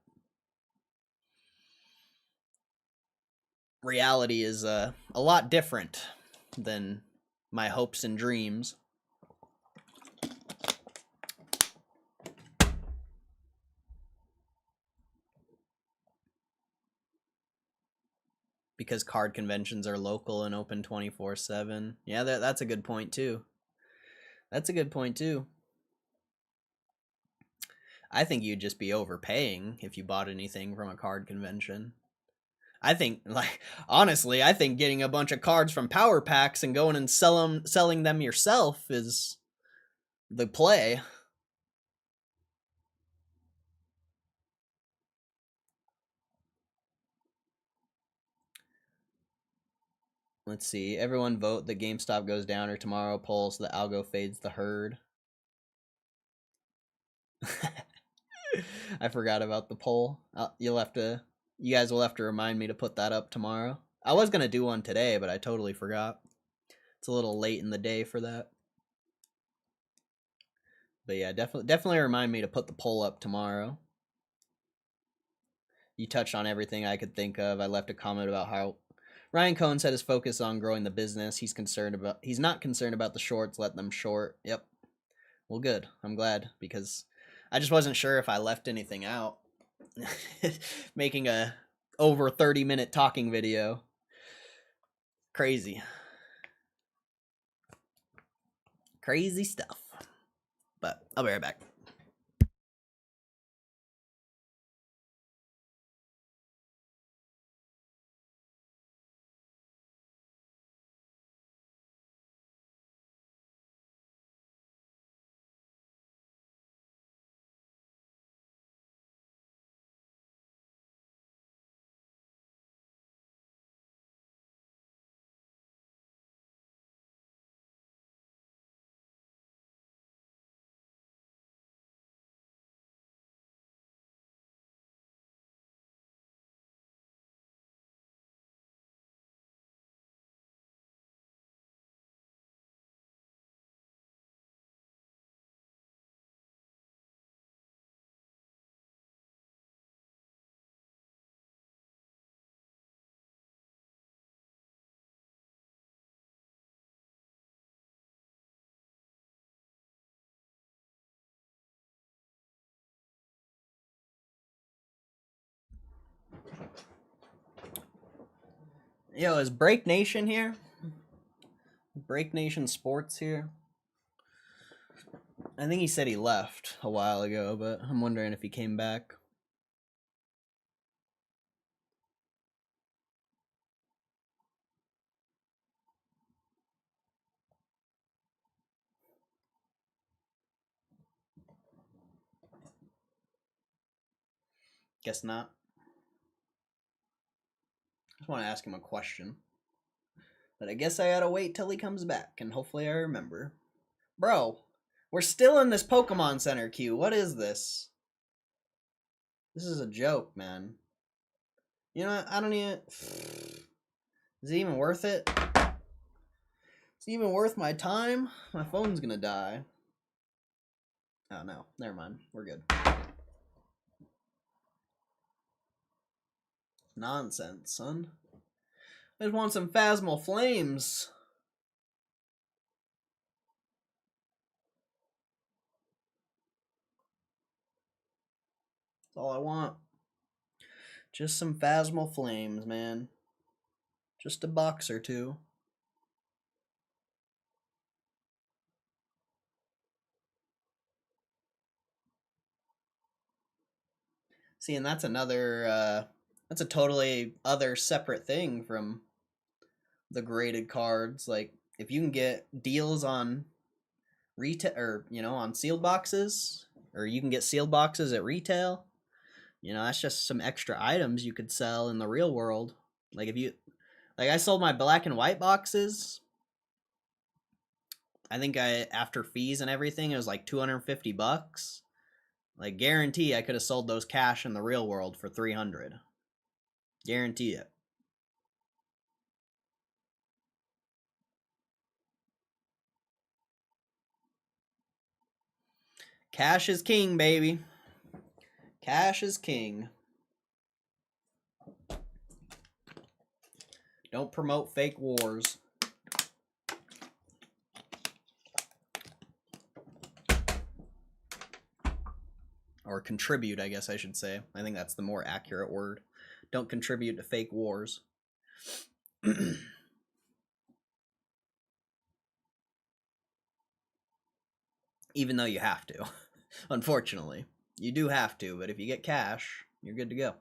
reality is a lot different than my hopes and dreams. Because card conventions are local and open 24/7. Yeah, that's a good point too. That's a good point too. I think you'd just be overpaying if you bought anything from a card convention. I think, like, honestly, I think getting a bunch of cards from power packs and going and selling them yourself is the play. Let's see. Everyone vote that GameStop goes down or Tommorow pulls so the algo fades the herd. I forgot about the poll. You guys will have to remind me to put that up tomorrow. I was gonna do one today, but I totally forgot. It's a little late in the day for that. But yeah, definitely remind me to put the poll up tomorrow. You touched on everything I could think of. I left a comment about how Ryan Cohen said his focus on growing the business. He's not concerned about the shorts. Let them short. Yep. Well, good. I'm glad, because I just wasn't sure if I left anything out. Making a over 30-minute talking video. Crazy. Crazy stuff. But I'll be right back. Yo, is Break Nation here? Break Nation Sports here? I think he said he left a while ago, but I'm wondering if he came back. Guess not. Just want to ask him a question. But I guess I gotta wait till he comes back, and hopefully I remember. Bro, we're still in this Pokemon Center queue. What is this? This is a joke, man. You know what? I don't even... Is it even worth it? Is it even worth my time? My phone's gonna die. Oh, no. Never mind. We're good. Nonsense, son. I just want some Phasmal Flames. That's all I want. Just some Phasmal Flames, man. Just a box or two. See, and that's another, that's a totally other separate thing from the graded cards. Like, if you can get deals on retail, or, on sealed boxes, or you can get sealed boxes at retail, that's just some extra items you could sell in the real world. Like, I sold my black and white boxes. I think after fees and everything, it was like $250. Like, guarantee I could have sold those cash in the real world for $300. Guarantee it. Cash is king, baby. Cash is king. Don't promote fake wars. Or contribute, I guess I should say. I think that's the more accurate word. Don't contribute to fake wars. Even though you have to. Unfortunately. You do have to, but if you get cash, you're good to go.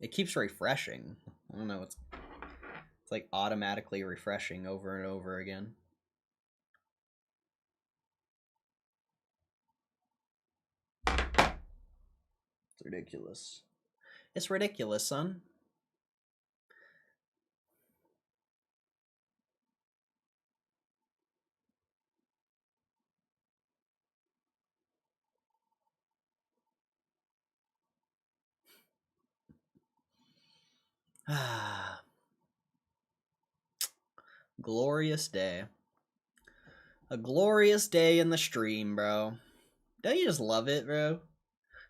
It keeps refreshing. I don't know, it's like automatically refreshing over and over again. It's ridiculous. It's ridiculous, son. Glorious day. A glorious day in the stream, bro. Don't you just love it, bro?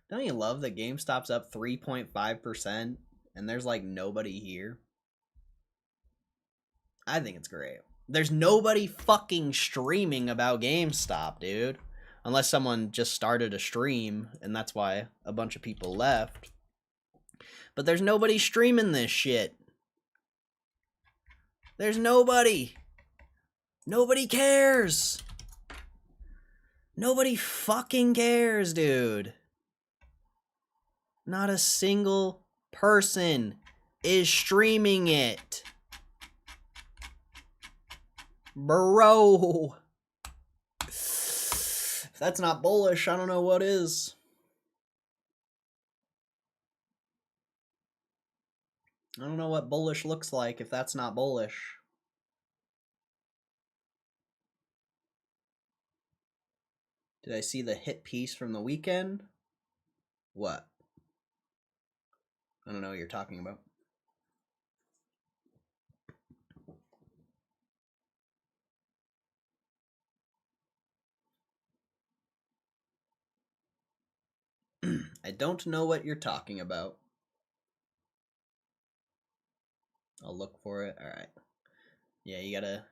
Don't you love that GameStop's up 3.5% and there's like nobody here? I think it's great. There's nobody fucking streaming about GameStop, dude. Unless someone just started a stream and that's why a bunch of people left. But there's nobody streaming this shit. There's nobody. Nobody cares. Nobody fucking cares, dude. Not a single person is streaming it. Bro. If that's not bullish, I don't know what is. I don't know what bullish looks like if that's not bullish. Did I see the hit piece from the weekend? What? I don't know what you're talking about. I don't know what you're talking about. I'll look for it. All right. Yeah, you gotta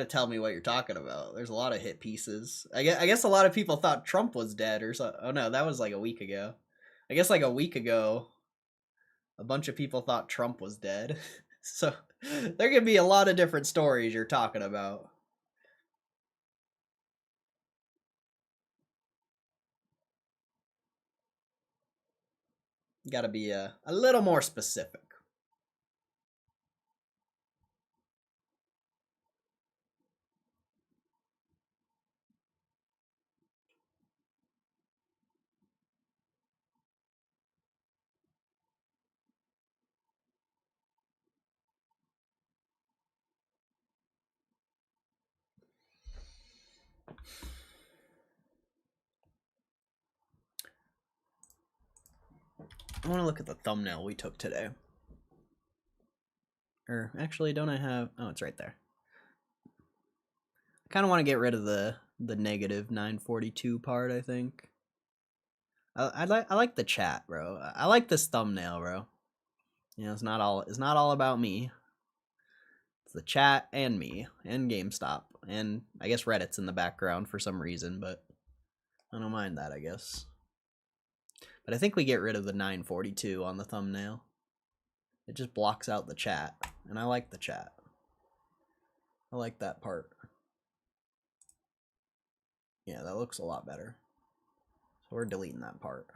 tell me what you're talking about. There's a lot of hit pieces. I guess a lot of people thought Trump was dead or so. Oh no, that was like a week ago. I guess like a week ago, a bunch of people thought Trump was dead. So there could be a lot of different stories you're talking about. You gotta be a little more specific. I want to look at the thumbnail we took today. Or actually, don't I have? Oh, it's right there. I kind of want to get rid of the negative 942 part. I think. I like the chat, bro. I like this thumbnail, bro. You know, it's not all about me. It's the chat and me and GameStop and I guess Reddit's in the background for some reason, but I don't mind that, I guess. But I think we get rid of the 942 on the thumbnail. It just blocks out the chat, and I like the chat. I like that part. Yeah, that looks a lot better. So we're deleting that part.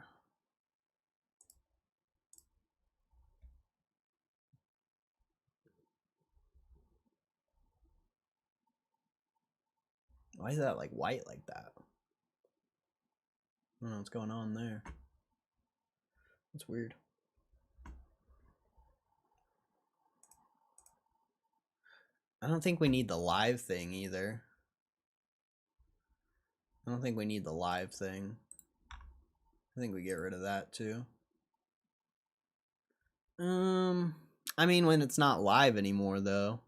Why is that like white like that? I don't know what's going on there. It's weird. I don't think we need the live thing either. I don't think we need the live thing. I think we get rid of that too. I mean, when it's not live anymore, though.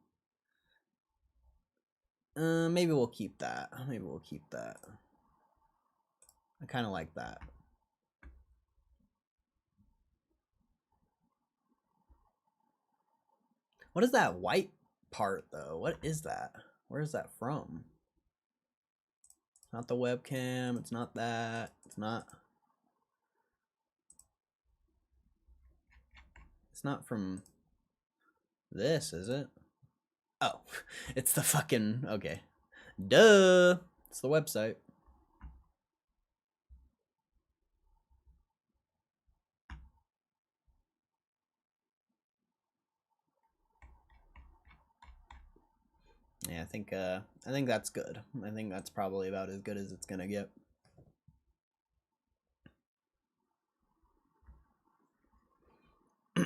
Maybe we'll keep that. Maybe we'll keep that. I kind of like that. What is that white part, though? What is that? Where is that from? It's not the webcam. It's not that. It's not... It's not from this, is it? Oh, it's the fucking... Okay. Duh! It's the website. Yeah, I think that's good. I think that's probably about as good as it's gonna get.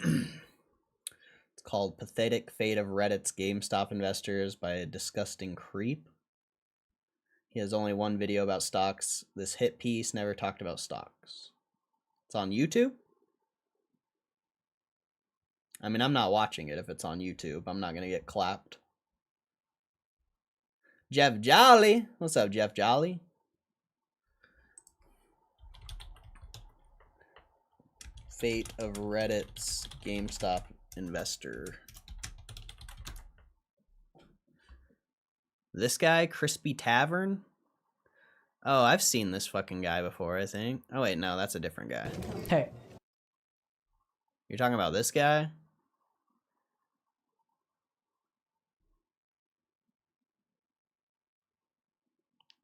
It's called Pathetic Fate of Reddit's GameStop Investors by a Disgusting Creep. He has only one video about stocks. This hit piece never talked about stocks. It's on YouTube? I mean, I'm not watching it if it's on YouTube. I'm not going to get clapped. Jeff Jolly. What's up, Jeff Jolly? Fate of Reddit's GameStop investor. This guy, Crispy Tavern? Oh, I've seen this fucking guy before, I think. Oh, wait, no, that's a different guy. Hey. You're talking about this guy?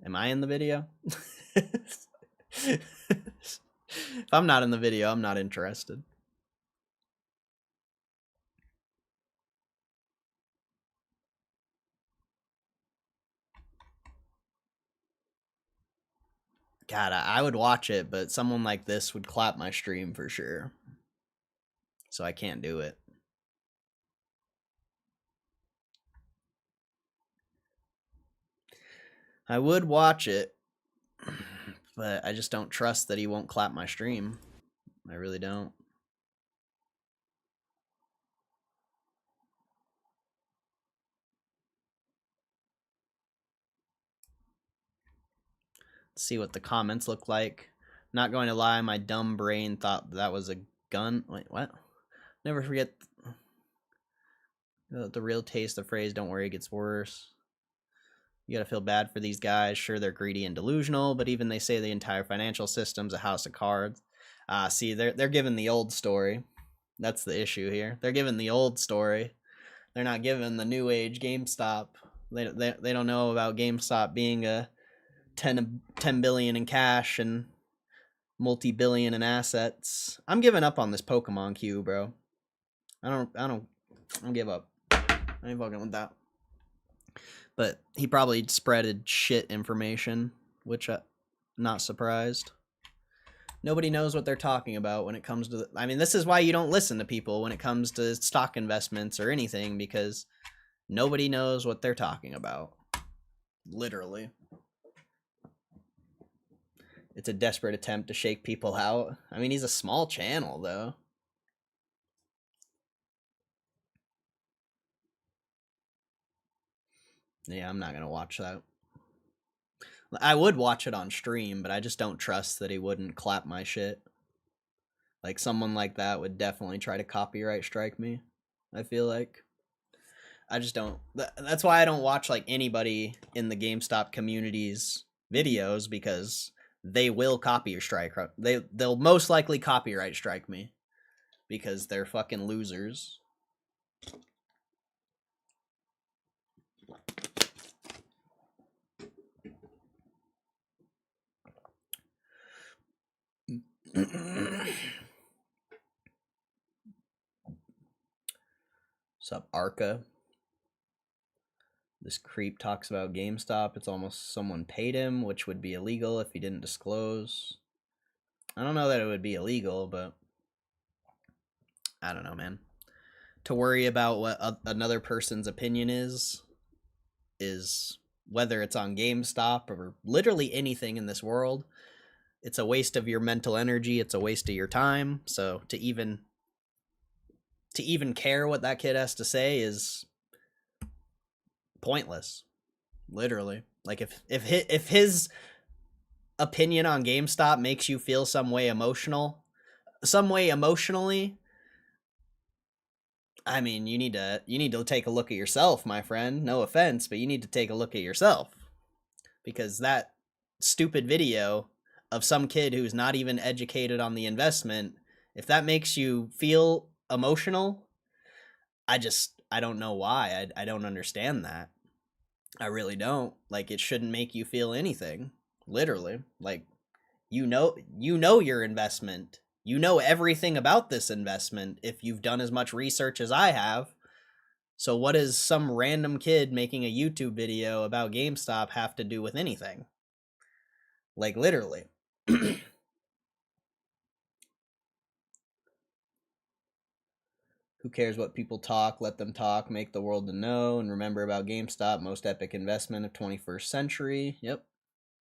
Am I in the video? If I'm not in the video, I'm not interested. God, I would watch it, but someone like this would clap my stream for sure. So I can't do it. I would watch it, but I just don't trust that he won't clap my stream. I really don't. Let's see what the comments look like. Not going to lie, my dumb brain thought that was a gun. Wait, what? Never forget the real taste of the phrase, don't worry, it gets worse. You gotta feel bad for these guys. Sure, they're greedy and delusional, but even they say the entire financial system's a house of cards. See, they're giving the old story. That's the issue here. They're giving the old story. They're not giving the new age GameStop. They don't know about GameStop being a 10 billion in cash and multi-billion in assets. I'm giving up on this Pokemon queue, bro. I don't give up. I ain't fucking with that. But he probably spreaded shit information, which I'm not surprised. Nobody knows what they're talking about when it comes to... I mean, this is why you don't listen to people when it comes to stock investments or anything, because nobody knows what they're talking about. Literally. It's a desperate attempt to shake people out. I mean, he's a small channel, though. Yeah, I'm not going to watch that. I would watch it on stream, but I just don't trust that he wouldn't clap my shit. Like, someone like that would definitely try to copyright strike me, I feel like. I just don't... That's why I don't watch, like, anybody in the GameStop community's videos, because they will copy strike. They'll most likely copyright strike me, because they're fucking losers. What's up, Arca? This creep talks about GameStop. It's almost someone paid him, which would be illegal if he didn't disclose. I don't know that it would be illegal, but I don't know, man. To worry about what another person's opinion is whether it's on GameStop or literally anything in this world. It's a waste of your mental energy. It's a waste of your time. So to even care what that kid has to say is pointless. Literally. Like if his opinion on GameStop makes you feel some way emotionally, I mean, you need to take a look at yourself, my friend. No offense, but you need to take a look at yourself. Because that stupid video of some kid who's not even educated on the investment, if that makes you feel emotional, I don't know why. I don't understand that. I really don't. Like, it shouldn't make you feel anything. Literally. Like, you know your investment. You know everything about this investment if you've done as much research as I have. So what does some random kid making a YouTube video about GameStop have to do with anything? Like, literally. Who cares what people talk? Let them talk. Make the world to know. And remember about GameStop, most epic investment of 21st century. Yep.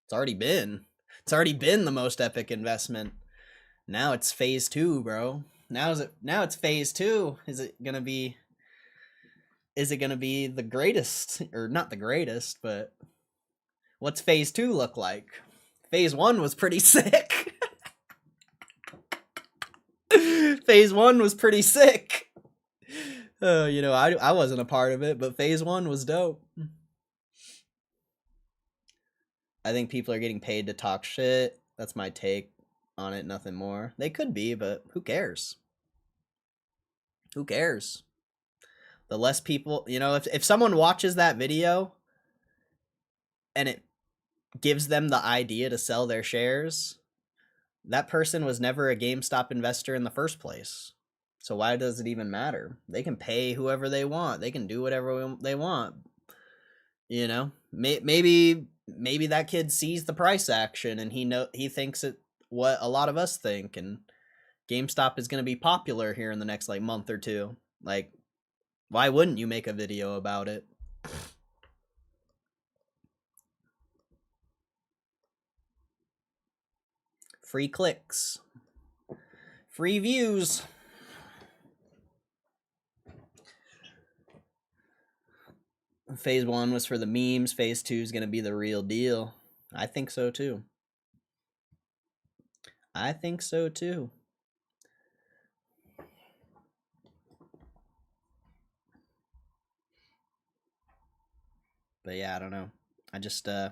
It's already been. It's already been the most epic investment. Now it's phase 2, bro. Now it's phase 2. Is it gonna be the greatest? Or not the greatest, but what's phase 2 look like? Phase 1 was pretty sick. Phase 1 was pretty sick. I wasn't a part of it, but phase 1 was dope. I think people are getting paid to talk shit. That's my take on it, nothing more. They could be, but who cares? Who cares? The less people, if someone watches that video and it gives them the idea to sell their shares, that person was never a GameStop investor in the first place. So why does it even matter? They can pay whoever they want. They can do whatever they want. Maybe that kid sees the price action and he thinks it what a lot of us think, and GameStop is going to be popular here in the next month or two. Why wouldn't you make a video about it? Free clicks. Free views. Phase 1 was for the memes. Phase 2 is going to be the real deal. I think so too. But yeah, I don't know. I just I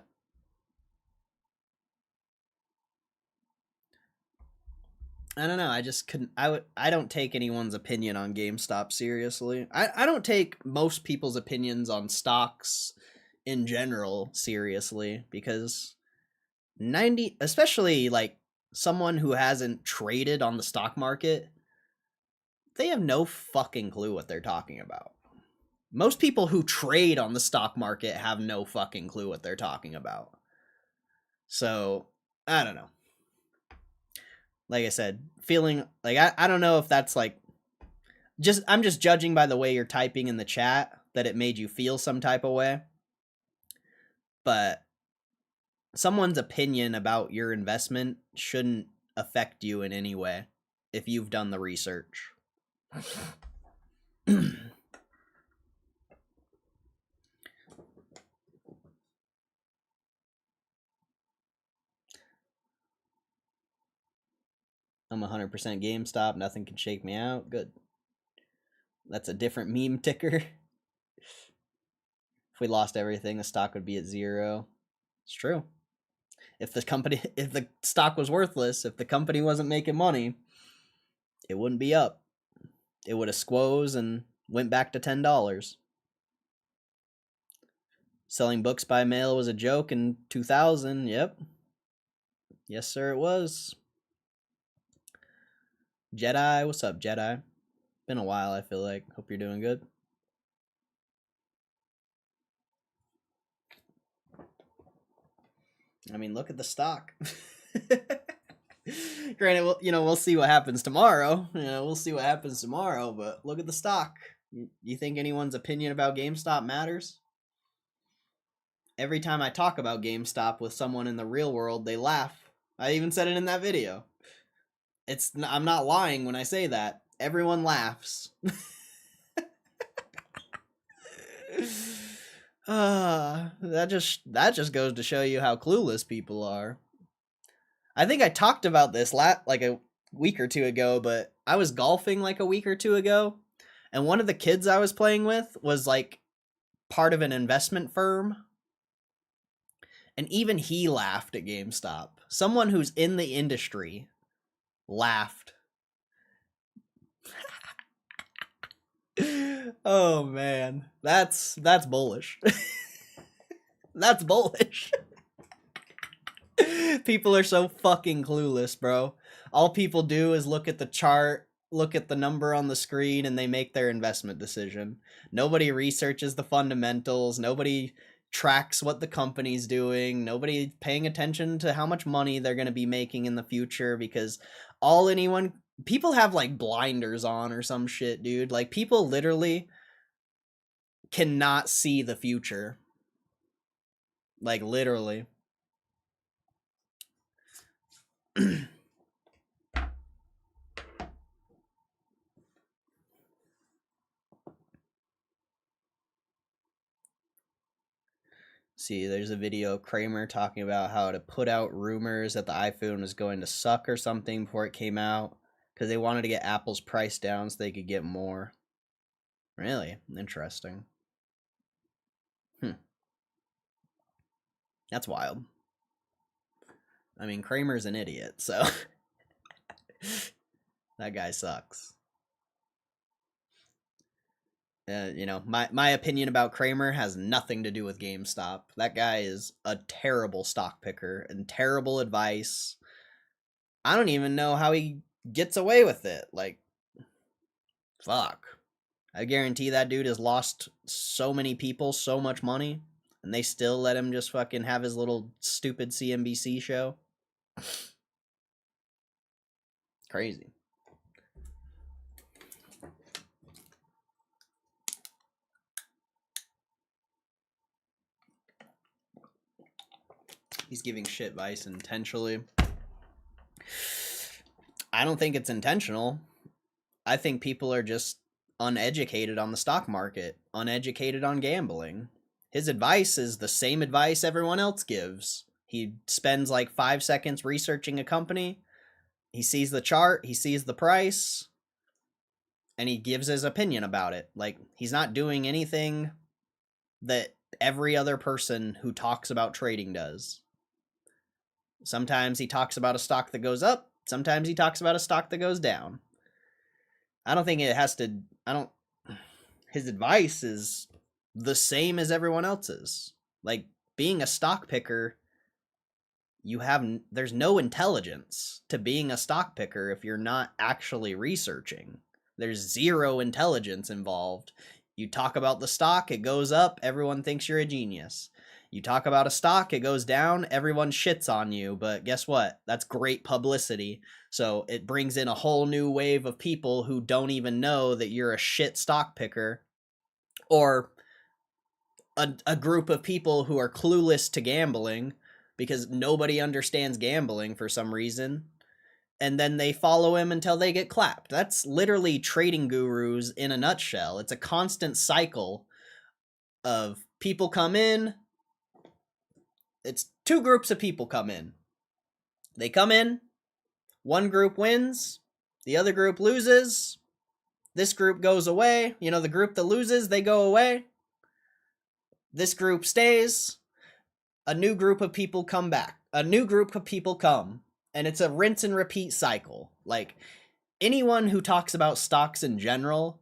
don't know. I just couldn't. I don't take anyone's opinion on GameStop seriously. I don't take most people's opinions on stocks in general seriously, because especially someone who hasn't traded on the stock market, they have no fucking clue what they're talking about. Most people who trade on the stock market have no fucking clue what they're talking about. So, I don't know. Like I said, feeling I don't know if that's I'm just judging by the way you're typing in the chat that it made you feel some type of way. But someone's opinion about your investment shouldn't affect you in any way if you've done the research. I'm 100% GameStop. Nothing can shake me out. Good. That's a different meme ticker. If we lost everything, the stock would be at 0. It's true. If the stock was worthless, if the company wasn't making money, it wouldn't be up. It would have squoze and went back to $10. Selling books by mail was a joke in 2000. Yep. Yes, sir, it was. Jedi, what's up, Jedi? Been a while, I feel like. Hope you're doing good. I mean, look at the stock. Granted, we'll see what happens tomorrow. We'll see what happens tomorrow, but look at the stock. You think anyone's opinion about GameStop matters? Every time I talk about GameStop with someone in the real world, they laugh. I even said it in that video. I'm not lying when I say that. Everyone laughs. That just goes to show you how clueless people are. I think I talked about this a week or two ago, but I was golfing a week or two ago, and one of the kids I was playing with was part of an investment firm, and even he laughed at GameStop. Someone who's in the industry laughed. Oh man, that's bullish. That's bullish. People are so fucking clueless, bro. All people do is look at the chart, look at the number on the screen, and they make their investment decision. Nobody researches the fundamentals. Nobody tracks what the company's doing. Nobody paying attention to how much money they're going to be making in the future, because all anyone people have like blinders on or some shit, dude. Like people literally cannot see the future. Like literally. See, there's a video of Kramer talking about how to put out rumors that the iPhone was going to suck or something before it came out because they wanted to get Apple's price down so they could get more. Really? Interesting. That's wild. I mean, Kramer's an idiot, so that guy sucks. You know, my opinion about Kramer has nothing to do with GameStop. That guy is a terrible stock picker and terrible advice. I don't even know how he gets away with it. Like, fuck. I guarantee that dude has lost so many people so much money, and they still let him just fucking have his little stupid CNBC show. Crazy. He's giving shit advice intentionally. I don't think it's intentional. I think people are just uneducated on the stock market, uneducated on gambling. His advice is the same advice everyone else gives. He spends like 5 seconds researching a company. He sees the chart, he sees the price, and he gives his opinion about it. Like, he's not doing anything that every other person who talks about trading does. Sometimes he talks about a stock that goes up, sometimes he talks about a stock that goes down. I don't think it has to, his advice is the same as everyone else's. Like, being a stock picker, there's no intelligence to being a stock picker if you're not actually researching. There's zero intelligence involved. You talk about the stock, it goes up, everyone thinks you're a genius. You talk about a stock, it goes down, everyone shits on you, but guess what? That's great publicity. So it brings in a whole new wave of people who don't even know that you're a shit stock picker, or a group of people who are clueless to gambling because nobody understands gambling for some reason, and then they follow him until they get clapped. That's literally trading gurus in a nutshell. It's a constant cycle of people come in. It's two groups of people come in. They come in, one group wins, the other group loses, this group goes away. You know, the group that loses, they go away. This group stays, a new group of people come back, a new group of people come, and it's a rinse and repeat cycle. Like, anyone who talks about stocks in general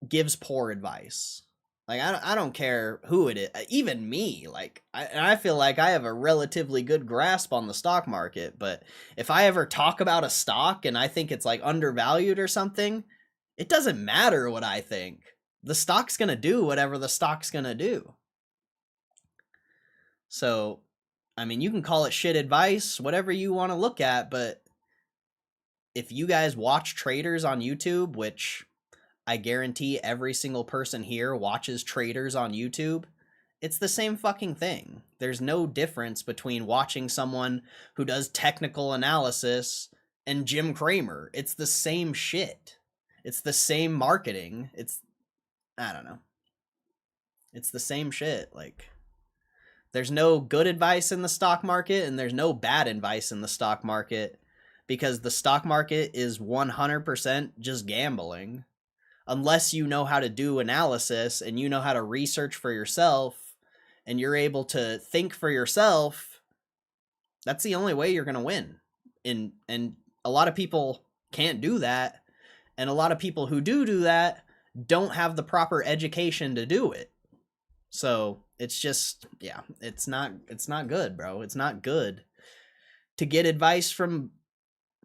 gives poor advice. Like, I don't care who it is, even me. Like, I feel like I have a relatively good grasp on the stock market, but if I ever talk about a stock and I think it's like undervalued or something, it doesn't matter what I think. The stock's gonna do whatever the stock's gonna do. So, I mean, you can call it shit advice, whatever you want to look at, but if you guys watch traders on YouTube, which I guarantee every single person here watches traders on YouTube, it's the same fucking thing. There's no difference between watching someone who does technical analysis and Jim Cramer. It's the same shit. It's the same marketing. I don't know. It's the same shit. Like, there's no good advice in the stock market and there's no bad advice in the stock market, because the stock market is 100% just gambling. Unless you know how to do analysis and you know how to research for yourself and you're able to think for yourself, that's the only way you're going to win. And a lot of people can't do that, and a lot of people who do that don't have the proper education to do it. So it's just, yeah, it's not good, bro. It's not good to get advice from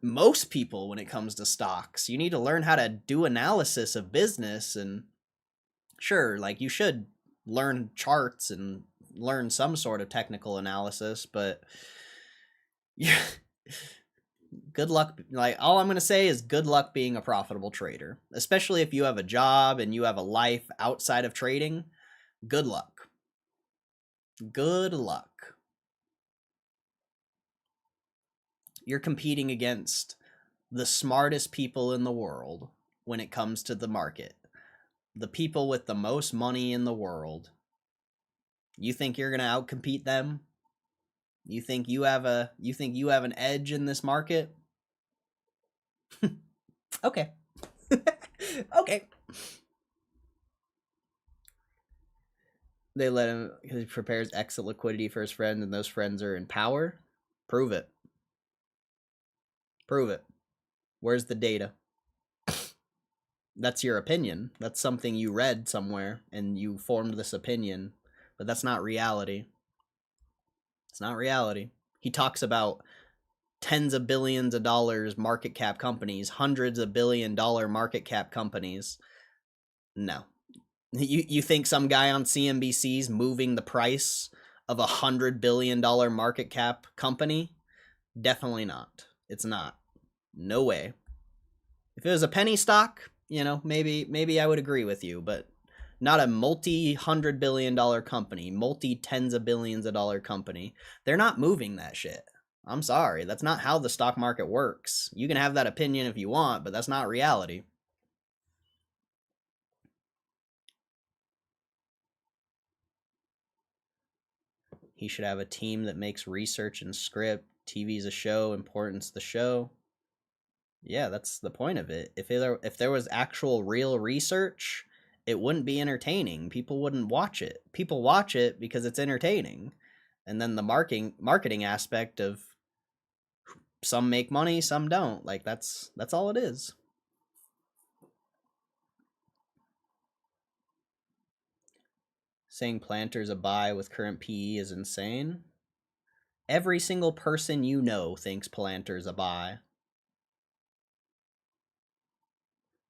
most people when it comes to stocks. You need to learn how to do analysis of business, and sure, like, you should learn charts and learn some sort of technical analysis, but Good luck. Like, all I'm going to say is good luck being a profitable trader, especially if you have a job and you have a life outside of trading. Good luck. Good luck. You're competing against the smartest people in the world when it comes to the market. The people with the most money in the world. You think you're going to outcompete them? You think you have an edge in this market? Okay. Okay. They let him, he prepares exit liquidity for his friends, and those friends are in power. Prove it. Prove it. Where's the data? That's your opinion. That's something you read somewhere and you formed this opinion, but that's not reality. It's not reality. He talks about tens of billions of dollars market cap companies, hundreds of $billion market cap companies. No. You think some guy on CNBC's moving the price of $100 billion market cap company? Definitely not. It's not. No way. If it was a penny stock, you know, maybe I would agree with you, but not a multi-$100 billion company, multi-tens of billions of dollar company. They're not moving that shit. I'm sorry. That's not how the stock market works. You can have that opinion if you want, but that's not reality. He should have a team that makes research and script. TV's a show, importance the show. Yeah, that's the point of it. If there was actual real research, it wouldn't be entertaining. People wouldn't watch it. People watch it because it's entertaining. And then the marketing aspect of some make money, some don't. Like that's all it is. Saying Planter's a buy with current PE is insane. Every single person you know thinks Planter's a buy.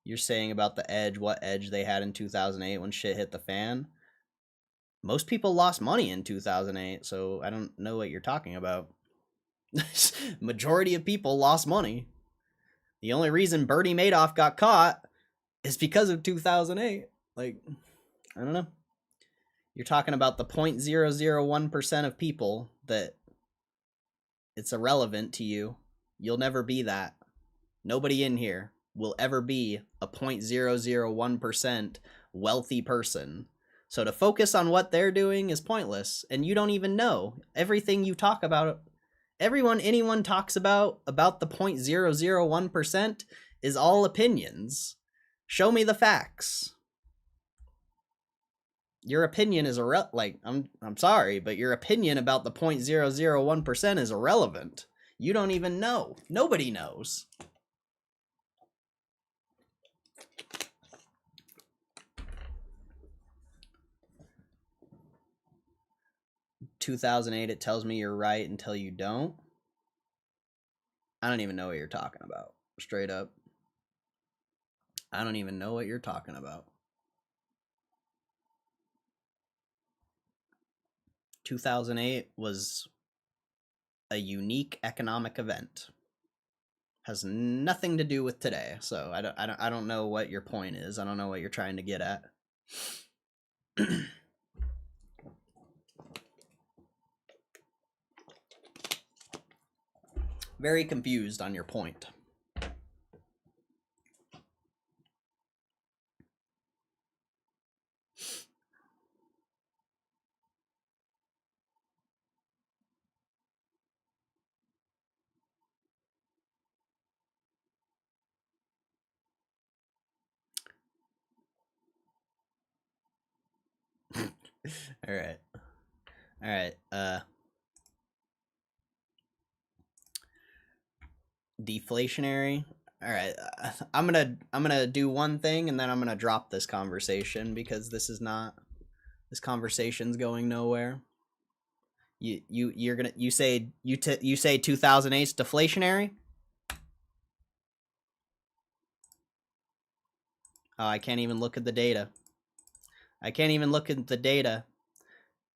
You're saying about the edge, what edge they had in 2008 when shit hit the fan. Most people lost money in 2008, so I don't know what you're talking about. Majority of people lost money. The only reason Bernie Madoff got caught is because of 2008. Like, I don't know. You're talking about the 0.001% of people that it's irrelevant to you. You'll never be that. Nobody in here will ever be a 0.001% wealthy person. So to focus on what they're doing is pointless, and you don't even know. Everything you talk about, anyone talks about the 0.001% is all opinions. Show me the facts. Your opinion is I'm sorry, but your opinion about the 0.001% is irrelevant. You don't even know. Nobody knows. $2008, it tells me you're right until you don't. I don't even know what you're talking about. Straight up. I don't even know what you're talking about. 2008 was a unique economic event. Has nothing to do with today. So I don't know what your point is. I don't know what you're trying to get at. Very confused on your point. All right. All right. Deflationary. All right. I'm going to do one thing and then I'm going to drop this conversation because this conversation's going nowhere. You say 2008's deflationary? Oh, I can't even look at the data.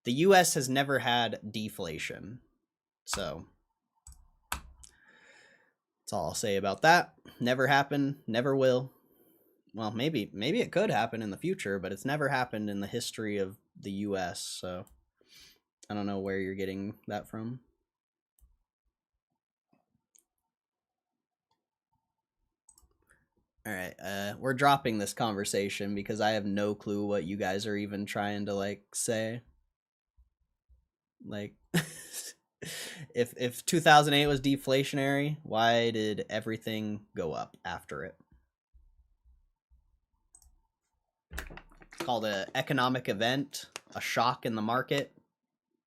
The US has never had deflation. So That's all I'll say about that. Never happened, never will. Well, maybe it could happen in the future, but it's never happened in the history of the US, so I don't know where you're getting that from. All right, we're dropping this conversation because I have no clue what you guys are even trying to like say. Like, if 2008 was deflationary, why did everything go up after it? It's called an economic event, a shock in the market,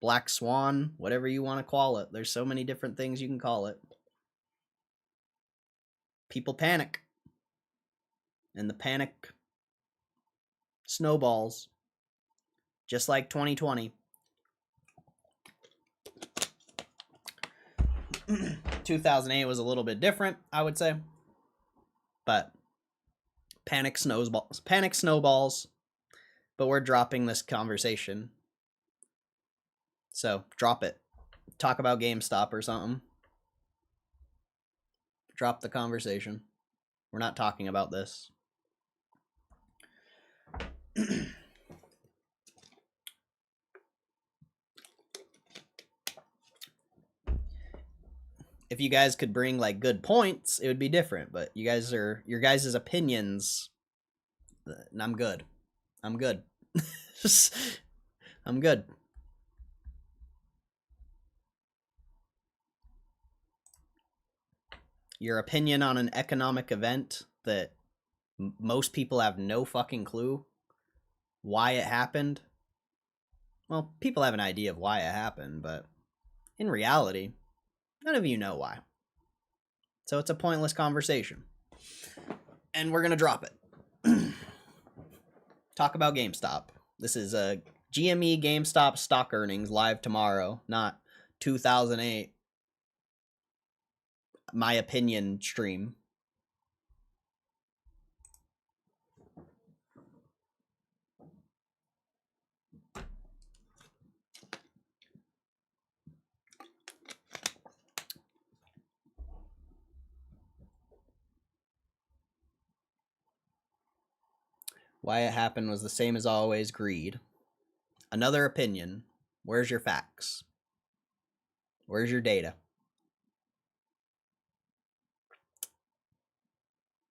black swan, whatever you want to call it. There's so many different things you can call it. People panic, and the panic snowballs, just like 2020. 2008 was a little bit different, I would say, but panic snowballs. But we're dropping this conversation, so drop it. Talk about GameStop or something. Drop the conversation. We're not talking about this. If you guys could bring like good points, it would be different. But you guys are your guys' opinions, and I'm good. I'm good. I'm good. Your opinion on an economic event that most people have no fucking clue why it happened. Well, people have an idea of why it happened, but in reality, none of you know why. So it's a pointless conversation. And we're going to drop it. Talk about GameStop. This is a Gme Gamestop stock earnings live tomorrow, not 2008 my opinion stream. Why it happened was the same as always, greed. Another opinion. Where's your facts? Where's your data?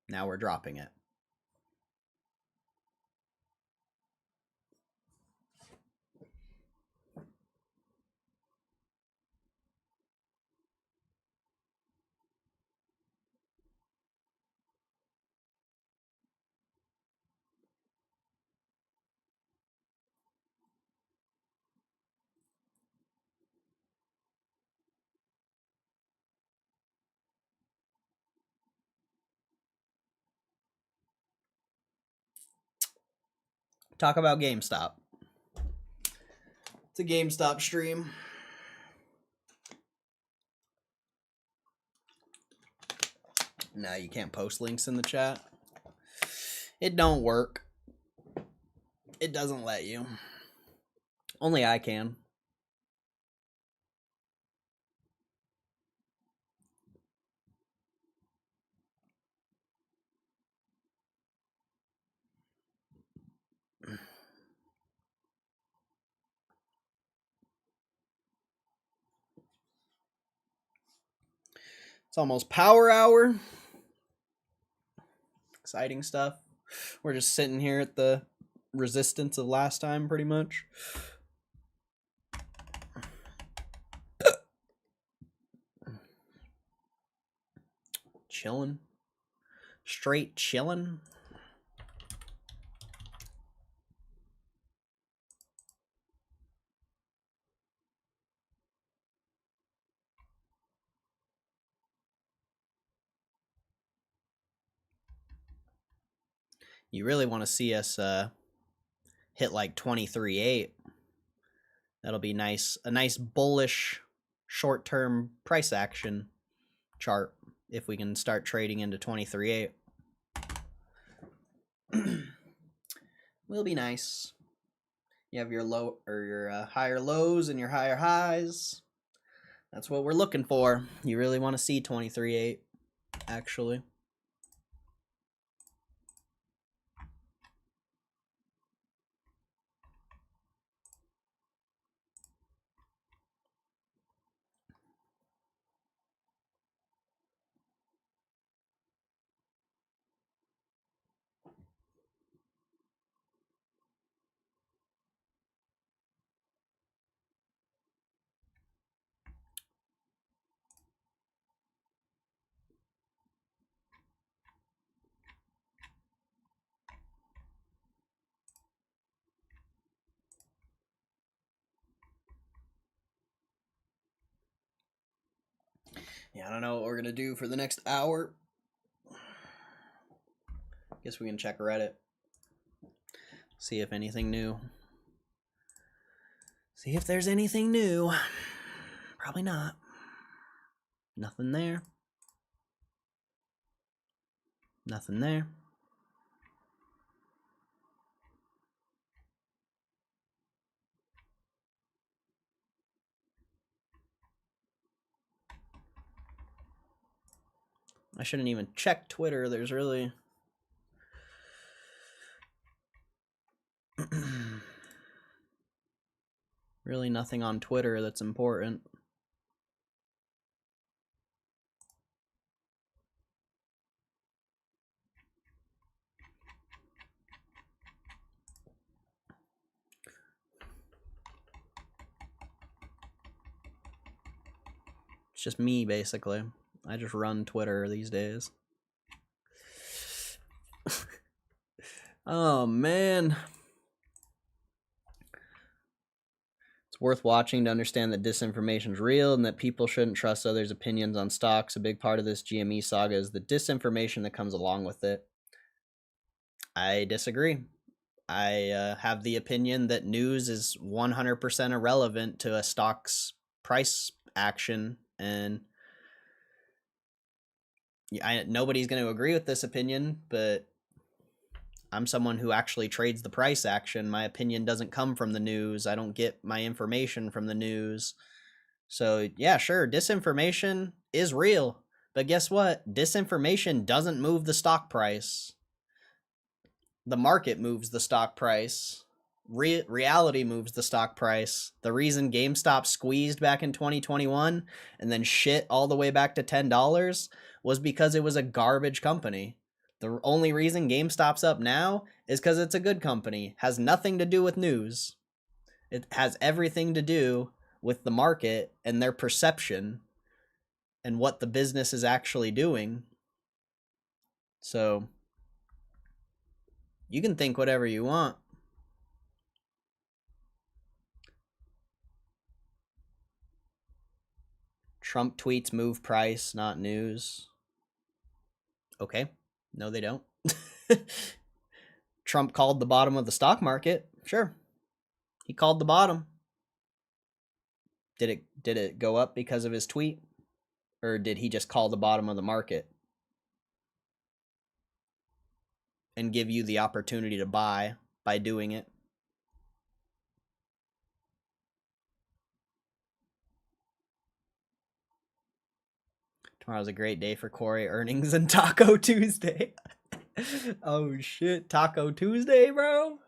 Now we're dropping it. Talk about GameStop. It's a GameStop stream. No, you can't post links in the chat. It don't work. It doesn't let you. Only I can. It's almost power hour. Exciting stuff. We're just sitting here at the resistance of last time, pretty much. Chilling. Straight chilling. You really want to see us hit like 23.8. That'll be nice. A nice bullish short-term price action chart if we can start trading into 23.8. Will be nice. You have your low or your higher lows and your higher highs. That's what we're looking for. You really want to see 23.8. actually. Yeah, I don't know what we're gonna do for the next hour. Guess we can check Reddit. See if anything new. See if there's anything new. Probably not. Nothing there. Nothing there. I shouldn't even check Twitter. There's really... really nothing on Twitter that's important. It's just me, basically. I just run Twitter these days. Oh, man. It's worth watching to understand that disinformation is real and that people shouldn't trust others' opinions on stocks. A big part of this GME saga is the disinformation that comes along with it. I disagree. I have the opinion that news is 100% irrelevant to a stock's price action, and nobody's going to agree with this opinion, but I'm someone who actually trades the price action. My opinion doesn't come from the news. I don't get my information from the news. So, yeah, sure, disinformation is real. But guess what? Disinformation doesn't move the stock price. The market moves the stock price. Reality moves the stock price. The reason GameStop squeezed back in 2021 and then shit all the way back to $10 was because it was a garbage company. The only reason GameStop's up now is because it's a good company. Has nothing to do with news. It has everything to do with the market and their perception and what the business is actually doing. So you can think whatever you want. Trump tweets move price, not news. Okay. No, they don't. Trump called the bottom of the stock market. Sure. He called the bottom. Did it go up because of his tweet? Or did he just call the bottom of the market and give you the opportunity to buy by doing it? Tomorrow's a great day for Corey earnings and Taco Tuesday. Oh shit, Taco Tuesday, bro?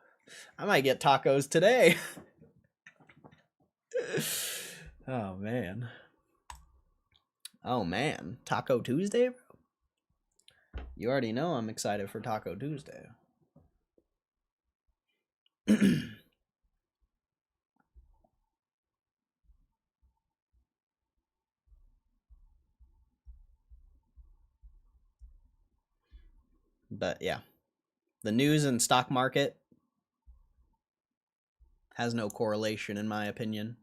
I might get tacos today. Oh man. Oh man, Taco Tuesday, bro? You already know I'm excited for Taco Tuesday. But yeah, the news and stock market has no correlation in my opinion.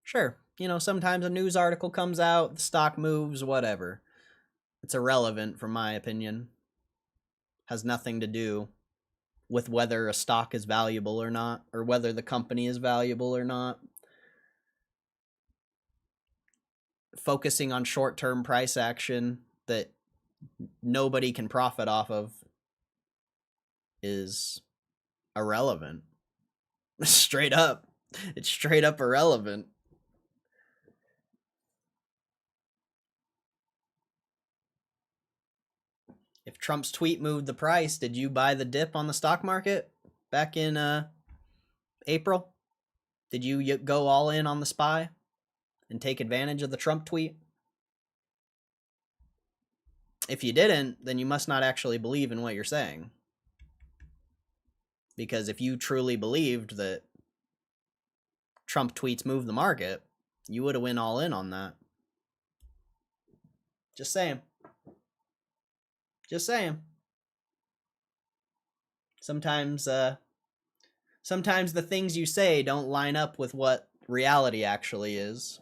Sure, you know, sometimes a news article comes out, the stock moves, whatever. It's irrelevant from my opinion. Has nothing to do with whether a stock is valuable or not, or whether the company is valuable or not. Focusing on short-term price action that nobody can profit off of is irrelevant. Straight up. It's straight up irrelevant. Trump's tweet moved the price, did you buy the dip on the stock market back in April? Did you go all in on the SPY and take advantage of the Trump tweet? If you didn't, then you must not actually believe in what you're saying. Because if you truly believed that Trump tweets move the market, you would have went all in on that. Just saying. Just saying. Sometimes the things you say don't line up with what reality actually is.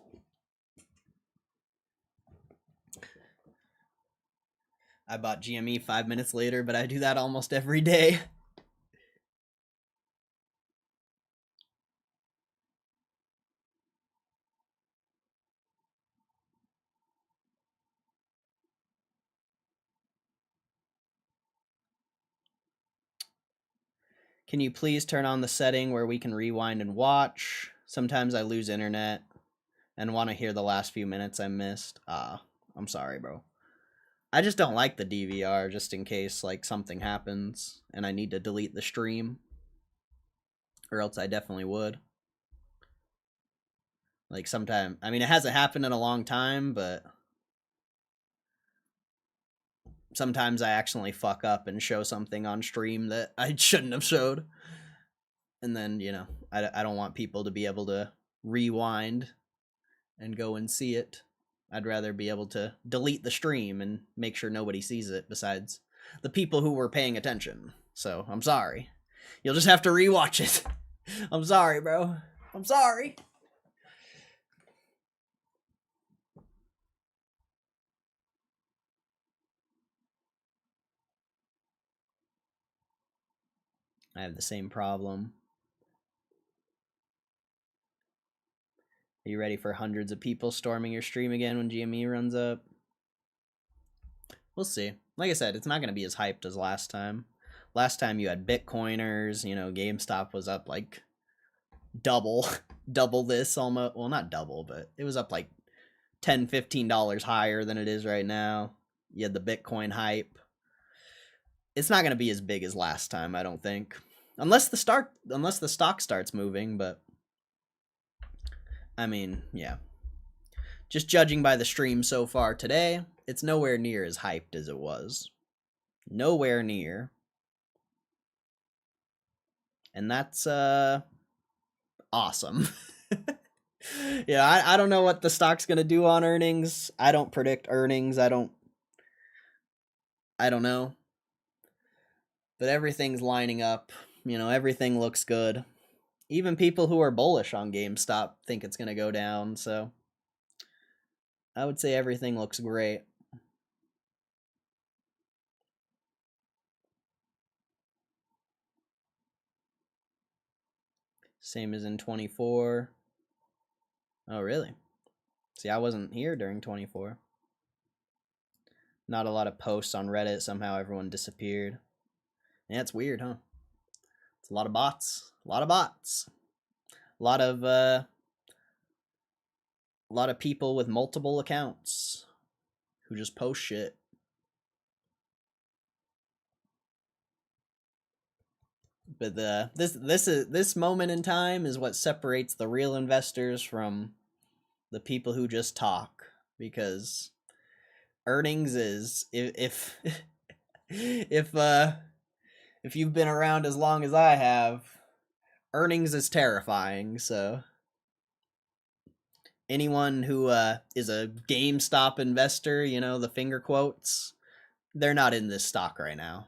I bought GME 5 minutes later, but I do that almost every day. Can you please turn on the setting where we can rewind and watch? Sometimes I lose internet and want to hear the last few minutes I missed. I'm sorry, bro. I just don't like the DVR just in case like something happens and I need to delete the stream. Or else I definitely would. Like sometime, I mean, it hasn't happened in a long time, but sometimes I accidentally fuck up and show something on stream that I shouldn't have showed. And then, you know, I don't want people to be able to rewind and go and see it. I'd rather be able to delete the stream and make sure nobody sees it besides the people who were paying attention. So, I'm sorry. You'll just have to rewatch it. I'm sorry, bro. I'm sorry. I have the same problem. Are you ready for hundreds of people storming your stream again when GME runs up? We'll see. Like I said, it's not going to be as hyped as last time. Last time you had Bitcoiners, you know, GameStop was up like double this almost. Well, not double, but it was up like $10, $15 higher than it is right now. You had the Bitcoin hype. It's not going to be as big as last time, I don't think. Unless the stock starts moving, but I mean, yeah. Just judging by the stream so far today, it's nowhere near as hyped as it was. Nowhere near. And that's awesome. Yeah, I don't know what the stock's gonna do on earnings. I don't predict earnings. I don't know. But everything's lining up. You know, everything looks good. Even people who are bullish on GameStop think it's gonna go down, so I would say everything looks great. Same as in 24. Oh, really? See, I wasn't here during 24. Not a lot of posts on Reddit. Somehow everyone disappeared. Yeah, it's weird, huh? It's a lot of bots. A lot of bots. A lot of people with multiple accounts who just post shit. But this moment in time is what separates the real investors from the people who just talk, because earnings is if if you've been around as long as I have, earnings is terrifying. So anyone who is a GameStop investor, you know, the finger quotes, they're not in this stock right now.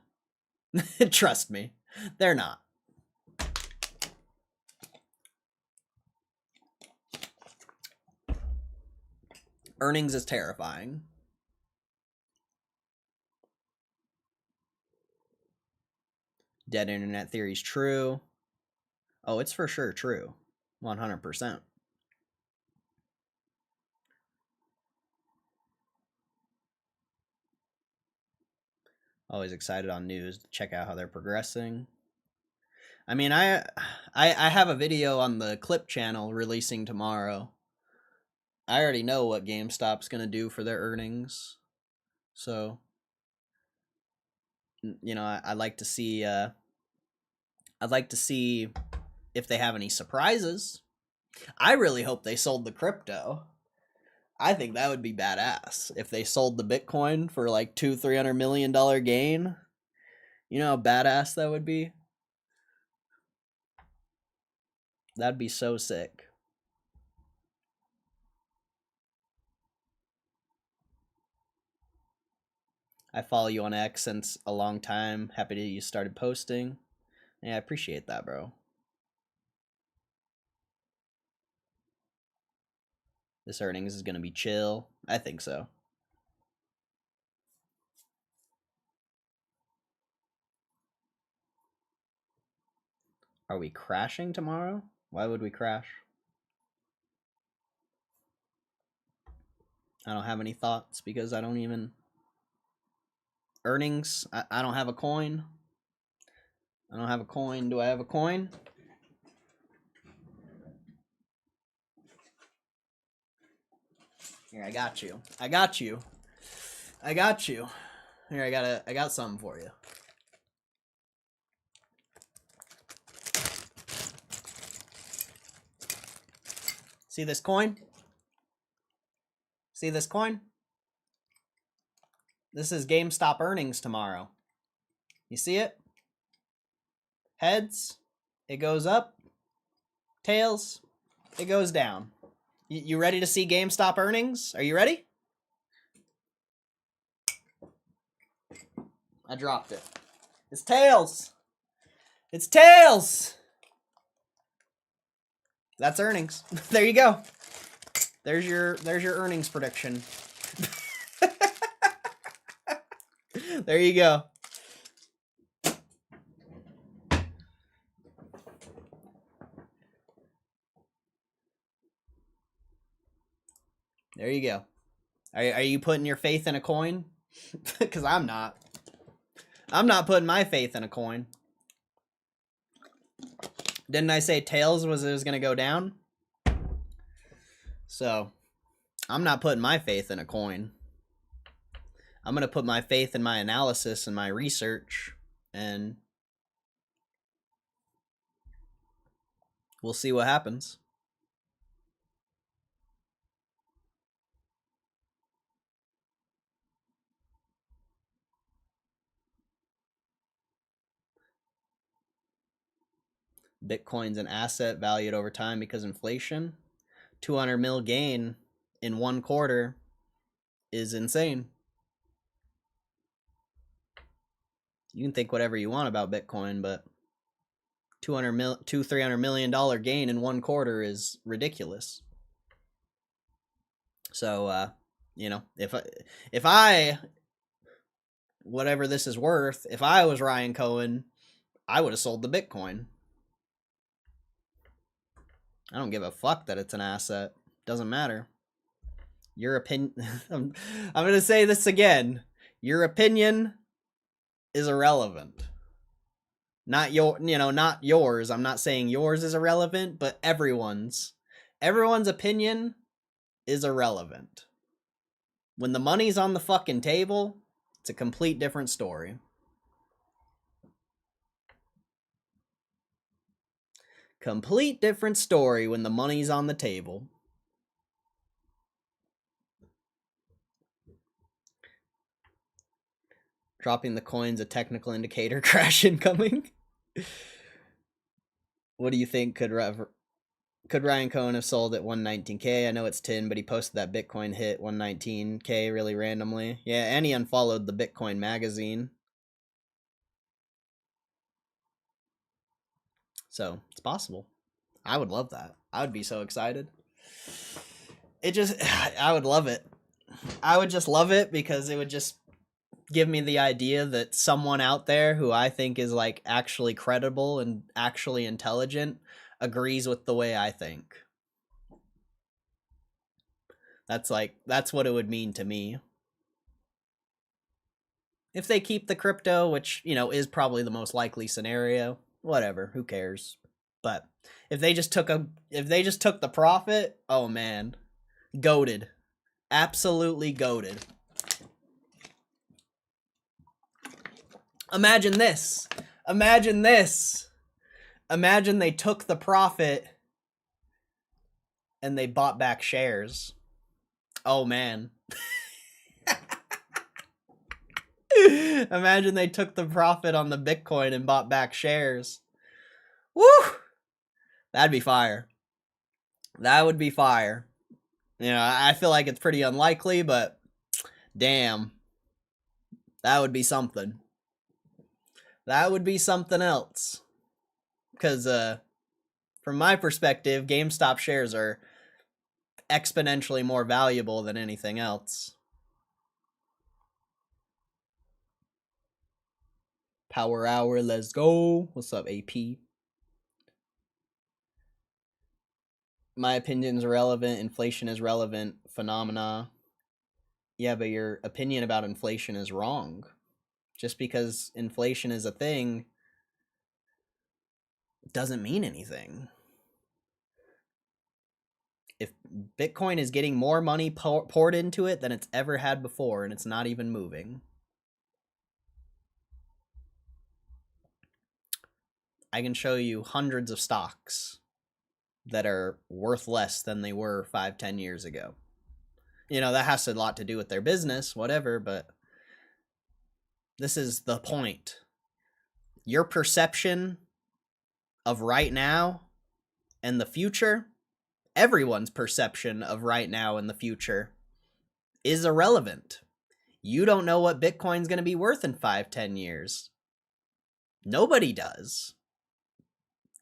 Trust me, they're not. Earnings is terrifying. Dead internet theory is true. Oh, it's for sure true. 100%. Always excited on news to check out how they're progressing. I mean, I have a video on the Clip channel releasing tomorrow. I already know what GameStop's going to do for their earnings. So you know, I'd like to see. I'd like to see if they have any surprises. I really hope they sold the crypto. I think that would be badass if they sold the Bitcoin for like $200-300 million gain. You know how badass that would be? That'd be so sick. I follow you on X since a long time. Happy that you started posting. Yeah, I appreciate that, bro. This earnings is going to be chill. I think so. Are we crashing tomorrow? Why would we crash? I don't have any thoughts because I don't even... Earnings? I don't have a coin. I don't have a coin. Do I have a coin? Here, I got you. I got you. I got you. Here, I got something for you. See this coin? See this coin? This is GameStop earnings tomorrow. You see it? Heads, it goes up. Tails, it goes down. You ready to see GameStop earnings? Are you ready? I dropped it. It's tails. It's tails. That's earnings. There you go. There's your earnings prediction. There you go. There you go. Are you putting your faith in a coin? Because I'm not. I'm not putting my faith in a coin. Didn't I say tails was going to go down? So, I'm not putting my faith in a coin. I'm going to put my faith in my analysis and my research, and we'll see what happens. Bitcoin's an asset valued over time because inflation. 200 mil gain in 1 quarter is insane. You can think whatever you want about Bitcoin, but $300 million gain in 1 quarter is ridiculous. So, you know, if I, whatever this is worth, if I was Ryan Cohen, I would have sold the Bitcoin. I don't give a fuck that it's an asset. Doesn't matter. Your opinion... I'm going to say this again. Your opinion is irrelevant. Not not yours. I'm not saying yours is irrelevant, but everyone's opinion is irrelevant. When the money's on the fucking table, it's a complete different story. Complete different story when the money's on the table. Dropping the coin's a technical indicator. Crash incoming. What do you think? Could Ryan Cohen have sold at 119K? I know it's 10, but he posted that Bitcoin hit 119K really randomly. Yeah, and he unfollowed the Bitcoin magazine. So, it's possible. I would love that. I would be so excited. I would love it. I would just love it because it would just give me the idea that someone out there who I think is like actually credible and actually intelligent agrees with the way I think. That's what it would mean to me. If they keep the crypto, which, you know, is probably the most likely scenario, whatever, who cares? But if they just took the profit, oh man, goated. Absolutely goated. Imagine this. Imagine this. Imagine they took the profit and they bought back shares. Oh, man. Imagine they took the profit on the Bitcoin and bought back shares. Woo! That'd be fire. That would be fire. You know, I feel like it's pretty unlikely, but damn. That would be something. That would be something else. Because, from my perspective, GameStop shares are exponentially more valuable than anything else. Power Hour, let's go. What's up, AP? My opinion's irrelevant. Inflation is relevant. Phenomena. Yeah, but your opinion about inflation is wrong. Just because inflation is a thing doesn't mean anything. If Bitcoin is getting more money poured into it than it's ever had before, and it's not even moving, I can show you hundreds of stocks that are worth less than they were 5-10 years ago. You know, that has a lot to do with their business, whatever, but this is the point. Your perception of right now and the future, everyone's perception of right now and the future, is irrelevant. You don't know what Bitcoin's going to be worth in 5-10 years. Nobody does.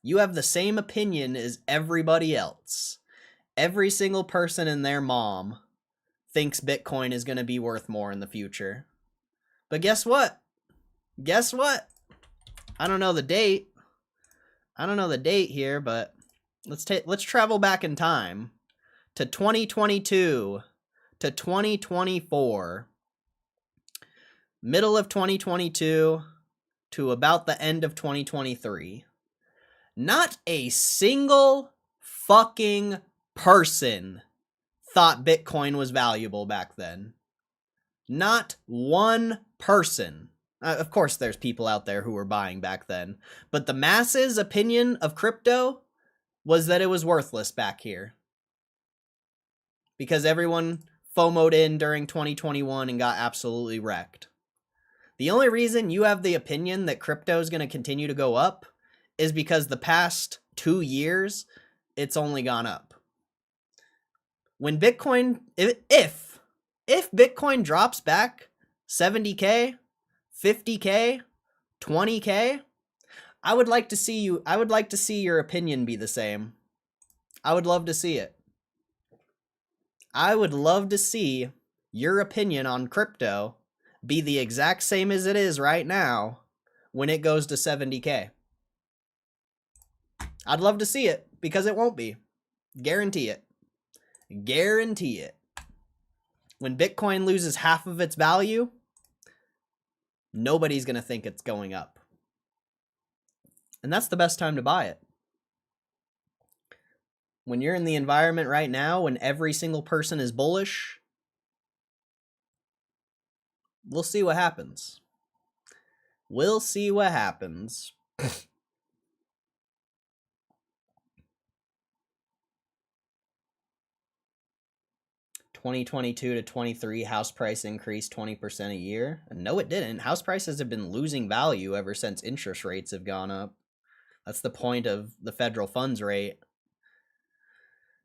You have the same opinion as everybody else. Every single person and their mom thinks Bitcoin is going to be worth more in the future. But guess what? Guess what? I don't know the date. I don't know the date here, but let's travel back in time to 2022 to 2024. Middle of 2022 to about the end of 2023. Not a single fucking person thought Bitcoin was valuable back then. Not one person. Of course, there's people out there who were buying back then, but the masses' opinion of crypto was that it was worthless back here. Because everyone FOMO'd in during 2021 and got absolutely wrecked. The only reason you have the opinion that crypto is going to continue to go up is because the past 2 years, it's only gone up. When Bitcoin, if Bitcoin drops back 70K, 50K, 20K, I would like to see your opinion be the same. I would love to see it. I would love to see your opinion on crypto be the exact same as it is right now when it goes to 70K. I'd love to see it, because it won't be. Guarantee it. Guarantee it. When Bitcoin loses half of its value, nobody's going to think it's going up. And that's the best time to buy it. When you're in the environment right now, when every single person is bullish, we'll see what happens. We'll see what happens. 2022 to 23, house price increased 20% a year. No, it didn't. House prices have been losing value ever since interest rates have gone up. That's the point of the federal funds rate.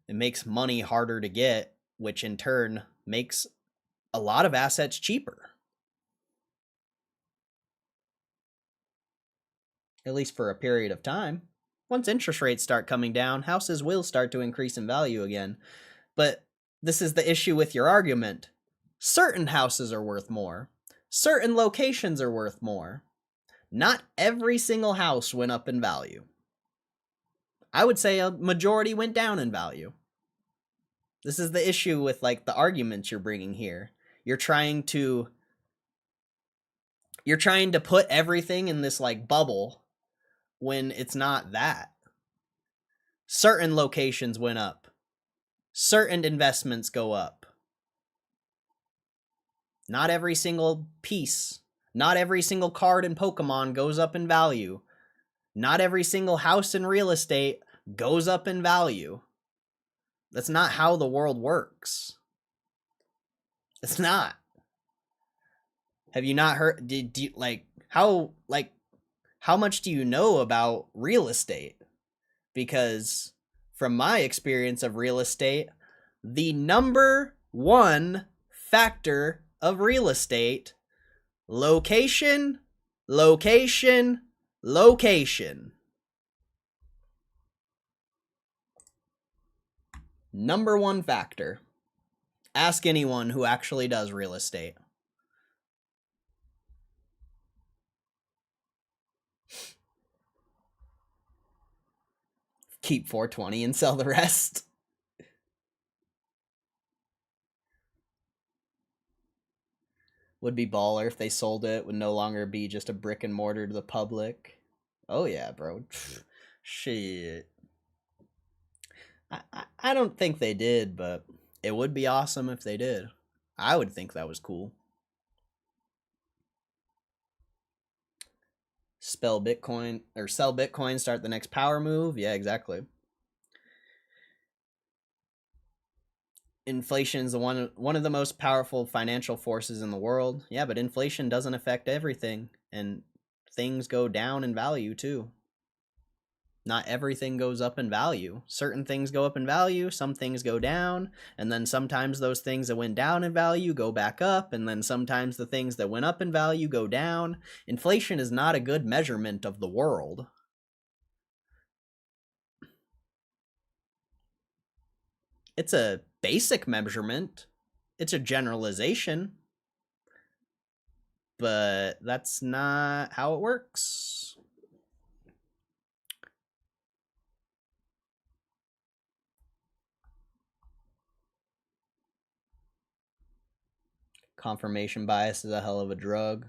It makes money harder to get, which in turn makes a lot of assets cheaper. At least for a period of time. Once interest rates start coming down, houses will start to increase in value again. But this is the issue with your argument. Certain houses are worth more. Certain locations are worth more. Not every single house went up in value. I would say a majority went down in value. This is the issue with like the arguments you're bringing here. You're trying to put everything in this like bubble when it's not that. Certain locations went up. Certain investments go up. Not every single piece Not every single card in Pokemon goes up in value. Not every single house in real estate goes up in value. That's not how the world works. It's not. Have you not heard? How much do you know about real estate? Because from my experience of real estate, the number one factor of real estate: location, location, location. Number one factor. Ask anyone who actually does real estate. Keep 420 and sell the rest. Would be baller if they sold it. Would no longer be just a brick and mortar to the public. Oh yeah, bro. Shit. I don't think they did, but it would be awesome if they did. I would think that was cool. Sell Bitcoin, start the next power move. Yeah, exactly. Inflation is one of the most powerful financial forces in the world. Yeah, but inflation doesn't affect everything, and things go down in value too. Not everything goes up in value. Certain things go up in value, some things go down, and then sometimes those things that went down in value go back up, and then sometimes the things that went up in value go down. Inflation is not a good measurement of the world. It's a basic measurement. It's a generalization. But that's not how it works. Confirmation bias is a hell of a drug.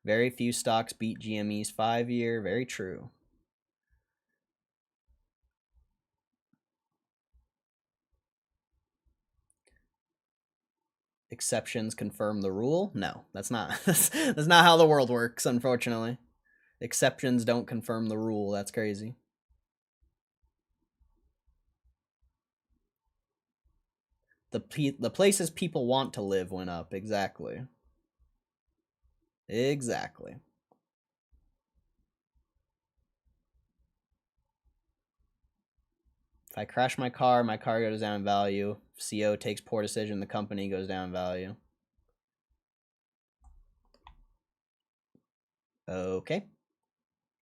Very few stocks beat GME's 5-year. Very true. Exceptions confirm the rule? No, that's not that's not how the world works, unfortunately. Exceptions don't confirm the rule. That's crazy. The places people want to live went up. Exactly. Exactly. If I crash my car goes down in value. If CO takes poor decision, the company goes down in value. Okay.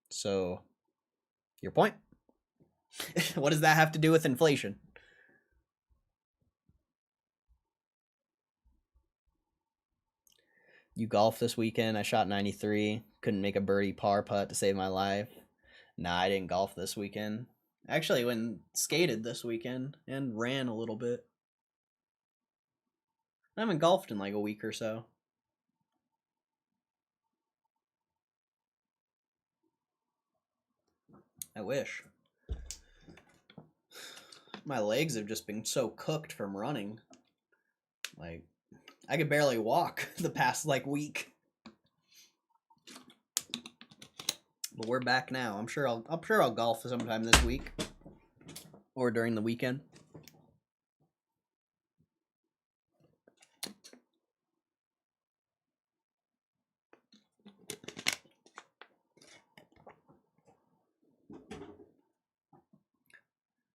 So, your point? What does that have to do with inflation? You golf this weekend. I shot 93. Couldn't make a birdie par putt to save my life. Nah, I didn't golf this weekend. Actually, went skated this weekend and ran a little bit. I haven't golfed in like a week or so. I wish. My legs have just been so cooked from running. Like, I could barely walk the past like week. But we're back now. I'm sure I'll golf sometime this week or during the weekend.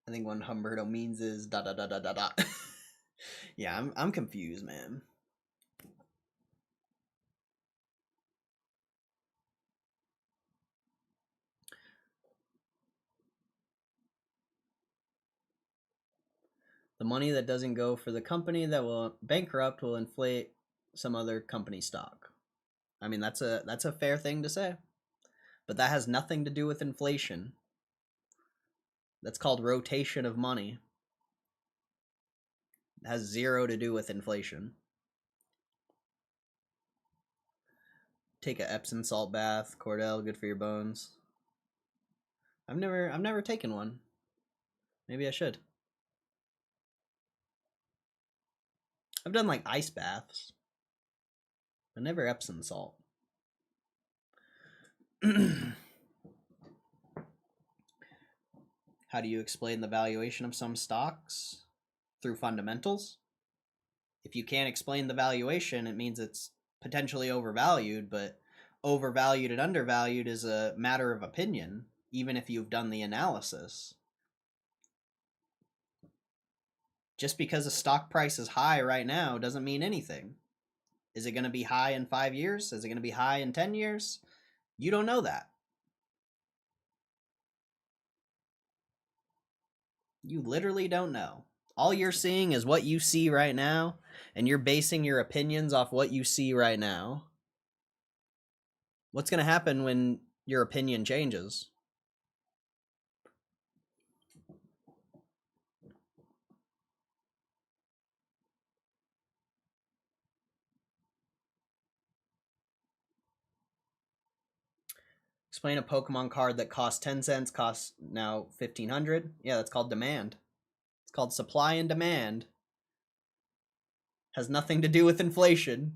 I think what Humberto means is da da da da da da. Yeah, I'm confused, man. The money that doesn't go for the company that will bankrupt will inflate some other company stock. I mean, that's a fair thing to say. But that has nothing to do with inflation. That's called rotation of money. It has zero to do with inflation. Take a Epsom salt bath, Cordell, good for your bones. I've never taken one. Maybe I should. I've done like ice baths, but never Epsom salt. How do you explain the valuation of some stocks? Through fundamentals. If you can't explain the valuation, it means it's potentially overvalued, but overvalued and undervalued is a matter of opinion, even if you've done the analysis. Just because a stock price is high right now doesn't mean anything. Is it going to be high in 5 years? Is it going to be high in 10 years? You don't know that. You literally don't know. All you're seeing is what you see right now, and you're basing your opinions off what you see right now. What's going to happen when your opinion changes? Explain a Pokemon card that costs 10 cents, costs now 1,500. Yeah, that's called demand. It's called supply and demand. Has nothing to do with inflation.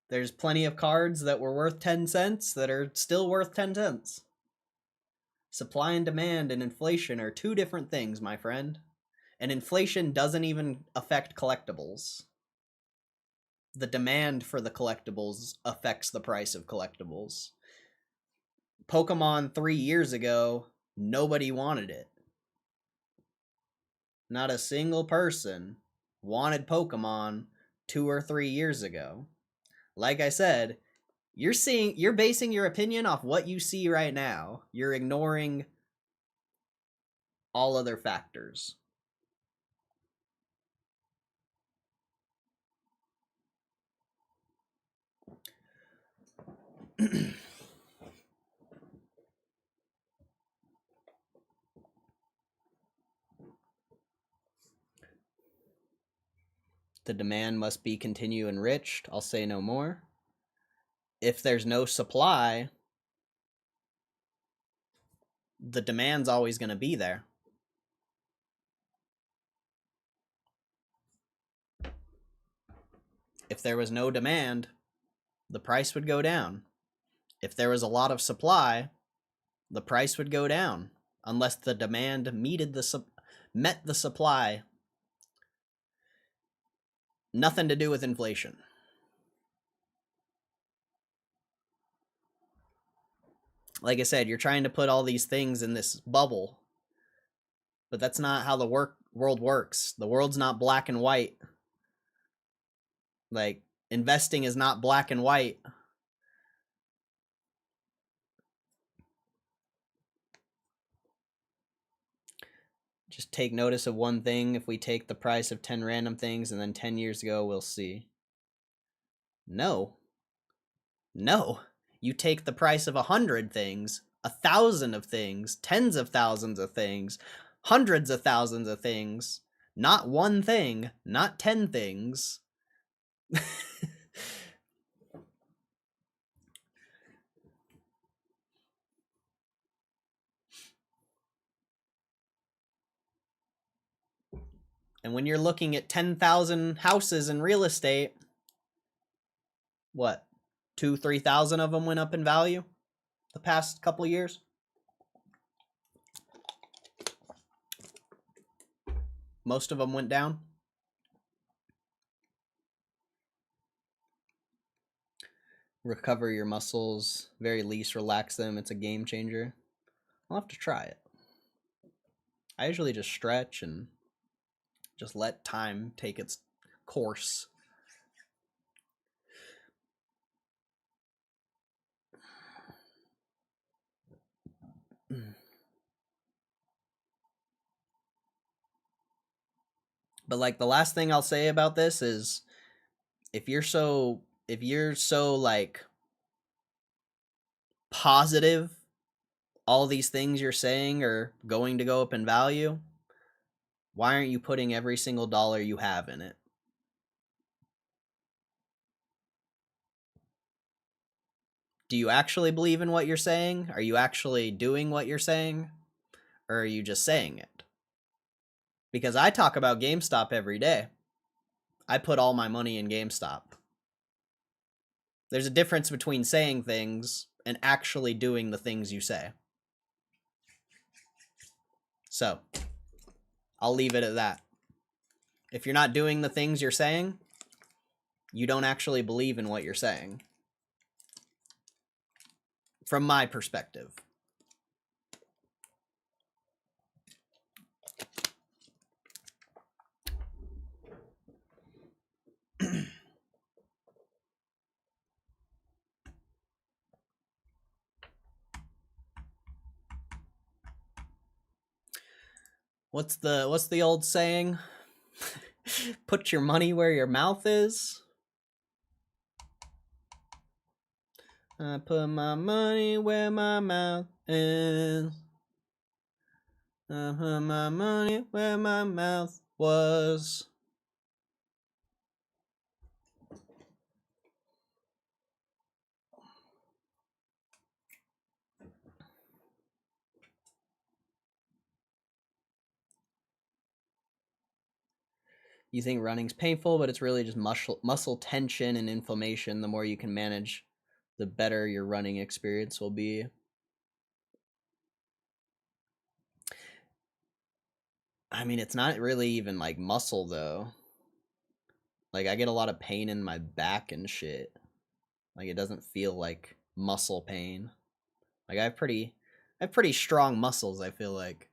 There's plenty of cards that were worth 10 cents that are still worth 10 cents. Supply and demand and inflation are two different things, my friend. And inflation doesn't even affect collectibles. The demand for the collectibles affects the price of collectibles. Pokemon 3 years ago, nobody wanted it. Not a single person wanted Pokemon 2 or 3 years ago. Like I said, you're basing your opinion off what you see right now. You're ignoring all other factors. The demand must be continue enriched. I'll say no more. If there's no supply, the demand's always going to be there. If there was no demand, the price would go down. If there was a lot of supply, the price would go down unless the demand met the supply. Nothing to do with inflation. Like I said, you're trying to put all these things in this bubble, but that's not how the world works. The world's not black and white. Like, investing is not black and white. Just take notice of one thing. If we take the price of 10 random things and then 10 years ago, we'll see. No. No. You take the price of 100 things, 1,000 of things, tens of thousands of things, hundreds of thousands of things, not one thing, not 10 things. And when you're looking at 10,000 houses in real estate, what, 2,000-3,000 of them went up in value the past couple of years? Most of them went down. Recover your muscles, very least relax them. It's a game changer. I'll have to try it. I usually just stretch and just let time take its course. But like the last thing I'll say about this is if you're so like positive all these things you're saying are going to go up in value, why aren't you putting every single dollar you have in it? Do you actually believe in what you're saying? Are you actually doing what you're saying? Or are you just saying it? Because I talk about GameStop every day. I put all my money in GameStop. There's a difference between saying things and actually doing the things you say. So, I'll leave it at that. If you're not doing the things you're saying, you don't actually believe in what you're saying. From my perspective. What's the old saying? Put your money where your mouth is. I put my money where my mouth is. I put my money where my mouth was. You think running's painful, but it's really just muscle tension and inflammation. The more you can manage, the better your running experience will be. I mean, it's not really even like muscle though. Like I get a lot of pain in my back and shit. Like it doesn't feel like muscle pain. Like I have pretty strong muscles, I feel like.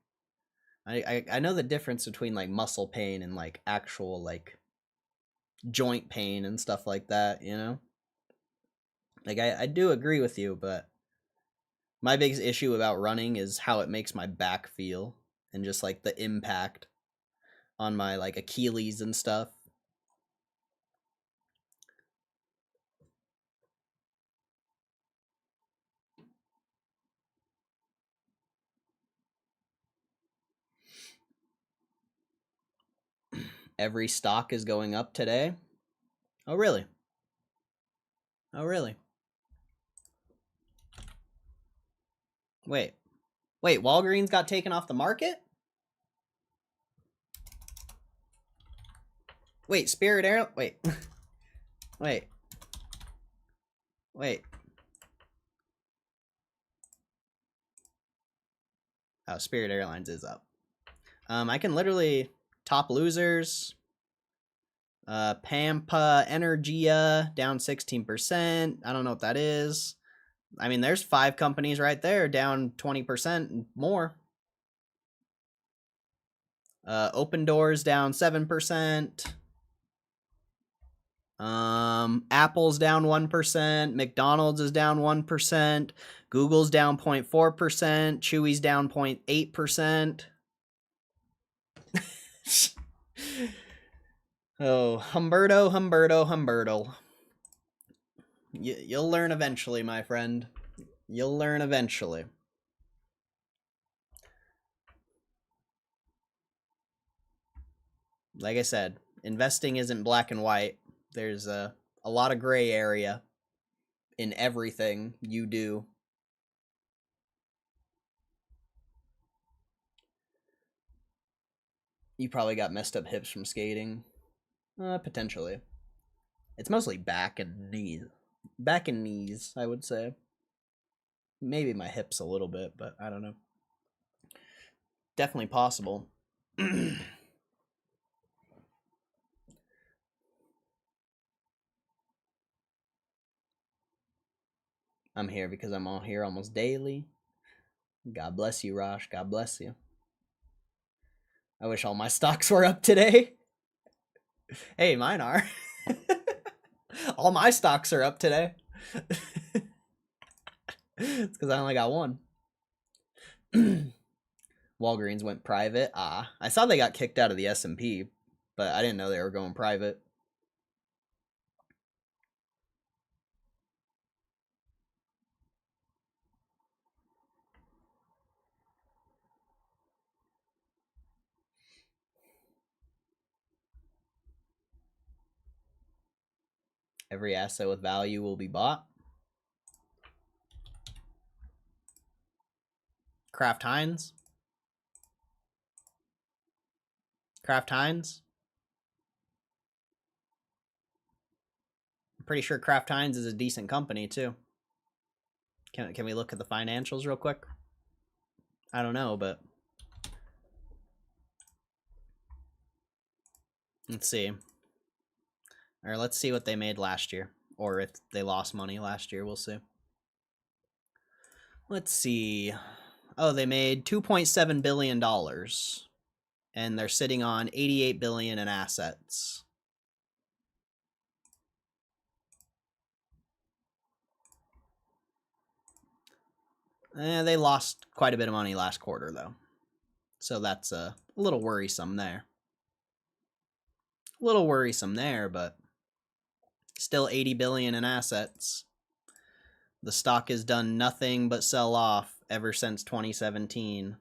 I know the difference between like muscle pain and like actual like joint pain and stuff like that, you know? Like I do agree with you, but my biggest issue about running is how it makes my back feel and just like the impact on my like Achilles and stuff. Every stock is going up today. Oh really? Oh really? Wait. Wait, Walgreens got taken off the market? Wait, Spirit Air wait. Wait. Wait. Oh, Spirit Airlines is up. I can literally top losers. Pampa Energia down 16%. I don't know what that is. I mean, there's 5 companies right there down 20% and more. Open Doors down 7%. Apple's down 1%. McDonald's is down 1%. Google's down 0.4%. Chewy's down 0.8%. Oh, Humberto. You'll learn eventually, my friend. You'll learn eventually. Like I said, investing isn't black and white. There's a lot of gray area in everything you do. You probably got messed up hips from skating. Potentially. It's mostly back and knees. Back and knees, I would say. Maybe my hips a little bit, but I don't know. Definitely possible. I'm here because I'm all here almost daily. God bless you, Rosh. God bless you. I wish all my stocks were up today. Hey, mine are. All my stocks are up today. It's because I only got one. Walgreens went private. I saw they got kicked out of the S&P, but I didn't know they were going private. Every asset with value will be bought. Kraft Heinz. Kraft Heinz. I'm pretty sure Kraft Heinz is a decent company too. Can we look at the financials real quick? I don't know, but let's see. Or let's see what they made last year, or if they lost money last year. We'll see. Let's see. Oh, they made $2.7 billion, and they're sitting on $88 billion in assets. They lost quite a bit of money last quarter, though. So that's a little worrisome there. A little worrisome there, but still 80 billion in assets. The stock has done nothing but sell off ever since 2017.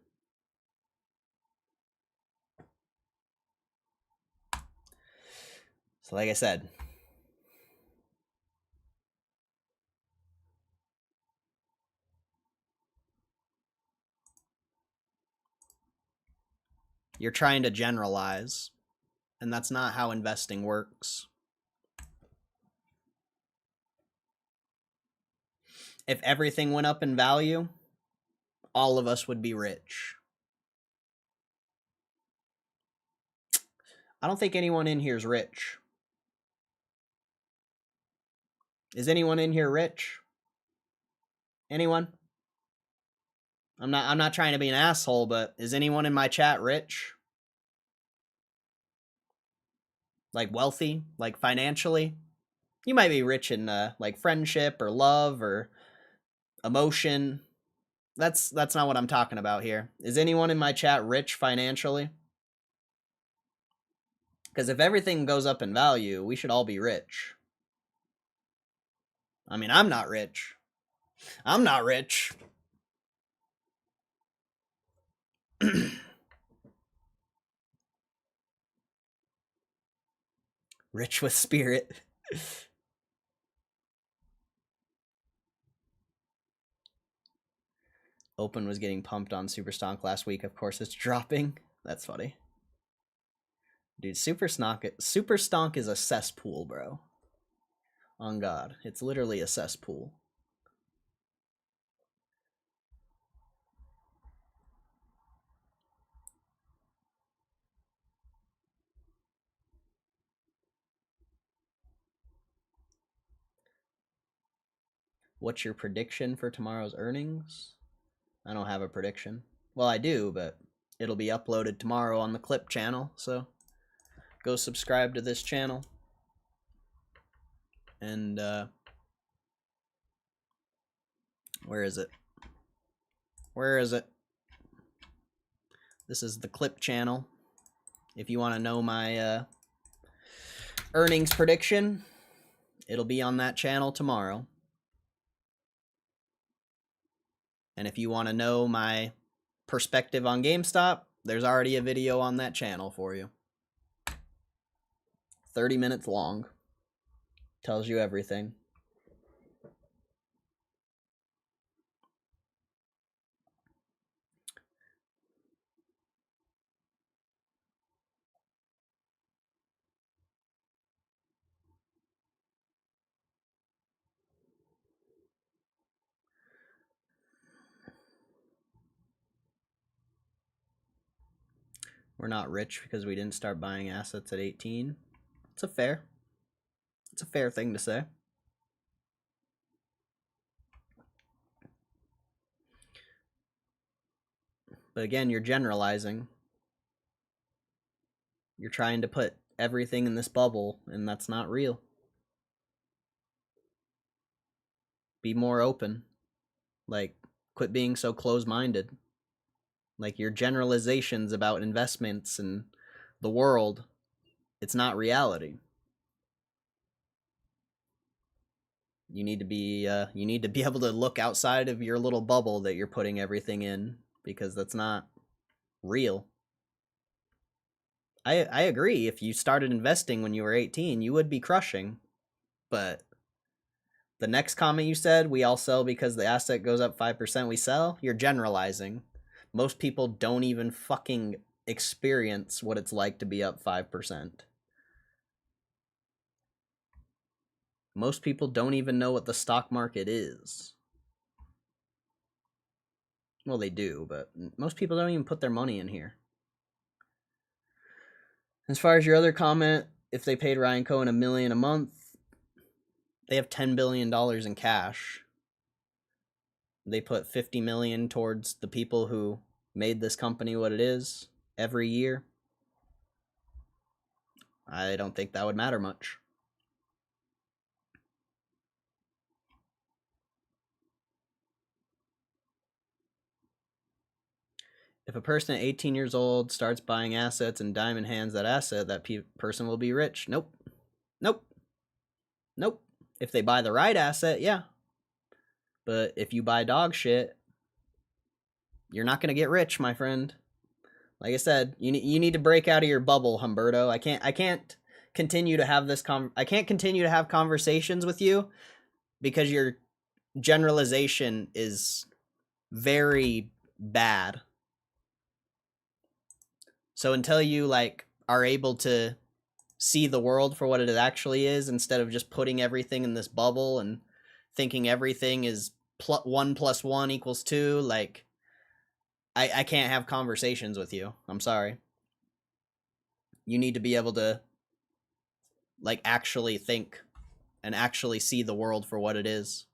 So like I said, you're trying to generalize, and that's not how investing works. If everything went up in value, all of us would be rich. I don't think anyone in here is rich. Is anyone in here rich? Anyone? I'm not trying to be an asshole, but is anyone in my chat rich? Like wealthy, like financially? You might be rich in like friendship or love or emotion. That's not what I'm talking about here. Is anyone in my chat rich financially? Because if everything goes up in value, we should all be rich. I mean, I'm not rich. I'm not rich. Rich with spirit. Open was getting pumped on Super Stonk last week. Of course, it's dropping. That's funny. Dude, Super Stonk is a cesspool, bro. On God. It's literally a cesspool. What's your prediction for tomorrow's earnings? I don't have a prediction. Well, I do, but it'll be uploaded tomorrow on the Clip channel, so go subscribe to this channel. And, where is it? Where is it? This is the Clip channel. If you want to know my earnings prediction, it'll be on that channel tomorrow. And if you want to know my perspective on GameStop, there's already a video on that channel for you. 30 minutes long. Tells you everything. We're not rich because we didn't start buying assets at 18. It's a fair thing to say. But again, you're generalizing. You're trying to put everything in this bubble, and that's not real. Be more open. Like, quit being so close-minded. Like, your generalizations about investments and the world, it's not reality. You need to be able to look outside of your little bubble that you're putting everything in, because that's not real. I agree. If you started investing when you were 18, you would be crushing. But the next comment you said, we all sell because the asset goes up 5%, we sell, you're generalizing. Most people don't even fucking experience what it's like to be up 5%. Most people don't even know what the stock market is. Well, they do, but most people don't even put their money in here. As far as your other comment, if they paid Ryan Cohen $1 million a month, they have $10 billion in cash. They put $50 million towards the people who made this company what it is every year. I don't think that would matter much. If a person at 18 years old starts buying assets and diamond hands that asset, that person will be rich. Nope. Nope. Nope. If they buy the right asset, yeah. But if you buy dog shit, you're not going to get rich, my friend. Like I said, you need to break out of your bubble, Humberto. I can't continue to have this I can't continue to have conversations with you because your generalization is very bad. So until you like are able to see the world for what it actually is instead of just putting everything in this bubble and thinking everything is 1 + 1 = 2, like I can't have conversations with you. I'm sorry. You need to be able to like actually think and actually see the world for what it is.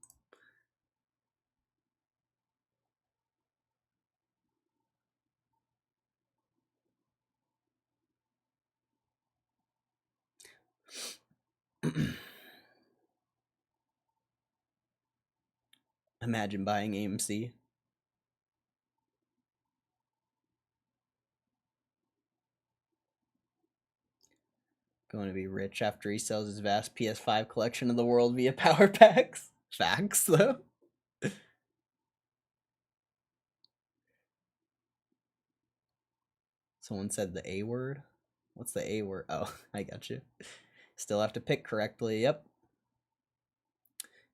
Imagine buying AMC. Going to be rich after he sells his vast PS5 collection of the world via power packs. Facts, though. Someone said the A word. What's the A word? Oh, I got you. Still have to pick correctly. Yep.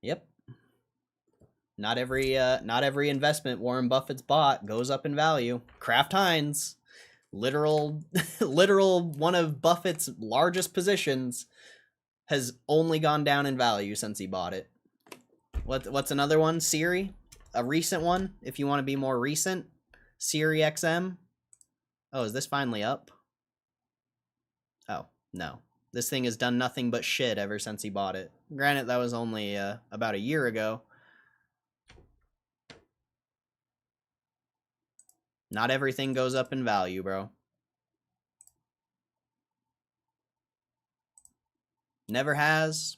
Yep. Not every investment Warren Buffett's bought goes up in value. Kraft Heinz, literal one of Buffett's largest positions, has only gone down in value since he bought it. What's another one? Siri, a recent one. If you want to be more recent, Siri XM. Oh, is this finally up? Oh no, this thing has done nothing but shit ever since he bought it. Granted, that was only about a year ago. Not everything goes up in value, bro. Never has,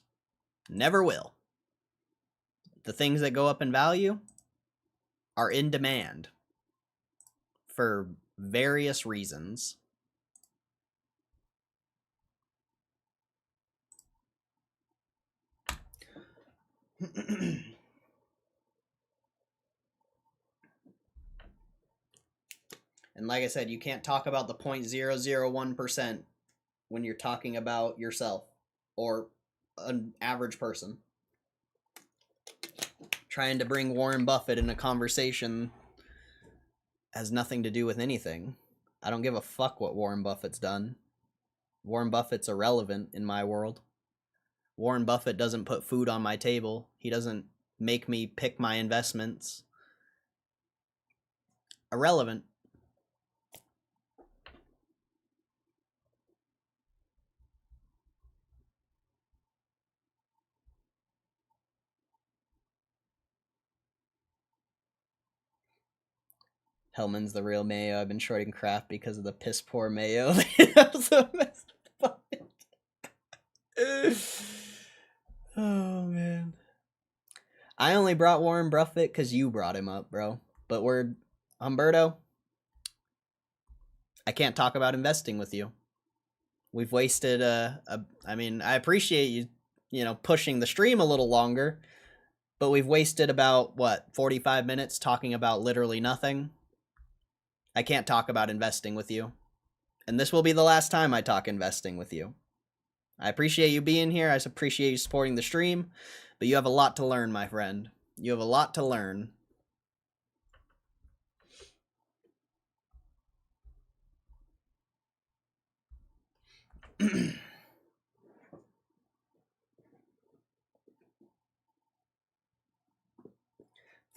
never will. The things that go up in value are in demand for various reasons. And like I said, you can't talk about the 0.001% when you're talking about yourself or an average person. Trying to bring Warren Buffett in a conversation has nothing to do with anything. I don't give a fuck what Warren Buffett's done. Warren Buffett's irrelevant in my world. Warren Buffett doesn't put food on my table. He doesn't make me pick my investments. Irrelevant. Hellman's the real mayo. I've been shorting Kraft because of the piss poor mayo. So messed up. Oh man. I only brought Warren Buffett because you brought him up, bro. But Humberto, I can't talk about investing with you. We've wasted I mean, I appreciate you pushing the stream a little longer, but we've wasted about 45 minutes talking about literally nothing. I can't talk about investing with you. And this will be the last time I talk investing with you. I appreciate you being here. I appreciate you supporting the stream, but you have a lot to learn, my friend. You have a lot to learn.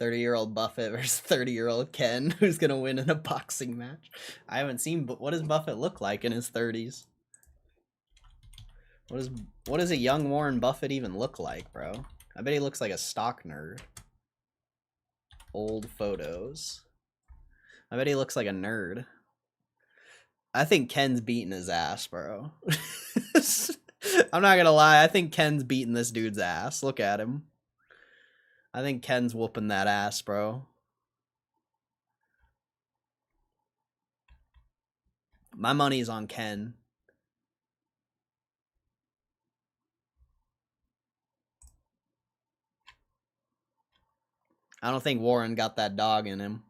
30-year-old Buffett versus 30-year-old Ken, who's gonna win in a boxing match. I haven't seen, but what does Buffett look like in his 30s? What does a young Warren Buffett even look like, bro? I bet he looks like a stock nerd. Old photos. I bet he looks like a nerd. I think Ken's beating his ass, bro. I'm not gonna lie, I think Ken's beating this dude's ass. Look at him. I think Ken's whooping that ass, bro. My money's on Ken. I don't think Warren got that dog in him.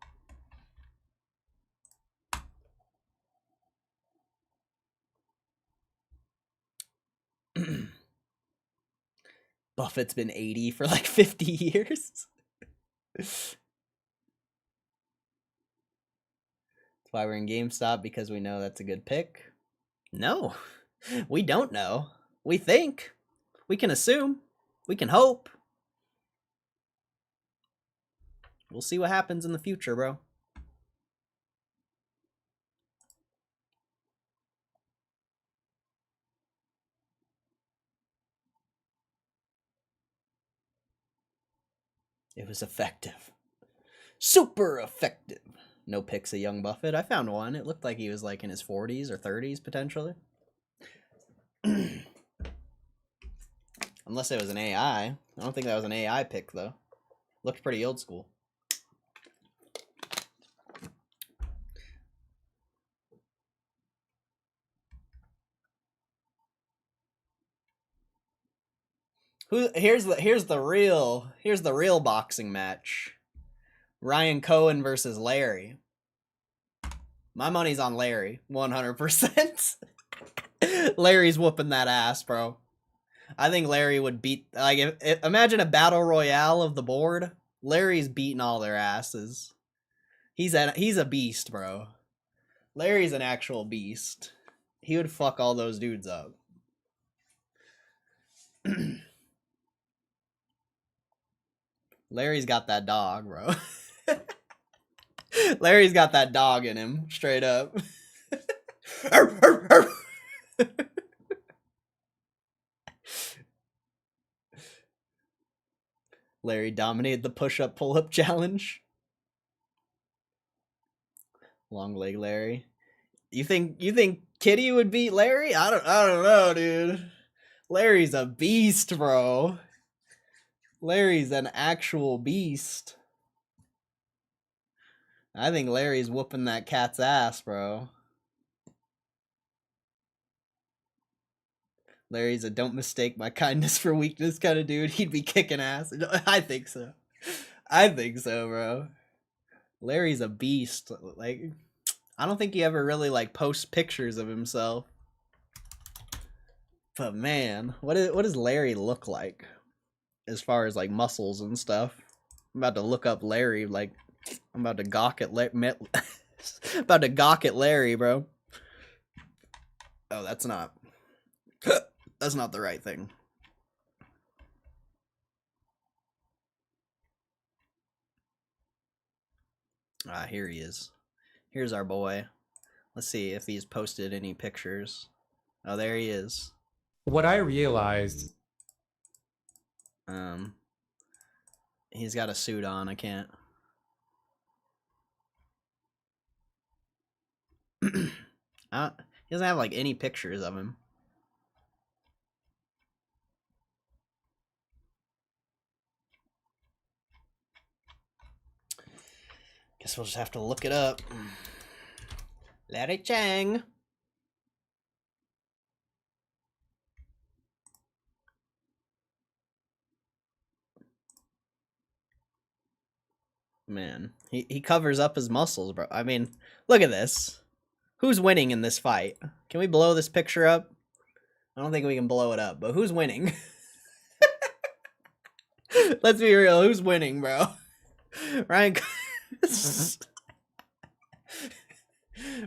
Buffett's been 80 for like 50 years. That's why we're in GameStop, because we know that's a good pick. No, we don't know. We think. We can assume. We can hope. We'll see what happens in the future, bro. It was effective. Super effective. No pics of young Buffett. I found one. It looked like he was like in his 40s or 30s potentially. Unless it was an AI. I don't think that was an AI pic though. Looked pretty old school. Here's the real boxing match. Ryan Cohen versus Larry. My money's on Larry, 100%. Larry's whooping that ass, bro. I think Larry would beat, like, imagine a battle royale of the board. Larry's beating all their asses. He's a beast, bro. Larry's an actual beast. He would fuck all those dudes up. Larry's got that dog, bro. Larry's got that dog in him, straight up. Larry dominated the push-up, pull-up challenge. Long leg Larry. You think Kitty would beat Larry? I don't know, dude. Larry's a beast, bro. Larry's an actual beast. I think Larry's whooping that cat's ass, bro. Larry's a don't mistake my kindness for weakness kind of dude. He'd be kicking ass. I think so. I think so, bro. Larry's a beast. Like, I don't think he ever really like posts pictures of himself. But man, what does Larry look like as far as like muscles and stuff? I'm about to look up Larry. Like, I'm about to gawk at about to gawk at Larry, bro. Oh, that's not the right thing. Ah, here he is. Here's our boy. Let's see if he's posted any pictures. Oh, there he is. What I realized, he's got a suit on. I can't. He doesn't have like any pictures of him. Guess we'll just have to look it up. Larry Chang. Man, he covers up his muscles, bro. I mean, look at this. Who's winning in this fight? Can we blow this picture up? I don't think we can blow it up, but who's winning? Let's be real. Who's winning, bro? Ryan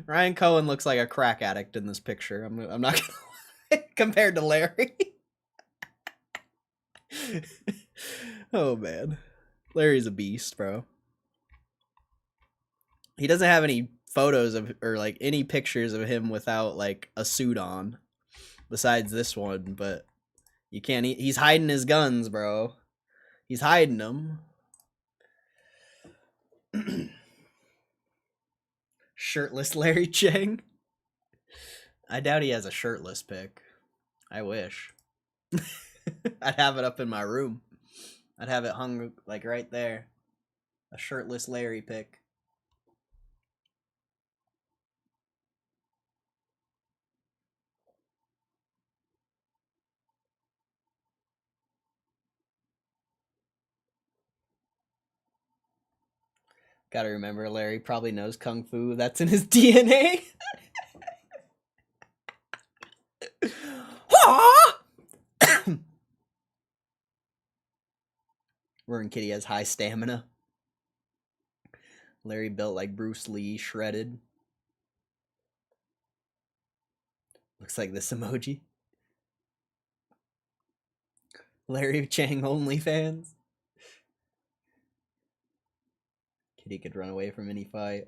Ryan Cohen looks like a crack addict in this picture. I'm not gonna lie. Compared to Larry. Oh man. Larry's a beast, bro. He doesn't have any photos of or like any pictures of him without like a suit on, besides this one. But you can't. He's hiding his guns, bro. He's hiding them. Shirtless Larry Chang. I doubt he has a shirtless pic. I wish. I'd have it up in my room. I'd have it hung like right there. A shirtless Larry pic. Gotta remember, Larry probably knows Kung Fu. That's in his DNA. Roaring Kitty has high stamina. Larry built like Bruce Lee, shredded. Looks like this emoji. Larry Chang OnlyFans. Kitty could run away from any fight.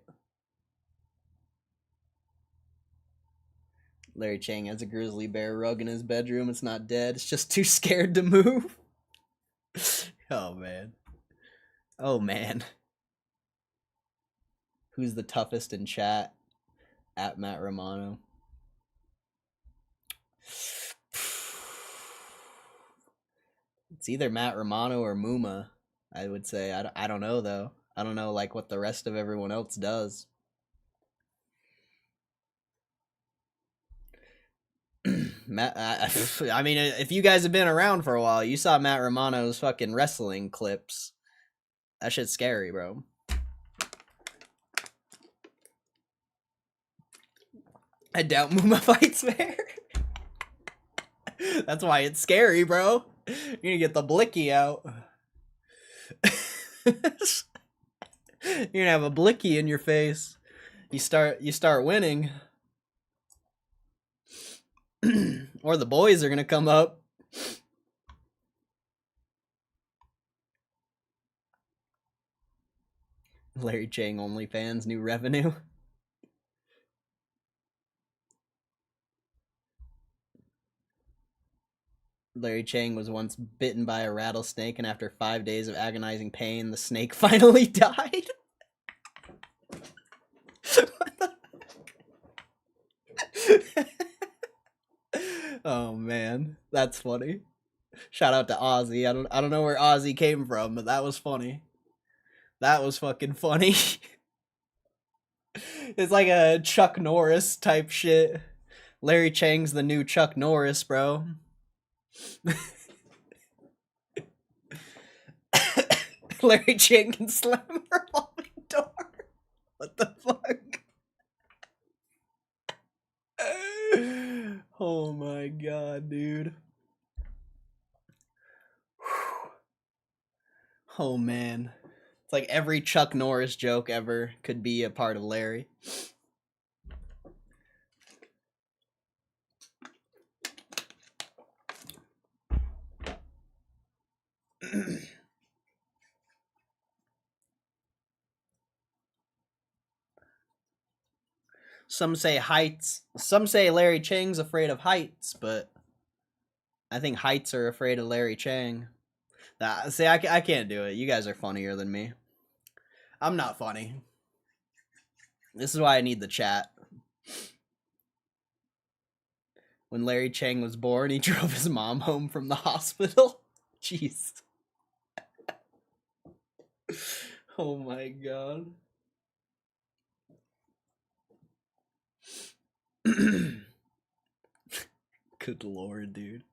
Larry Chang has a grizzly bear rug in his bedroom. It's not dead. It's just too scared to move. Oh, man. Oh, man. Who's the toughest in chat? At Matt Romano. It's either Matt Romano or Muma, I would say. I don't know, though. I don't know, like, what the rest of everyone else does. Matt, I mean, if you guys have been around for a while, you saw Matt Romano's fucking wrestling clips. That shit's scary, bro. I doubt Muma fights fair. That's why it's scary, bro. You're gonna get the blicky out. You're gonna have a blicky in your face. You start winning. Or the boys are gonna come up. Larry Chang OnlyFans, new revenue. Larry Chang was once bitten by a rattlesnake, and after 5 days of agonizing pain, the snake finally died. Oh man, that's funny. Shout out to Ozzy. I don't know where Ozzy came from, but that was funny. That was fucking funny. It's like a Chuck Norris type shit. Larry Chang's the new Chuck Norris, bro. Larry Chang can slam a revolving door. What the fuck? Oh my god, dude. Oh man. It's like every Chuck Norris joke ever could be a part of Larry. Some say heights. Some say Larry Chang's afraid of heights, but I think heights are afraid of Larry Chang. See, I can't do it. You guys are funnier than me. I'm not funny. This is why I need the chat. When Larry Chang was born, he drove his mom home from the hospital. Jeez. Oh my god. Good lord, dude.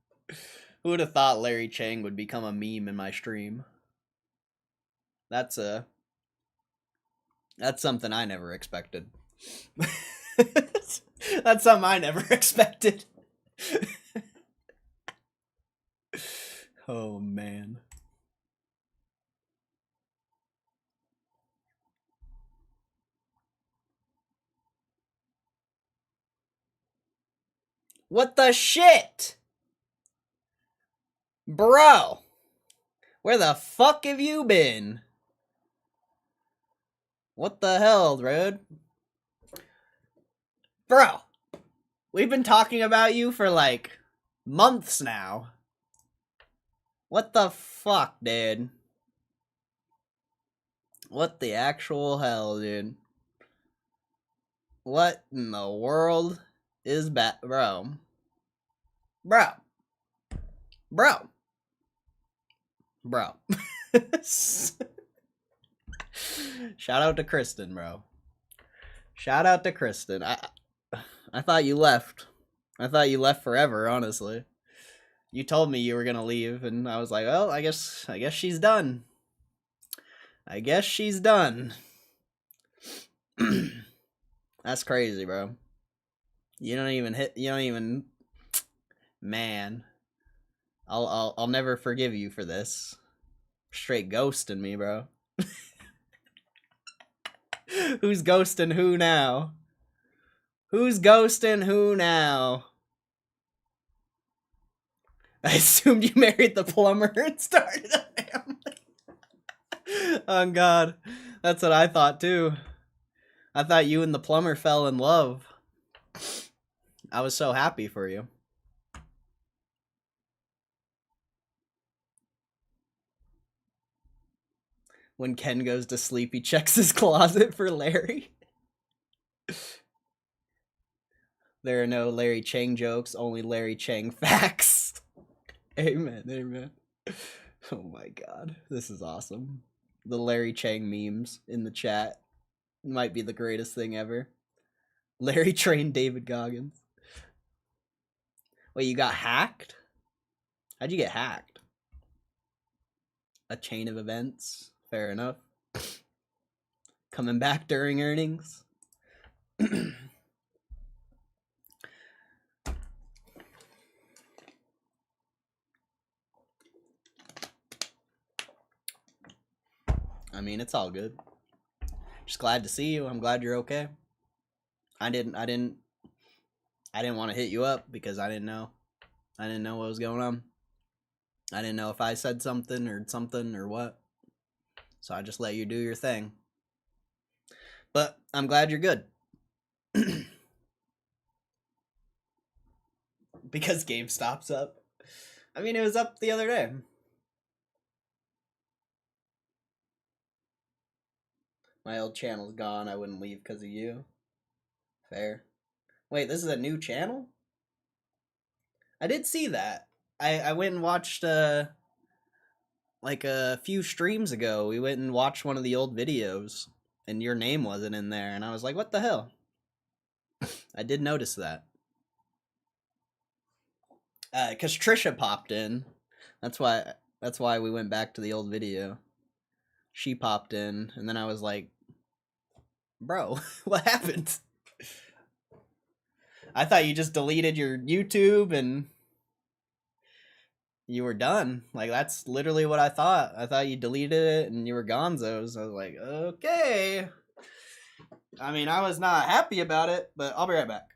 Who would have thought Larry Chang would become a meme in my stream? That's something I never expected. That's something I never expected. Oh man. What the shit? Bro. Where the fuck have you been? What the hell, dude? Bro, we've been talking about you for like months now. What the fuck, dude? What the actual hell, dude? What in the world is bro? Bro. Bro. Bro. Shout out to Kristen, bro. Shout out to Kristen. I thought you left. I thought you left forever, honestly. You told me you were gonna leave, and I was like, well, I guess she's done. I guess she's done. That's crazy, bro. You don't even man. I'll never forgive you for this. Straight ghosting me, bro. Who's ghosting who now? Who's ghosting who now? I assumed you married the plumber and started a family. Oh God, that's what I thought too. I thought you and the plumber fell in love. I was so happy for you. When Ken goes to sleep, he checks his closet for Larry. There are no Larry Chang jokes, only Larry Chang facts. Amen, amen. Oh my God, this is awesome. The Larry Chang memes in the chat might be the greatest thing ever. Larry trained David Goggins. Wait, you got hacked? How'd you get hacked? A chain of events. Fair enough. Coming back during earnings. I mean, it's all good. Just glad to see you. I'm glad you're okay. I didn't want to hit you up because I didn't know what was going on. I didn't know if I said something or what. So I just let you do your thing. But I'm glad you're good. Because GameStop's up. I mean, it was up the other day. My old channel's gone. I wouldn't leave because of you. Fair. Wait, this is a new channel? I did see that. I went and watched like a few streams ago. We went and watched one of the old videos and your name wasn't in there and I was like, what the hell? I did notice that. Cuz Trisha popped in. That's why we went back to the old video. She popped in and then I was like, bro, what happened? I thought you just deleted your YouTube and you were done. Like, that's literally what I thought. I thought you deleted it and you were gonzos. I was like, okay. I mean, I was not happy about it, but I'll be right back.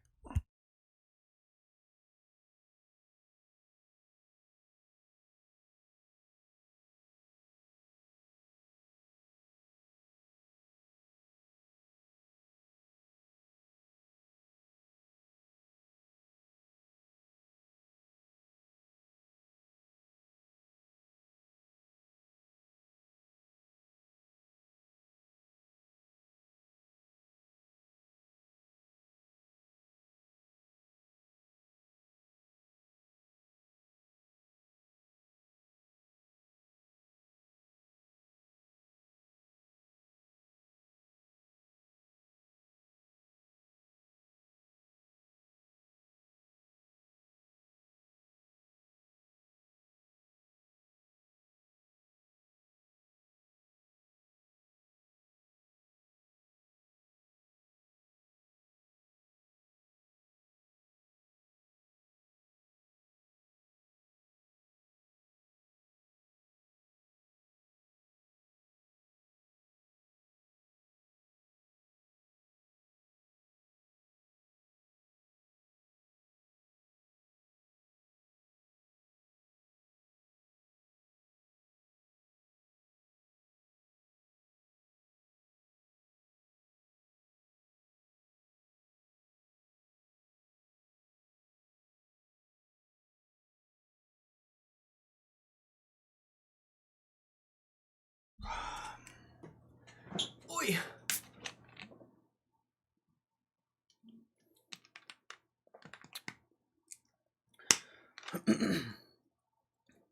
boy.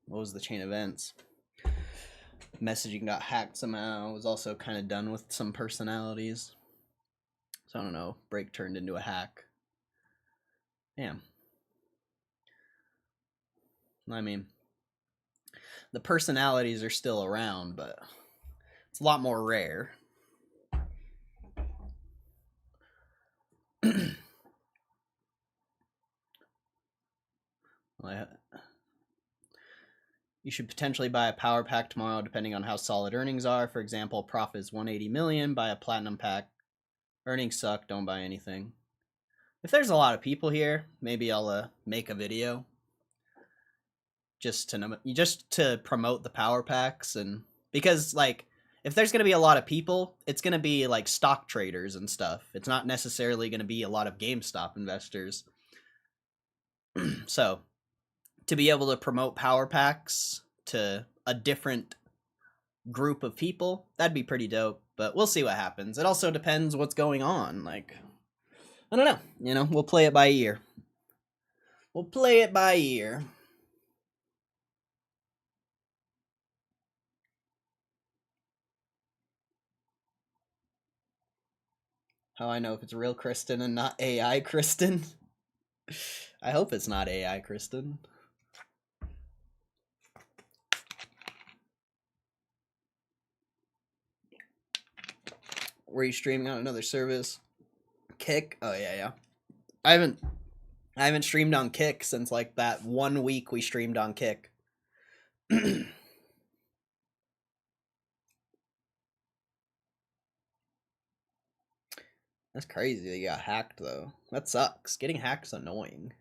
What was the chain events? Messaging got hacked somehow. Was also kind of done with some personalities. So I don't know. Break turned into a hack. Damn. I mean, the personalities are still around, but it's a lot more rare. You should potentially buy a power pack tomorrow depending on how solid earnings are. For example, profit is 180 million, buy a platinum pack. Earnings suck, don't buy anything. If there's a lot of people here, maybe I'll make a video just to promote the power packs, and because like if there's going to be a lot of people, it's going to be like stock traders and stuff. It's not necessarily going to be a lot of GameStop investors. So to be able to promote power packs to a different group of people, that'd be pretty dope, but we'll see what happens. It also depends what's going on. Like, I don't know, you know, we'll play it by ear. We'll play it by ear. How I know if it's real Kristen and not AI Kristen? I hope it's not AI Kristen. Were you streaming on another service? Kick? Oh yeah. I haven't streamed on Kick since like that 1 week we streamed on Kick. That's crazy that you got hacked though. That sucks. Getting hacked's annoying.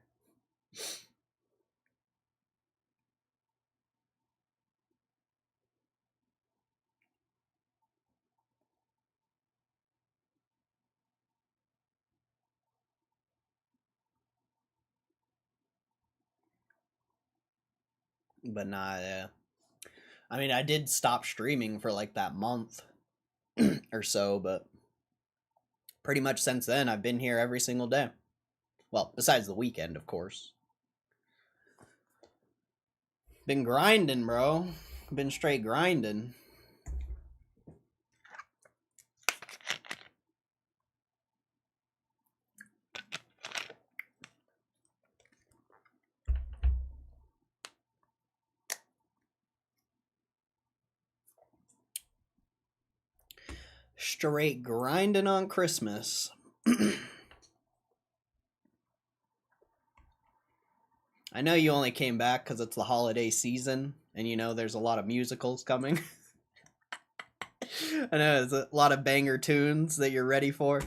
But nah, yeah. I mean, I did stop streaming for like that month or so, but pretty much since then, I've been here every single day. Well, besides the weekend, of course. Been grinding, bro. Been straight grinding. Straight grinding on Christmas. I know you only came back because it's the holiday season, and you know there's a lot of musicals coming. I know there's a lot of banger tunes that you're ready for,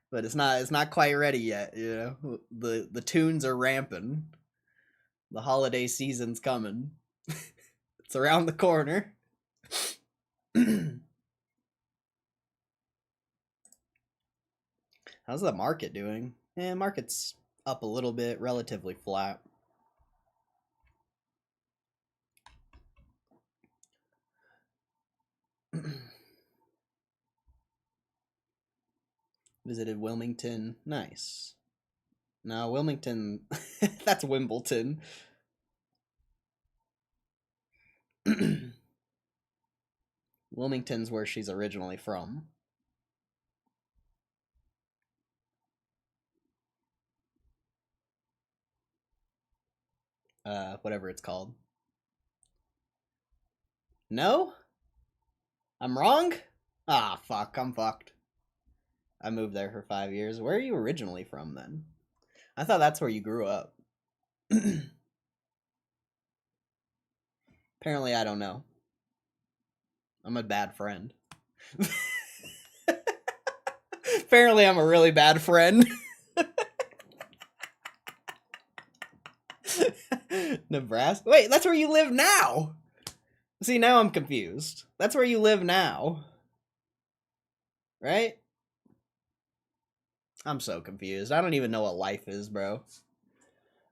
but it's not quite ready yet. You know, the tunes are ramping. The holiday season's coming. It's around the corner. How's the market doing? Market's up a little bit, relatively flat. Visited Wilmington. Nice. No, Wilmington. That's Wimbledon. Wilmington's where she's originally from. Whatever it's called. No? I'm wrong? Ah, fuck, I'm fucked. I moved there for 5 years. Where are you originally from, then? I thought that's where you grew up. Apparently, I don't know. I'm a bad friend. Apparently, I'm a really bad friend. Nebraska? Wait, that's where you live now! See, now I'm confused. That's where you live now. Right? I'm so confused. I don't even know what life is, bro.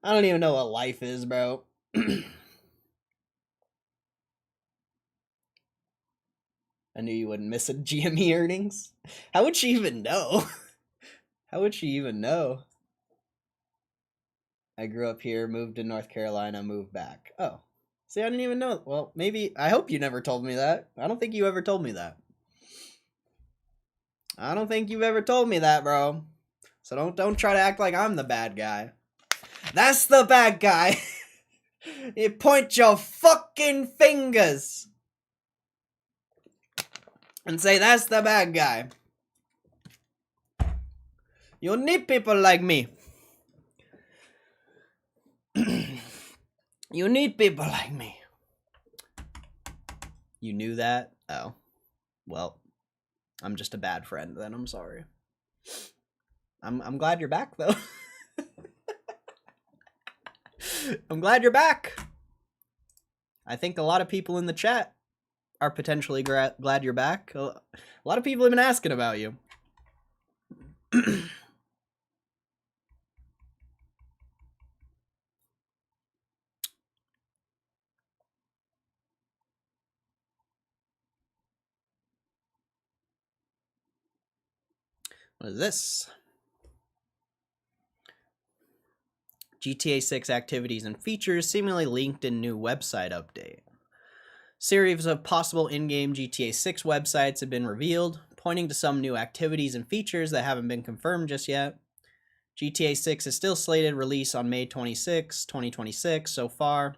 I don't even know what life is, bro. I knew you wouldn't miss a GME earnings. How would she even know? How would she even know? I grew up here, moved to North Carolina, moved back. Oh. See, I didn't even know. Well, maybe. I hope you never told me that. I don't think you ever told me that. I don't think you've ever told me that, bro. So don't try to act like I'm the bad guy. That's the bad guy. You point your fucking fingers and say that's the bad guy. You need people like me. You need people like me. You knew that? Oh. Well, I'm just a bad friend then. I'm sorry. I'm glad you're back though. I'm glad you're back. I think a lot of people in the chat are potentially glad you're back. A lot of people have been asking about you. What is this? GTA 6 activities and features seemingly linked in new website update. Series of possible in-game GTA 6 websites have been revealed, pointing to some new activities and features that haven't been confirmed just yet. GTA 6 is still slated release on May 26, 2026 so far.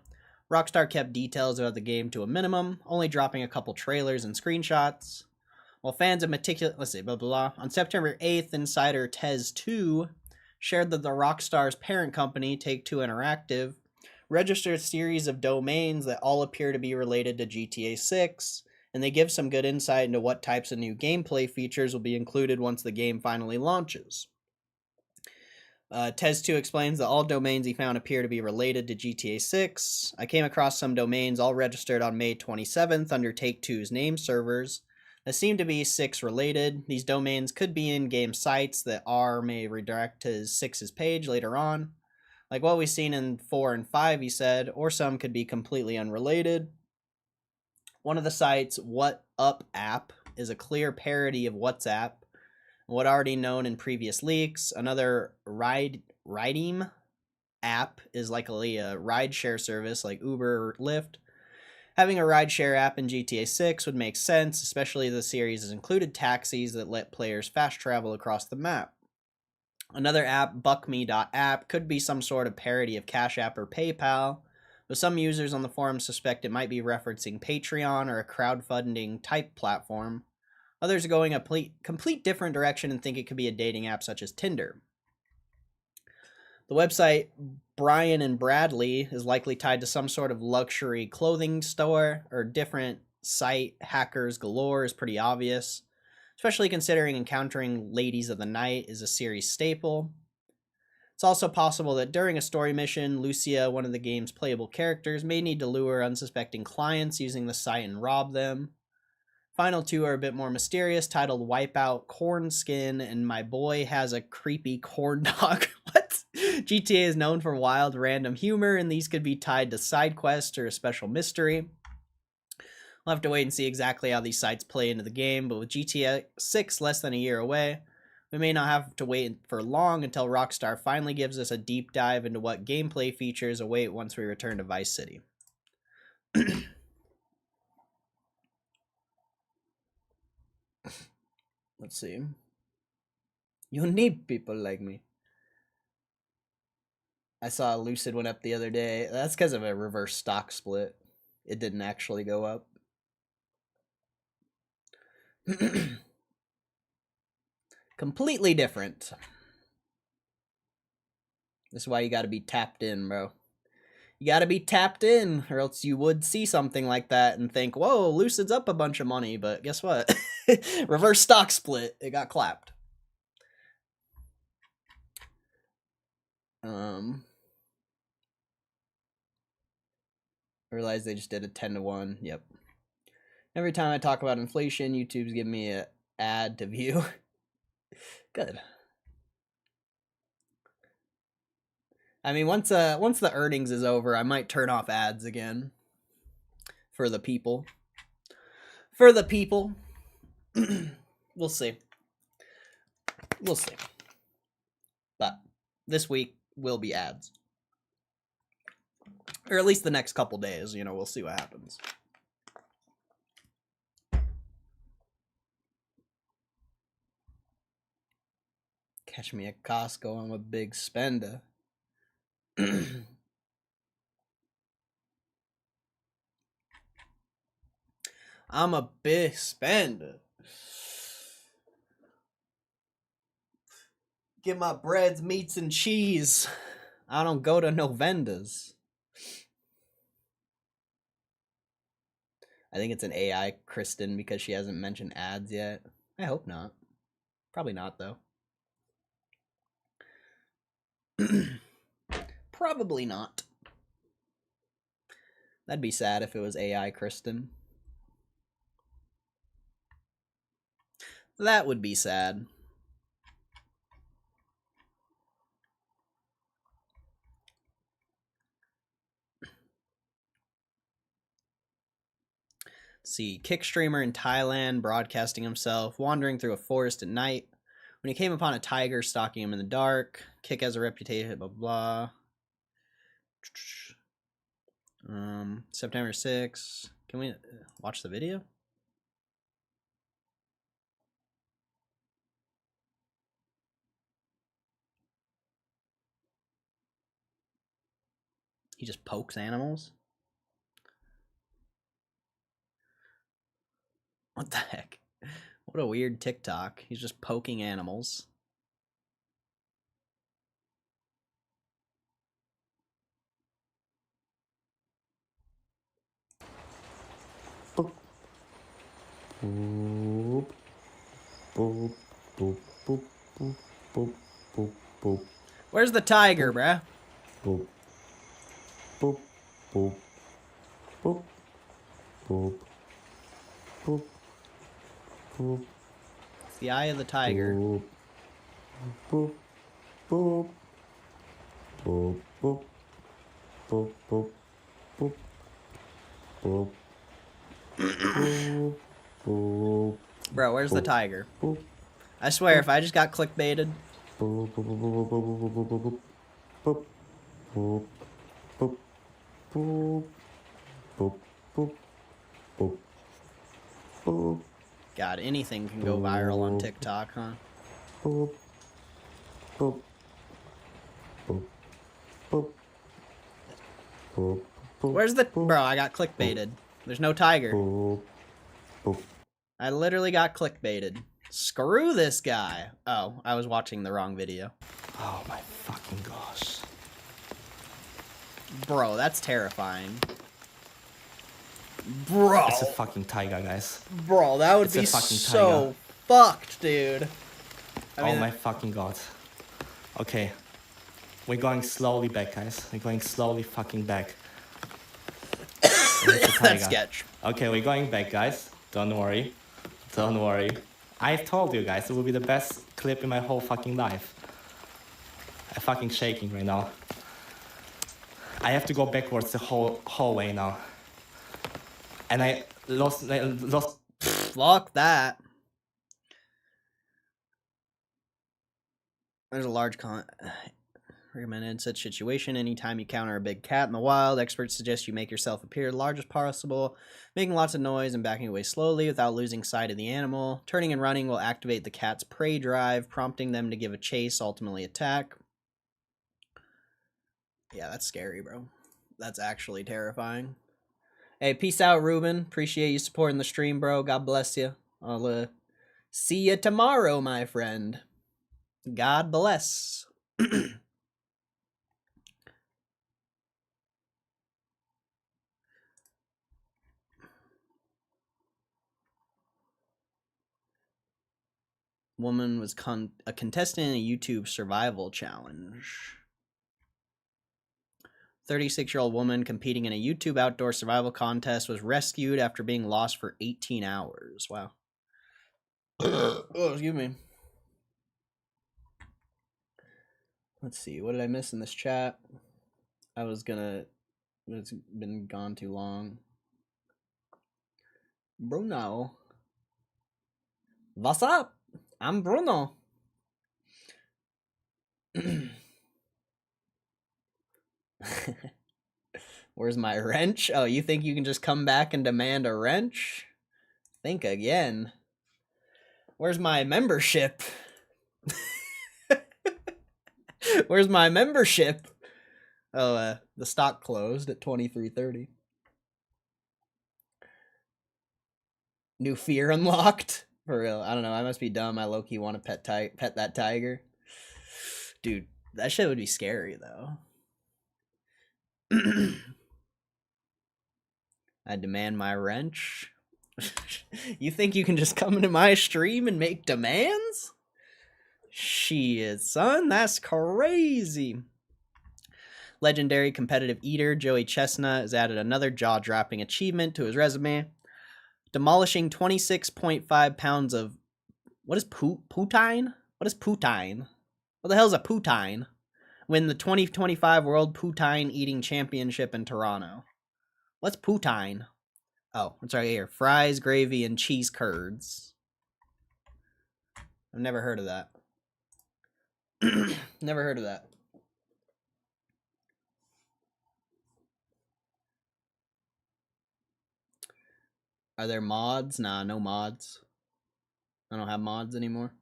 Rockstar kept details about the game to a minimum, only dropping a couple trailers and screenshots. While fans of on September 8th, insider Tez2 shared that the Rockstar's parent company, Take-Two Interactive, registered a series of domains that all appear to be related to GTA 6, and they give some good insight into what types of new gameplay features will be included once the game finally launches. Tez2 explains that all domains he found appear to be related to GTA 6. I came across some domains all registered on May 27th under Take-Two's name servers that seem to be 6 related. These domains could be in-game sites that R may redirect to 6's page later on. Like what we've seen in 4 and 5, he said, or some could be completely unrelated. One of the sites, What Up App, is a clear parody of WhatsApp, what already known in previous leaks. Another Rideem app is likely a rideshare service like Uber or Lyft. Having a rideshare app in GTA 6 would make sense, especially as the series has included taxis that let players fast travel across the map. Another app, BuckMe.app, could be some sort of parody of Cash App or PayPal, but some users on the forum suspect it might be referencing Patreon or a crowdfunding type platform. Others are going a complete different direction and think it could be a dating app such as Tinder. The website Brian and Bradley is likely tied to some sort of luxury clothing store or different site. Hackers galore is pretty obvious, especially considering encountering ladies of the night is a series staple. It's also possible that during a story mission, Lucia, one of the game's playable characters, may need to lure unsuspecting clients using the site and rob them. Final 2 are a bit more mysterious, titled Wipeout Corn Skin and My Boy Has a Creepy Corn Dog. What? GTA is known for wild, random humor, and these could be tied to side quests or a special mystery. We'll have to wait and see exactly how these sites play into the game, but with GTA 6 less than a year away, we may not have to wait for long until Rockstar finally gives us a deep dive into what gameplay features await once we return to Vice City. Let's see. You need people like me. I saw Lucid went up the other day. That's because of a reverse stock split. It didn't actually go up. Completely different. This is why you gotta be tapped in, bro. You gotta be tapped in, or else you would see something like that and think, whoa, Lucid's up a bunch of money, but guess what? Reverse stock split. It got clapped. I realized they just did a 10-to-1. Yep. Every time I talk about inflation, YouTube's giving me an ad to view. Good. I mean, once the earnings is over, I might turn off ads again for the people. for the people. We'll see. We'll see. But this week will be ads. Or at least the next couple days, you know, we'll see what happens. Catch me at Costco, I'm a big spender. I'm a big spender. Get my breads, meats, and cheese. I don't go to no vendors. I think it's an AI Kristen because she hasn't mentioned ads yet. I hope not. Probably not, though. Probably not. That'd be sad if it was AI Kristen. That would be sad. See, Kick streamer in Thailand broadcasting himself, wandering through a forest at night. When he came upon a tiger stalking him in the dark. Kick has a reputation, blah, blah, blah. September 6th. Can we watch the video? He just pokes animals? What the heck? What a weird TikTok. He's just poking animals. Boop. Boop. Boop. Boop. Boop. Boop. Boop. Boop. Boop. Where's the tiger, bruh? Boop. Boop. Boop. Boop. Boop. Boop. Boop. It's the eye of the tiger. Boop. Boop. Boop. Boop. Boop. Boop. Boop. Boop. Boop. Boop. Boop. Bro, where's the Boop. tiger? Boop. I swear, if I just got clickbaited. Boop. Boop. Boop. Boop. Boop. Boop. Boop. Boop. Boop. Boop. Boop. Boop. Boop. Boop. God, anything can go viral on TikTok, huh? Boop. Boop. Boop. Boop. Boop. Boop. Where's the... Boop. Bro, I got clickbaited. There's no tiger. Boop. Boop. I literally got clickbaited. Screw this guy. Oh, I was watching the wrong video. Oh my fucking gosh. Bro, that's terrifying. Bro. It's a fucking tiger, guys. Bro, that would It's a be fucking so fucked, dude. Oh my fucking god. Okay. We're going slowly back, guys. We're going slowly fucking back. That's sketch. Okay, we're going back, guys. Don't worry. Don't worry. I told you guys, it will be the best clip in my whole fucking life. I'm fucking shaking right now. I have to go backwards the whole way now. And I lost. Fuck that. There's a large recommended such situation. Anytime you encounter a big cat in the wild, experts suggest you make yourself appear large as possible, making lots of noise and backing away slowly without losing sight of the animal. Turning and running will activate the cat's prey drive, prompting them to give a chase, ultimately attack. Yeah, that's scary, bro. That's actually terrifying. Hey, peace out, Ruben. Appreciate you supporting the stream, bro. God bless you. I'll see you tomorrow, my friend. God bless. Woman was a contestant in a YouTube survival challenge. 36-year-old woman competing in a YouTube outdoor survival contest was rescued after being lost for 18 hours. Wow. Oh, excuse me. Let's see. What did I miss in this chat? It's been gone too long. Bruno. What's up? I'm Bruno. Where's my wrench? Oh, you think you can just come back and demand a wrench? Think again. Where's my membership? Where's my membership? Oh, the stock closed at 23:30. New fear unlocked? For real. I don't know. I must be dumb. I low-key want to pet that tiger. Dude, that shit would be scary, though. I demand my wrench. You think you can just come into my stream and make demands? Shit, son, that's crazy. Legendary competitive eater Joey Chestnut has added another jaw-dropping achievement to his resume, demolishing 26.5 pounds of... What is poutine? What is poutine? What the hell is a poutine? Win the 2025 World Poutine Eating Championship in Toronto. What's poutine? Oh, it's right here. Fries, gravy, and cheese curds. I've never heard of that. Never heard of that. Are there mods? Nah, no mods. I don't have mods anymore.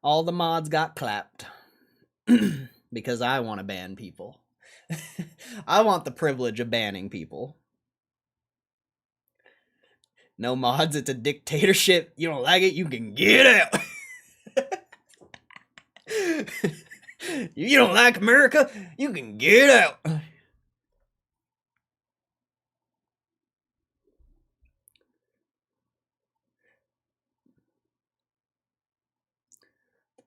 All the mods got clapped. Because I want to ban people. I want the privilege of banning people. No mods, it's a dictatorship. You don't like it, you can get out. You don't like America, you can get out.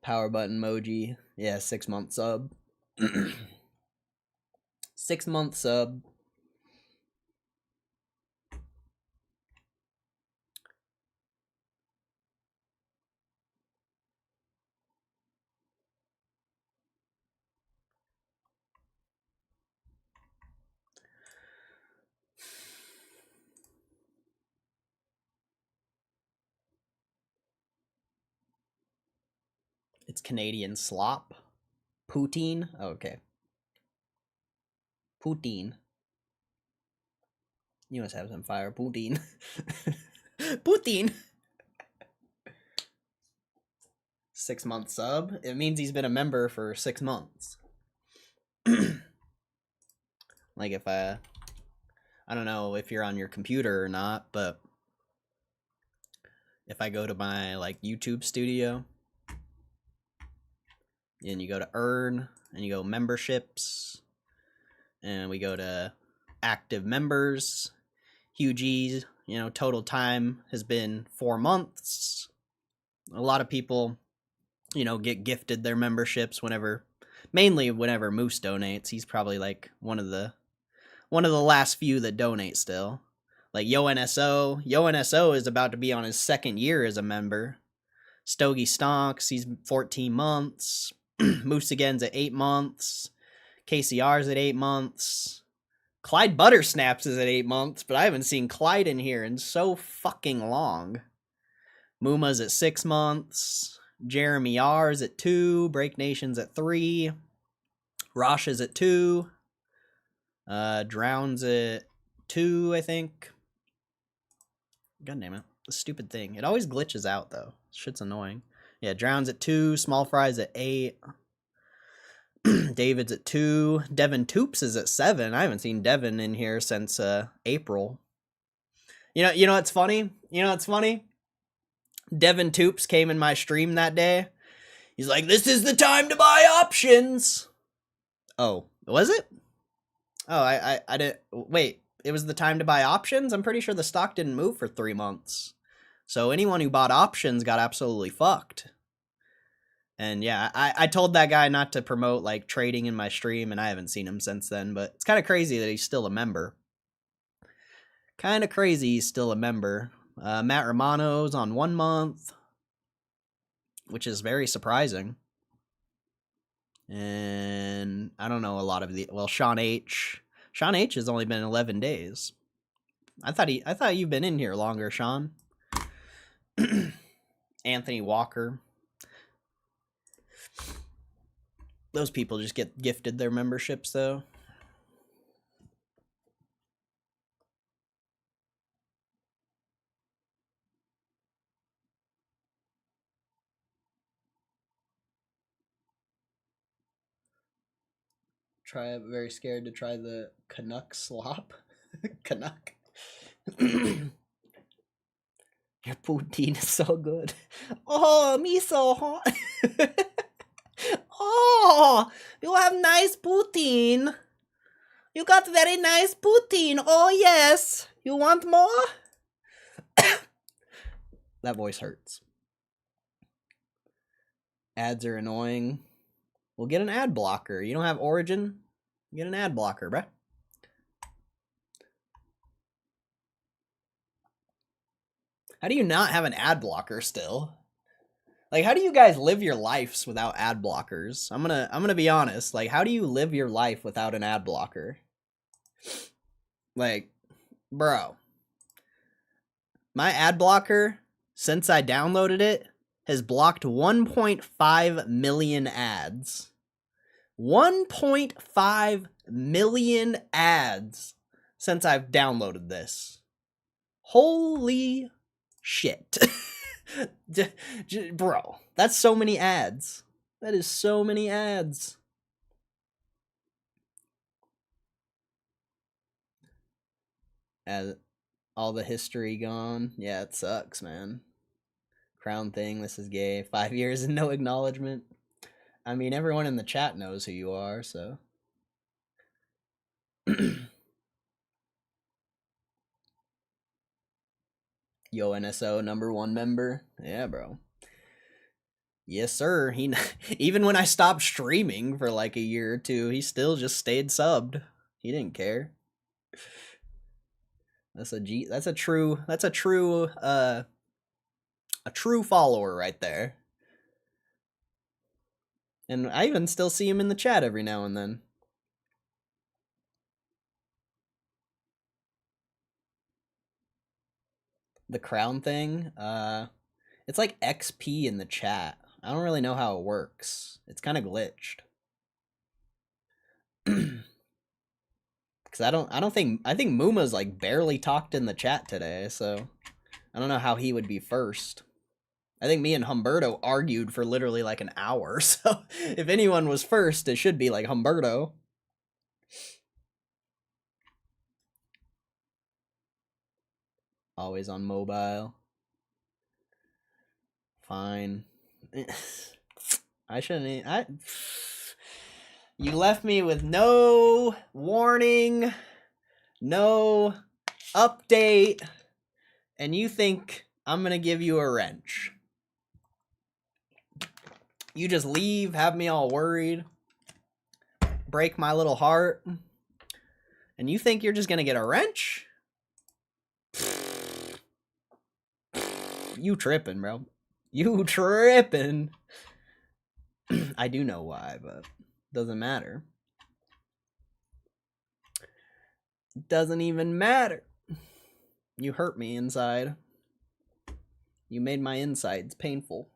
Power button emoji. Yeah, 6-month sub. 6-month sub. It's Canadian slop. Poutine? Oh, okay. Poutine. You must have some fire. Poutine. Poutine. 6-month sub. It means he's been a member for 6 months. Like if I don't know if you're on your computer or not, but if I go to my like YouTube studio and you go to earn and you go memberships and we go to active members, Hugh G's, you know, total time has been 4 months. A lot of people, you know, get gifted their memberships mainly whenever Moose donates. He's probably like one of the last few that donate still. Like YoNSO is about to be on his 2nd year as a member. Stogie Stonks, he's 14 months. Moose Again's at 8 months. KCR's at 8 months. Clyde Buttersnaps is at 8 months, but I haven't seen Clyde in here in so fucking long. Muma's at 6 months. Jeremy R's at 2. Break Nation's at 3. Rosh is at 2. Drown's at 2, I think. God damn it. The stupid thing. It always glitches out, though. Shit's annoying. Yeah, Drown's at 2. Small Fry's at 8. David's at 2. Devin Toops is at 7. I haven't seen Devin in here since April. You know what's funny? Devin Toops came in my stream that day. He's like, "This is the time to buy options." Oh, was it? Oh, I didn't... Wait, it was the time to buy options? I'm pretty sure the stock didn't move for 3 months. So anyone who bought options got absolutely fucked. And yeah, I told that guy not to promote like trading in my stream, and I haven't seen him since then, but it's kind of crazy that he's still a member. Matt Romano's on 1 month, which is very surprising. And I don't know a lot of the... Well, Sean H. Sean H has only been 11 days. I thought you've been in here longer, Sean. Anthony Walker. Those people just get gifted their memberships, though. Very scared to try the Canuck slop. Canuck. Your poutine is so good. Oh, me so hot. Oh, you have nice poutine. You got very nice poutine. Oh, yes. You want more? That voice hurts. Ads are annoying. We'll get an ad blocker. You don't have Origin? Get an ad blocker, bruh. How do you not have an ad blocker still? Like, how do you guys live your lives without ad blockers? I'm gonna be honest. Like, how do you live your life without an ad blocker? Like, bro. My ad blocker, since I downloaded it, has blocked 1.5 million ads. 1.5 million ads since I've downloaded this. Holy shit. Bro, that's so many ads. That is so many ads. As all the history gone. Yeah, it sucks, man. Crown thing, this is gay. 5 years and no acknowledgement. I mean, everyone in the chat knows who you are, so. Yo, NSO #1 member. Yeah, bro. Yes, sir. He even when I stopped streaming for like a year or two, he still just stayed subbed. He didn't care. That's a true follower right there. And I even still see him in the chat every now and then. The crown thing, it's like XP in the chat. I don't really know how it works. It's kind of glitched. Cause I think Muma's like barely talked in the chat today, so I don't know how he would be first. I think me and Humberto argued for literally like an hour, so if anyone was first, it should be like Humberto. Always on mobile. Fine. I shouldn't. You left me with no warning, no update, and you think I'm gonna give you a wrench. You just leave, have me all worried, break my little heart, and you think you're just gonna get a wrench? You tripping, bro. You tripping. I do know why, but doesn't matter. Doesn't even matter. You hurt me inside. You made my insides painful.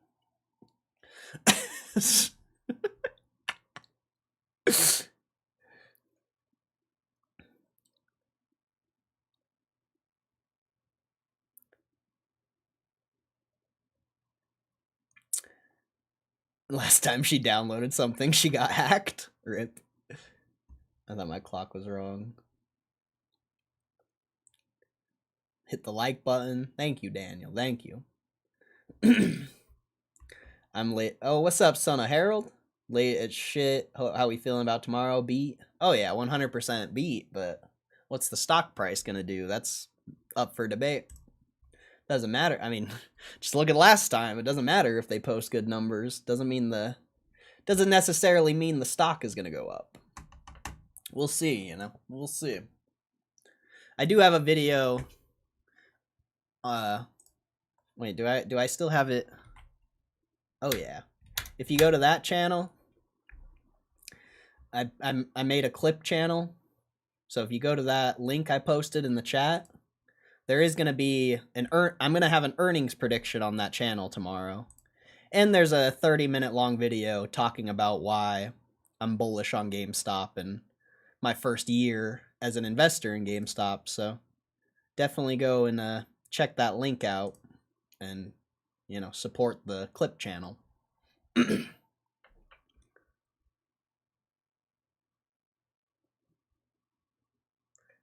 Last time she downloaded something, she got hacked. Rip. I thought my clock was wrong. Hit the like button. Thank you, Daniel. Thank you. I'm late. Oh, what's up, son of Harold? Late as shit. How we feeling about tomorrow? Beat? Oh, yeah, 100% beat, but what's the stock price gonna do? That's up for debate. Doesn't matter. I mean, just look at last time. It doesn't matter if they post good numbers. Doesn't necessarily mean the stock is gonna go up. We'll see, you know. We'll see. I do have a video. Wait, do I still have it? Oh yeah. If you go to that channel, I made a clip channel. So if you go to that link I posted in the chat, there is going to be I'm going to have an earnings prediction on that channel tomorrow. And there's a 30-minute long video talking about why I'm bullish on GameStop and my first year as an investor in GameStop. So definitely go and check that link out and, you know, support the clip channel.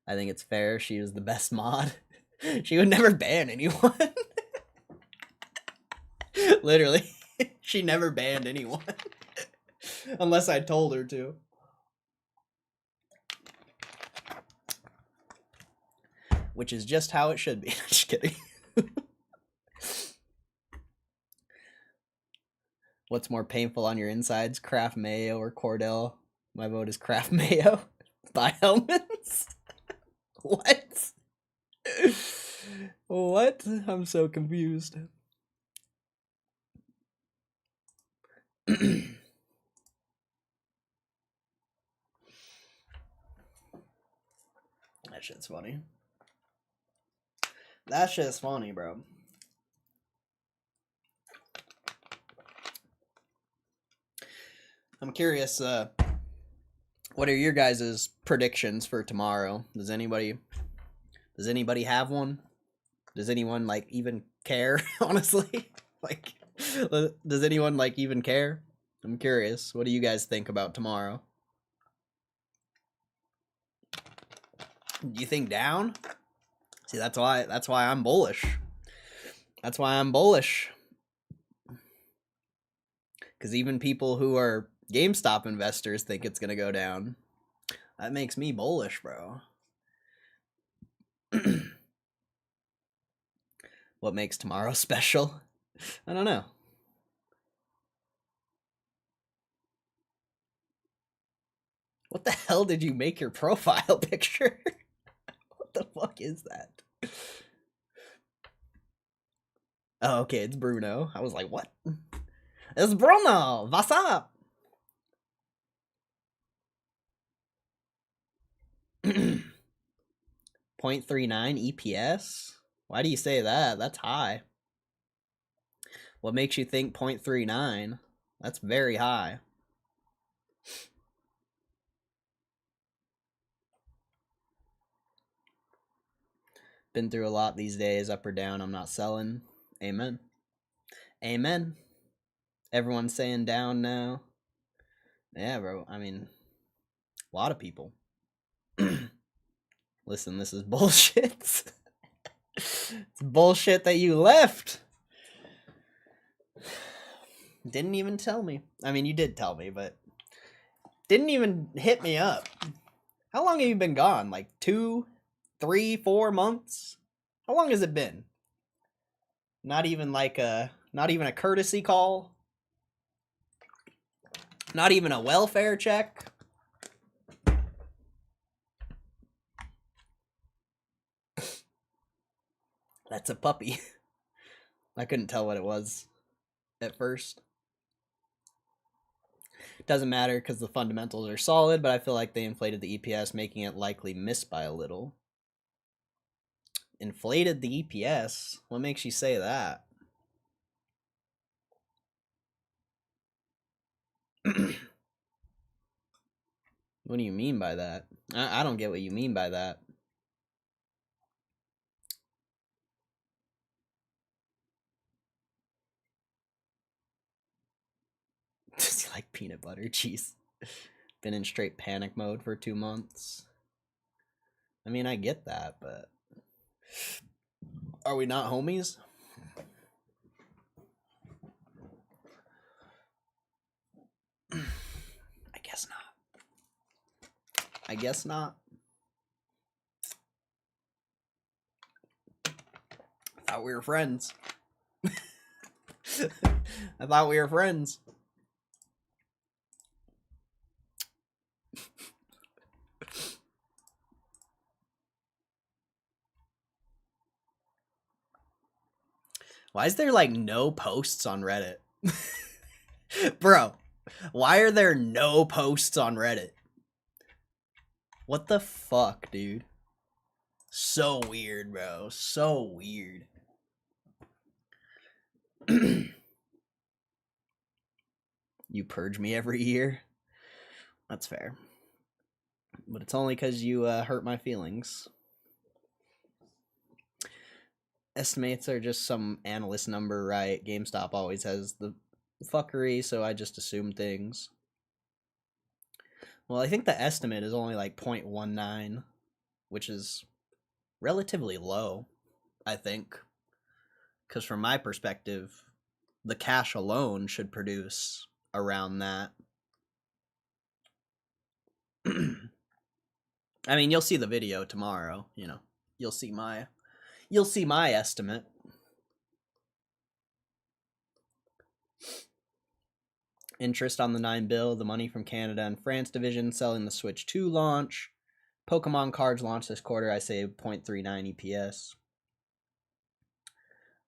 I think it's fair. She was the best mod. She would never ban anyone. Literally. She never banned anyone. Unless I told her to. Which is just how it should be. Just kidding. What's more painful on your insides, Kraft Mayo or Cordell? My vote is Kraft Mayo. By Hellman's. What? What? I'm so confused. That shit's funny. That shit's funny, bro. I'm curious, what are your guys' predictions for tomorrow? Does anybody have one? Does anyone, like, even care, honestly? Like, does anyone, like, even care? I'm curious. What do you guys think about tomorrow? Do you think down? See, that's why I'm bullish. That's why I'm bullish. Because even people who are GameStop investors think it's going to go down. That makes me bullish, bro. What makes tomorrow special? I don't know. What the hell did you make your profile picture? What the fuck is that? Oh, okay, it's Bruno. I was like, what? It's Bruno! What's up? 0.39 EPS? Why do you say that? That's high. What makes you think 0.39? That's very high. Been through a lot these days, up or down, I'm not selling. Amen. Amen. Everyone's saying down now. Yeah, bro. I mean, a lot of people. Listen, this is bullshit. It's bullshit that you left. Didn't even tell me. I mean, you did tell me, but didn't even hit me up. How long have you been gone? Like 2, 3, 4 months? How long has it been? Not even a courtesy call? Not even a welfare check? That's a puppy. I couldn't tell what it was at first. Doesn't matter because the fundamentals are solid, but I feel like they inflated the EPS, making it likely miss by a little. Inflated the EPS? What makes you say that? What do you mean by that? I don't get what you mean by that. Does he like peanut butter? Jeez. Been in straight panic mode for 2 months. I mean, I get that, but are we not homies? I guess not. I guess not. I thought we were friends. I thought we were friends. Why is there like no posts on Reddit? Bro, why are there no posts on Reddit? What the fuck, dude? So weird, bro. So weird. You purge me every year? That's fair. But it's only because you hurt my feelings. Estimates are just some analyst number, right? GameStop always has the fuckery, so I just assume things. Well, I think the estimate is only like 0.19, which is relatively low, I think. Because from my perspective, the cash alone should produce around that. I mean, you'll see the video tomorrow, you know. You'll see my estimate. Interest on the 9 bill, the money from Canada and France division selling the Switch 2 launch. Pokemon cards launched this quarter, I say 0.39 EPS.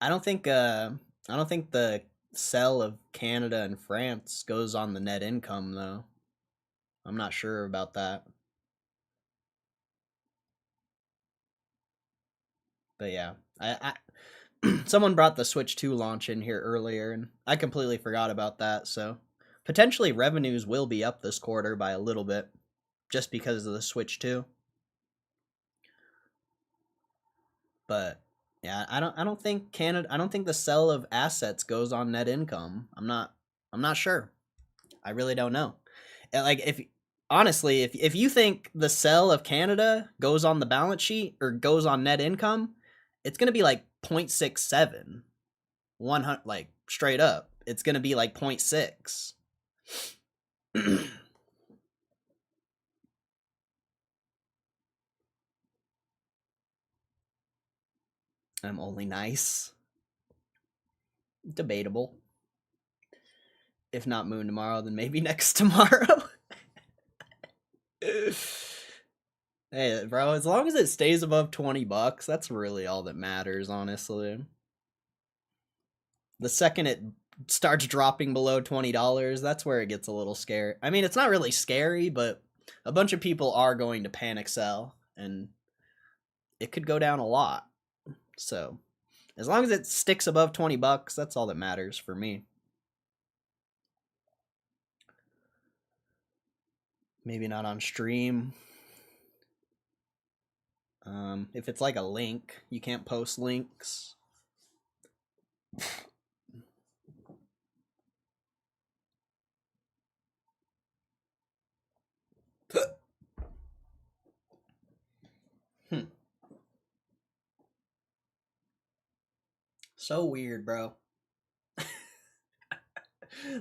I don't think the sell of Canada and France goes on the net income though. I'm not sure about that. But yeah, I someone brought the Switch 2 launch in here earlier and I completely forgot about that, so potentially revenues will be up this quarter by a little bit just because of the Switch 2. But yeah, I don't think the sell of assets goes on net income. I'm not sure. I really don't know. Like if you think the sell of Canada goes on the balance sheet or goes on net income, it's going to be like 0.67. 100 like straight up. It's going to be like 0.6. I'm only nice. Debatable. If not Moon tomorrow, then maybe next tomorrow. Hey, bro, as long as it stays above $20, that's really all that matters, honestly. The second it starts dropping below $20, that's where it gets a little scary. I mean, it's not really scary, but a bunch of people are going to panic sell, and it could go down a lot. So, as long as it sticks above $20, that's all that matters for me. Maybe not on stream. If it's like a link, you can't post links. So weird, bro.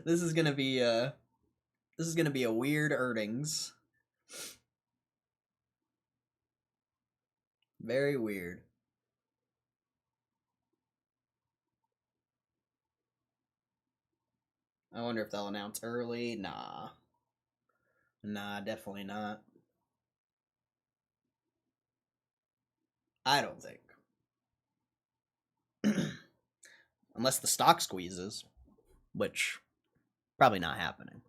This is gonna be a weird earnings. Very weird. I wonder if they'll announce early. Nah, definitely not. I don't think. Unless the stock squeezes, which probably not happening.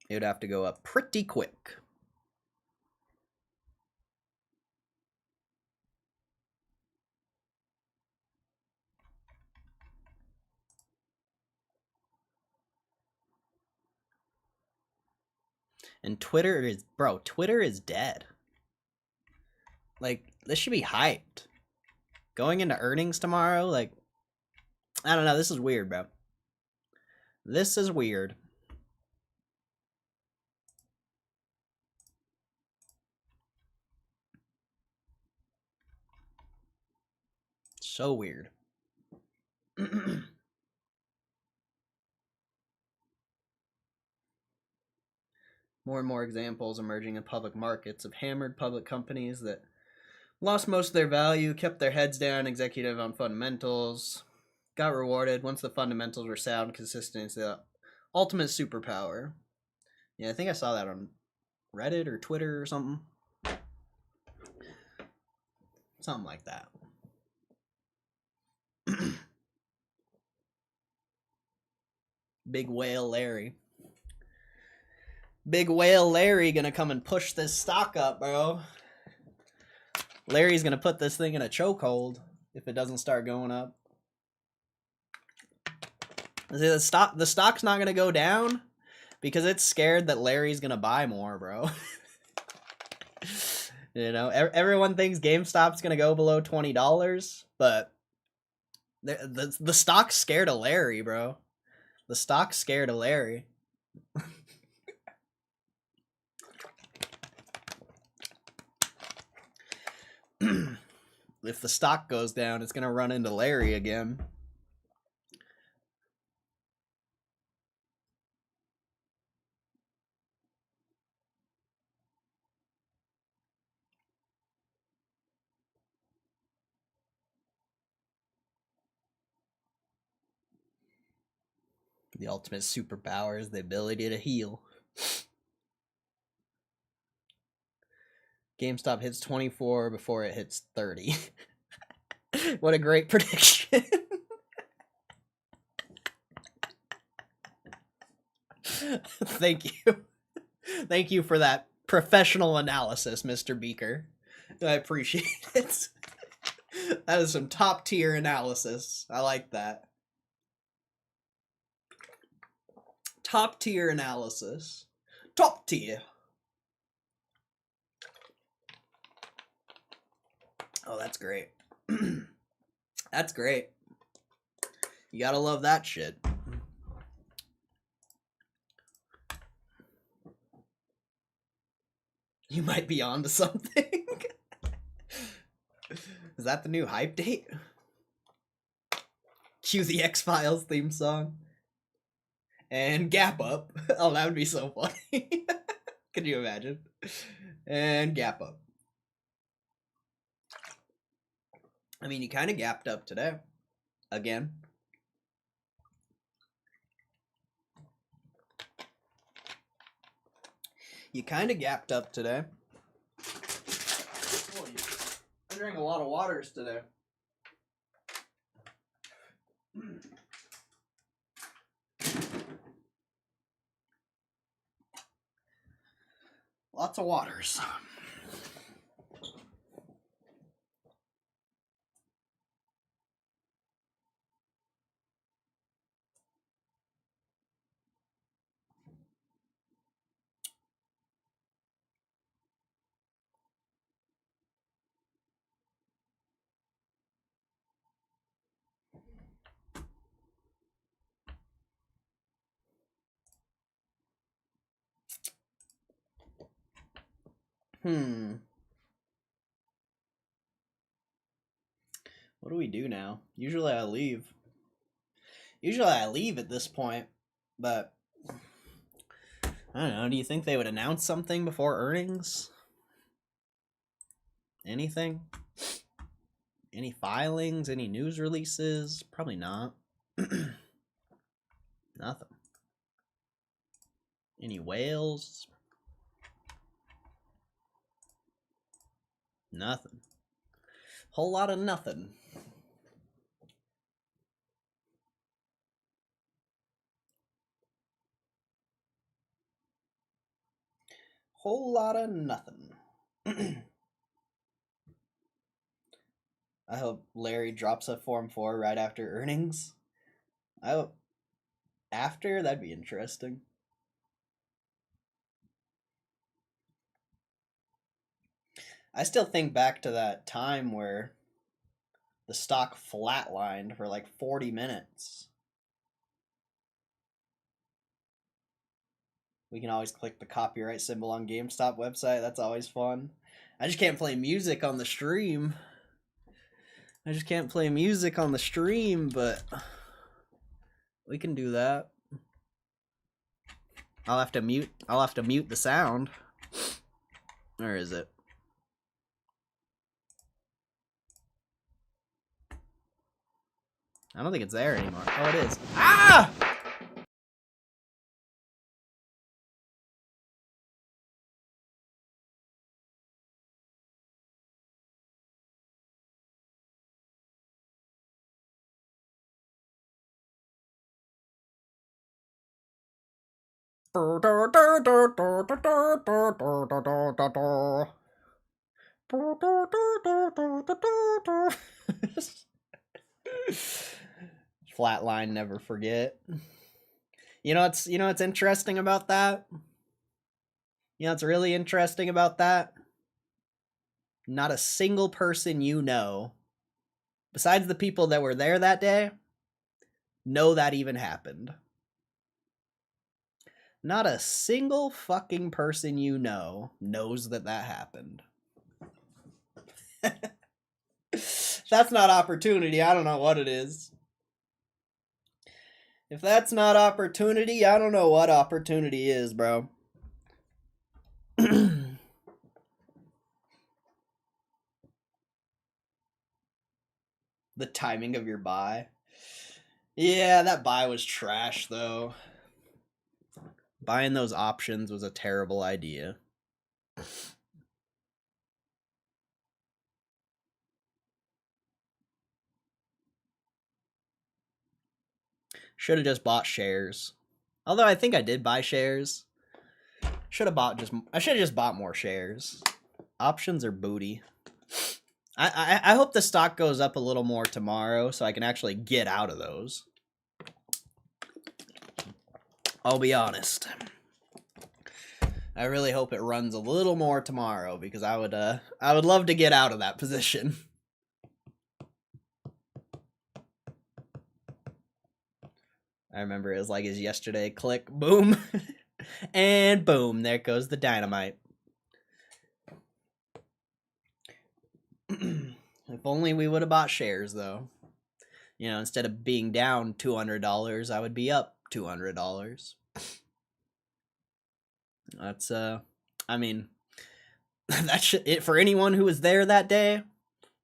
It would have to go up pretty quick. And Twitter is dead. Like, this should be hyped. Going into earnings tomorrow, like, I don't know, this is weird, bro. This is weird. So weird. More and more examples emerging in public markets of hammered public companies that lost most of their value, kept their heads down, executive on fundamentals, got rewarded once the fundamentals were sound, consistent, the ultimate superpower. Yeah, I think I saw that on Reddit or Twitter or something. Something like that. Big Whale Larry. Big Whale Larry gonna come and push this stock up, bro. Larry's gonna put this thing in a chokehold if it doesn't start going up. See, the stock's not gonna go down because it's scared that Larry's gonna buy more, bro. You know, everyone thinks GameStop's gonna go below $20, but the stock's scared of Larry, bro. The stock's scared of Larry. If the stock goes down, it's gonna run into Larry again. The ultimate superpower is the ability to heal. GameStop hits 24 before it hits 30. What a great prediction. Thank you. Thank you for that professional analysis, Mr. Beaker. I appreciate it. That is some top tier analysis. I like that. Top tier analysis. Top tier. Oh, that's great. That's great. You gotta love that shit. You might be onto something. Is that the new hype date? Cue the X-Files theme song. And Gap Up. Oh, that would be so funny. Can you imagine? And Gap Up. I mean, you kind of gapped up today. Again. You kind of gapped up today. Oh, I drank a lot of waters today. Lots of waters. What do we do now? Usually I leave. Usually I leave at this point, but I don't know. Do you think they would announce something before earnings? Anything? Any filings? Any news releases? Probably not. Nothing. Any whales? Nothing. Whole lot of nothing. Whole lot of nothing. I hope Larry drops a Form 4 right after earnings. I hope after, that'd be interesting. I still think back to that time where the stock flatlined for like 40 minutes. We can always click the copyright symbol on GameStop website. That's always fun. I just can't play music on the stream. I just can't play music on the stream, but we can do that. I'll have to mute the sound. Where is it? I don't think it's there anymore. Oh, it is. Ah! Flatline, never forget. You know what's interesting about that? You know what's really interesting about that? Not a single person you know, besides the people that were there that day, know that even happened. Not a single fucking person you know knows that happened. That's not opportunity. I don't know what it is. If that's not opportunity, I don't know what opportunity is, bro. The timing of your buy. Yeah, that buy was trash, though. Buying those options was a terrible idea. Should have just bought shares. Although I think I did buy shares. I should have just bought more shares. Options are booty. I hope the stock goes up a little more tomorrow so I can actually get out of those. I'll be honest. I really hope it runs a little more tomorrow because I would love to get out of that position. I remember it was like as yesterday. Click, boom, and boom. There goes the dynamite. If only we would have bought shares, though. You know, instead of being down $200, I would be up $200. That's I mean, that should it for anyone who was there that day.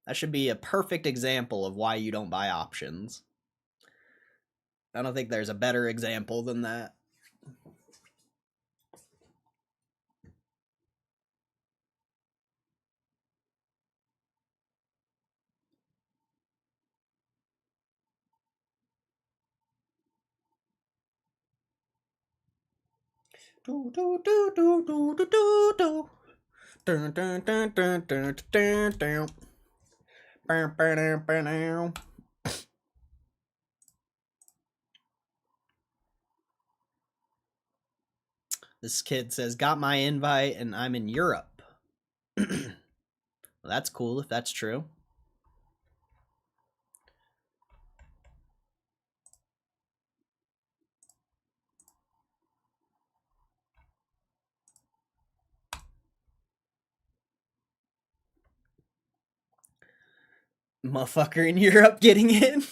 That should be a perfect example of why you don't buy options. I don't think there's a better example than that. Do do do do do do do do. Dun dun dun dun dun dun dun. Bam bam bam bam. This kid says, "Got my invite and I'm in Europe." Well, that's cool if that's true. Motherfucker in Europe getting in.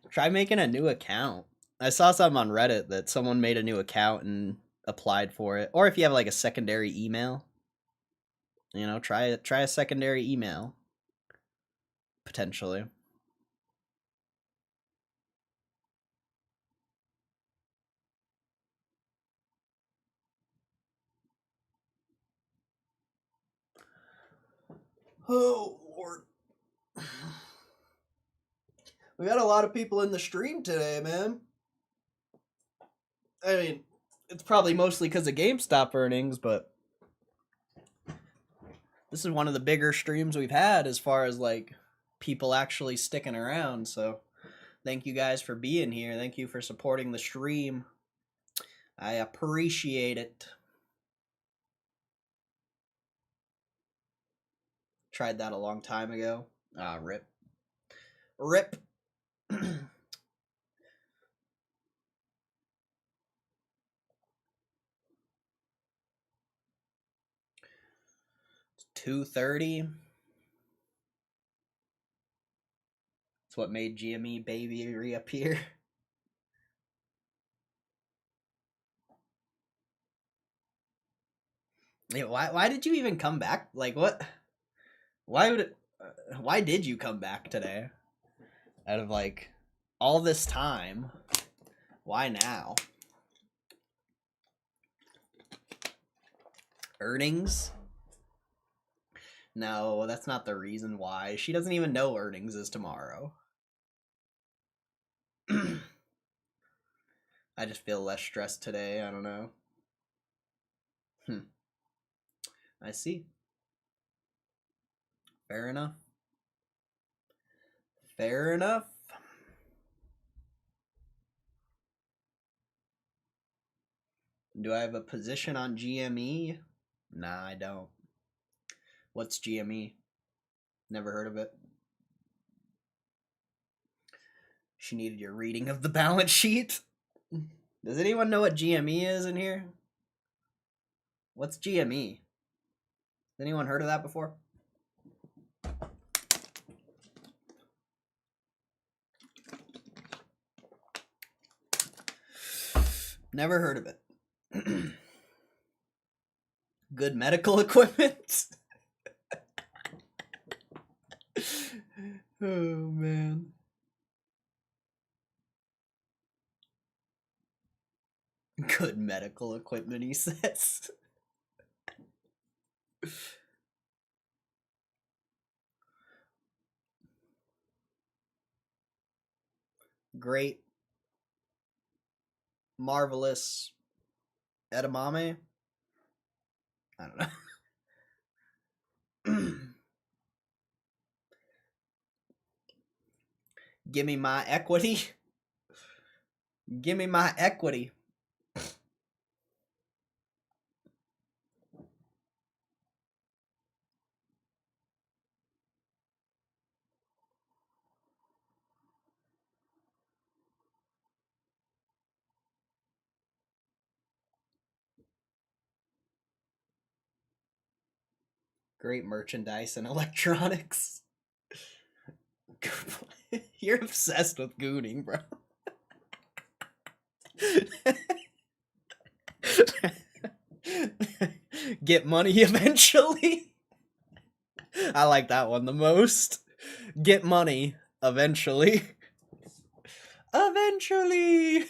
Try making a new account. I saw something on Reddit that someone made a new account and applied for it. Or if you have like a secondary email, you know, try a secondary email. Potentially. Oh, Lord. We got a lot of people in the stream today, man. I mean, it's probably mostly because of GameStop earnings, but this is one of the bigger streams we've had as far as like people actually sticking around. So thank you guys for being here. Thank you for supporting the stream. I appreciate it. Tried that a long time ago. Ah, rip. Rip. 230. It's what made Gme Baby reappear. Yeah, why did you even come back? Like what? Why did you come back today? Out of like all this time. Why now? Earnings? No, that's not the reason why. She doesn't even know earnings is tomorrow. I just feel less stressed today. I don't know. I see. Fair enough. Fair enough. Do I have a position on GME? Nah, I don't. What's GME? Never heard of it. She needed your reading of the balance sheet. Does anyone know what GME is in here? What's GME? Has anyone heard of that before? Never heard of it. Good medical equipment? Oh, man. Good medical equipment, he says. Great. Marvelous. Edamame? I don't know. Give me my equity. Give me my equity. Great merchandise and electronics. You're obsessed with gooning, bro. Get money eventually. I like that one the most. Get money eventually. Eventually.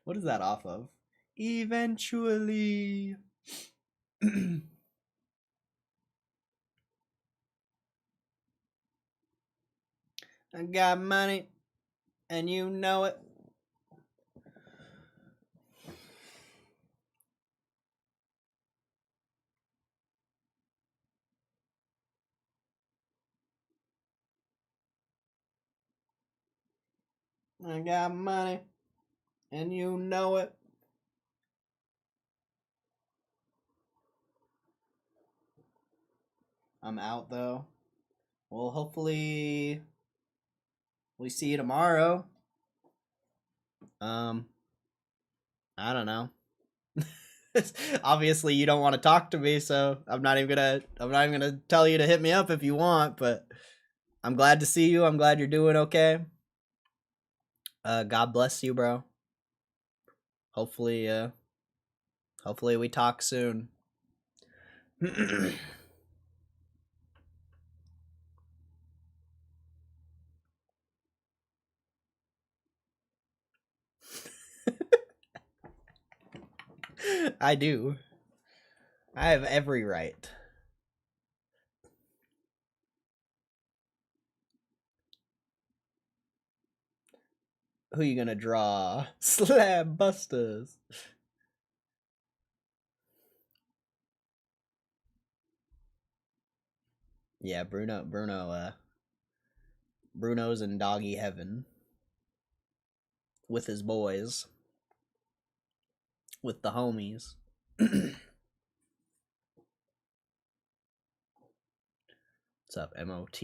What is that off of? Eventually. I got money, and you know it. I got money, and you know it. I'm out, though. Well, hopefully we see you tomorrow. I don't know. Obviously you don't want to talk to me, so I'm not even gonna tell you to hit me up if you want, but I'm glad to see you. I'm glad you're doing okay. God bless you, bro. Hopefully we talk soon. I do. I have every right. Who you gonna draw? Slab Busters. Yeah, Bruno's in doggy heaven with his boys, with the homies. What's up, MOT?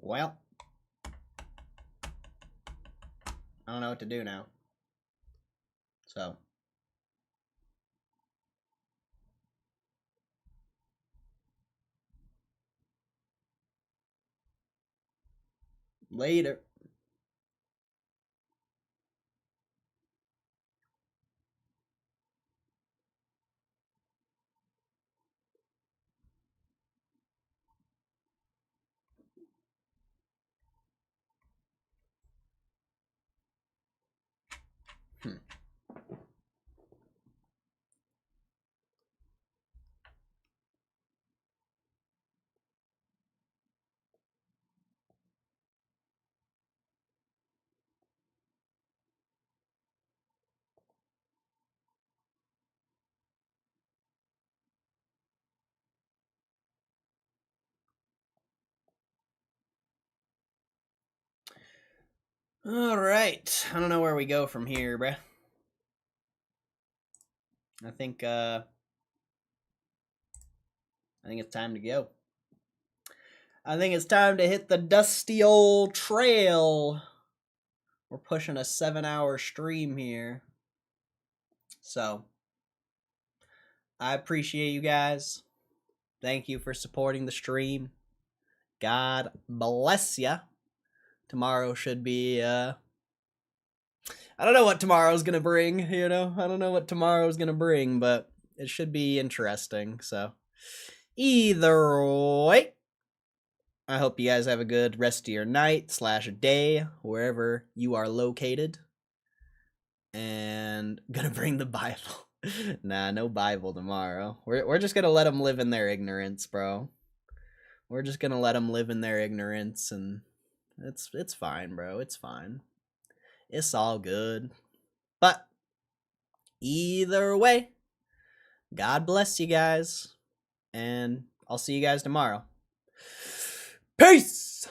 Well, I don't know what to do now. So, later. All right. I don't know where we go from here, bruh. I think it's time to go. I think it's time to hit the dusty old trail. We're pushing a 7-hour stream here. So, I appreciate you guys. Thank you for supporting the stream. God bless ya. Tomorrow should be I don't know what tomorrow's gonna bring, you know? I don't know what tomorrow's gonna bring, but it should be interesting. So either way, I hope you guys have a good rest of your night / day, wherever you are located. And gonna bring the Bible. Nah, no Bible tomorrow. We're just gonna let them live in their ignorance, bro. We're just gonna let them live in their ignorance, and it's fine, bro. It's fine. It's all good. But either way, God bless you guys, and I'll see you guys tomorrow. Peace!